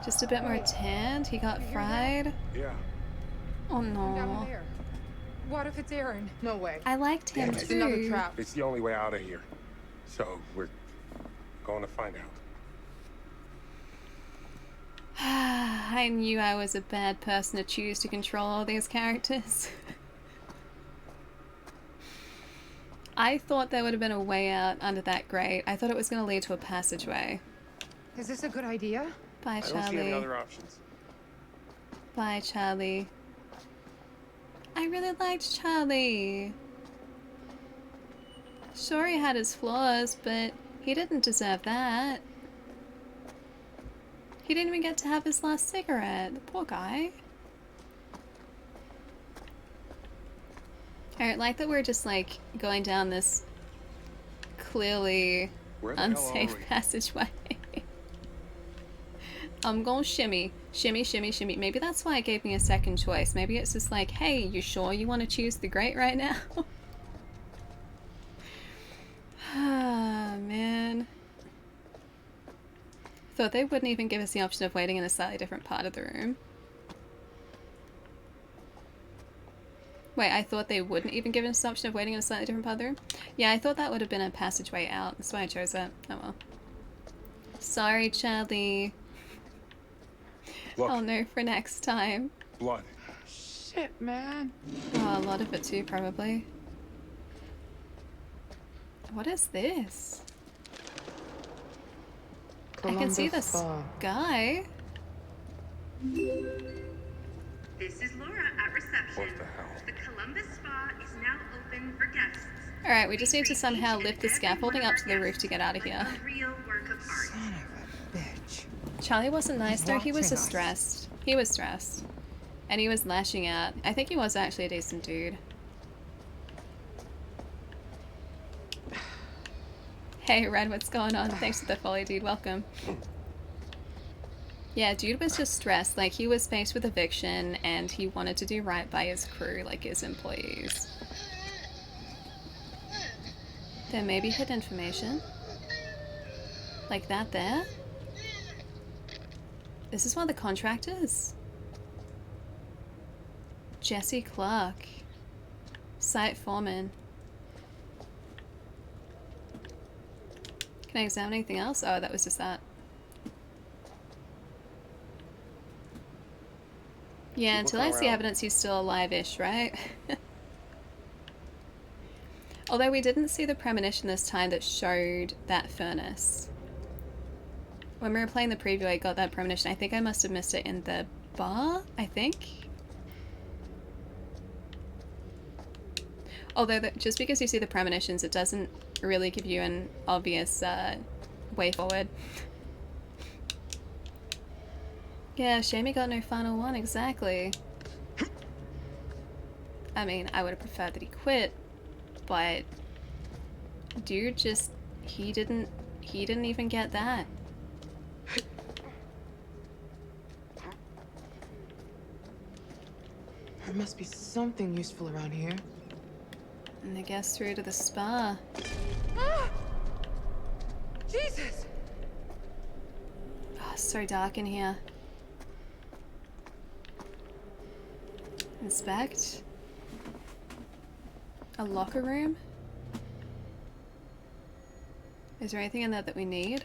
Just a bit more tanned. He got fried.
Yeah.
Oh
Down
no.
there. What if it's Aaron?
No way.
I liked him
It's
too.
another trap.
It's the only way out of here. So we're going to find out.
I knew I was a bad person to choose to control all these characters. I thought there would have been a way out under that grate. I thought it was going to lead to a passageway.
Is this a good idea?
Bye, Charlie.
I don't see any other options.
Bye, Charlie. I really liked Charlie. Sure, he had his flaws, but he didn't deserve that. He didn't even get to have his last cigarette. The poor guy. I don't like that we're just like going down this clearly unsafe passageway. I'm gonna shimmy. Shimmy, shimmy, shimmy. Maybe that's why it gave me a second choice. Maybe it's just like, hey, you sure you want to choose the grate right now? Ah, man. Thought they wouldn't even give us the option of waiting in a slightly different part of the room. Wait, I thought they wouldn't even give us the option of waiting in a slightly different part of the room? Yeah, I thought that would have been a passageway out. That's why I chose it. Oh well. Sorry, Charlie.
Look.
I'll know for next time.
Blood.
Shit, man.
Oh, a lot of it too, probably. What is this? I can see the sky.
This is Laura at reception.
What the hell?
The Columbus Spa is now open for guests.
Alright, we just need to somehow lift the scaffolding up to the roof to get out of here.
A real work of art.
Son of a bitch.
Charlie wasn't nice though, he was
Watching
just
us.
stressed. He was stressed. And he was lashing out. I think he was actually a decent dude. Hey Red, what's going on? Thanks for the follow, dude. Welcome. Yeah, dude was just stressed. Like, he was faced with eviction and he wanted to do right by his crew, like his employees. There may be hidden information. Like that there? This is one of the contractors? Jesse Clark. Site foreman. Can I examine anything else? Oh, that was just that. Yeah, until I see evidence he's still alive-ish, right? Although we didn't see the premonition this time that showed that furnace. When we were playing the preview, I got that premonition. I think I must have missed it in the bar, I think. Although, just because you see the premonitions, it doesn't really give you an obvious way forward. Yeah, shame he got no final one, exactly. I mean, I would have preferred that he quit, but dude just, he didn't even get that.
There must be something useful around here.
And I guess through to the spa.
Ah! Jesus!
Oh, it's so dark in here. Inspect. A locker room? Is there anything in there that we need?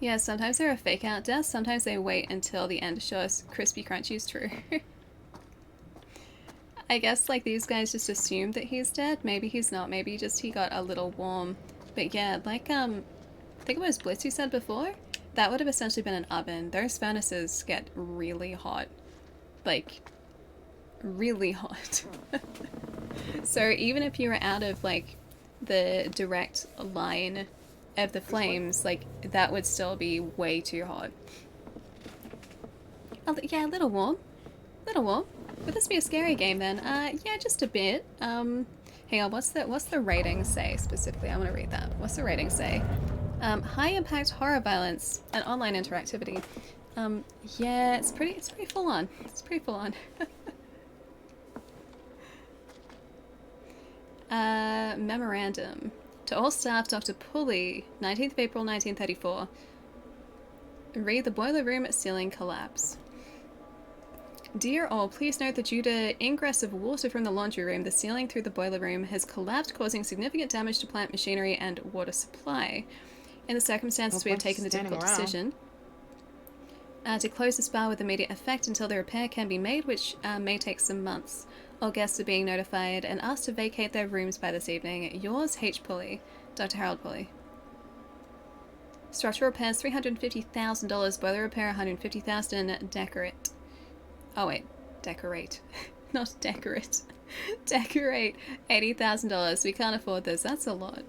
Yeah, sometimes there are fake out deaths, sometimes they wait until the end to show us crispy crunchy is true. I guess like these guys just assumed that he's dead. Maybe he's not, maybe just he got a little warm. But yeah, like I think it was Blitz who said before, that would have essentially been an oven. Those furnaces get really hot. Like, really hot. So even if you were out of like the direct line of the flames, like that would still be way too hot. Yeah, a little warm. Little warm. Would this be a scary game then? Yeah, just a bit. Hang on, what's the rating say specifically? I want to read that. What's the rating say? High impact horror violence and online interactivity. Yeah, it's pretty full on. It's pretty full on. Memorandum. To all staff, Dr. Pulley, 19th of April 1934. Read the boiler room ceiling collapse. Dear all, please note that due to ingress of water from the laundry room, the ceiling through the boiler room has collapsed, causing significant damage to plant machinery and water supply. In the circumstances, we have taken the difficult decision to close the spa with immediate effect until the repair can be made, which may take some months. All guests are being notified and asked to vacate their rooms by this evening. Yours, H. Pulley. Dr. Harold Pulley. Structural repairs, $350,000. Boiler repair, $150,000. Decorate. Oh wait, decorate. Not decorate. Decorate, $80,000. We can't afford this. That's a lot.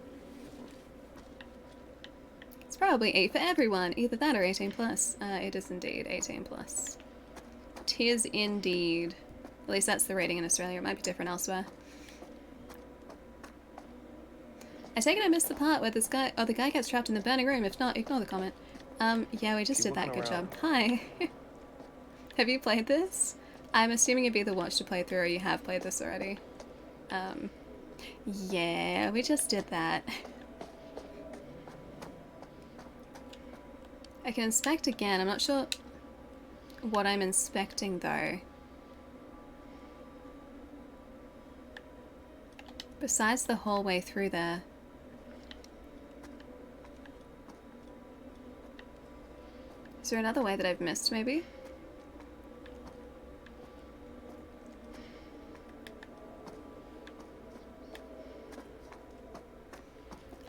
It's probably 8 for everyone. Either that or 18 plus. It is indeed 18 plus. Tis indeed. At least that's the rating in Australia. It might be different elsewhere. I take it I missed the part where this guy, the guy gets trapped in the burning room. If not, ignore the comment. Yeah, we just did that. Good job. Hi. Have you played this? I'm assuming you've either watched a playthrough or you have played this already. Yeah, we just did that. I can inspect again. I'm not sure what I'm inspecting though. Besides the hallway through there. Is there another way that I've missed maybe?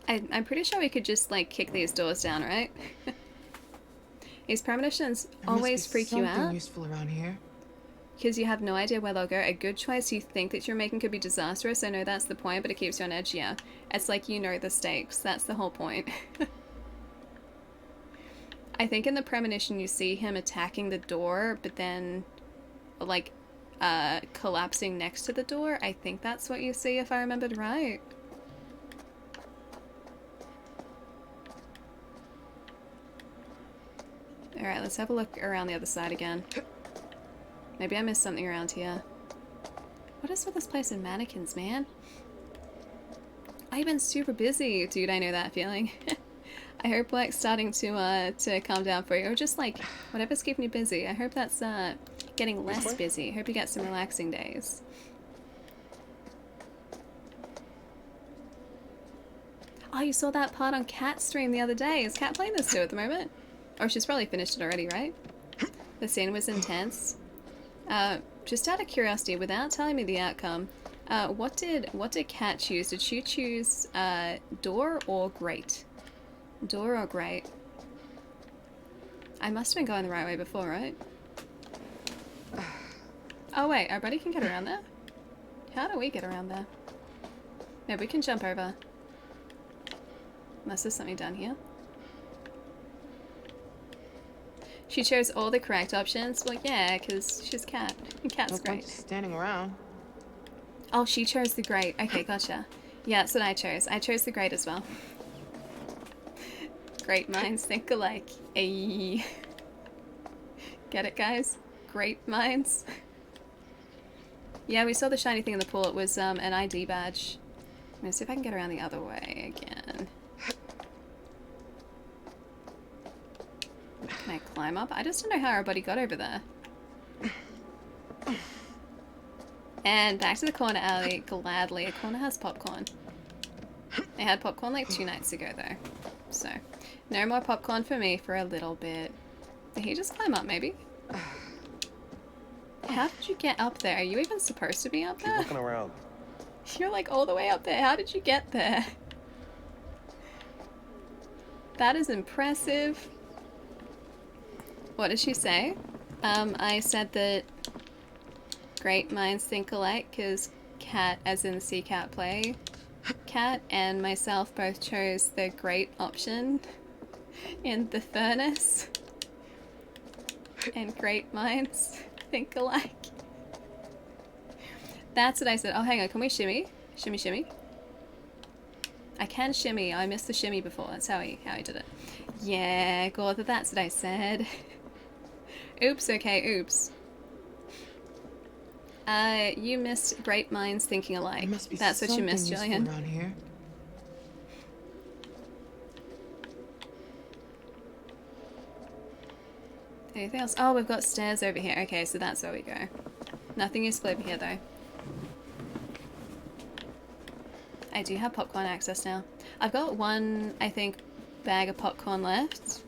I'm pretty sure we could just like kick these doors down, right? These premonitions always freak you out.
Useful around here.
Because you have no idea where they'll go. A good choice you think that you're making could be disastrous. I know that's the point, but it keeps you on edge, yeah. It's like you know the stakes. That's the whole point. I think in the premonition you see him attacking the door, but then like collapsing next to the door. I think that's what you see if I remembered right. Alright, let's have a look around the other side again. Maybe I missed something around here. What is with this place and mannequins, man? I've been super busy. Dude, I know that feeling. I hope work's starting to calm down for you. Or just like, whatever's keeping you busy. I hope that's getting less busy. I hope you get some relaxing days. Oh, you saw that part on Kat's stream the other day. Is Kat playing this too at the moment? Or she's probably finished it already, right? The scene was intense. Just out of curiosity, without telling me the outcome, what did Kat choose? Did she choose door or grate? Door or grate? I must have been going the right way before, right? Oh wait, our buddy can get around there? How do we get around there? Maybe we can jump over. Unless there's something down here. She chose all the correct options. Well, yeah, because she's Kat. And Kat's great.
Standing around.
Oh, she chose the grate. Okay, gotcha. Yeah, that's what I chose. I chose the grate as well. Great minds think alike. Ayy. Get it, guys? Great minds. Yeah, we saw the shiny thing in the pool. It was an ID badge. I'm gonna see if I can get around the other way again. Can I climb up? I just don't know how our buddy got over there. And back to the corner alley, gladly. A corner has popcorn. I had popcorn like 2 nights ago though. So, no more popcorn for me for a little bit. Did he just climb up maybe? How did you get up there? Are you even supposed to be up there?
Keep looking around.
You're like all the way up there. How did you get there? That is impressive. What did she say? I said that great minds think alike because Kat, as in the Cat play, Kat and myself both chose the great option in the furnace. And great minds think alike. That's what I said. Oh, hang on. Can we shimmy? Shimmy, shimmy. I can shimmy. I missed the shimmy before. That's how he did it. Yeah, Gortha, that's what I said. Oops, okay, oops. You missed great minds thinking alike. That's what you missed, Jillian.
Around here.
Anything else? Oh, we've got stairs over here. Okay, so that's where we go. Nothing useful over here, though. I do have popcorn access now. I've got one, I think, bag of popcorn left.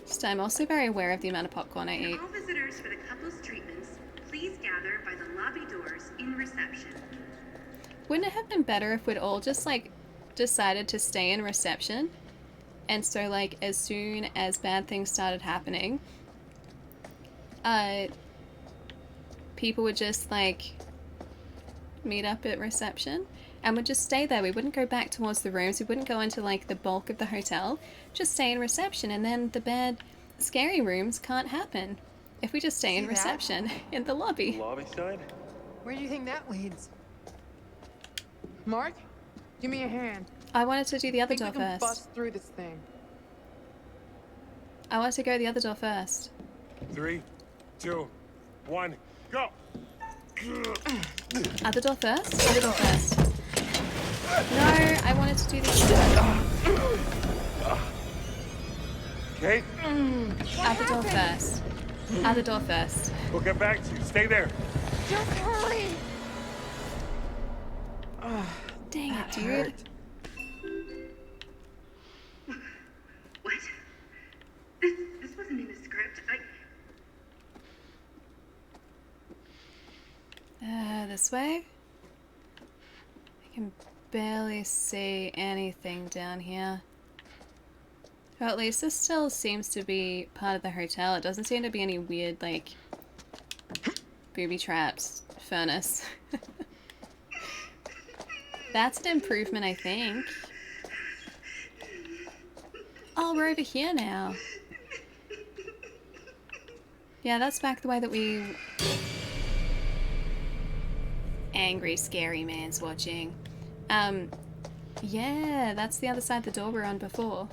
So I'm also very aware of the amount of popcorn I eat.
All visitors for the couple's treatments, please gather by the lobby doors in reception.
Wouldn't it have been better if we'd all just, like, decided to stay in reception? And so, like, as soon as bad things started happening, people would just, like, meet up at reception and would just stay there. We wouldn't go back towards the rooms. We wouldn't go into, like, the bulk of the hotel. Just stay in reception, and then the bad, scary rooms can't happen if we just stay in reception in the lobby.
Lobby side?
Where do you think that leads? Mark, give me a hand.
I wanted to do the other door
we can
first.
bust through this thing.
I wanted to go the other door first.
3, 2, 1, go!
Other door first? Other door first. No, I wanted to do the other.
Okay?
Other door first. Other door first.
We'll get back to you. Stay there.
Just hurry!
Dang it, dude.
What? This wasn't in the script.
This way? I can barely see anything down here. Well, at least this still seems to be part of the hotel. It doesn't seem to be any weird, like, booby traps, furnace. That's an improvement, I think. Oh, we're over here now. Yeah, that's back the way that we... Angry, scary man's watching. Yeah, that's the other side of the door we were on before.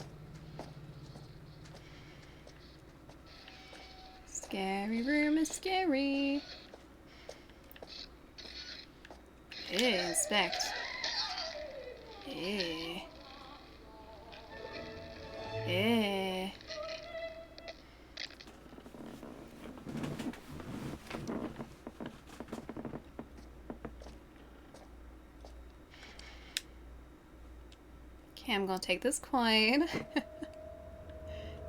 Scary room is scary. Inspect. Okay, I'm gonna take this coin.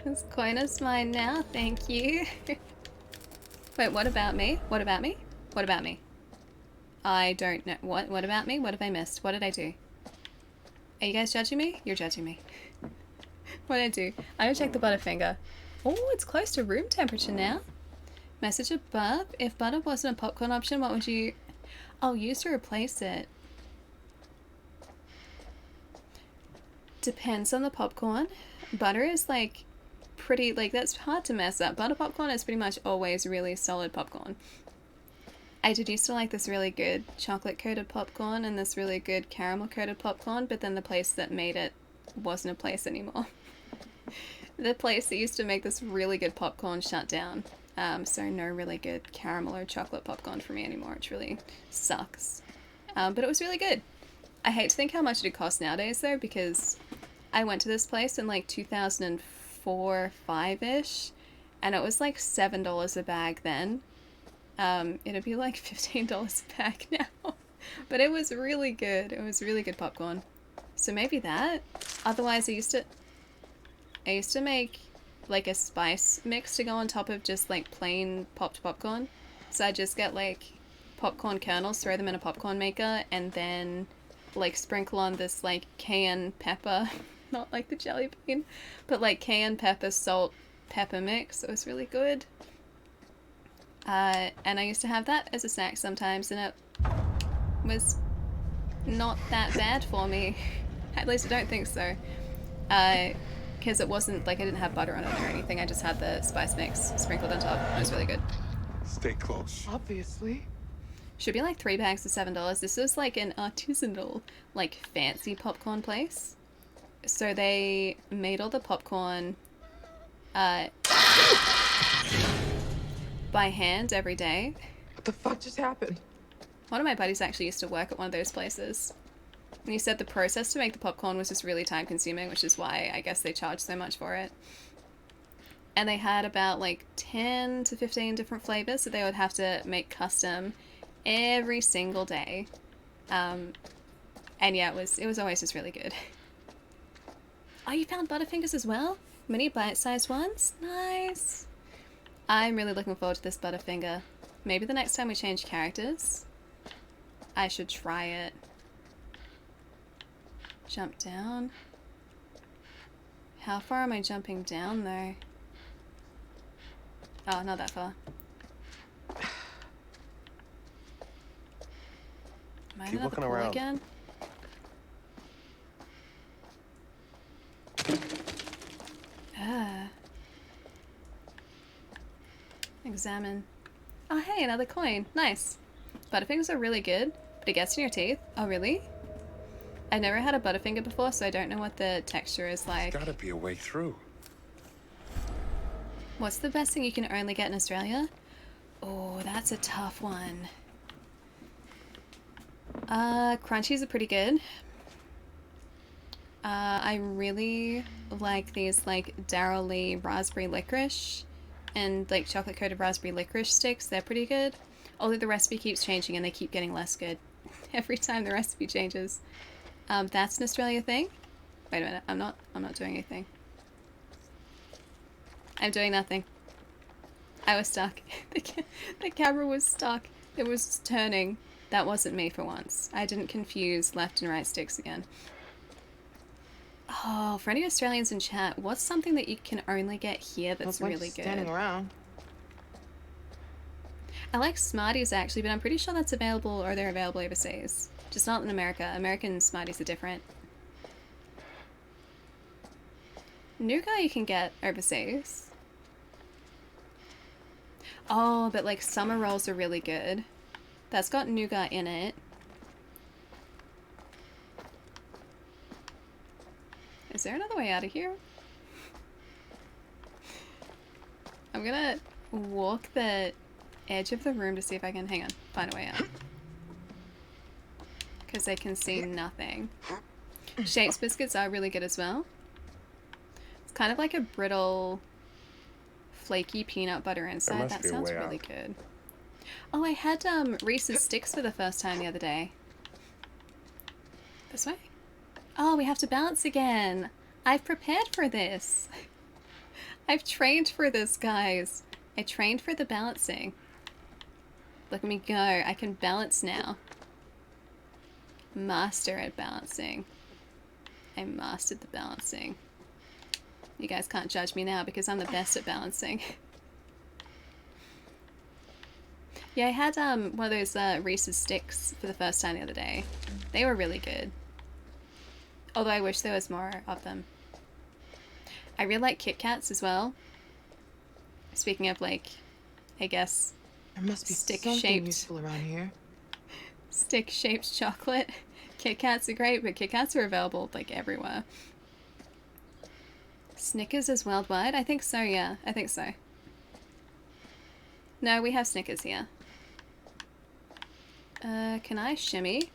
This coin is mine now, thank you. Wait, what about me? What about me? What about me? I don't know. What about me? What have I missed? What did I do? Are you guys judging me? You're judging me. What did I do? I gotta check the Butterfinger. Oh, it's close to room temperature now. Message above. If butter wasn't a popcorn option, what would you... Oh, use to replace it. Depends on the popcorn. Butter is like pretty, like that's hard to mess up. Butter popcorn is pretty much always really solid popcorn. I did used to like this really good chocolate coated popcorn and this really good caramel coated popcorn, but then the place that made it wasn't a place anymore. The place that used to make this really good popcorn shut down. So no really good caramel or chocolate popcorn for me anymore, which really sucks. But it was really good. I hate to think how much it'd cost nowadays though, because I went to this place in like 2004, 5-ish, and it was like $7 a bag then. It'd be like $15 a bag now. But it was really good. It was really good popcorn. So maybe that. Otherwise I used to make like a spice mix to go on top of just like plain popped popcorn. So I just get like popcorn kernels, throw them in a popcorn maker, and then like sprinkle on this like cayenne pepper, not like the jelly bean, but like cayenne pepper, salt, pepper mix. It was really good. And I used to have that as a snack sometimes, and it was not that bad for me. At least I don't think so. Because it wasn't like I didn't have butter on it or anything. I just had the spice mix sprinkled on top. It was really good.
Stay close.
Obviously.
Should be like 3 bags for $7. This was like an artisanal, like fancy popcorn place. So they made all the popcorn by hand every day.
What the fuck just happened?
One of my buddies actually used to work at one of those places. And he said the process to make the popcorn was just really time consuming, which is why I guess they charge so much for it. and they had about like 10 to 15 different flavors that they would have to make custom every single day. And yeah, it was always just really good. Oh, you found Butterfingers as well? Mini bite-sized ones? Nice. I'm really looking forward to this Butterfinger. Maybe the next time we change characters, I should try it. Jump down. How far am I jumping down though? Oh, not that far. Am I
Keep
in
looking
the pool
around.
again? Ah. Examine. Oh hey, another coin. Nice. Butterfingers are really good, but it gets in your teeth. Oh really? I've never had a Butterfinger before, so I don't know what the texture is like.
There's gotta be a way through.
What's the best thing you can only get in Australia? Oh, that's a tough one. Crunchies are pretty good. I really like these like Darryl Lee raspberry licorice and like chocolate coated raspberry licorice sticks. They're pretty good. Although the recipe keeps changing and they keep getting less good every time the recipe changes. That's an Australia thing. Wait a minute, I'm not doing anything. I'm doing nothing. I was stuck. The camera was stuck. It was turning. That wasn't me for once. I didn't confuse left and right sticks again. Oh, for any Australians in chat, what's something that you can only get here that's really good?
Standing around.
I like Smarties actually, but I'm pretty sure that's available, or they're available overseas. Just not in America. American Smarties are different. Nougat you can get overseas. Oh, but like summer rolls are really good. That's got nougat in it. Is there another way out of here? I'm gonna walk the edge of the room to see if I can, hang on, find a way out. Because I can see nothing. Shapes biscuits are really good as well. It's kind of like a brittle, flaky peanut butter inside. That sounds really good. Oh, I had Reese's Sticks for the first time the other day. This way? Oh, we have to bounce again. I've prepared for this. I've trained for this, guys. I trained for the balancing. Look at me go. I can balance now. Master at balancing. I mastered the balancing. You guys can't judge me now because I'm the best at balancing. Yeah, I had one of those Reese's Sticks for the first time the other day. They were really good. Although I wish there was more of them. I really like Kit Kats as well. Speaking of like, I guess,
there must be something useful around here.
Stick-shaped chocolate. Kit Kats are great, but Kit Kats are available like everywhere. Snickers is worldwide? I think so, yeah. I think so. No, we have Snickers here. Can I shimmy?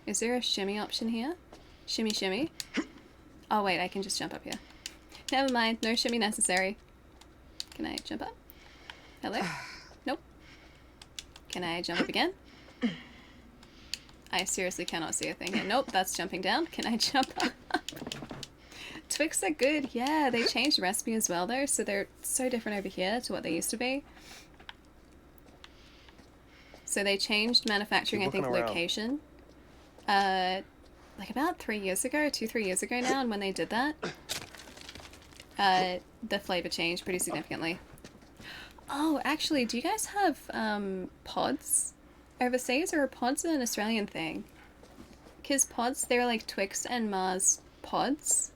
Is there a shimmy option here? Shimmy, shimmy. Oh wait, I can just jump up here. Never mind, no shimmy necessary. Can I jump up? Hello? Nope. Can I jump up again? I seriously cannot see a thing here. Nope, that's jumping down. Can I jump up? Twix are good, yeah. They changed the recipe as well though, so they're so different over here to what they used to be. So they changed manufacturing, I think, location. Like about 3 years ago, 2-3 years ago now, and when they did that, the flavor changed pretty significantly. Oh, actually, do you guys have pods overseas, or are pods an Australian thing? Because pods, they're like Twix and Mars pods,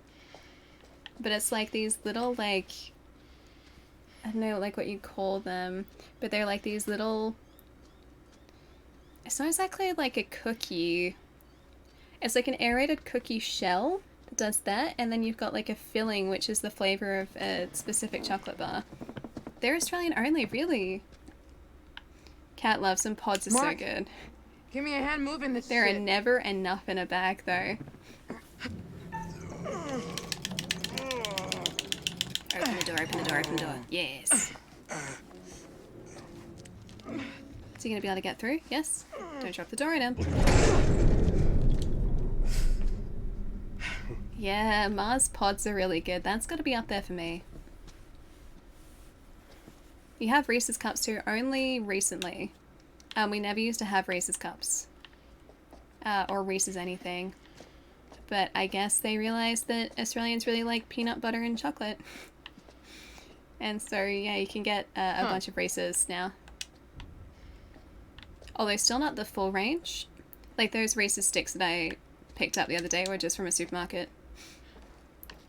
but it's like these little, like, I don't know like what you call them, but they're like these little, it's not exactly like a cookie. It's like an aerated cookie shell that does that, and then you've got like a filling, which is the flavor of a specific chocolate bar. They're Australian only, really. Cat loves them. Pods are so good.
Give me a hand moving this
There
shit.
are never enough in a bag, though. Open the door, open the door, open the door. Yes. Is he gonna be able to get through? Yes? Don't drop the door on him. Yeah, Mars pods are really good. That's gotta be up there for me. You have Reese's Cups too, only recently. We never used to have Reese's Cups. Or Reese's anything. But I guess they realized that Australians really like peanut butter and chocolate. And so, yeah, you can get a bunch of Reese's now. Although still not the full range. Like those Reese's sticks that I picked up the other day were just from a supermarket.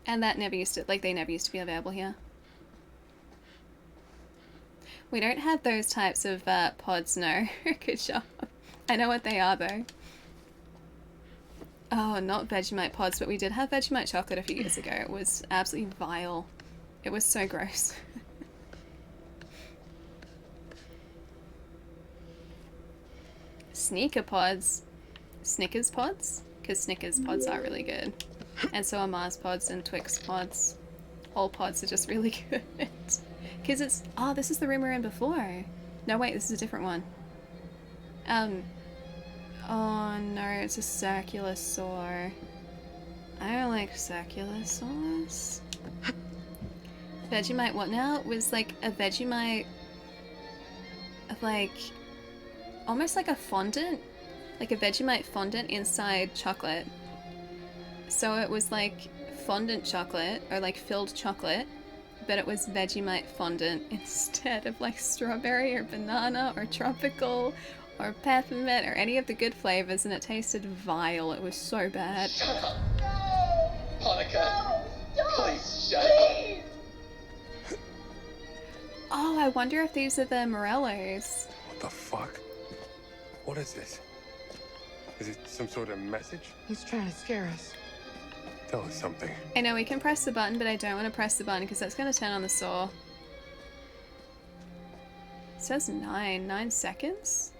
And that never used to, like they never used to be available here. We don't have those types of pods, no. Good job. I know what they are though. Oh, not Vegemite pods, but we did have Vegemite chocolate a few years ago. It was absolutely vile. It was so gross. Sneaker pods. Snickers pods? Because Snickers pods are really good. And so are Mars pods and Twix pods. All pods are just really good. Because it's... Oh, this is the room we were in before. No, wait, this is a different one. Oh no, it's a circular saw. I don't like circular saws. Vegemite what now? It was like a Vegemite... Like... Almost like a fondant. Like a Vegemite fondant inside chocolate. So it was like fondant chocolate, or like filled chocolate, but it was Vegemite fondant instead of like strawberry or banana or tropical or peppermint or any of the good flavors, and it tasted vile. It was so bad.
Shut up! No! Monica! No, please shut up!
Oh, I wonder if these are the Morellos.
What the fuck? What is this? Is it some sort of message?
He's trying to scare us.
Tell us something.
I know we can press the button, but I don't want to press the button because that's going to turn on the saw. It says 9 seconds?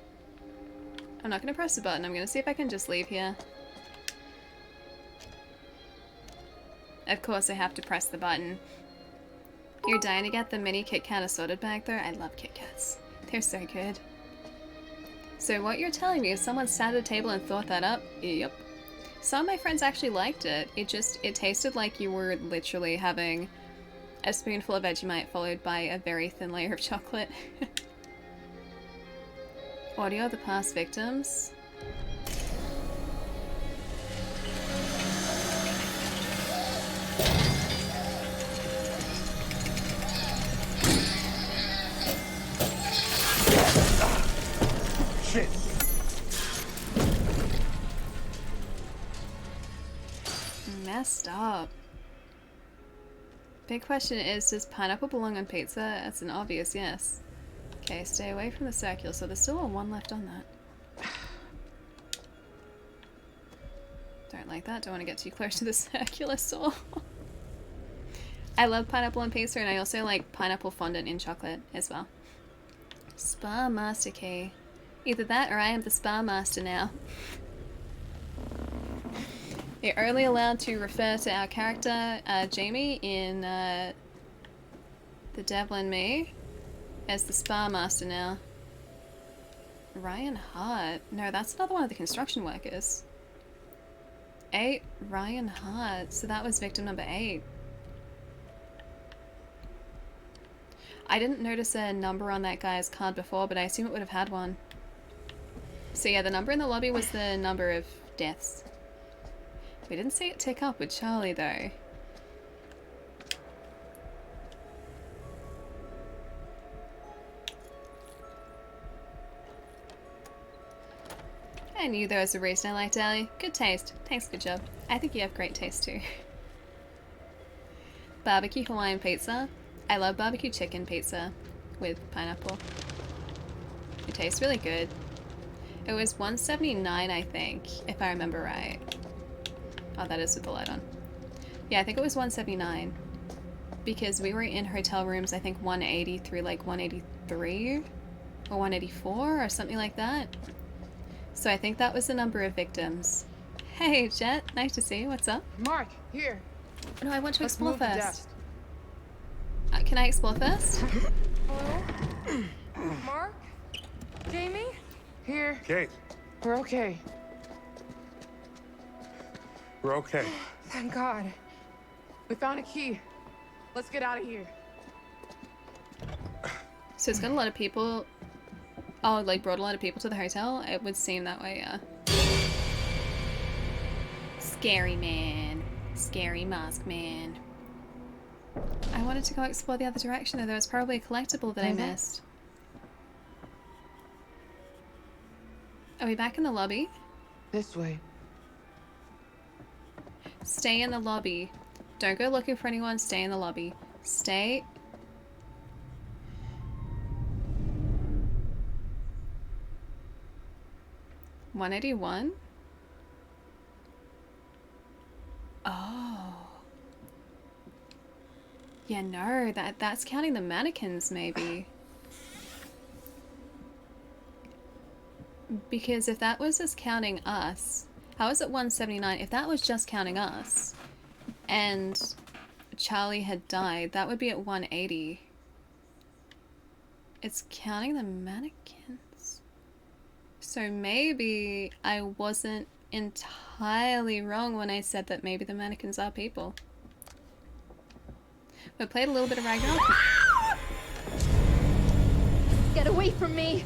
I'm not going to press the button. I'm going to see if I can just leave here. Of course I have to press the button. You're dying to get the mini Kit Kat assorted bag though? I love Kit Kats. They're so good. So what you're telling me is someone sat at a table and thought that up? Yep. Some of my friends actually liked it. It tasted like you were literally having a spoonful of Vegemite followed by a very thin layer of chocolate. Audio of the past victims.
Shit!
Messed up. Big question is, does pineapple belong on pizza? That's an obvious yes. Okay, stay away from the circular, so there's still one left on that. Don't like that, don't want to get too close to the circular saw. I love pineapple on pizza, and I also like pineapple fondant in chocolate as well. Spa Master Key. Either that or I am the Spa Master now. You're only allowed to refer to our character, Jamie, in The Devil and Me, as the Spa Master now. Ryan Hart. No, that's another one of the construction workers. 8, Ryan Hart. So that was victim number 8. I didn't notice a number on that guy's card before, but I assume it would have had one. So yeah, the number in the lobby was the number of deaths. We didn't see it tick up with Charlie though. I knew there was a reason I liked Ali. Good taste. Thanks, good job. I think you have great taste too. Barbecue Hawaiian pizza. I love barbecue chicken pizza with pineapple. It tastes really good. It was $179, I think, if I remember right. Oh, that is with the light on. Yeah, I think it was $179. Because we were in hotel rooms, I think 180 through like 183 or 184 or something like that. So I think that was the number of victims. Hey, Jet, nice to see you. What's up?
Mark, here.
No, I want to
Let's
explore
move the
first.
dust.
Can I explore first?
Hello? Mark? Jamie?
Here.
Kate,
We're okay.
we're okay.
Thank God.
We found a key. Let's get out of here.
So it's got a lot of people. Oh, like brought a lot of people to the hotel? It would seem that way, yeah. Scary man. Scary mask man. I wanted to go explore the other direction though. There was probably a collectible that I missed. Are we back in the lobby?
This way.
Stay in the lobby. Don't go looking for anyone. Stay in the lobby. Stay. $181? Oh. Yeah, no, that's counting the mannequins, maybe. Because if that was just counting us, how is it 179? If that was just counting us, and Charlie had died, that would be at 180. It's counting the mannequins. So maybe I wasn't entirely wrong when I said that maybe the mannequins are people. We played a little bit of Ragnarok.
Get away from me!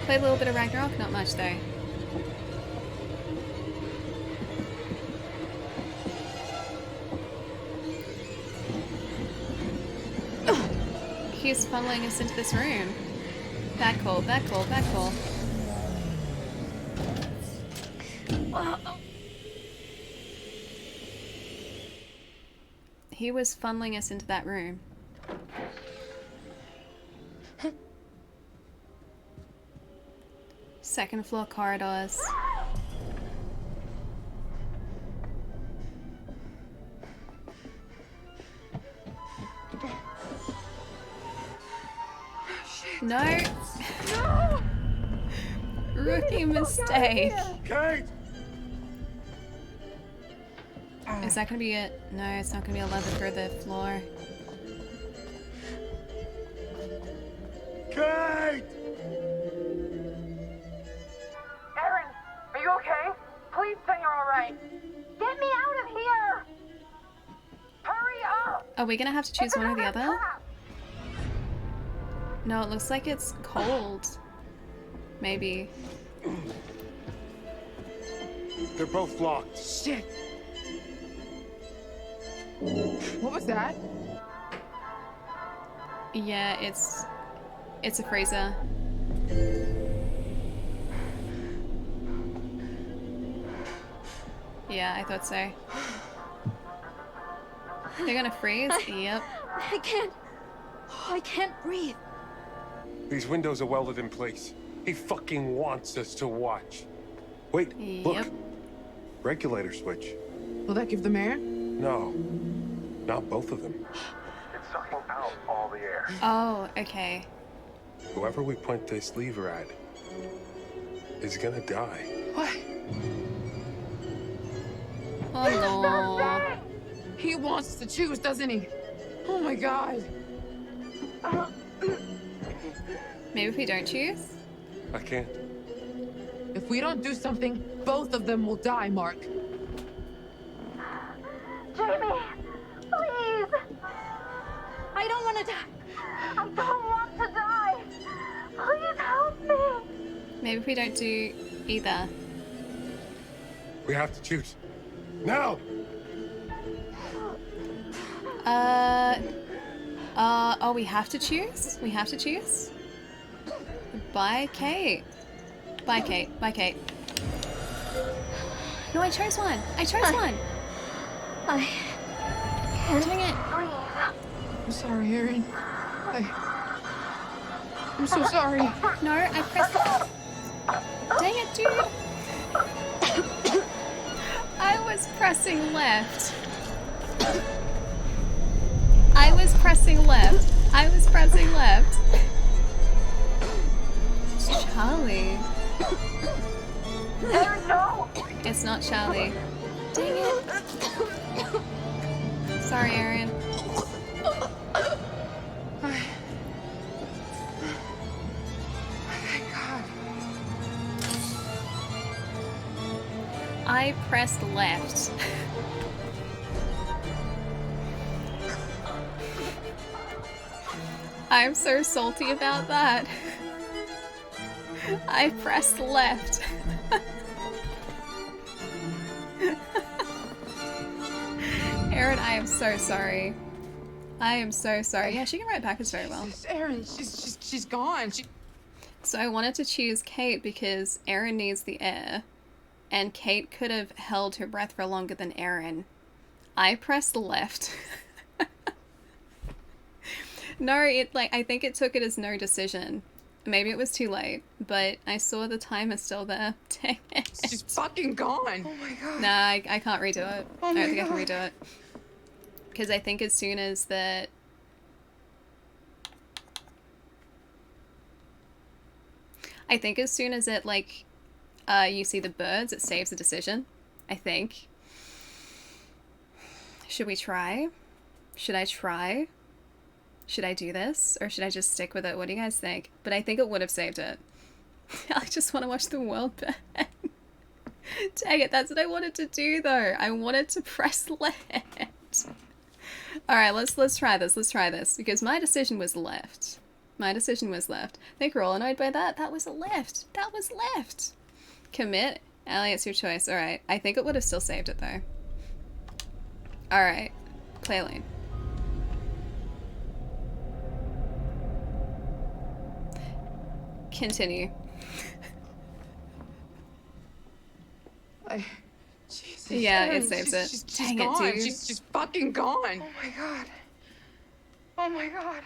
Played a little bit of Ragnarok, not much though. He's funneling us into this room. Bad call, bad call, bad call. He was funneling us into that room. Second floor corridors. No.
No!
Rookie mistake.
Kate!
Is that gonna be it? No, it's not gonna be a lever through the floor.
Kate!
Erin, are you okay? Please say you're alright. Get me out of here! Hurry up!
Are we gonna have to choose one or the other? No, it looks like it's cold. Maybe.
They're both locked.
Shit! What was that?
Yeah, it's a freezer. Yeah, I thought so. They're gonna freeze? Yep.
I can't breathe.
These windows are welded in place. He fucking wants us to watch. Wait, look. Regulator switch.
Will that give them air?
No, not both of them.
It's sucking out all the air.
Oh, okay.
Whoever we point this lever at is gonna die.
What?
Oh no.
He wants to choose, doesn't he? Oh my god.
Maybe if we don't choose?
I can't.
If we don't do something, both of them will die, Mark.
Jamie, please! I don't want to die. I don't want to die. Please help me.
Maybe if we don't do either.
We have to choose. Now!
Oh, we have to choose? We have to choose? Bye, Kate. Bye, Kate. Bye, Kate. No, I chose one. I chose one.
I can't
Dang it.
breathe.
I'm sorry, Erin. I'm so sorry.
No, I pressed. Dang it, dude. I was pressing left. I was pressing left. I was pressing left. It's Charlie.
Erin, no!
It's not Charlie. Dang it. Sorry, Aaron.
Thank God.
I pressed left. I'm so salty about that. I pressed left. Erin, I am so sorry. I am so sorry. Yeah, she can write backwards very well.
Erin, she's gone.
So I wanted to choose Kate because Erin needs the air, and Kate could have held her breath for longer than Erin. I pressed left. No, I think it took it as no decision. Maybe it was too late, but I saw the timer still there. Dang it.
She's fucking gone. Oh my God.
Nah, I can't redo it.
Oh
I don't
my
think I can
God.
redo it. Because I think as soon as that... I think as soon as it, you see the birds, it saves the decision. I think. Should we try? Should I try? Should I do this? Or should I just stick with it? What do you guys think? But I think it would have saved it. I just want to watch the world burn. Dang it, that's what I wanted to do though. I wanted to press left. Alright, let's try this. Let's try this. Because my decision was left. My decision was left. I think we're all annoyed by that. That was a left. That was left. Commit. Allie, it's your choice. Alright. I think it would have still saved it though. Alright. Play lane. Continue.
Jesus.
Yeah,
Erin,
it saves it.
She's
Dang
gone.
it, dude.
She's fucking gone.
Oh my God. Oh my God.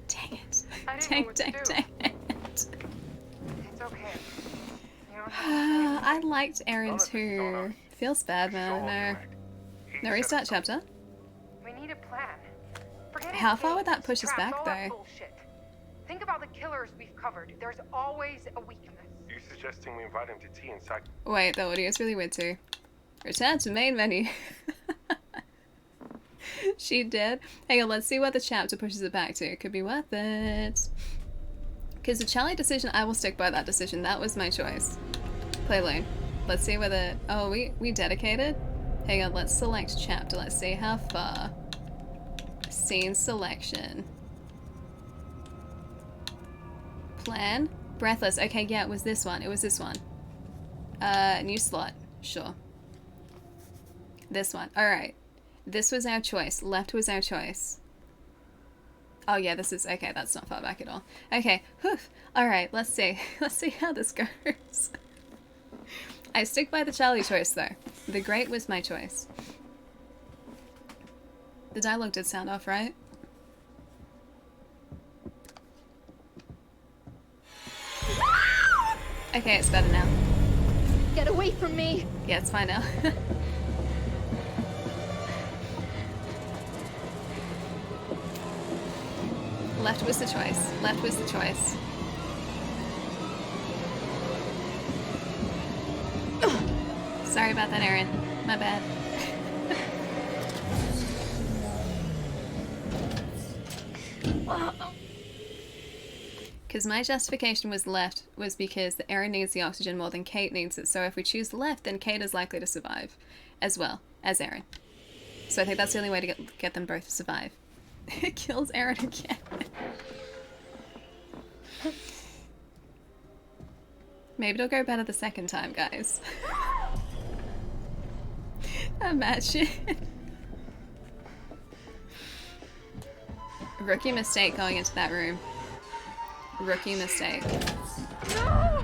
Dang it.
I didn't
Dang,
know what to
dang,
do.
dang it.
It's okay. You don't have to
I liked Aaron too. Feels bad, man. No restart chapter.
We need a plan. Forget
How far
games,
would that push us
traps,
back,
all that
though?
bullshit. Think about the killers we've covered. There's always a weakness.
You suggesting we invite him to tea inside?
Wait, the audio is really weird too. Return to main menu. She did. Hang on, let's see what the chapter pushes it back to. It could be worth it. Because the Charlie decision, I will stick by that decision. That was my choice. Play lane. Let's see whether... Oh, we dedicated? Hang on, let's select chapter. Let's see how far. Scene selection. Plan. Breathless. Okay, yeah, it was this one. It was this one. New slot. Sure. This one. Alright. This was our choice. Left was our choice. Oh yeah, this is... Okay, that's not far back at all. Okay. Whew. Alright, let's see. Let's see how this goes. I stick by the Charlie choice, though. The Great was my choice. The dialogue did sound off, right? Okay, it's better now.
Get away from me!
Yeah, it's fine now. Left was the choice. Left was the choice. Sorry about that, Aaron. My bad. Because my justification was left was because Aaron needs the oxygen more than Kate needs it. So if we choose left, then Kate is likely to survive as well as Aaron. So I think that's the only way to get them both to survive. It kills Aaron again. Maybe it'll go better the second time, guys. Imagine. Rookie mistake going into that room. Rookie mistake.
No!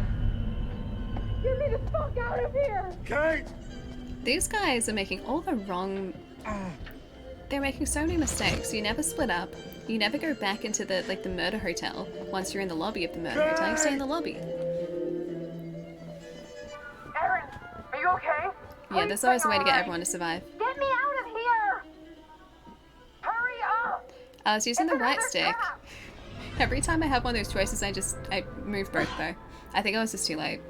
Get me the fuck out of here!
Kate!
These guys are making all the wrong... They're making so many mistakes. You never split up. You never go back into the murder hotel once you're in the lobby of the murder hotel. You stay in the lobby.
Erin, are you okay?
Yeah, there's always a way to get everyone to survive.
Get me out of here! Hurry up!
I was using the right stick. Every time I have one of those choices, I move both though. I think I was just too late.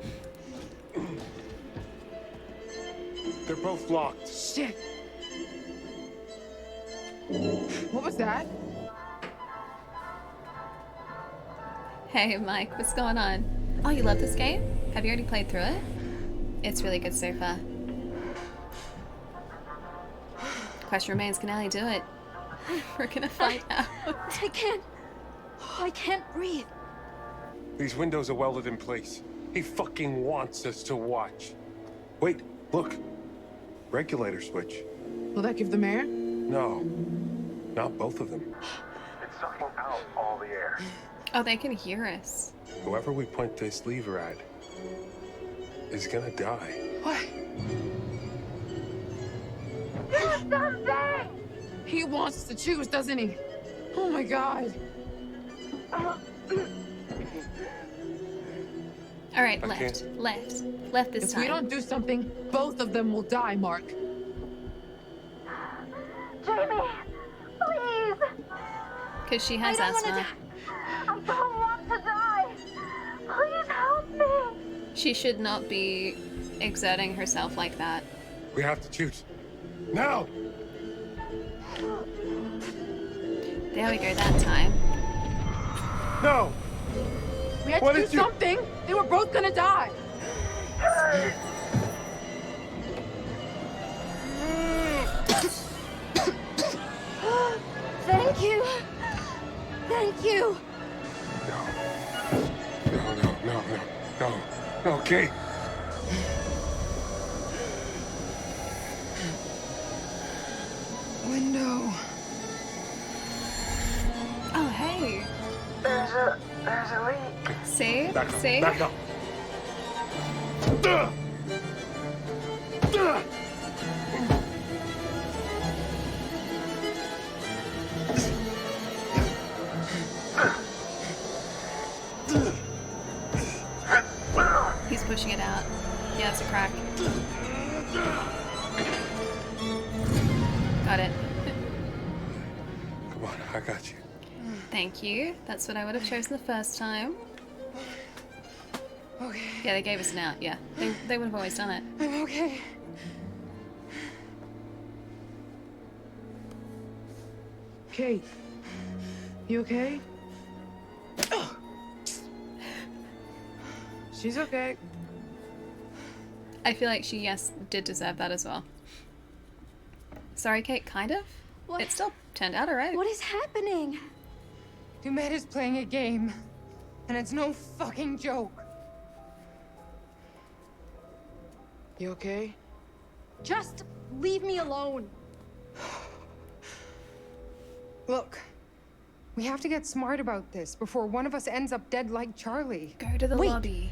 They're both locked.
Shit! What was that?
Hey, Mike, what's going on? Oh, you love this game? Have you already played through it? It's really good so far. Question remains, can Allie do it? We're gonna find out.
I can't breathe.
These windows are welded in place. He fucking wants us to watch. Wait, look. Regulator switch.
Will that give them air?
No, not both of them.
It's sucking out all the air.
Oh, they can hear us.
Whoever we point this lever at is gonna die.
What?
Do something!
He wants to choose, doesn't he? Oh my god.
All right,
Okay.
left this
If
time.
we don't do something, both of them will die, Mark.
Jamie, please!
Because she has
I don't
asthma.
I don't want to die. Please help me.
She should not be exerting herself like that.
We have to choose. Now!
There we go, that time.
No!
We had
What
to do
did you-
something. They were both gonna die.
Thank you. Thank you.
No, Kate.
Window.
Oh, hey.
There's a leak.
See?
Back up,
See?
back up.
He's pushing it out. Yeah, it's a crack. Got it.
Come on, I got you.
Thank you. That's what I would have chosen the first time.
Okay.
Yeah, they gave us an out. Yeah, they would have always done it.
I'm okay.
Kate, you okay? She's okay.
I feel like she, yes, did deserve that as well. Sorry, Kate, kind of?
What?
It still turned out alright.
What is happening?
Dumet is playing a game, and it's no fucking joke.
You okay?
Just leave me alone.
Look, we have to get smart about this before one of us ends up dead like Charlie.
Go to the
Wait.
lobby.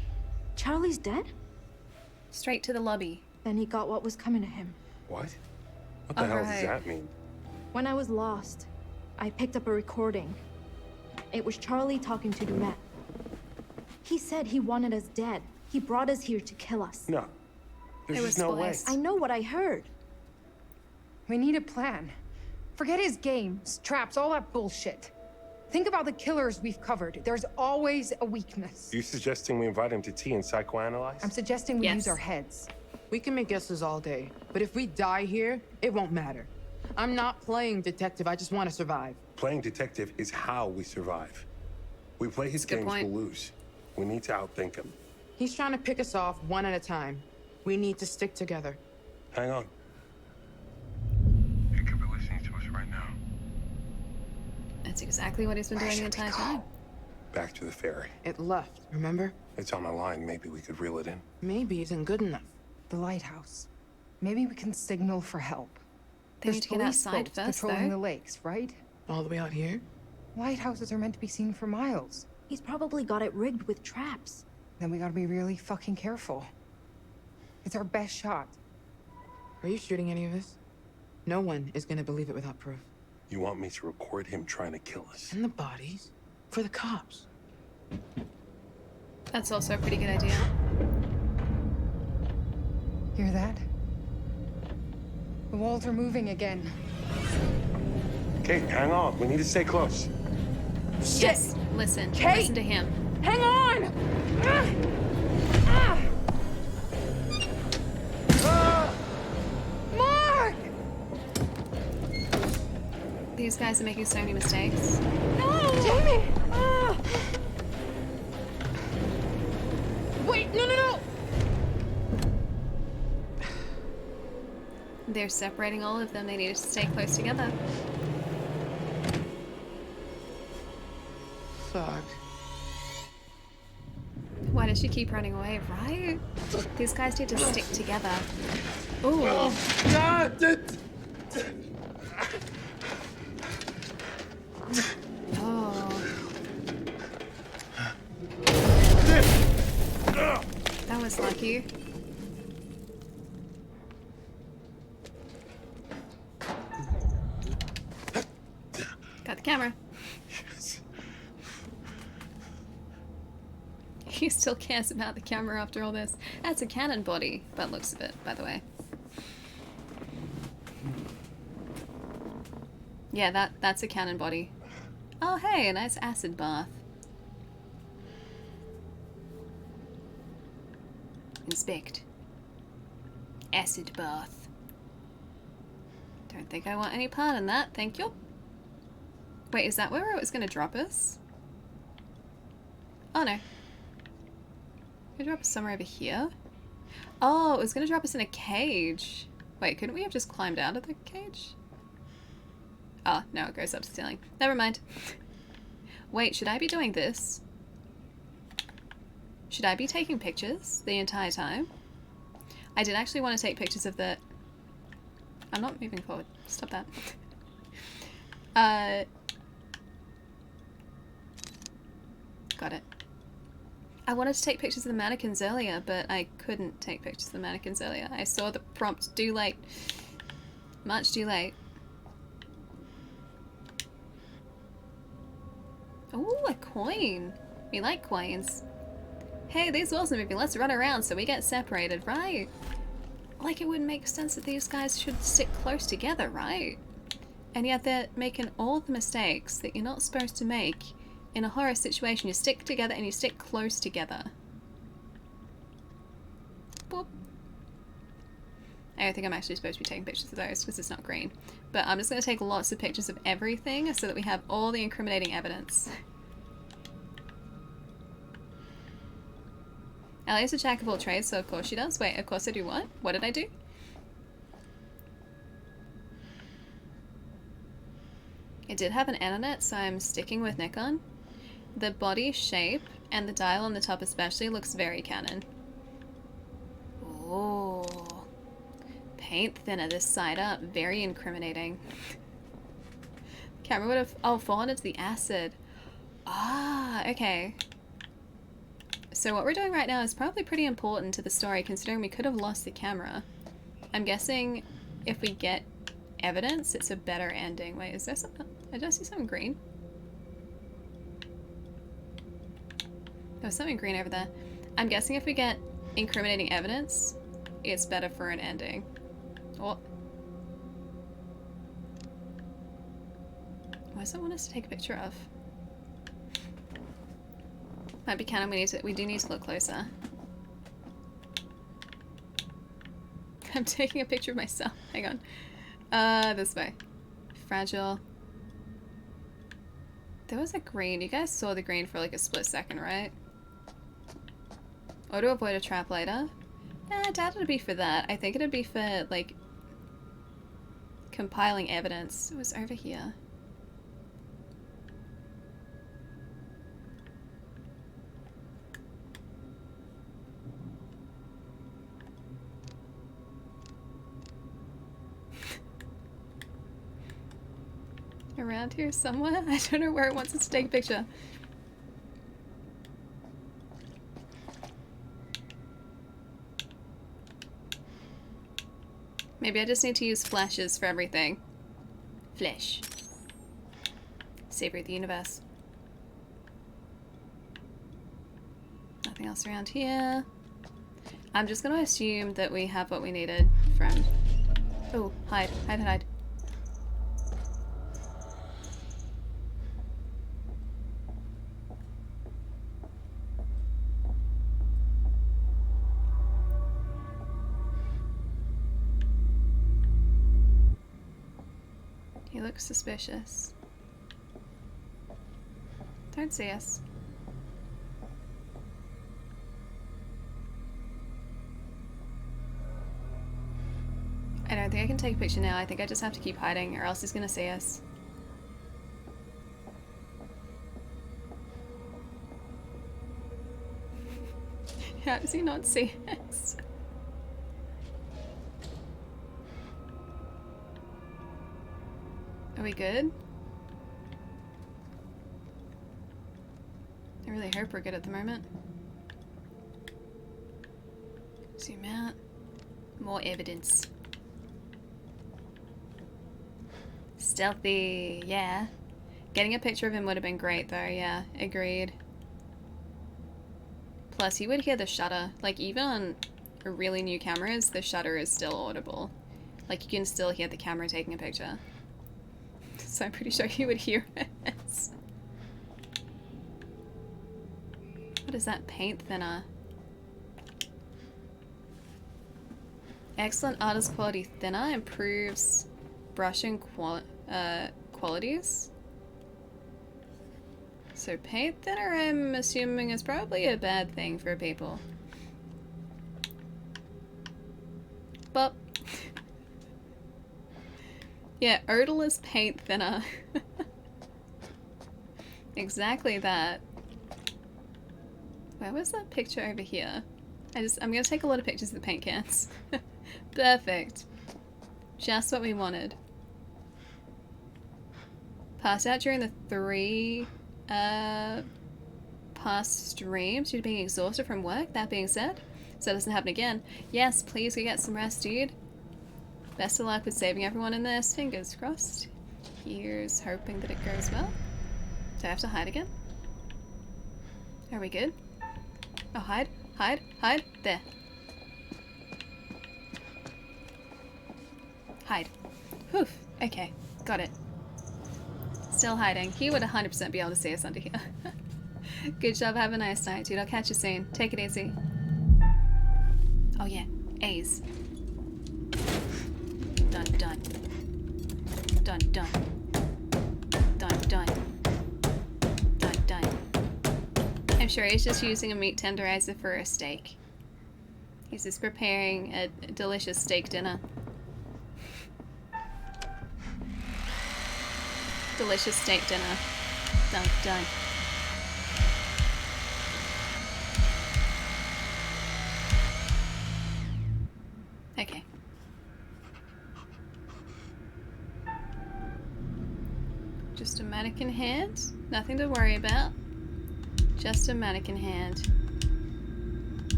Charlie's dead?
Straight to the lobby.
Then he got what was coming to him.
What? What the hell does
Alright.
that mean?
When I was lost, I picked up a recording. It was Charlie talking to Dumet. He said he wanted us dead. He brought us here to kill us.
No. There's
It
just
was
no way.
spliced.
I know what I heard.
We need a plan. Forget his games, traps, all that bullshit. Think about the killers we've covered. There's always a weakness.
You suggesting we invite him to tea and psychoanalyze?
I'm suggesting we
Yes.
use our heads.
We can make guesses all day, but if we die here, it won't matter. I'm not playing detective, I just want to survive.
Playing detective is how we survive. We play his
That's a good
games,
point.
we'll lose. We need to outthink him.
He's trying to pick us off one at a time. We need to stick together.
Hang on. He could be listening to us right now.
That's exactly what he's been doing the entire time.
Back to the ferry.
It left, remember?
It's on the line. Maybe we could reel it in.
Maybe isn't good enough.
The lighthouse. Maybe we can signal for help.
They
There's
need to get
police
outside
boats
first,
patrolling
though.
the lakes, right?
All the way out here?
Lighthouses are meant to be seen for miles.
He's probably got it rigged with traps.
Then we gotta be really fucking careful. It's our best shot.
Are you shooting any of this? No one is gonna believe it without proof.
You want me to record him trying to kill us?
And the bodies? For the cops.
That's also a pretty good idea.
Hear that? The walls are moving again.
Kate, hang on. We need to stay close.
Yes, listen.
Kate!
Listen to him.
Hang on!
Mark!
These guys are making so many mistakes.
No! Jamie!
Wait, no!
They're separating all of them. They need to stay close together.
Fuck.
Why does she keep running away, right? These guys need to stick together. Ooh.
Oh, God!
Oh. That was lucky. Got the camera.
Yes.
He still cares about the camera after all this. That's a cannon body, but looks of it, by the way. Yeah, that's a cannon body. Oh hey, a nice acid bath. Inspect. Acid bath. Don't think I want any part in that, thank you. Wait, is that where it was gonna drop us? Oh no. Could drop us somewhere over here? Oh, it was gonna drop us in a cage. Wait, couldn't we have just climbed out of the cage? Oh, no, it goes up to the ceiling. Never mind. Wait, should I be doing this? Should I be taking pictures the entire time? I did actually want to take pictures of the... I'm not moving forward. Stop that. Got it. I wanted to take pictures of the mannequins earlier, but I couldn't take pictures of the mannequins earlier. I saw the prompt too late. Much too late. Ooh, a coin. We like coins. Hey, these walls are moving. Let's run around so we get separated, right? Like, it would make sense that these guys should stick close together, right? And yet they're making all the mistakes that you're not supposed to make in a horror situation. You stick together and you stick close together. Boop. I don't think I'm actually supposed to be taking pictures of those because it's not green. But I'm just going to take lots of pictures of everything so that we have all the incriminating evidence. Ellie's a jack of all trades, so of course she does. Wait, of course I do what? What did I do? It did have an N on it, so I'm sticking with Nikon. The body shape and the dial on the top especially looks very Canon. Oh, paint thinner this side up, very incriminating. Camera would have fallen into the acid. Ah, okay. So what we're doing right now is probably pretty important to the story, considering we could have lost the camera. I'm guessing if we get evidence, it's a better ending. Wait, is there something? I just see something green. There's something green over there. I'm guessing if we get incriminating evidence, it's better for an ending. What? What does it want us to take a picture of? Might be canon. We do need to look closer. I'm taking a picture of myself. Hang on. This way. Fragile. There was a green. You guys saw the green for like a split second, right? Or to avoid a trap later. I doubt it'd be for that. I think it'd be for, like, compiling evidence. It was over here. Around here somewhere? I don't know where it wants us to take a picture. Maybe I just need to use flashes for everything. Flash. Savior of the universe. Nothing else around here. I'm just going to assume that we have what we needed from... Oh, hide, hide, hide. looks suspicious. Don't see us. I don't think I can take a picture now. I think I just have to keep hiding or else he's gonna see us. How does he not see us? Are we good? I really hope we're good at the moment. Zoom out. More evidence. Stealthy, yeah. Getting a picture of him would have been great though, yeah, agreed. Plus, you would hear the shutter. Like, even on really new cameras, the shutter is still audible. Like, you can still hear the camera taking a picture. So I'm pretty sure he would hear us. What is that? Paint thinner. Excellent artist quality thinner improves brushing qualities. So paint thinner, I'm assuming, is probably a bad thing for people. But yeah, odorless paint thinner. Exactly that. Where was that picture over here? I'm gonna take a lot of pictures of the paint cans. Perfect. Just what we wanted. Passed out during the 3 past streams due to being exhausted from work. That being said, so it doesn't happen again. Yes, please go get some rest, dude. Best of luck with saving everyone in this. Fingers crossed. Here's hoping that it goes well. Do I have to hide again? Are we good? Oh, hide, hide, hide. There. Hide. Whew. Okay, got it. Still hiding. He would 100% be able to see us under here. Good job. Have a nice night, dude. I'll catch you soon. Take it easy. Oh yeah. A's. Dun dun. Dun dun. Dun dun. Dun dun. I'm sure he's just using a meat tenderizer for a steak. He's just preparing a delicious steak dinner. Delicious steak dinner. Dun dun. Okay. Just a mannequin hand. Nothing to worry about. Just a mannequin hand.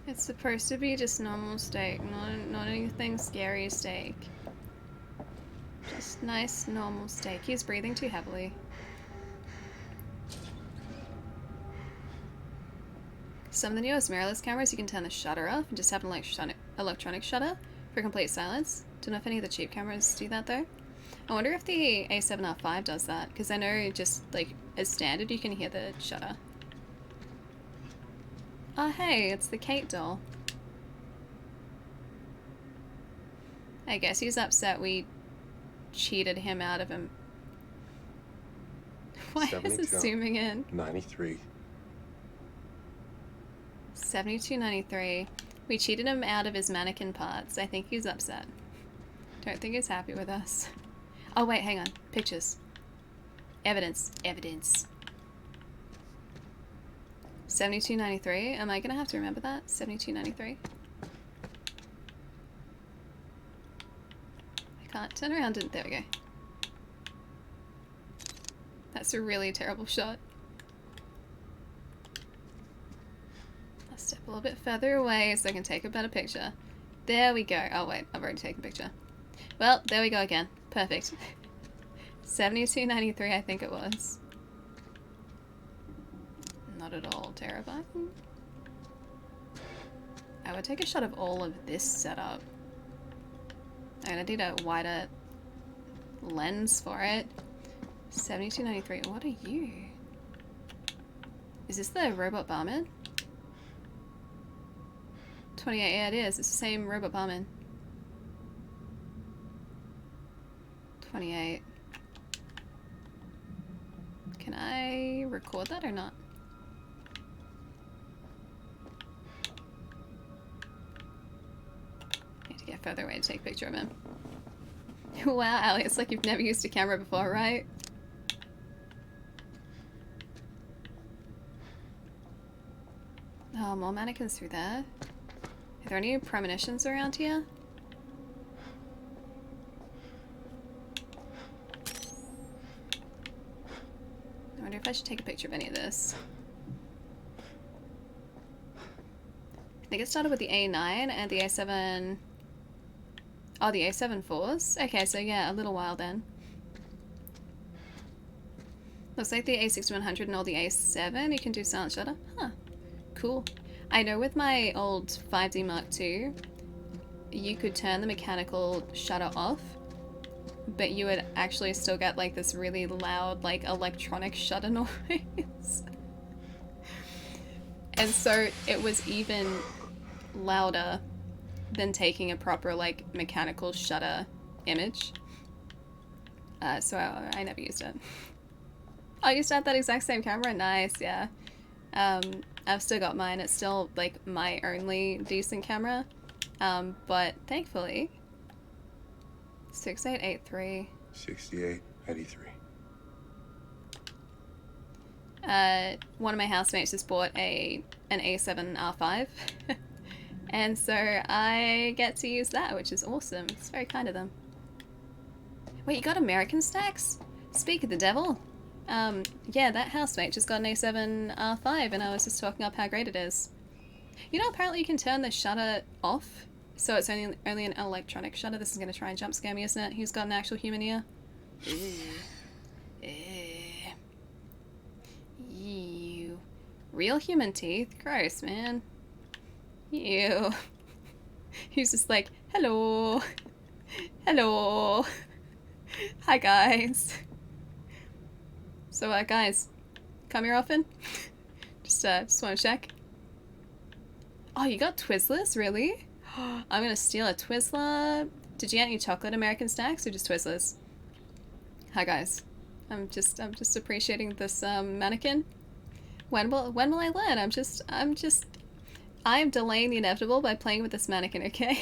It's supposed to be just normal steak, not anything scary steak. Just nice normal steak. He's breathing too heavily. Some of the newest mirrorless cameras, you can turn the shutter off and just have an electronic shutter for complete silence. Don't know if any of the cheap cameras do that though. I wonder if the A7R5 does that, because I know just like as standard you can hear the shutter. Oh hey, it's the Kate doll. I guess he's upset we cheated him out of him. Why is it zooming in?
93.
72.93. We cheated him out of his mannequin parts. I think he's upset. Don't think he's happy with us. Oh wait, hang on. Pictures. Evidence. Evidence. 72.93. Am I gonna have to remember that? 72.93. I can't turn around and there we go. That's a really terrible shot. I'll step a little bit further away so I can take a better picture. There we go. Oh wait, I've already taken a picture. Well, there we go again. Perfect. 72.93 I think it was. Not at all terrifying. I would take a shot of all of this setup. I'm gonna need a wider lens for it. 72.93. What are you? Is this the robot barman? 28, yeah it is. It's the same robot barman. 28. Can I record that or not? Need to get further away to take a picture of him. Wow, Ali, it's like you've never used a camera before, right? Oh, more mannequins through there. Are there any premonitions around here? I wonder if I should take a picture of any of this. I think it started with the A9 and the A7... Oh, the A7 4s? Okay, so yeah, a little while then. Looks like the A6100 and all the A7 you can do silent shutter. Huh. Cool. I know with my old 5D Mark II, you could turn the mechanical shutter off, but you would actually still get like this really loud, like electronic shutter noise. And so it was even louder than taking a proper like mechanical shutter image. So I never used it. Oh, you used to have that exact same camera? Nice, yeah. I've still got mine. It's still like my only decent camera. But thankfully 6883.
6883.
One of my housemates just bought an A7 R5. And so I get to use that, which is awesome. It's very kind of them. Wait, you got American stacks? Speak of the devil. Yeah, that housemate just got an A7 R5 and I was just talking up how great it is. You know, apparently you can turn the shutter off, so it's only an electronic shutter. This is going to try and jump scare me, isn't it? Who's got an actual human ear? Ew. Real human teeth? Gross, man. Ew. He's just like, hello. Hello. Hi, guys. So, guys, come here often? just want to check. Oh, you got Twizzlers? Really? I'm gonna steal a Twizzler. Did you get any chocolate American snacks or just Twizzlers? Hi, guys. I'm just appreciating this mannequin. When will I learn? I am delaying the inevitable by playing with this mannequin, okay?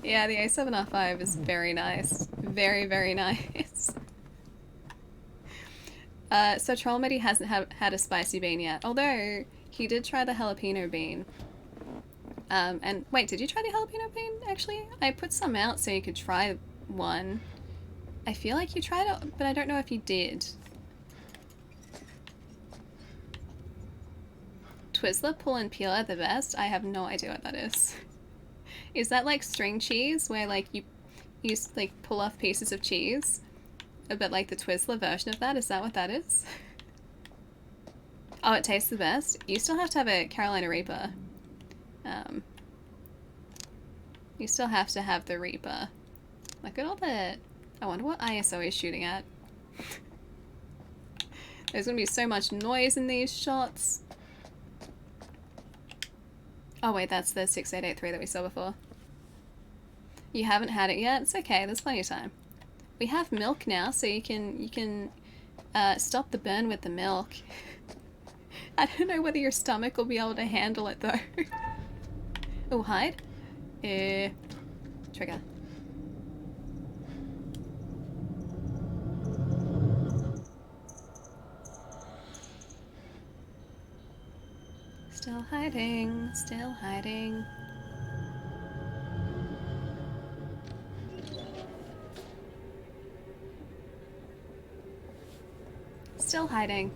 Yeah, the A7R5 is very nice. Very, very nice. So Trollmedy hasn't had a spicy bean yet, although he did try the jalapeno bean. And wait, did you try the jalapeno bean, actually? I put some out so you could try one. I feel like you tried it, but I don't know if you did. Twizzler pull and peel are the best? I have no idea what that is. Is that like string cheese, where like you like pull off pieces of cheese? A bit like the Twizzler version of that? Is that what that is? Oh, it tastes the best? You still have to have a Carolina Reaper. You still have to have the Reaper. Look at all the... I wonder what ISO is shooting at. There's gonna be so much noise in these shots. Oh wait, that's the 6883 that we saw before. You haven't had it yet? It's okay, there's plenty of time. We have milk now, so you can stop the burn with the milk. I don't know whether your stomach will be able to handle it though. Oh, hide? Trigger. Still hiding, still hiding. Still hiding.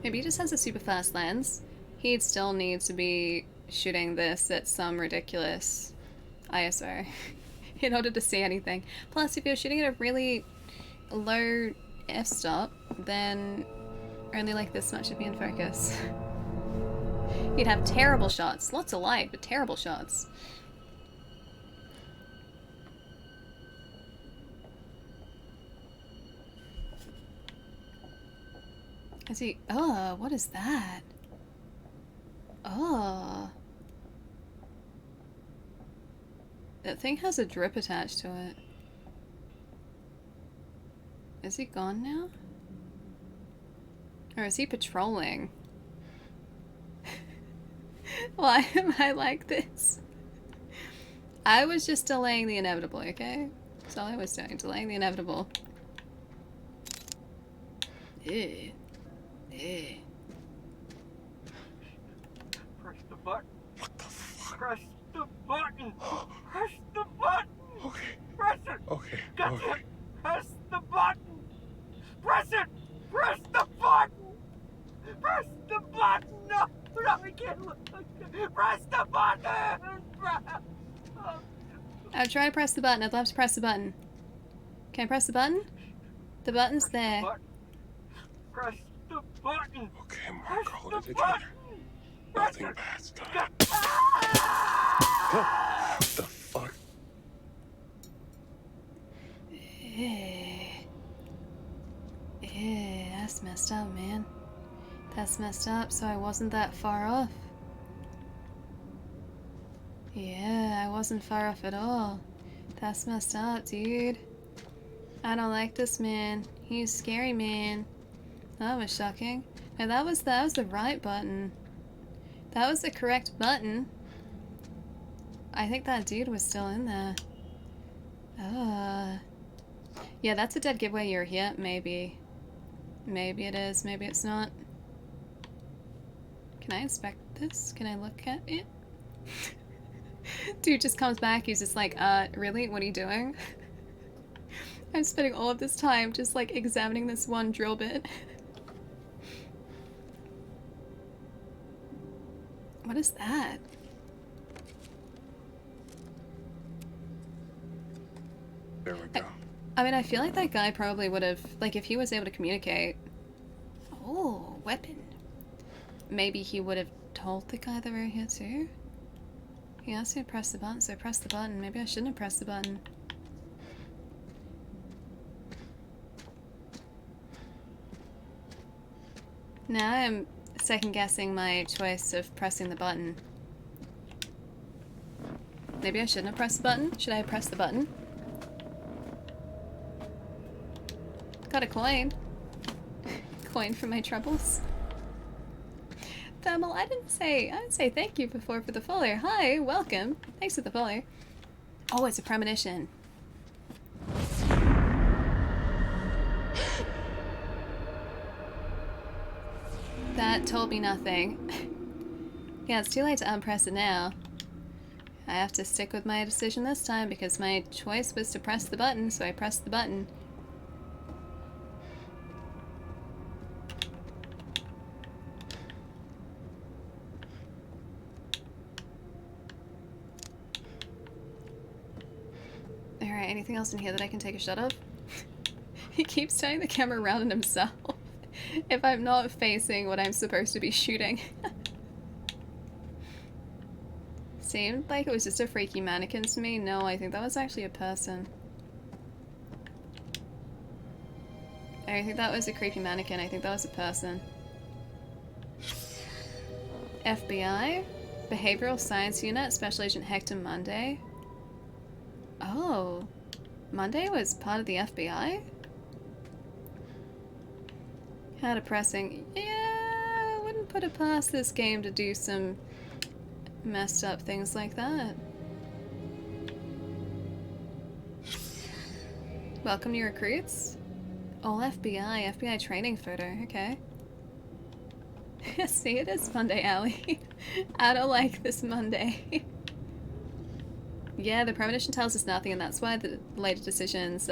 Maybe he just has a super fast lens. He'd still need to be shooting this at some ridiculous ISO in order to see anything. Plus, if you're shooting at a really low f-stop, then only like this much would be in focus. You'd have terrible shots. Lots of light, but terrible shots. Is he? Oh, what is that? Oh. That thing has a drip attached to it. Is he gone now? Or is he patrolling? Why am I like this? I was just delaying the inevitable, okay? That's all I was doing, delaying the inevitable. Ew. Ew.
Press the button. What the fuck? Press the button. Press the button. Okay. Press it. Okay. That's it. Press the button. Press it. Press the button. Press the button. No, no, I can't look. Press the button.
I'll try to press the button. I'd love to press the button. Can I press the button? The button's there.
Press the button.
Okay, Mark, hold it together. Nothing bad's done. What the fuck?
That's messed up, man. That's messed up, so I wasn't that far off. Yeah, I wasn't far off at all. That's messed up, dude. I don't like this man. He's scary, man. That was shocking. No, that was the right button. That was the correct button. I think that dude was still in there. Yeah, that's a dead giveaway you're here. Maybe. Maybe it is. Maybe it's not. Can I inspect this? Can I look at it? Dude just comes back. He's just like, really? What are you doing? I'm spending all of this time just like examining this one drill bit. What is that?
There we go.
I mean, I feel like that guy probably would have, like, if he was able to communicate. Oh, weapon. Maybe he would have told the guy that we're here too. He asked me to press the button, so I pressed the button. Maybe I shouldn't have pressed the button. Now I'm second guessing my choice of pressing the button. Maybe I shouldn't have pressed the button. Should I have pressed the button? Got a coin. Coin for my troubles. Thermal, I didn't say thank you before for the follower. Hi, welcome. Thanks for the follower. Oh, it's a premonition. That told me nothing. Yeah, it's too late to unpress it now. I have to stick with my decision this time because my choice was to press the button, so I pressed the button. Alright, anything else in here that I can take a shot of? He keeps turning the camera around on himself if I'm not facing what I'm supposed to be shooting. Seemed like it was just a freaky mannequin to me. No, I think that was actually a person. I think that was a creepy mannequin. I think that was a person. FBI? Behavioral Science Unit, Special Agent Hector Monday. Oh, Monday was part of the FBI? How depressing. Yeah, I wouldn't put it past this game to do some messed up things like that. Welcome new recruits. All FBI training photo, okay. See, it is Monday Alley. I don't like this Monday. Yeah, the premonition tells us nothing, and that's why the later decisions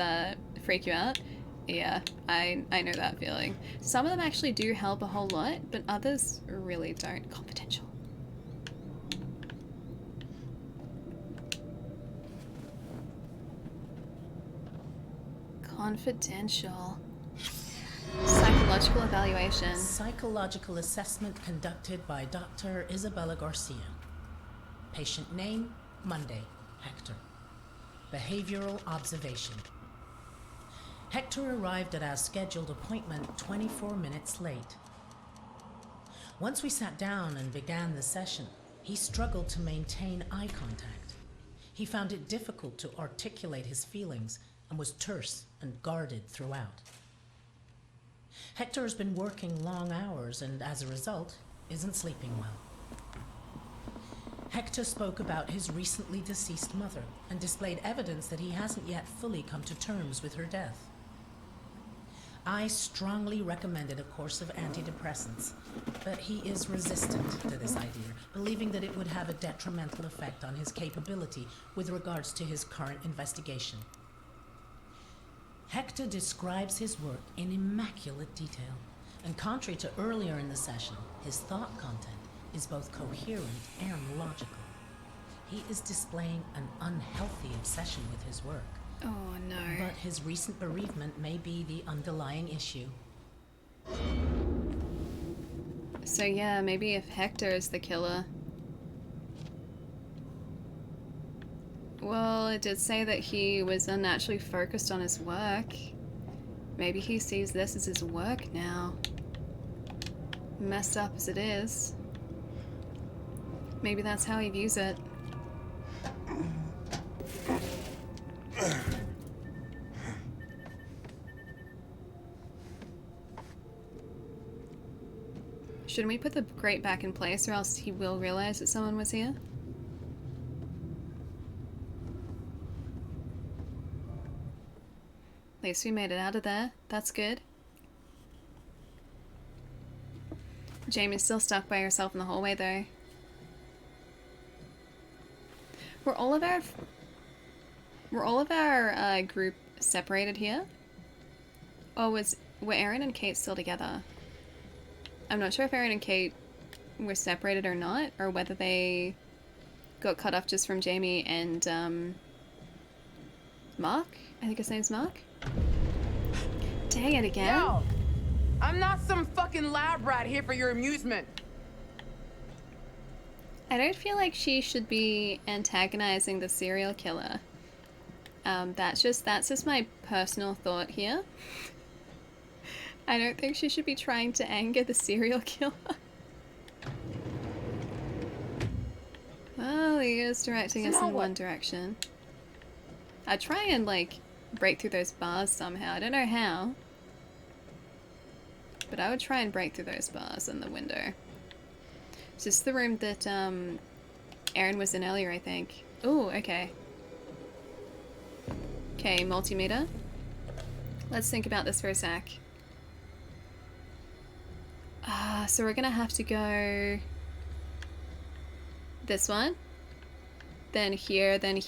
freak you out. Yeah, I know that feeling. Some of them actually do help a whole lot, but others really don't. Confidential. Confidential. Psychological evaluation.
Psychological assessment conducted by Dr. Isabella Garcia. Patient name, Monday, Hector. Behavioral observation. Hector arrived at our scheduled appointment 24 minutes late. Once we sat down and began the session, he struggled to maintain eye contact. He found it difficult to articulate his feelings and was terse and guarded throughout. Hector has been working long hours and, as a result, isn't sleeping well. Hector spoke about his recently deceased mother and displayed evidence that he hasn't yet fully come to terms with her death. I strongly recommended a course of antidepressants, but he is resistant to this idea, believing that it would have a detrimental effect on his capability with regards to his current investigation. Hector describes his work in immaculate detail, and contrary to earlier in the session, his thought content is both coherent and logical. He is displaying an unhealthy obsession with his work.
Oh no.
But his recent bereavement may be the underlying issue.
So yeah, maybe if Hector is the killer. Well, it did say that he was unnaturally focused on his work. Maybe he sees this as his work now. Messed up as it is. Maybe that's how he views it. Shouldn't we put the grate back in place or else he will realize that someone was here? At least we made it out of there. That's good. Jamie's still stuck by herself in the hallway though. Were all of our group separated here? Or were Aaron and Kate still together? I'm not sure if Aaron and Kate were separated or not, or whether they got cut off just from Jamie and Mark? I think his name's Mark? Dang it again.
Yo, I'm not some fucking lab rat here for your amusement.
I don't feel like she should be antagonizing the serial killer. That's just my personal thought here. I don't think she should be trying to anger the serial killer. Well, he is directing us in one direction. I'd try and, like, break through those bars somehow. I don't know how. But I would try and break through those bars in the window. Is this the room that, Aaron was in earlier, I think? Ooh, okay. Okay, multimeter. Let's think about this for a sec. So we're gonna have to go this one, then here, then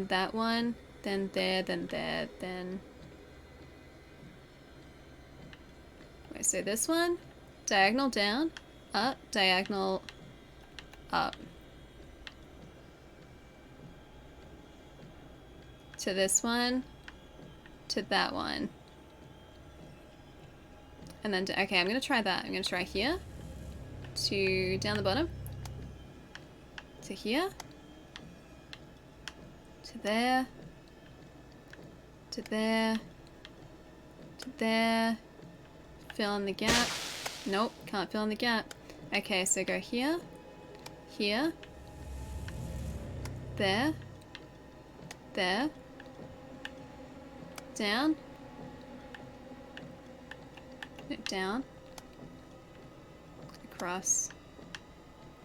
that one, then there, then there, then... Wait, so this one, diagonal down, up, diagonal up. To this one, to that one. And then, okay, I'm gonna try that. I'm gonna try here, to down the bottom, to here, to there, to there, to there, fill in the gap. Nope, can't fill in the gap. Okay, so go here, here, there, there, down, down, across,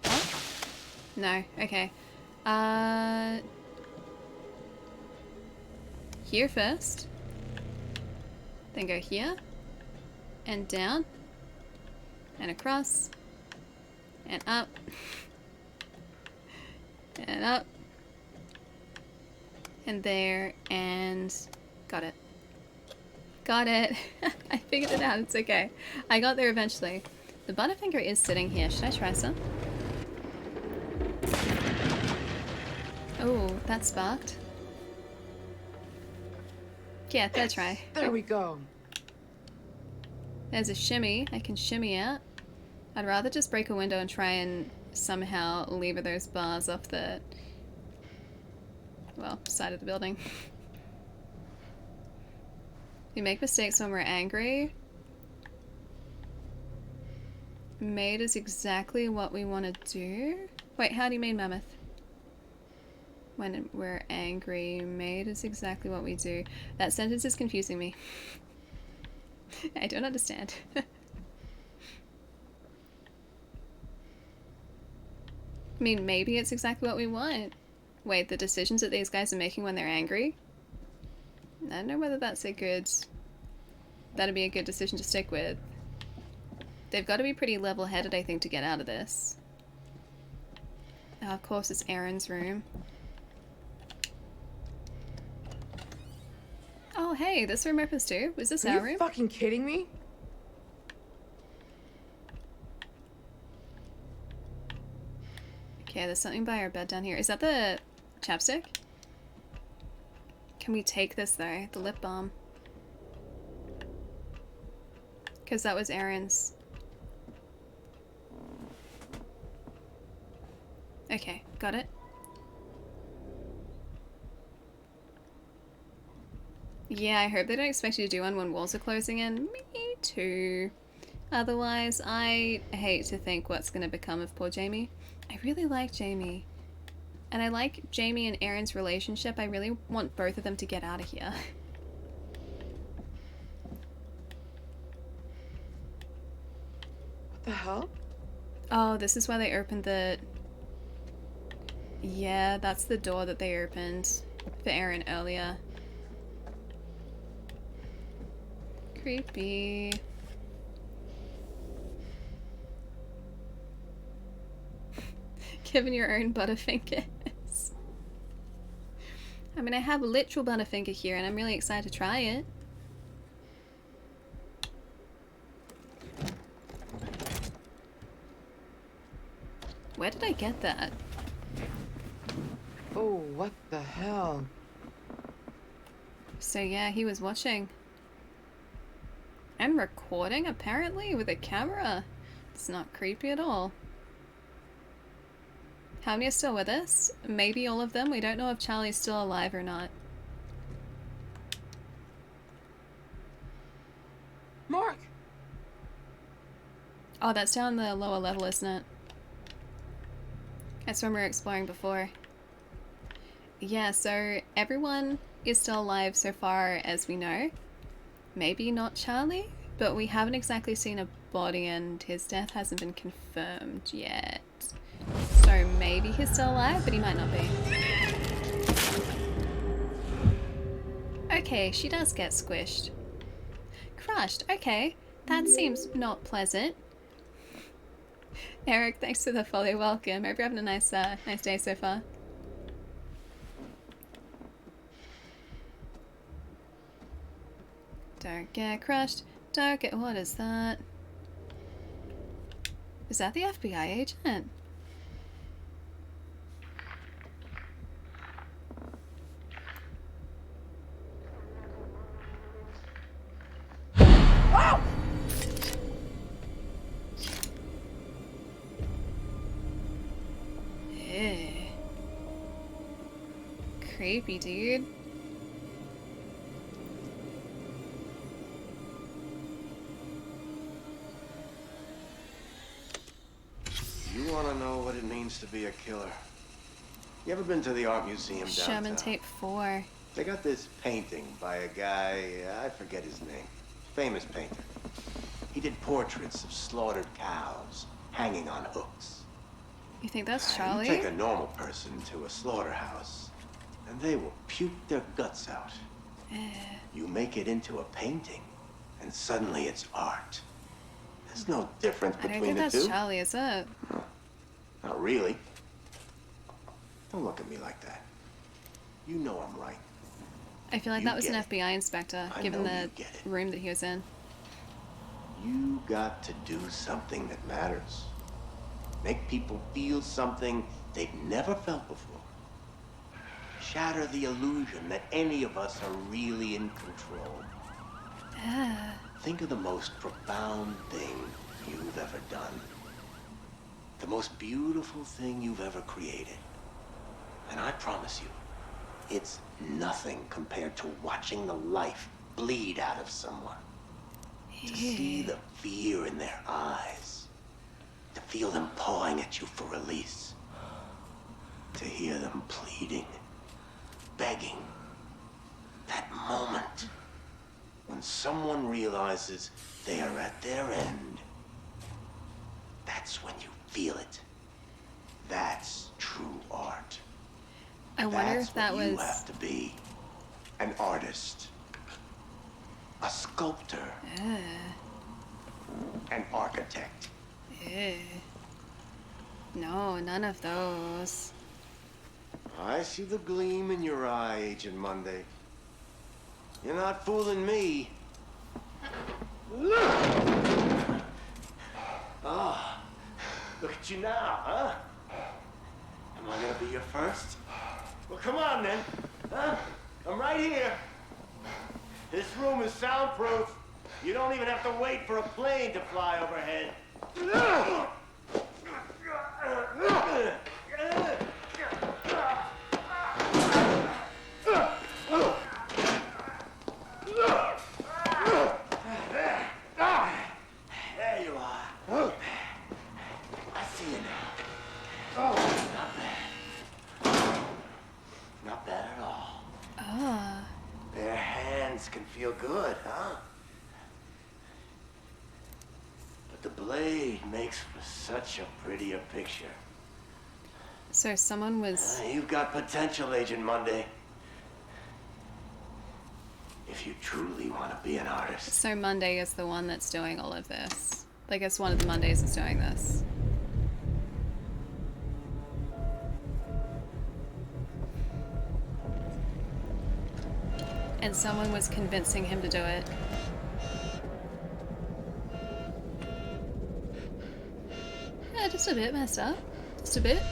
up? No, okay. Here first, then go here, and down, and across, and up, and up, and there, and got it. Got it. I figured it out. It's okay. I got there eventually. The Butterfinger is sitting here. Should I try some? Oh, that sparked. Yeah, third try.
There we go.
There's a shimmy. I can shimmy out. I'd rather just break a window and try and somehow lever those bars off the, well, side of the building. We make mistakes when we're angry. Made is exactly what we want to do. Wait, how do you mean mammoth? When we're angry, made is exactly what we do. That sentence is confusing me. I don't understand. I mean, maybe it's exactly what we want. Wait, the decisions that these guys are making when they're angry? I don't know whether that's a good... That'd be a good decision to stick with. They've got to be pretty level-headed, I think, to get out of this. Oh, of course, it's Aaron's room. Oh, hey, this room opens too. Was this our room?
Are you fucking kidding me?
Okay, there's something by our bed down here. Is that the chapstick? Can we take this, though? The lip balm. Because that was Aaron's. Okay, got it. Yeah, I hope they don't expect you to do one when walls are closing in. Me too. Otherwise, I hate to think what's going to become of poor Jamie. I really like Jamie. And I like Jamie and Aaron's relationship. I really want both of them to get out of here.
What the hell?
Oh, this is why they opened the... Yeah, that's the door that they opened for Aaron earlier. Creepy. Given your own Butterfingers. I mean, I have a literal Butterfinger here and I'm really excited to try it. Where did I get that?
Oh, what the hell?
So yeah, he was watching. And recording, apparently, with a camera. It's not creepy at all. How many are still with us? Maybe all of them. We don't know if Charlie's still alive or not.
Mark!
Oh, that's down the lower level, isn't it? That's when we were exploring before. Yeah, so everyone is still alive so far as we know. Maybe not Charlie, but we haven't exactly seen a body and his death hasn't been confirmed yet. So maybe he's still alive, but he might not be. Okay, she does get squished. Crushed, okay. That seems not pleasant. Eric, thanks for the follow. Welcome. Hope you're having a nice day so far. Don't get crushed. Don't get... What is that? Is that the FBI agent?
Oh!
Ew. Creepy, dude.
You want to know what it means to be a killer? You ever been to the art museum downtown?
Sherman Tape 4.
They got this painting by a guy, I forget his name. Famous painter. He did portraits of slaughtered cows hanging on hooks.
You think that's Charlie?
You take a normal person to a slaughterhouse, and they will puke their guts out. You make it into a painting, and suddenly it's art. There's no difference
I don't
between
think
the
that's
two.
Charlie, is it?
Not really. Don't look at me like that. You know I'm right.
I feel like that was an FBI inspector, given the room that he was in.
You got to do something that matters. Make people feel something they've never felt before. Shatter the illusion that any of us are really in control. Think of the most profound thing you've ever done. The most beautiful thing you've ever created. And I promise you, it's nothing compared to watching the life bleed out of someone. To see the fear in their eyes. To feel them pawing at you for release. To hear them pleading, begging. That moment when someone realizes they are at their end. That's when you feel it. That's true art.
I wonder if that was...
You have to be an artist. A sculptor. An architect.
No, none of those.
I see the gleam in your eye, Agent Monday. You're not fooling me. Ah, look at you now, huh? Am I gonna be your first? Well, come on then, huh? I'm right here. This room is soundproof. You don't even have to wait for a plane to fly overhead. There you are. I see you now. Not bad. Not bad at all. Their hands can feel good, huh? But the blade makes for such a prettier picture.
So someone was...
You've got potential, Agent Monday. If you truly want to be an artist.
So Monday is the one that's doing all of this. I guess one of the Mondays is doing this. And someone was convincing him to do it. Yeah, just a bit messed up. Just a bit.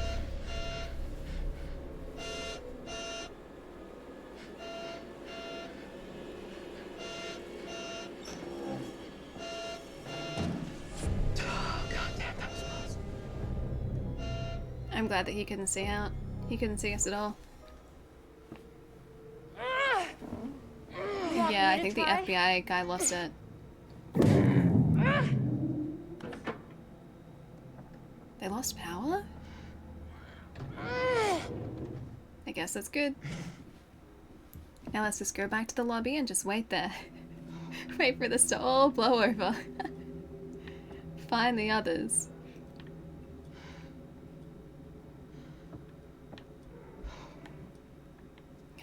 I'm glad that he couldn't see out. He couldn't see us at all. Yeah, I think the FBI guy lost it. They lost power? I guess that's good. Now let's just go back to the lobby and just wait there. Wait for this to all blow over. Find the others.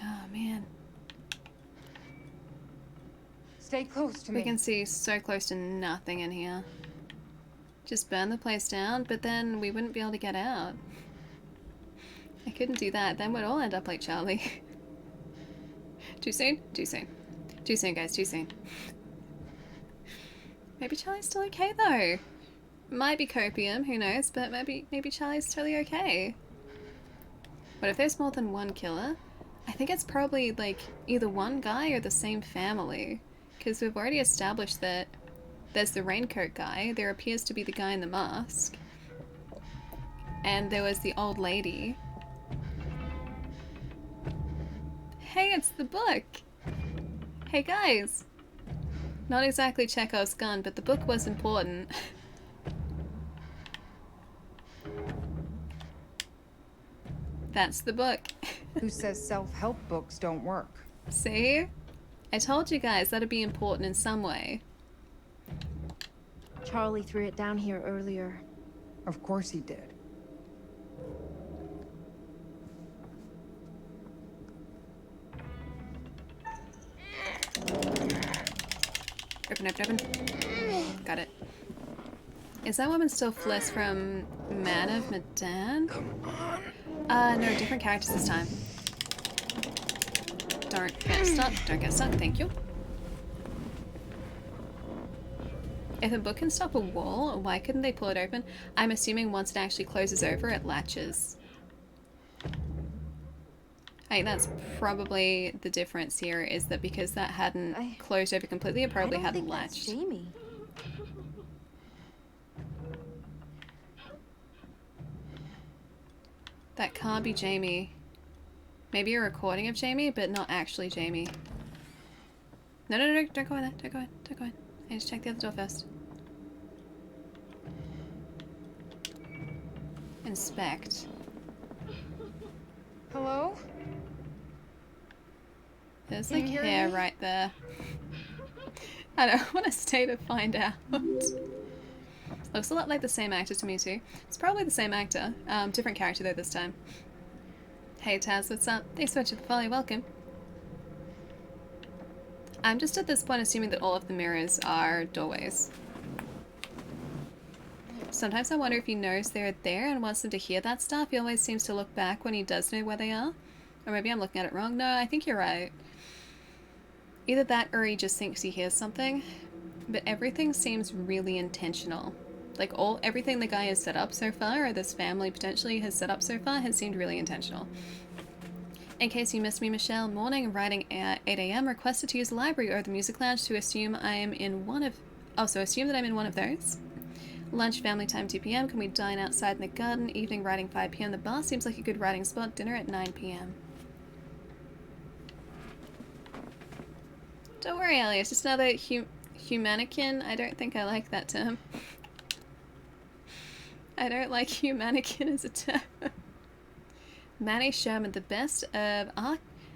Oh man.
Stay close to me.
We can see so close to nothing in here. Just burn the place down, but then we wouldn't be able to get out. I couldn't do that. Then we'd all end up like Charlie. Too soon? Too soon. Too soon, guys. Too soon. Maybe Charlie's still okay, though. Might be copium, who knows, but maybe Charlie's totally okay. What if there's more than one killer? I think it's probably, like, either one guy or the same family. Because we've already established that there's the raincoat guy, there appears to be the guy in the mask, and there was the old lady. Hey, it's the book! Hey guys! Not exactly Chekhov's gun, but the book was important. That's the book.
Who says self-help books don't work?
See? I told you guys that'd be important in some way.
Charlie threw it down here earlier.
Of course he did.
Open, open, open. Got it. Is that woman still Fliss from Man of Medan? Come on. No, different characters this time. Don't get stuck. Don't get stuck. Thank you. If a book can stop a wall, why couldn't they pull it open? I'm assuming once it actually closes over, it latches. I think that's probably the difference here, is that because that hadn't closed over completely, it probably hadn't latched.
Jamie.
That can't be Jamie. Maybe a recording of Jamie, but not actually Jamie. No, no, no, don't go in there. Don't go in. Don't go in. I need to check the other door first. inspect.
Hello?
There's
Can
like
you hear
hair
me?
right there. I don't want to stay to find out. Looks a lot like the same actor to me too. It's probably the same actor. Different character though this time. Hey Taz, what's up? Thanks so much for the follow, welcome. I'm just at this point assuming that all of the mirrors are doorways. Sometimes I wonder if he knows they're there and wants them to hear that stuff. He always seems to look back when he does know where they are. Or maybe I'm looking at it wrong. No, I think you're right. Either that or he just thinks he hears something. But everything seems really intentional. Like everything the guy has set up so far, or this family potentially has set up so far, has seemed really intentional. In case you missed me, Michelle, morning, writing at 8 AM, requested to use the library or the music lounge to assume I am in one of... Oh, so assume that I'm in one of those. Lunch, family time, 2 PM. Can we dine outside in the garden? Evening, writing, 5 PM. The bar seems like a good writing spot. Dinner at 9 PM. Don't worry, Ellie. It's just another humanican. I don't think I like that term. I don't like humanican as a term. Manny Sherman, The Best of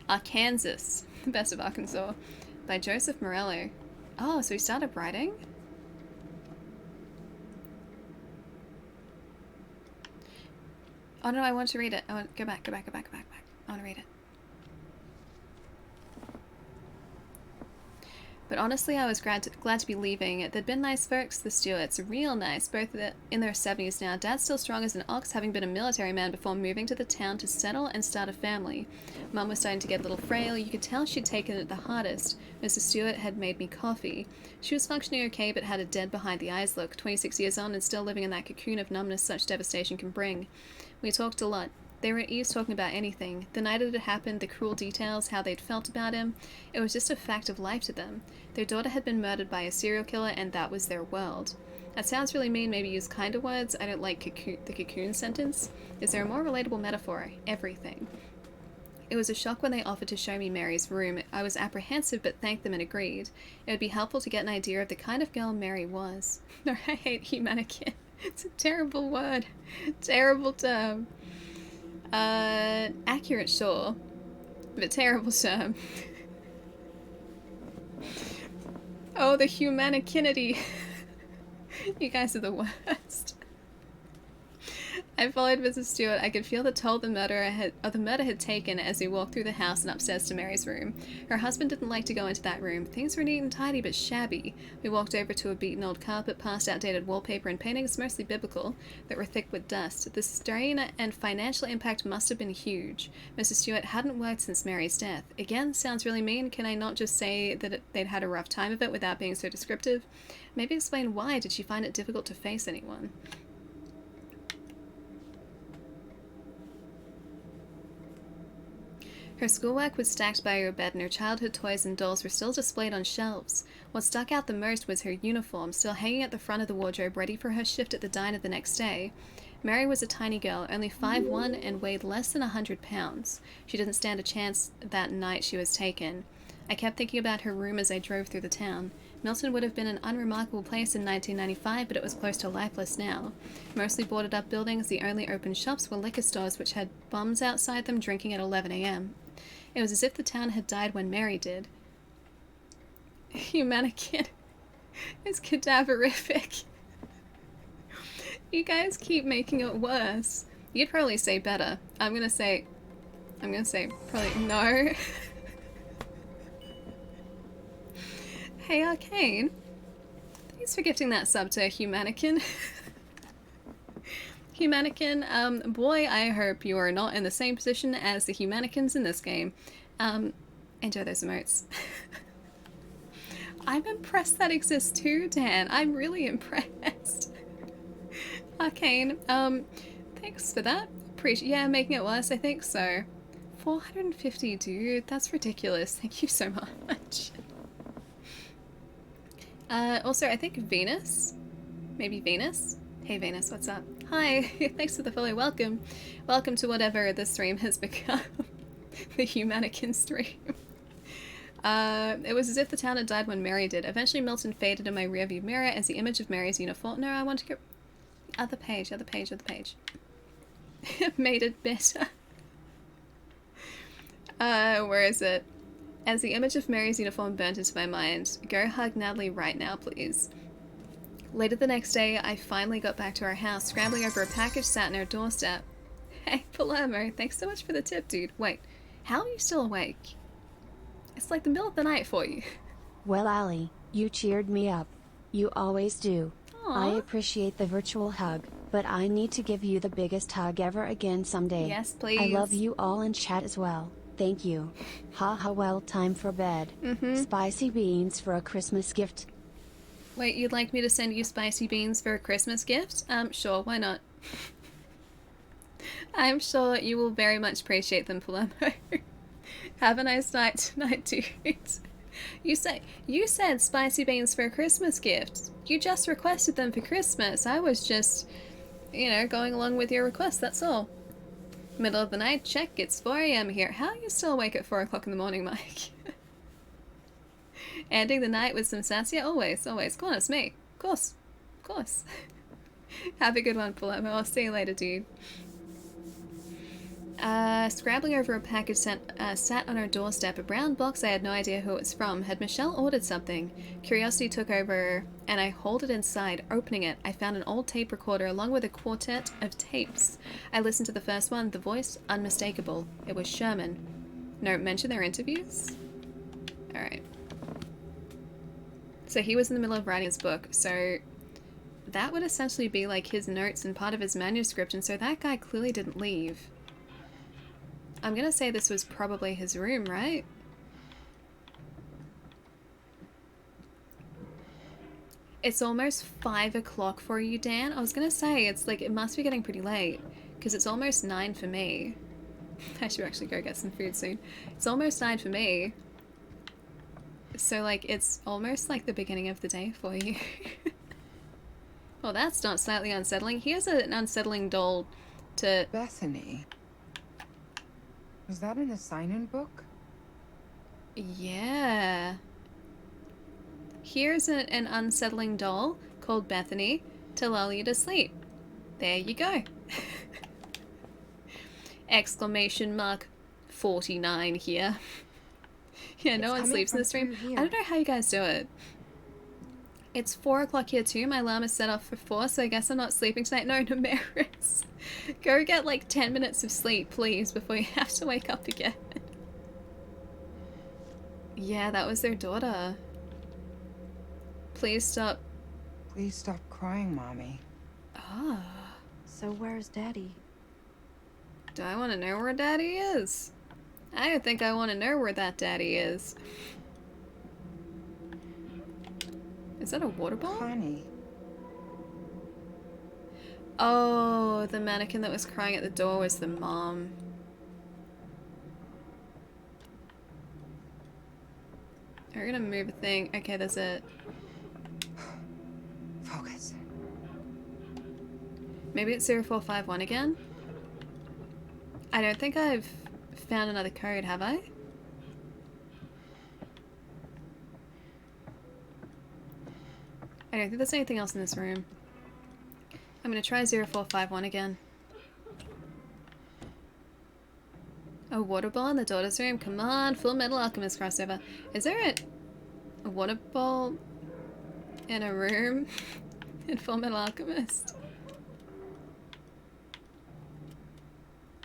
Arkansas. The Best of Arkansas. By Joseph Morello. Oh, so he started writing? Oh no, I want to read it. I want go back. I want to read it. But honestly, I was glad to be leaving. They'd been nice folks, the Stewarts, real nice, both in their 70s now. Dad's still strong as an ox, having been a military man before moving to the town to settle and start a family. Mum was starting to get a little frail. You could tell she'd taken it the hardest. Mrs. Stewart had made me coffee. She was functioning okay, but had a dead behind the eyes look, 26 years on and still living in that cocoon of numbness such devastation can bring. We talked a lot. They were at ease talking about anything. The night it had happened, the cruel details, how they'd felt about him. It was just a fact of life to them. Their daughter had been murdered by a serial killer, and that was their world. That sounds really mean, maybe use kinder words. I don't like the cocoon sentence. Is there a more relatable metaphor? Everything. It was a shock when they offered to show me Mary's room. I was apprehensive, but thanked them and agreed. It would be helpful to get an idea of the kind of girl Mary was. No, I hate humanican. It's a terrible word. Terrible term. Accurate, sure, but terrible term. Oh, the humanicinity. You guys are the worst. I followed Mrs. Stewart. I could feel the toll the murder had taken as we walked through the house and upstairs to Mary's room. Her husband didn't like to go into that room. Things were neat and tidy, but shabby. We walked over to a beaten old carpet, past outdated wallpaper and paintings, mostly biblical, that were thick with dust. The strain and financial impact must have been huge. Mrs. Stewart hadn't worked since Mary's death. Again, sounds really mean. Can I not just say that they'd had a rough time of it without being so descriptive? Maybe explain why. Did she find it difficult to face anyone? Her schoolwork was stacked by her bed and her childhood toys and dolls were still displayed on shelves. What stuck out the most was her uniform, still hanging at the front of the wardrobe ready for her shift at the diner the next day. Mary was a tiny girl, only 5'1" and weighed less than 100 pounds. She didn't stand a chance that night she was taken. I kept thinking about her room as I drove through the town. Milton would have been an unremarkable place in 1995, but it was close to lifeless now. Mostly boarded up buildings, the only open shops were liquor stores which had bums outside them drinking at 11 AM. It was as if the town had died when Mary did. Humanican is cadaverific. You guys keep making it worse. You'd probably say better. I'm gonna say probably no. Hey Arcane, thanks for gifting that sub to Humanican. Humanican, boy, I hope you are not in the same position as the Humanicans in this game. Enjoy those emotes. I'm impressed that exists too, Dan. I'm really impressed. Arcane, thanks for that. Yeah, making it worse, I think so. 450, dude, that's ridiculous. Thank you so much. Also, I think Venus, maybe Venus? Hey Venus, what's up? Hi, thanks for the follow, welcome. Welcome to whatever this stream has become. The Humanican stream. It was as if the town had died when Mary did. Eventually Milton faded in my rearview mirror as the image of Mary's uniform. No, I want to go... Other page. made it better. Where is it? As the image of Mary's uniform burnt into my mind, go hug Natalie right now, please. Later the next day, I finally got back to our house, scrambling over a package sat on our doorstep. Hey, Palermo, thanks so much for the tip, dude. Wait, how are you still awake? It's like the middle of the night for you.
Well, Allie, you cheered me up. You always do.
Aww.
I appreciate the virtual hug, but I need to give you the biggest hug ever again someday.
Yes, please.
I love you all in chat as well. Thank you. Haha, well, time for bed. Spicy beans for a Christmas gift.
Wait, you'd like me to send you spicy beans for a Christmas gift? Sure, why not? I'm sure you will very much appreciate them, Palermo. Have a nice night tonight, dude. You said spicy beans for a Christmas gift. You just requested them for Christmas. I was just, you know, going along with your request, that's all. Middle of the night, check, it's 4 AM here. How are you still awake at 4 o'clock in the morning, Mike? Ending the night with some sass? Yeah, always, always. Come on, it's me. Of course. Of course. Have a good one, Palermo. I'll see you later, dude. Scrambling over a package sat on our doorstep. A brown box I had no idea who it was from. Had Michelle ordered something? Curiosity took over, and I hauled it inside. Opening it, I found an old tape recorder along with a quartet of tapes. I listened to the first one. The voice, unmistakable. It was Sherman. No, mention their interviews? Alright. So he was in the middle of writing his book, so that would essentially be like his notes and part of his manuscript, and so that guy clearly didn't leave. I'm gonna say this was probably his room, right? It's almost 5 o'clock for you, Dan. I was gonna say, it's like, it must be getting pretty late, because it's almost 9 for me. I should actually go get some food soon. It's almost 9 for me. So, like, it's almost like the beginning of the day for you. Well, that's not slightly unsettling. Here's an unsettling doll to...
Bethany. Was that in the sign-in book?
Yeah. Here's an unsettling doll called Bethany to lull you to sleep. There you go. Exclamation mark 49 here. Yeah, no one sleeps in the stream. I don't know how you guys do it. It's 4 o'clock here too. My alarm is set off for 4, so I guess I'm not sleeping tonight. No, Namaris. Go get like 10 minutes of sleep, please, before you have to wake up again. Yeah, that was their daughter. Please stop.
Please stop crying, Mommy.
Ah.
So where's Daddy?
Do I want to know where Daddy is? I don't think I want to know where that Daddy is. Is that a water ball?
Honey.
Oh, the mannequin that was crying at the door was the mom. We're gonna move a thing. Okay, that's it.
Focus.
Maybe it's 0451 again? I don't think I've found another code, have I? I don't think there's anything else in this room. I'm gonna try 0451 again. A water ball in the daughter's room? Come on, Full Metal Alchemist crossover. Is there a water ball in a room in Full Metal Alchemist?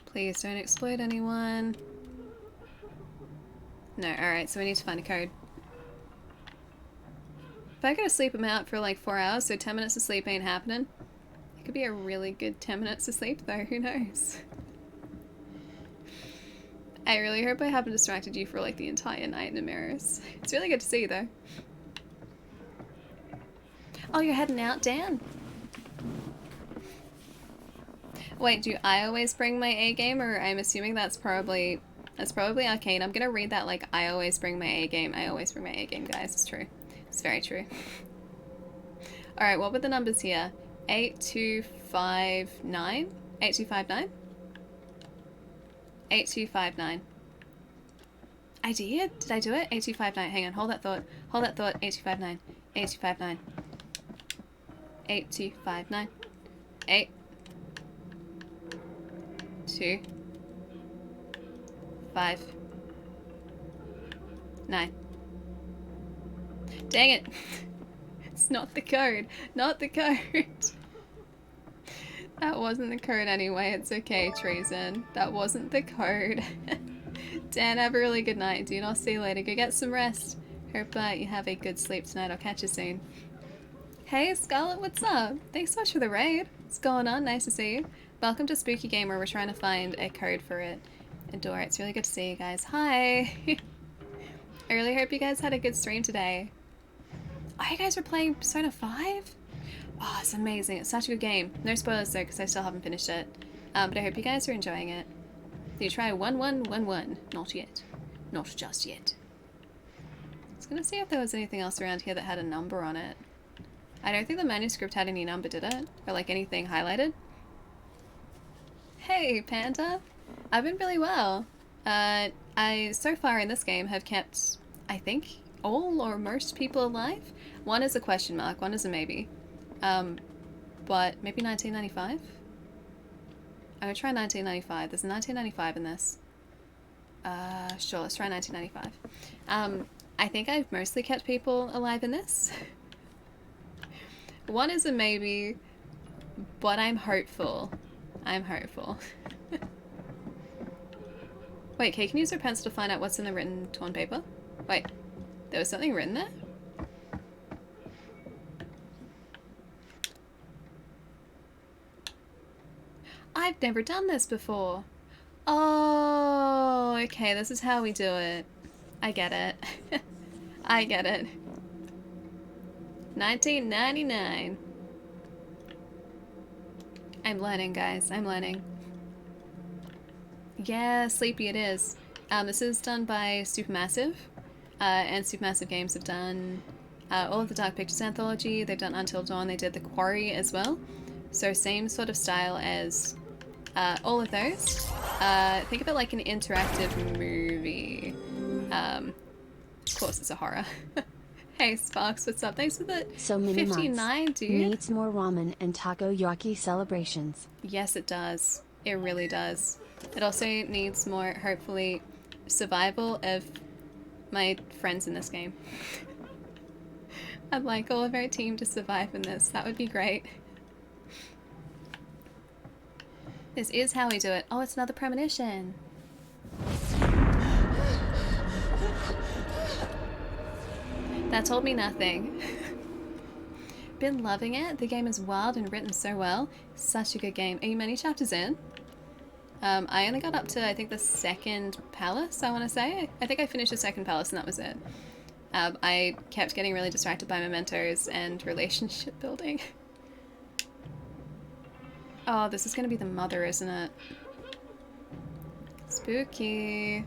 Please don't exploit anyone. No, alright, so we need to find a code. If I go to sleep, I'm out for like 4 hours, so 10 minutes of sleep ain't happening. It could be a really good 10 minutes of sleep though, who knows? I really hope I haven't distracted you for like the entire night, Namaris. It's really good to see you though. Oh, you're heading out, Dan? Wait, do I always bring my A game, or I'm assuming that's probably Arcane. I'm gonna read that like I always bring my A game. I always bring my A game, guys. It's true. It's very true. Alright, what were the numbers here? 8259? 8259? 8259. I did? Did I do it? 8259. Hang on, hold that thought. Hold that thought. 8259. 8259. 8259. 8. 2, 5, 9. Dang it! It's not the code. Not the code. That wasn't the code anyway. It's okay, Treason. That wasn't the code. Dan, have a really good night, dude. I'll see you later. Go get some rest. Hope you have a good sleep tonight. I'll catch you soon. Hey, Scarlet, what's up? Thanks so much for the raid. What's going on? Nice to see you. Welcome to Spooky Gamer. We're trying to find a code for it. Adore. It's really good to see you guys. Hi! I really hope you guys had a good stream today. Oh, you guys were playing Persona 5? Oh, it's amazing. It's such a good game. No spoilers though, because I still haven't finished it. But I hope you guys are enjoying it. Did you try 1111? Not yet. Not just yet. I was gonna see if there was anything else around here that had a number on it. I don't think the manuscript had any number, did it? Or like anything highlighted? Hey, Panda! I've been really well. I, so far in this game, have kept, I think, all or most people alive. One is a question mark, one is a maybe. But maybe 1995? I'm gonna try 1995. There's a 1995 in this. Sure, let's try 1995. I think I've mostly kept people alive in this. One is a maybe, but I'm hopeful. I'm hopeful. Wait, Kay, can you use your pencil to find out what's in the written torn paper? Wait, there was something written there? I've never done this before. Oh, okay, this is how we do it. I get it. I get it. 1999. I'm learning, guys. I'm learning. Yeah, Sleepy it is. This is done by Supermassive. And Supermassive Games have done all of the Dark Pictures Anthology. They've done Until Dawn. They did The Quarry as well. So same sort of style as all of those. Think of it like an interactive movie. Of course it's a horror. Hey Sparks, what's up? Thanks for the
so many
59,
months.
dude.
Needs more ramen and takoyaki celebrations.
Yes, it does. It really does. It also needs more, hopefully, survival of my friends in this game. I'd like all of our team to survive in this. That would be great. This is how we do it. Oh, it's another premonition. That told me nothing. Been loving it. The game is wild and written so well. Such a good game. Are you many chapters in? I only got up to, I think, the second palace, I want to say. I think I finished the second palace and that was it. I kept getting really distracted by mementos and relationship building. Oh, this is going to be the mother, isn't it? Spooky.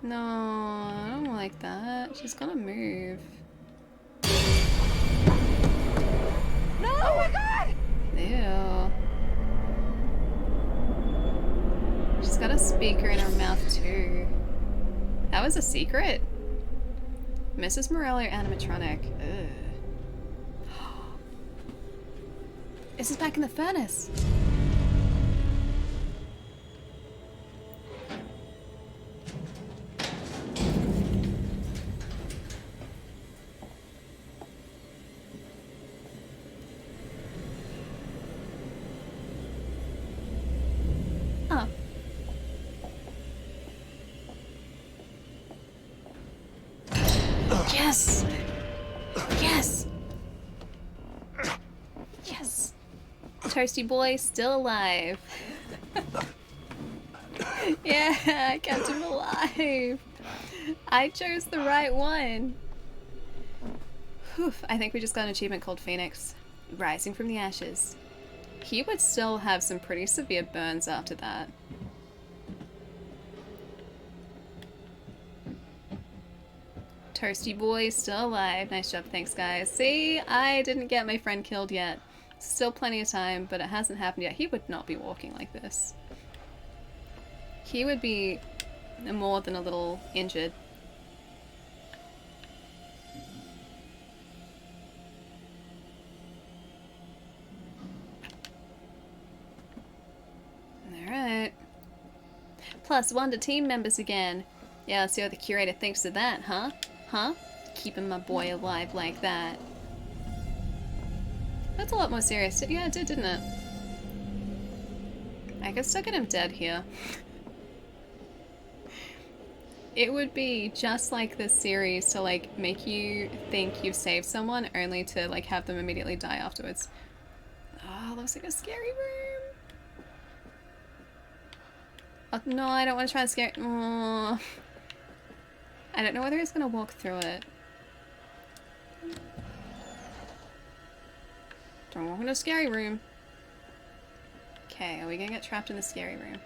No, I don't like that. She's gonna move.
No! Oh my god!
Ew. She's got a speaker in her mouth too. That was a secret? Mrs. Morello animatronic. Ugh. This is back in the furnace. Oh. Yes! Yes! Yes! Toasty boy still alive. Yeah, I kept him alive. I chose the right one. Whew, I think we just got an achievement called Phoenix. Rising from the ashes. He would still have some pretty severe burns after that. Toasty boy still alive. Nice job, thanks guys. See, I didn't get my friend killed yet. Still plenty of time, but it hasn't happened yet. He would not be walking like this. He would be more than a little injured. Alright. +1 to team members again. Yeah, let's see what the curator thinks of that, huh? Huh? Keeping my boy alive like that. That's a lot more serious. Yeah, it did, didn't it? I could still get him dead here. It would be just like this series to like make you think you've saved someone only to like have them immediately die afterwards. Oh, looks like a scary room. Oh, no, I don't want to try and scare. Oh. I don't know whether he's gonna walk through it. Don't walk in a scary room. Okay, are we gonna get trapped in the scary room?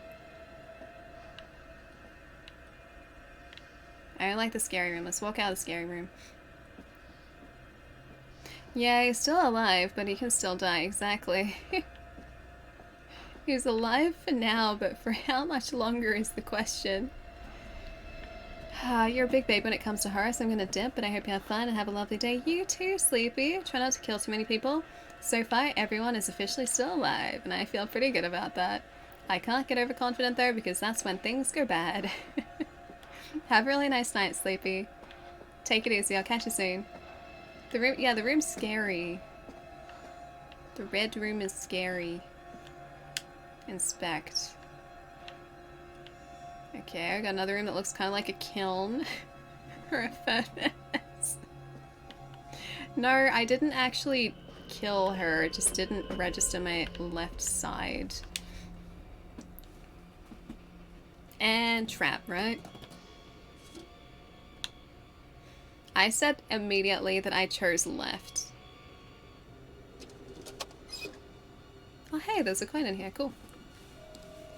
I don't like the scary room. Let's walk out of the scary room. Yeah, he's still alive, but he can still die. Exactly. He's alive for now, but for how much longer is the question. You're a big babe when it comes to horror, so I'm gonna dip, but I hope you have fun and have a lovely day. You too, Sleepy. Try not to kill too many people. So far, everyone is officially still alive, and I feel pretty good about that. I can't get overconfident though, because that's when things go bad. Have a really nice night, Sleepy. Take it easy, I'll catch you soon. The room, yeah, the room's scary. The red room is scary. Inspect. Okay, I got another room that looks kind of like a kiln. Or a furnace. No, I didn't actually kill her, it just didn't register my left side. And trap, right? I said immediately that I chose left. Oh hey, there's a coin in here, cool.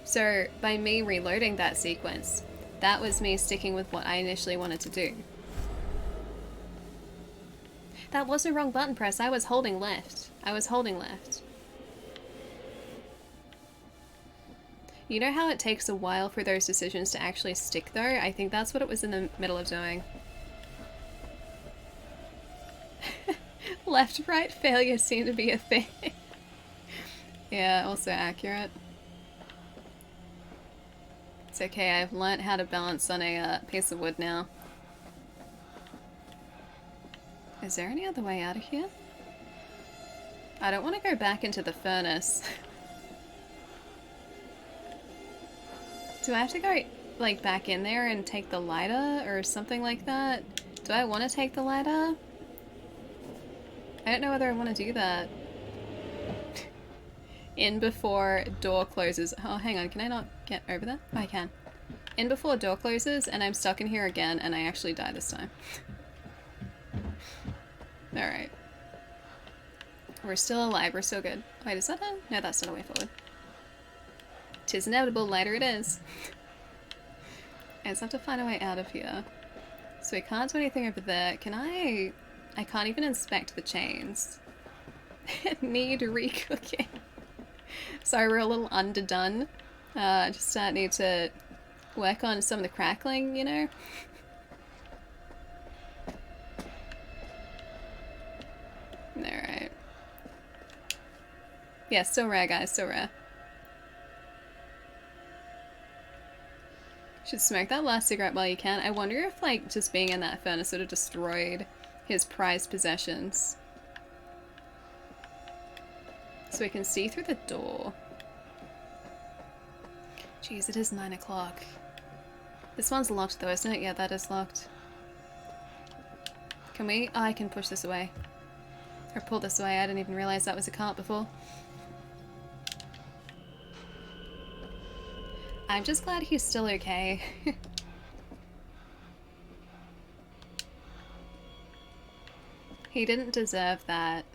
So, by me reloading that sequence, that was me sticking with what I initially wanted to do. That was a wrong button press, I was holding left. I was holding left. You know how it takes a while for those decisions to actually stick though? I think that's what it was in the middle of doing. Left-right failures seem to be a thing. Yeah, also accurate. It's okay, I've learnt how to balance on a piece of wood now. Is there any other way out of here? I don't want to go back into the furnace. Do I have to go, like, back in there and take the lighter or something like that? Do I want to take the lighter? I don't know whether I want to do that. In before door closes. Oh, hang on, can I not get over there? Oh, I can. In before door closes, and I'm stuck in here again, and I actually die this time. Alright. We're still alive, we're still good. Wait, is that a... No, that's not a way forward. 'Tis inevitable, later it is. I just have to find a way out of here. So we can't do anything over there. Can I can't even inspect the chains. Need recooking. Sorry, we're a little underdone. Just need to work on some of the crackling, you know? Alright. Yeah, still rare, guys, still rare. Should smoke that last cigarette while you can. I wonder if, like, just being in that furnace would have destroyed his prized possessions. So we can see through the door. Jeez, it is 9 o'clock. This one's locked though, isn't it? Yeah, that is locked. Can we? Oh, I can push this away. Or pull this away. I didn't even realize that was a cart before. I'm just glad he's still okay. He didn't deserve that.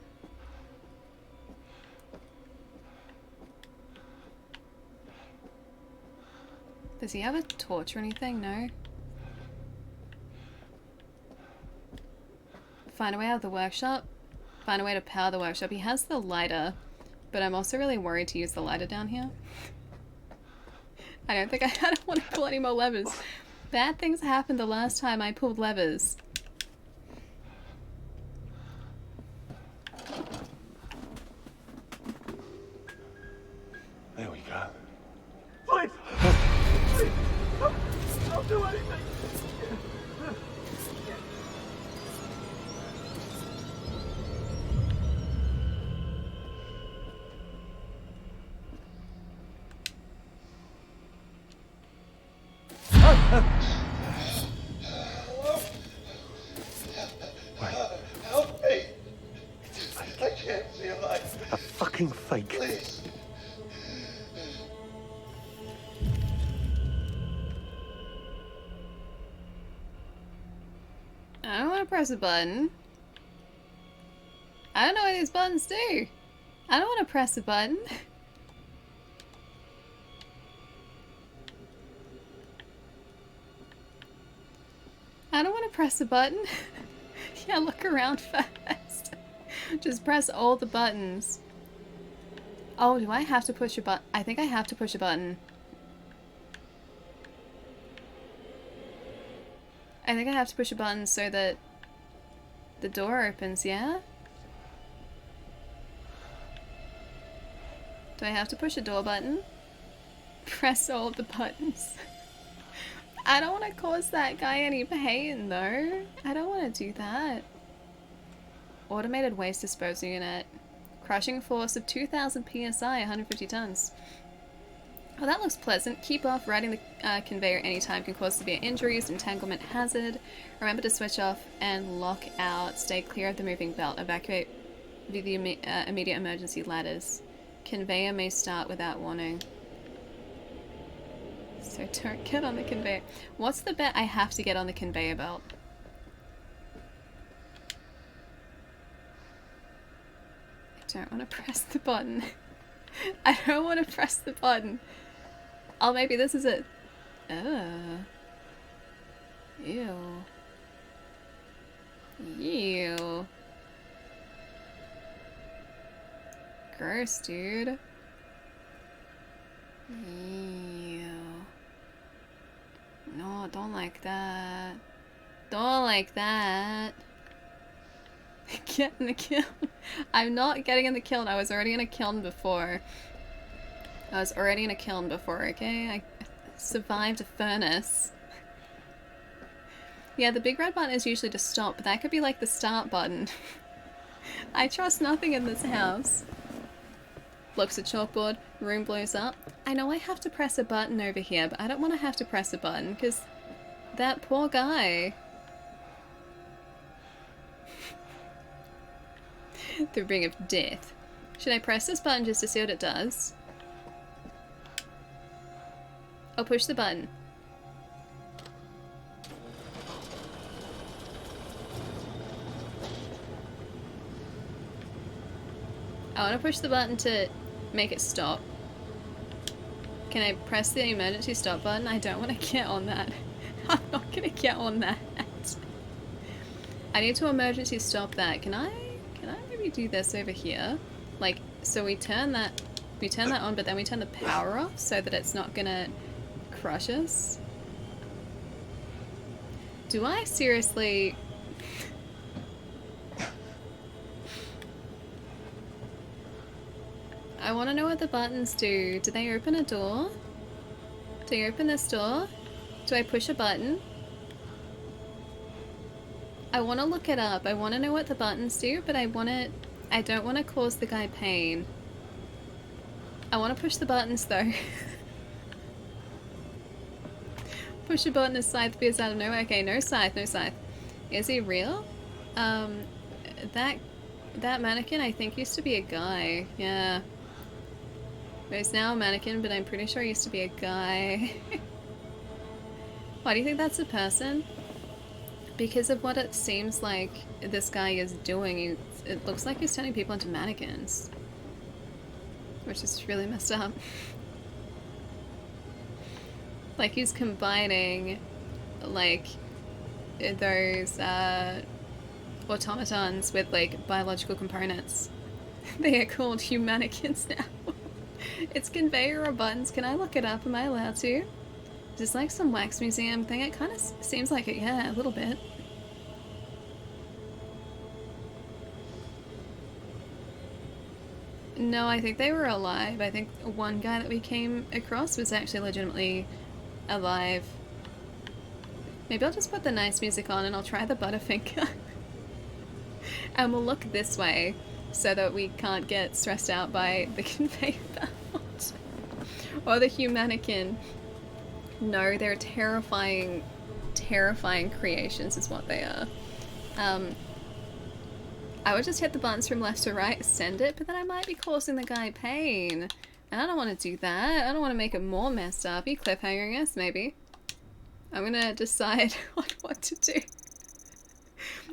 Does he have a torch or anything? No. Find a way out of the workshop. Find a way to power the workshop. He has the lighter, but I'm also really worried to use the lighter down here. I don't want to pull any more levers. Bad things happened the last time I pulled levers.
There we go.
Please! Don't do anything.
Help me! I can't see a light.
A fucking fake.
Please.
I don't want to press a button. I don't know what these buttons do. I don't want to press a button. I don't want to press a button. Yeah, look around first. Just press all the buttons. Oh, do I have to push a button? I think I have to push a button. I think I have to push a button so that the door opens, yeah? Do I have to push a door button? Press all the buttons. I don't want to cause that guy any pain, though. I don't want to do that. Automated waste disposal unit. Crushing force of 2,000 psi, 150 tons. Oh, that looks pleasant. Keep off. Riding the conveyor anytime can cause severe injuries. Entanglement hazard. Remember to switch off and lock out. Stay clear of the moving belt. Evacuate via the immediate emergency ladders. Conveyor may start without warning. So don't get on the conveyor. What's the bet I have to get on the conveyor belt? I don't want to press the button. I don't want to press the button. Oh, maybe this is it. Ew. Ew. Gross, dude. Ew. No, don't like that. Don't like that. Get in the kiln. I'm not getting in the kiln. I was already in a kiln before. Okay? I survived a furnace. Yeah, the big red button is usually to stop, but that could be like the start button. I trust nothing in this house. Looks at chalkboard, room blows up. I know I have to press a button over here, but I don't want to have to press a button, because that poor guy. The ring of death. Should I press this button just to see what it does? I'll push the button. I want to push the button to make it stop. Can I press the emergency stop button? I don't want to get on that. I'm not going to get on that. I need to emergency stop that. Can I maybe do this over here? Like, so we turn that on, but then we turn the power off so that it's not going to crush us. Do I seriously... I want to know what the buttons do. Do they open a door? Do I open this door? Do I push a button? I want to look it up. I want to know what the buttons do, but I don't want to cause the guy pain. I want to push the buttons though. Push a button as Scythe appears out of nowhere. Okay, no Scythe, no Scythe. Is he real? That mannequin I think used to be a guy. Yeah. He's now a mannequin, but I'm pretty sure he used to be a guy. Why do you think that's a person? Because of what it seems like this guy is doing. It looks like he's turning people into mannequins. Which is really messed up. Like he's combining, like, those automatons with, like, biological components. They are called humannequins now. It's conveyor or buttons. Can I look it up? Am I allowed to? Is this like some wax museum thing? It kind of seems like it, yeah, a little bit. No, I think they were alive. I think one guy that we came across was actually legitimately alive. Maybe I'll just put the nice music on and I'll try the Butterfinger. And we'll look this way so that we can't get stressed out by the conveyor belt. Or the Humanican. No, they're terrifying, terrifying creations is what they are. I would just hit the buttons from left to right, send it, but then I might be causing the guy pain. And I don't want to do that. I don't want to make it more messed up. You cliffhangering us, maybe. I'm gonna decide what to do.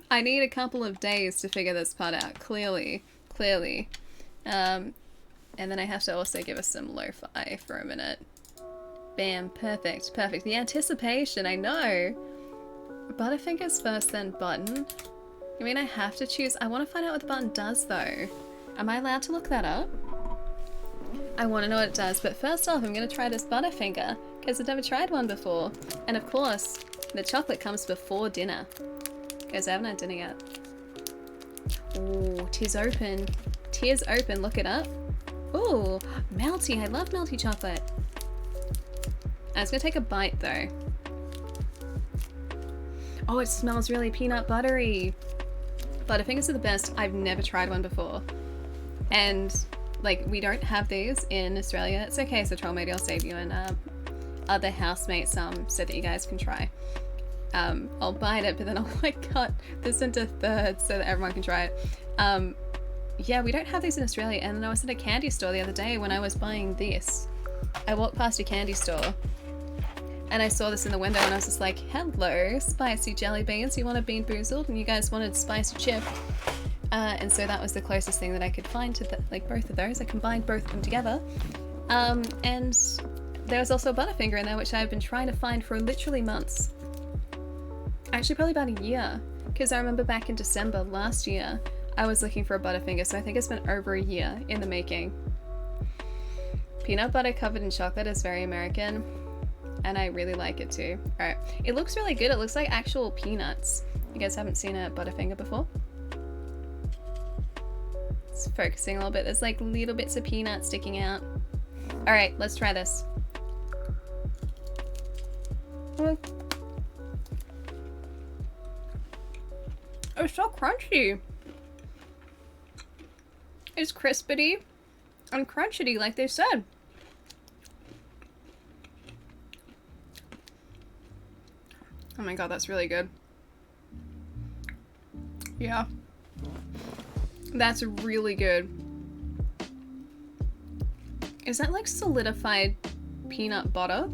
I need a couple of days to figure this part out, clearly. And then I have to also give us some lo-fi for a minute. Bam, perfect. The anticipation, I know. Butterfinger's first, then button. I mean, I have to choose. I want to find out what the button does, though. Am I allowed to look that up? I want to know what it does, but first off, I'm going to try this Butterfinger, because I've never tried one before. And of course, the chocolate comes before dinner. Guys, I haven't had dinner yet. Ooh, tears open. Tears open, look it up. Ooh, melty. I love melty chocolate. I was going to take a bite, though. Oh, it smells really peanut buttery. Butterfingers are the best. I've never tried one before. And, like, we don't have these in Australia. It's okay, so Troll maybe I'll save you and other housemates so that you guys can try. I'll bite it, but then I'll, like, cut this into thirds so that everyone can try it. Yeah, we don't have these in Australia. And then I was at a candy store the other day when I was buying this. I walked past a candy store and I saw this in the window and I was just like, hello, spicy jelly beans, you want a Bean Boozled? And you guys wanted spicy chip. And so that was the closest thing that I could find to like both of those. I combined both of them together. And there was also a Butterfinger in there, which I've been trying to find for literally months. Actually, probably about a year. Because I remember back in December last year, I was looking for a Butterfinger, so I think it's been over a year in the making. Peanut butter covered in chocolate is very American. And I really like it too. Alright, it looks really good. It looks like actual peanuts. You guys haven't seen a Butterfinger before? It's focusing a little bit. There's like little bits of peanut sticking out. Alright, let's try this. It's so crunchy. It's crispity and crunchity like they said. Oh my god, that's really good. Yeah. That's really good. Is that like solidified peanut butter?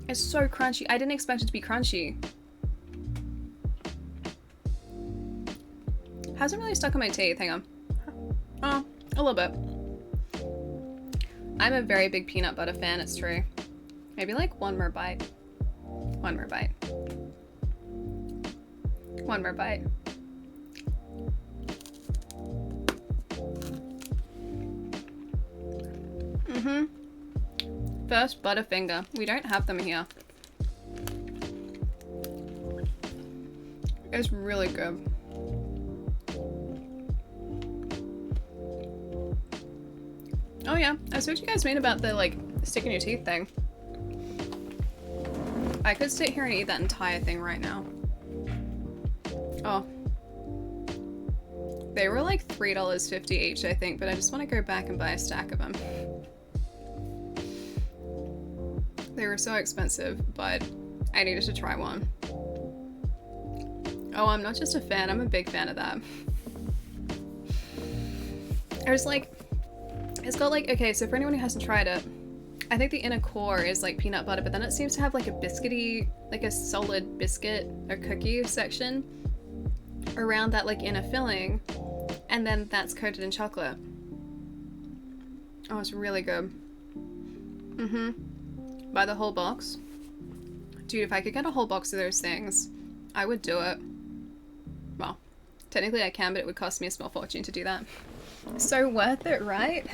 It's so crunchy. I didn't expect it to be crunchy. Hasn't really stuck on my teeth. Hang on. Oh, a little bit. I'm a very big peanut butter fan, it's true. Maybe like one more bite. One more bite. One more bite. First Butterfinger. We don't have them here. It's really good. Oh yeah, I see what you guys mean about the like stick in your teeth thing. I could sit here and eat that entire thing right now. Oh. They were like $3.50 each, I think, but I just want to go back and buy a stack of them. They were so expensive, but I needed to try one. Oh, I'm not just a fan, I'm a big fan of that. There's like, it's got like, okay, so for anyone who hasn't tried it, I think the inner core is like peanut butter, but then it seems to have like a biscuity, like a solid biscuit or cookie section around that like inner filling, and then that's coated in chocolate. Oh, it's really good. Buy the whole box. Dude, if I could get a whole box of those things, I would do it. Well, technically I can, but it would cost me a small fortune to do that. So worth it, right?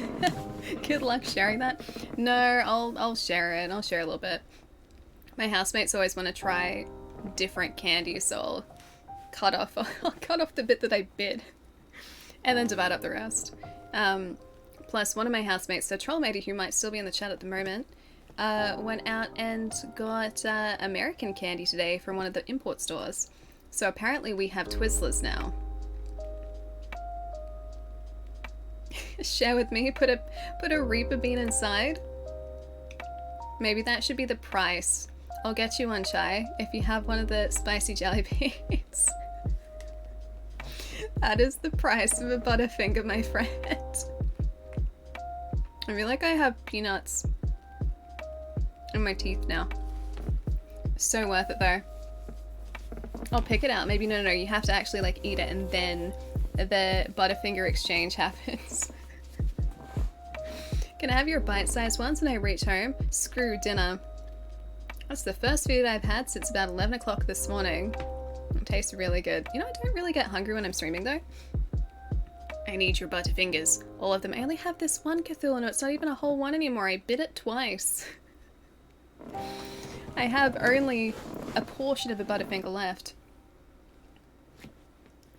Good luck sharing that. No, I'll share it. I'll share a little bit. My housemates always want to try different candies, so I'll cut off the bit that I bid and then divide up the rest. Plus one of my housemates, so Trollmatey, who might still be in the chat at the moment, went out and got American candy today from one of the import stores. So apparently we have Twizzlers now. Share with me, put a Reaper bean inside. Maybe that should be the price. I'll get you one, Chai, if you have one of the spicy jelly beans. That is the price of a Butterfinger, my friend. I feel like I have peanuts in my teeth now. So worth it though. I'll pick it out. Maybe no, you have to actually like eat it and then the Butterfinger exchange happens. Can I have your bite-sized ones when I reach home? Screw dinner. That's the first food I've had since about 11 o'clock this morning. It tastes really good. You know, I don't really get hungry when I'm streaming though. I need your Butterfingers. All of them. I only have this one Cthulhu. It's not even a whole one anymore. I bit it twice. I have only a portion of a Butterfinger left.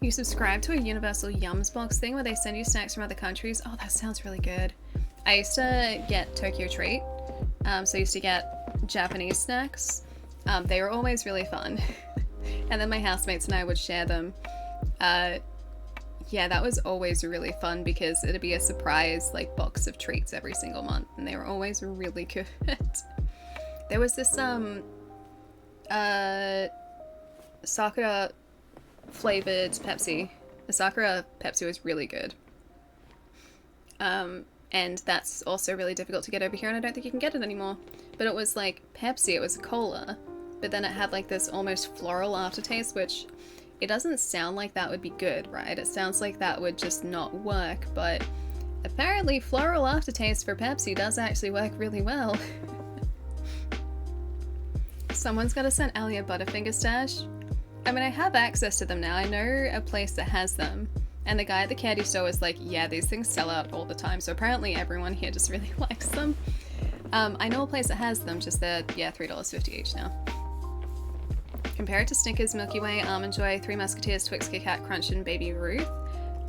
You subscribe to a Universal Yums box thing where they send you snacks from other countries? Oh, that sounds really good. I used to get Tokyo Treat. So I used to get Japanese snacks. They were always really fun. And then my housemates and I would share them. Yeah, that was always really fun because it'd be a surprise like box of treats every single month, and they were always really good. There was this Sakura flavored Pepsi. The Sakura Pepsi was really good. And that's also really difficult to get over here, and I don't think you can get it anymore. But it was like Pepsi, it was a cola, but then it had like this almost floral aftertaste, which it doesn't sound like that would be good, right? It sounds like that would just not work, but apparently floral aftertaste for Pepsi does actually work really well. Someone's gotta send Ali a Butterfinger stash. I mean, I have access to them now. I know a place that has them. And the guy at the candy store was like, yeah, these things sell out all the time. So apparently everyone here just really likes them. I know a place that has them, just they're, yeah, $3.50 each now. Compare it to Snickers, Milky Way, Almond Joy, Three Musketeers, Twix, Kit Kat, Crunch, and Baby Ruth.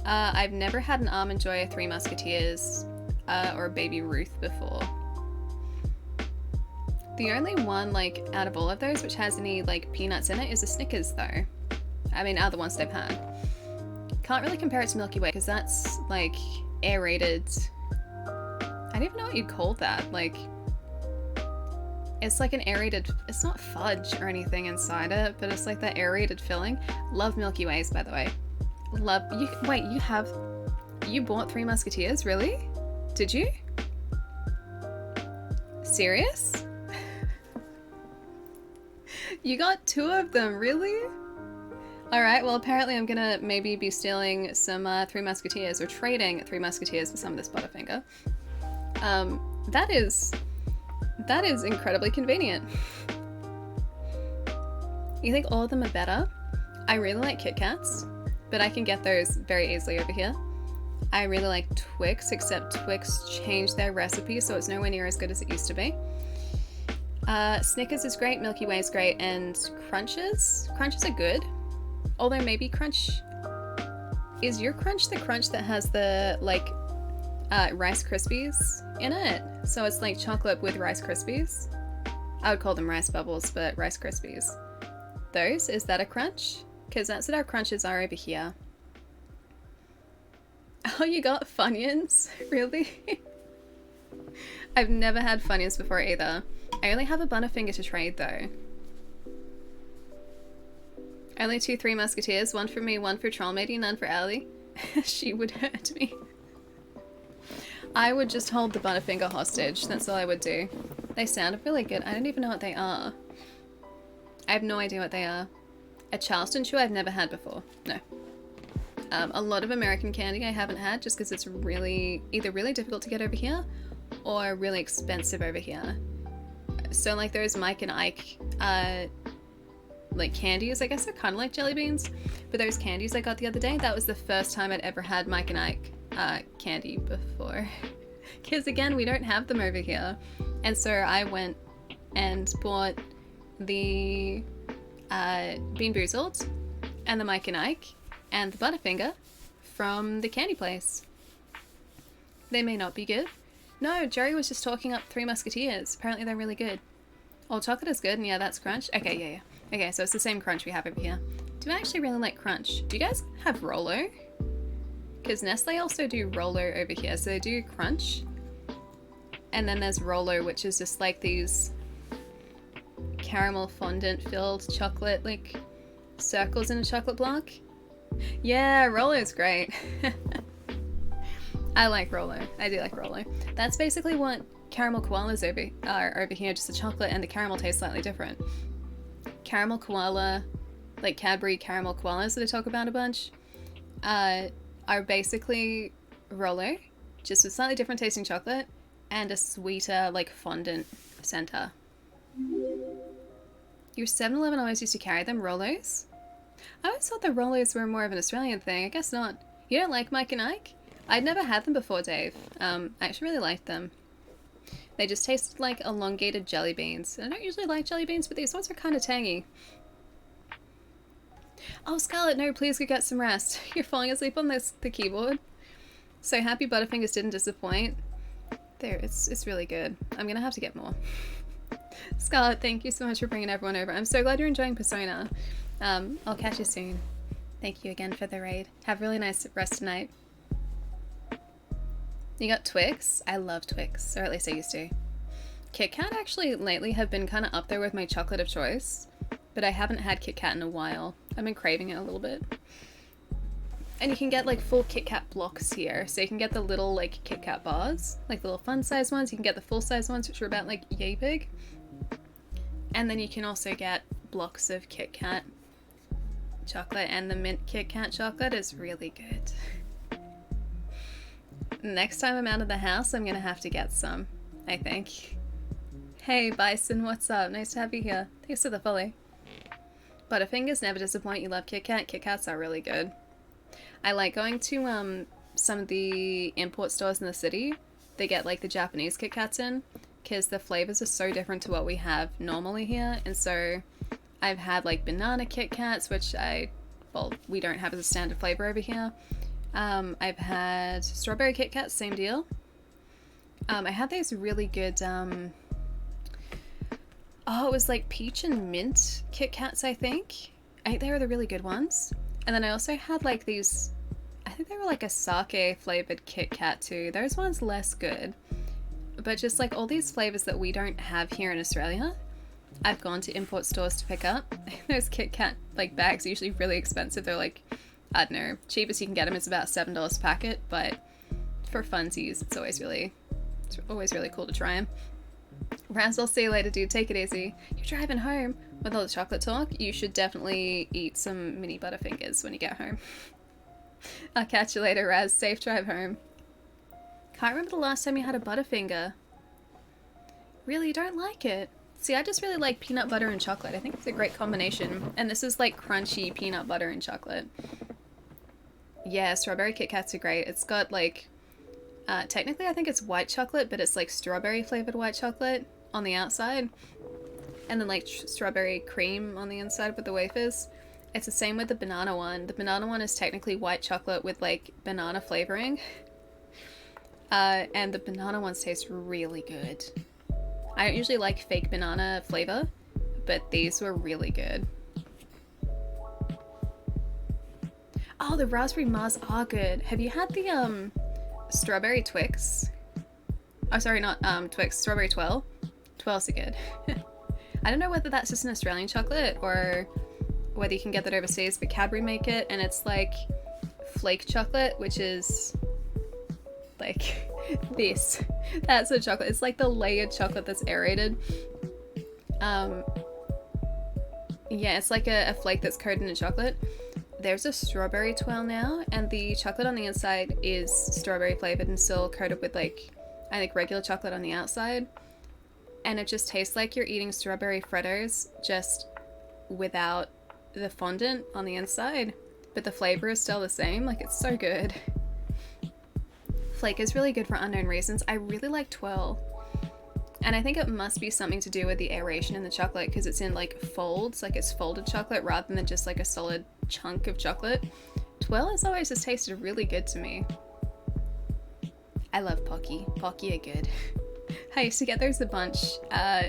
I've never had an Almond Joy, Three Musketeers, or a Baby Ruth before. The only one, like, out of all of those which has any, like, peanuts in it is a Snickers, though. I mean, other ones they've had. Can't really compare it to Milky Way, because that's, like, aerated. I don't even know what you'd call that. Like, it's like an aerated, it's not fudge or anything inside it, but it's like that aerated filling. Love Milky Ways, by the way. Love, you, wait, you bought Three Musketeers, really? Did you? Serious? You got 2 of them, really? Alright, well apparently I'm gonna maybe be stealing some Three Musketeers, or trading Three Musketeers for some of this Butterfinger. That is incredibly convenient. You think all of them are better? I really like Kit Kats, but I can get those very easily over here. I really like Twix, except Twix changed their recipe, so it's nowhere near as good as it used to be. Snickers is great, Milky Way is great, and Crunches? Crunches are good. Although maybe Crunch... Is your Crunch the Crunch that has the, like, Rice Krispies in it? So it's like chocolate with Rice Krispies? I would call them Rice Bubbles, but Rice Krispies. Those? Is that a Crunch? Because that's what our Crunches are over here. Oh, you got Funyuns? Really? I've never had Funyuns before either. I only have a Butterfinger to trade though. Only 2 Three Musketeers, 1 for me, 1 for Trollmatey, none for Ali. She would hurt me. I would just hold the Butterfinger hostage, that's all I would do. They sounded really good, I don't even know what they are. I have no idea what they are. A Charleston chew I've never had before, no. A lot of American candy I haven't had just because it's really, either really difficult to get over here or really expensive over here. So like those Mike and Ike like candies, I guess they're kind of like jelly beans, but those candies I got the other day, that was the first time I'd ever had Mike and Ike candy before. Because again, we don't have them over here. And so I went and bought the Bean Boozled and the Mike and Ike and the Butterfinger from the candy place. They may not be good, No, Jerry was just talking up Three Musketeers. Apparently they're really good. Oh, chocolate is good, and yeah, that's crunch. Okay, yeah. Okay, so it's the same crunch we have over here. Do I actually really like crunch? Do you guys have Rolo? Because Nestle also do Rolo over here. So they do crunch. And then there's Rolo, which is just like these caramel fondant filled chocolate, like circles in a chocolate block. Yeah, Rolo's great. I like Rolo. I do like Rolo. That's basically what caramel koalas are over here. Just the chocolate and the caramel taste slightly different. Caramel koala, like Cadbury caramel koalas that I talk about a bunch, are basically Rolo, just with slightly different tasting chocolate and a sweeter, like fondant center. Your 7-Eleven always used to carry them, Rolos? I always thought the Rolos were more of an Australian thing. I guess not. You don't like Mike and Ike? I'd never had them before, Dave. I actually really liked them. They just tasted like elongated jelly beans. I don't usually like jelly beans, but these ones are kind of tangy. Oh, Scarlett, no, please go get some rest. You're falling asleep on the keyboard. So happy Butterfingers didn't disappoint. There, it's really good. I'm gonna have to get more. Scarlett, thank you so much for bringing everyone over. I'm so glad you're enjoying Persona. I'll catch you soon. Thank you again for the raid. Have a really nice rest tonight. You got Twix? I love Twix, or at least I used to. Kit Kat actually lately have been kind of up there with my chocolate of choice, but I haven't had Kit Kat in a while. I've been craving it a little bit. And you can get like full Kit Kat blocks here, so you can get the little like Kit Kat bars, like the little fun size ones. You can get the full size ones, which are about like yay big. And then you can also get blocks of Kit Kat chocolate, and the mint Kit Kat chocolate is really good. Next time I'm out of the house, I'm gonna have to get some, I think. Hey Bison, what's up? Nice to have you here. Thanks for the follow. Butterfingers never disappoint. You love Kit Kat. Kit Kats are really good. I like going to some of the import stores in the city. They get like the Japanese Kit Kats in, because the flavors are so different to what we have normally here. And so I've had like banana Kit Kats, which we don't have as a standard flavor over here. I've had strawberry Kit Kats, same deal. I had these really good, it was like peach and mint Kit Kats, I think. I think they were the really good ones. And then I also had like these, I think they were like a sake flavored Kit Kat too. Those ones less good. But just like all these flavors that we don't have here in Australia, I've gone to import stores to pick up. Those Kit Kat like bags are usually really expensive. They're like, I don't know, cheapest you can get them is about $7 a packet, but for funsies, it's always really cool to try them. Raz, I'll see you later, dude. Take it easy. You're driving home with all the chocolate talk. You should definitely eat some mini Butterfingers when you get home. I'll catch you later, Raz. Safe drive home. Can't remember the last time you had a Butterfinger. Really, you don't like it? See, I just really like peanut butter and chocolate. I think it's a great combination. And this is like crunchy peanut butter and chocolate. Yeah, strawberry Kit Kats are great. It's got like, technically I think it's white chocolate, but it's like strawberry flavored white chocolate on the outside. And then like strawberry cream on the inside with the wafers. It's the same with the banana one. The banana one is technically white chocolate with like banana flavoring. And the banana ones taste really good. I don't usually like fake banana flavor, but these were really good. Oh, the raspberry Mars are good. Have you had the strawberry Twix? Oh, sorry, not Twix, strawberry Twirl. Twirls are good. I don't know whether that's just an Australian chocolate or whether you can get that overseas, but Cadbury make it, and it's like flake chocolate, which is like this. That's the chocolate. It's like the layered chocolate that's aerated. Yeah, it's like a flake that's coated in chocolate. There's a strawberry twirl now, and the chocolate on the inside is strawberry flavored and still coated with like, I think, regular chocolate on the outside. And it just tastes like you're eating strawberry Fritos, just without the fondant on the inside. But the flavor is still the same. Like, it's so good. Flake is really good for unknown reasons. I really like twirl. And I think it must be something to do with the aeration in the chocolate, because it's in like folds, like it's folded chocolate rather than just like a solid chunk of chocolate. Twirl has always just tasted really good to me. I love Pocky. Pocky are good. I used to get those a bunch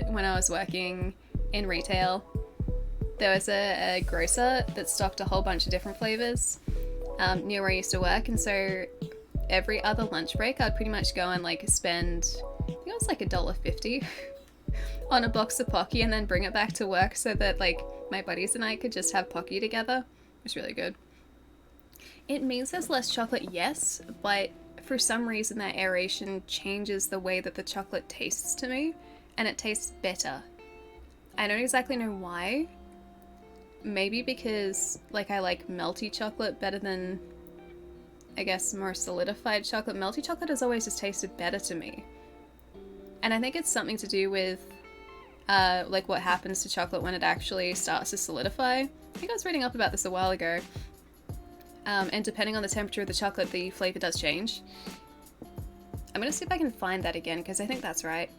when I was working in retail. There was a grocer that stocked a whole bunch of different flavors near where I used to work, and so every other lunch break I'd pretty much go and like spend, I think it was like $1.50 on a box of Pocky and then bring it back to work so that like my buddies and I could just have Pocky together. It was really good. It means there's less chocolate, yes, but for some reason that aeration changes the way that the chocolate tastes to me, and it tastes better. I don't exactly know why. Maybe because like I like melty chocolate better than, I guess, more solidified chocolate. Melty chocolate has always just tasted better to me. And I think it's something to do with like what happens to chocolate when it actually starts to solidify. I think I was reading up about this a while ago. And depending on the temperature of the chocolate, the flavor does change. I'm gonna see if I can find that again, because I think that's right.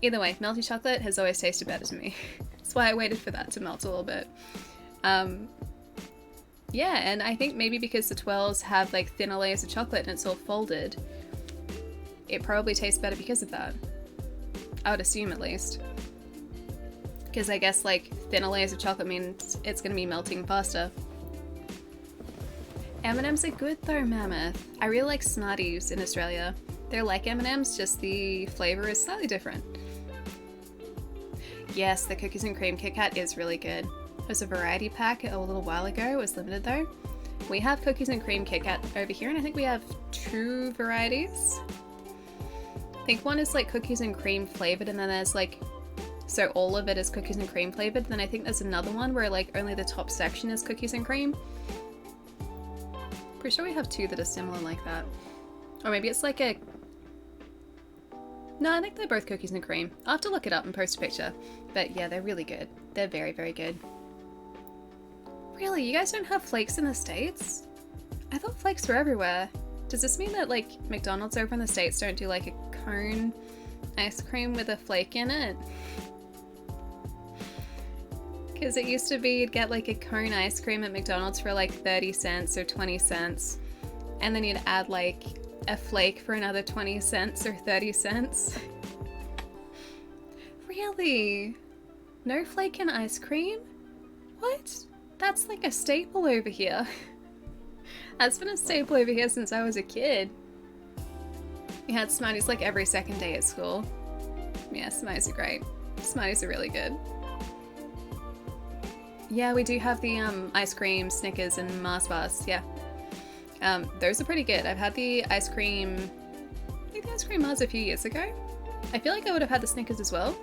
Either way, melty chocolate has always tasted better to me. That's why I waited for that to melt a little bit. Yeah, and I think maybe because the twirls have like thinner layers of chocolate and it's all folded, it probably tastes better because of that. I would assume, at least. Because I guess like thinner layers of chocolate means it's gonna be melting faster. M&Ms are good though, Mammoth. I really like Smarties in Australia. They're like M&Ms, just the flavor is slightly different. Yes, the cookies and cream Kit Kat is really good. There's a variety pack a little while ago. It was limited though. We have cookies and cream Kit Kat over here, and I think we have 2 varieties. I think one is like cookies and cream flavored, and then there's like, so all of it is cookies and cream flavored. Then I think there's another one where like only the top section is cookies and cream. Pretty sure we have 2 that are similar like that. Or maybe it's like a... No, I think they're both cookies and cream. I'll have to look it up and post a picture. But yeah, they're really good. They're very, very good. Really? You guys don't have flakes in the States? I thought flakes were everywhere. Does this mean that like McDonald's over in the States don't do like a cone ice cream with a flake in it? Because it used to be you'd get like a cone ice cream at McDonald's for like 30 cents or 20 cents. And then you'd add like a flake for another 20 cents or 30 cents. Really? No flake in ice cream? What? That's like a staple over here. That's been a staple over here since I was a kid. We had Smarties like every second day at school. Yeah, Smarties are great. Smarties are really good. Yeah, we do have the ice cream, Snickers, and Mars bars. Yeah, those are pretty good. I've had the ice cream. I think the ice cream Mars a few years ago. I feel like I would have had the Snickers as well,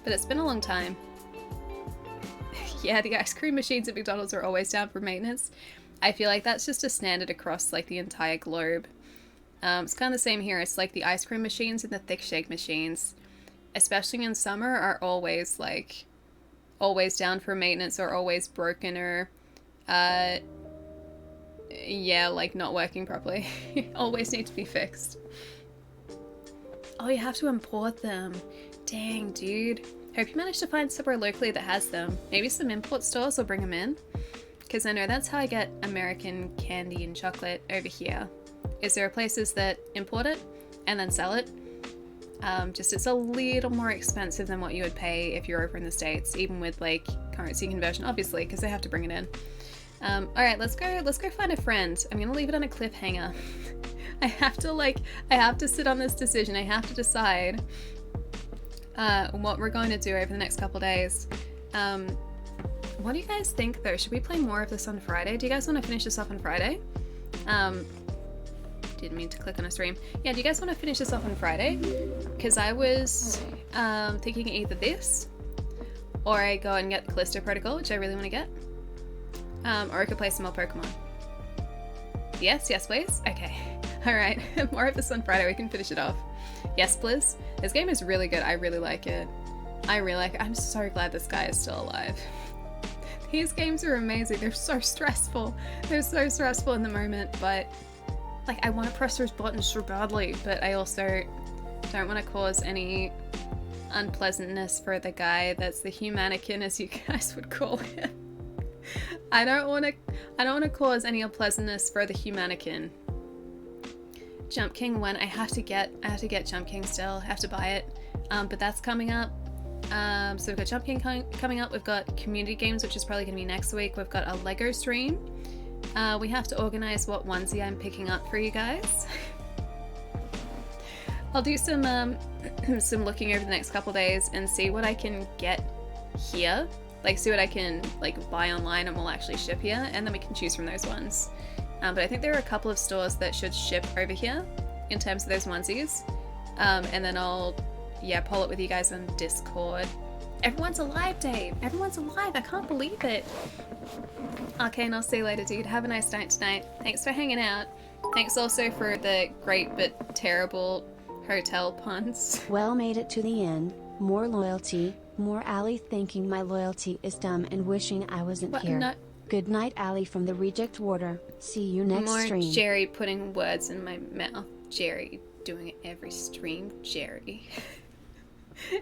but it's been a long time. Yeah, the ice cream machines at McDonald's are always down for maintenance. I feel like that's just a standard across like the entire globe. It's kind of the same here. It's like the ice cream machines and the thick shake machines, especially in summer, are always like always down for maintenance or always broken or yeah, like not working properly. Always need to be fixed. Oh, you have to import them. Dang, dude. Hope you managed to find somewhere locally that has them. Maybe some import stores will bring them in, because I know that's how I get American candy and chocolate over here. Is there are places that import it and then sell it. Just it's a little more expensive than what you would pay if you're over in the States, even with like currency conversion, obviously, because they have to bring it in. All right, let's go find a friend. I'm gonna leave it on a cliffhanger. I have to sit on this decision. I have to decide what we're going to do over the next couple days. What do you guys think though? Should we play more of this on Friday? Do you guys want to finish this off on Friday? Didn't mean to click on a stream. Yeah, do you guys want to finish this off on Friday? Because I was thinking either this, or I go and get the Callisto Protocol, which I really want to get. Or I could play some more Pokemon. Yes, please? Okay. Alright, more of this on Friday, we can finish it off. Yes, please? This game is really good, I really like it. I'm so glad this guy is still alive. These games are amazing, they're so stressful. They're so stressful in the moment, but like I want to press those buttons so badly, but I also don't want to cause any unpleasantness for the guy that's the humanican, as you guys would call him. I don't want to cause any unpleasantness for the humanican. Jump King when I have to get Jump King still. I have to buy it. But that's coming up. So we've got Jump King coming up. We've got community games, which is probably going to be next week. We've got a Lego stream. We have to organize what onesie I'm picking up for you guys. I'll do some looking over the next couple days and see what I can get here. Like, see what I can like buy online and will actually ship here, and then we can choose from those ones. But I think there are a couple of stores that should ship over here in terms of those onesies. And then I'll, poll it with you guys on Discord. Everyone's alive, Dave! Everyone's alive! I can't believe it! Okay, and I'll see you later, dude. Have a nice night tonight. Thanks for hanging out. Thanks also for the great but terrible hotel puns.
Well, made it to the end. More loyalty. More Allie thinking my loyalty is dumb and wishing I wasn't here.
No.
Good night, Allie from the Reject Water. See you next stream.
More Jerry putting words in my mouth. Jerry doing it every stream. Jerry.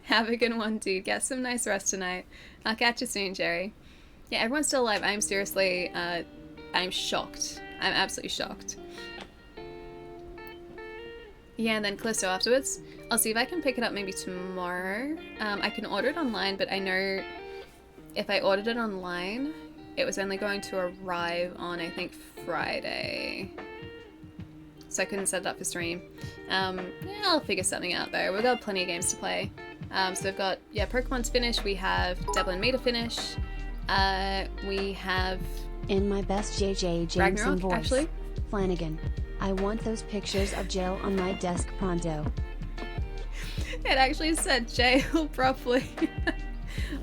Have a good one, dude. Get some nice rest tonight. I'll catch you soon, Jerry. Yeah, everyone's still alive. I'm seriously, I'm shocked. I'm absolutely shocked. Yeah, and then Callisto afterwards. I'll see if I can pick it up maybe tomorrow. I can order it online, but I know if I ordered it online, it was only going to arrive on, I think, Friday. So I couldn't set it up for stream. Yeah, I'll figure something out though. We've got plenty of games to play. So we've got, Pokemon to finish. We have Devil and Me to finish. We have...
In my best JJ Jameson
Ragnarok,
voice.
actually.
Flanagan. I want those pictures of jail on my desk pronto.
It actually said jail properly.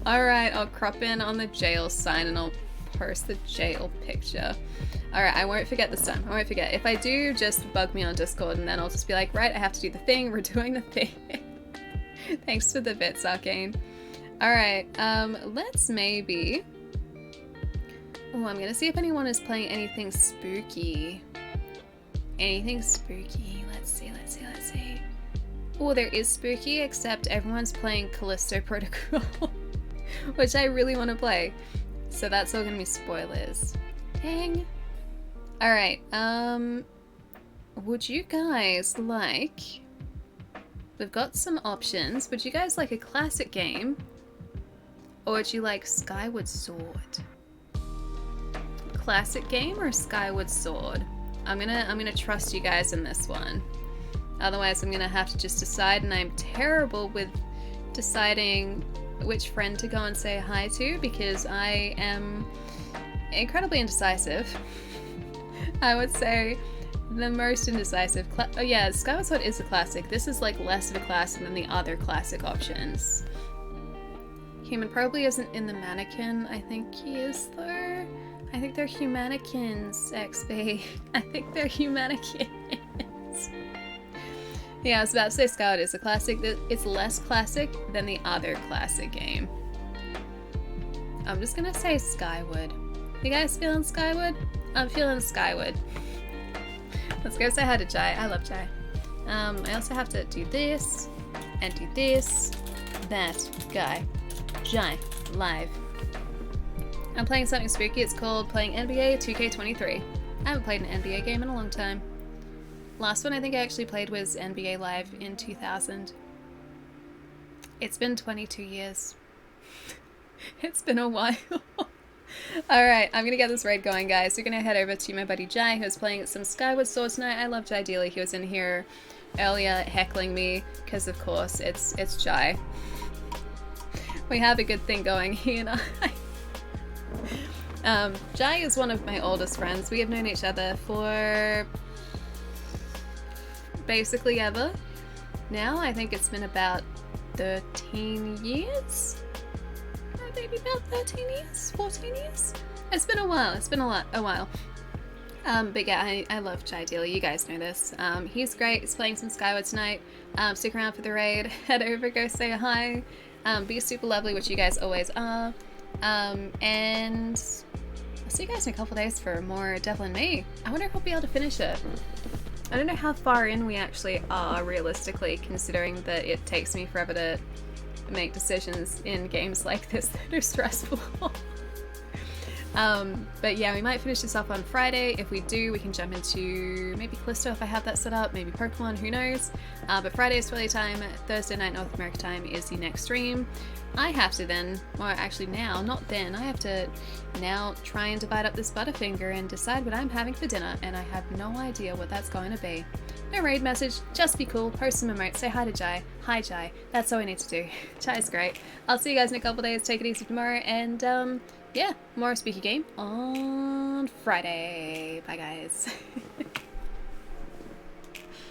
Alright, I'll crop in on the jail sign and I'll post the jail picture. Alright, I won't forget this time. I won't forget. If I do, just bug me on Discord and then I'll just be like, right, I have to do the thing. We're doing the thing. Thanks for the bits, Arcane. Alright, let's maybe... Oh, I'm gonna see if anyone is playing anything spooky. Anything spooky. Let's see. Oh, there is spooky, except everyone's playing Callisto Protocol, which I really want to play. So that's all gonna be spoilers. Dang. Alright, would you guys like... We've got some options. Would you guys like a classic game? Or would you like Skyward Sword? Classic game or Skyward Sword? I'm gonna trust you guys in this one. Otherwise I'm gonna have to just decide, and I'm terrible with deciding which friend to go and say hi to because I am incredibly indecisive. I would say the most indecisive. Oh yeah, Skyward Sword is a classic. This is like less of a classic than the other classic options. Human probably isn't in the mannequin. I think he is though. I think they're humanekins, XP. I think they're humanekins. Yeah, I was about to say Skyward is a classic. It's less classic than the other classic game. I'm just gonna say Skyward. You guys feeling Skyward? I'm feeling Skyward. Let's go say hi to Jai. I love Jai. I also have to do this, and do this, that guy. Jai, live. I'm playing something spooky. It's called playing NBA 2K23. I haven't played an NBA game in a long time. Last one I think I actually played was NBA Live in 2000. It's been 22 years. It's been a while. Alright, I'm gonna get this raid going, guys. We're gonna head over to my buddy Jai, who's playing some Skyward Sword tonight. I love Jai dearly. He was in here earlier heckling me, because of course it's Jai. We have a good thing going, he and I. Jai is one of my oldest friends. We have known each other for basically ever. Now I think it's been about 13 years? Maybe about 13 years? 14 years? It's been a while. It's been a while. But yeah, I love Jai dearly. You guys know this. He's great. He's playing some Skyward tonight. Stick around for the raid. Head over, go say hi. Be super lovely, which you guys always are. And I'll see you guys in a couple days for more Devil and Me. I wonder if we'll be able to finish it. I don't know how far in we actually are realistically, considering that it takes me forever to make decisions in games like this that are stressful. But yeah, we might finish this off on Friday. If we do, we can jump into maybe Callisto if I have that set up, maybe Pokemon, who knows. But Friday is Australia time, Thursday night North America time is the next stream. I have to then, or actually now, not then, I have to now try and divide up this Butterfinger and decide what I'm having for dinner, and I have no idea what that's going to be. No raid message, just be cool, post some emotes, say hi to Jai. Hi Jai, that's all we need to do. Jai's great. I'll see you guys in a couple days, take it easy tomorrow, and yeah, more Spooky Game on Friday. Bye guys.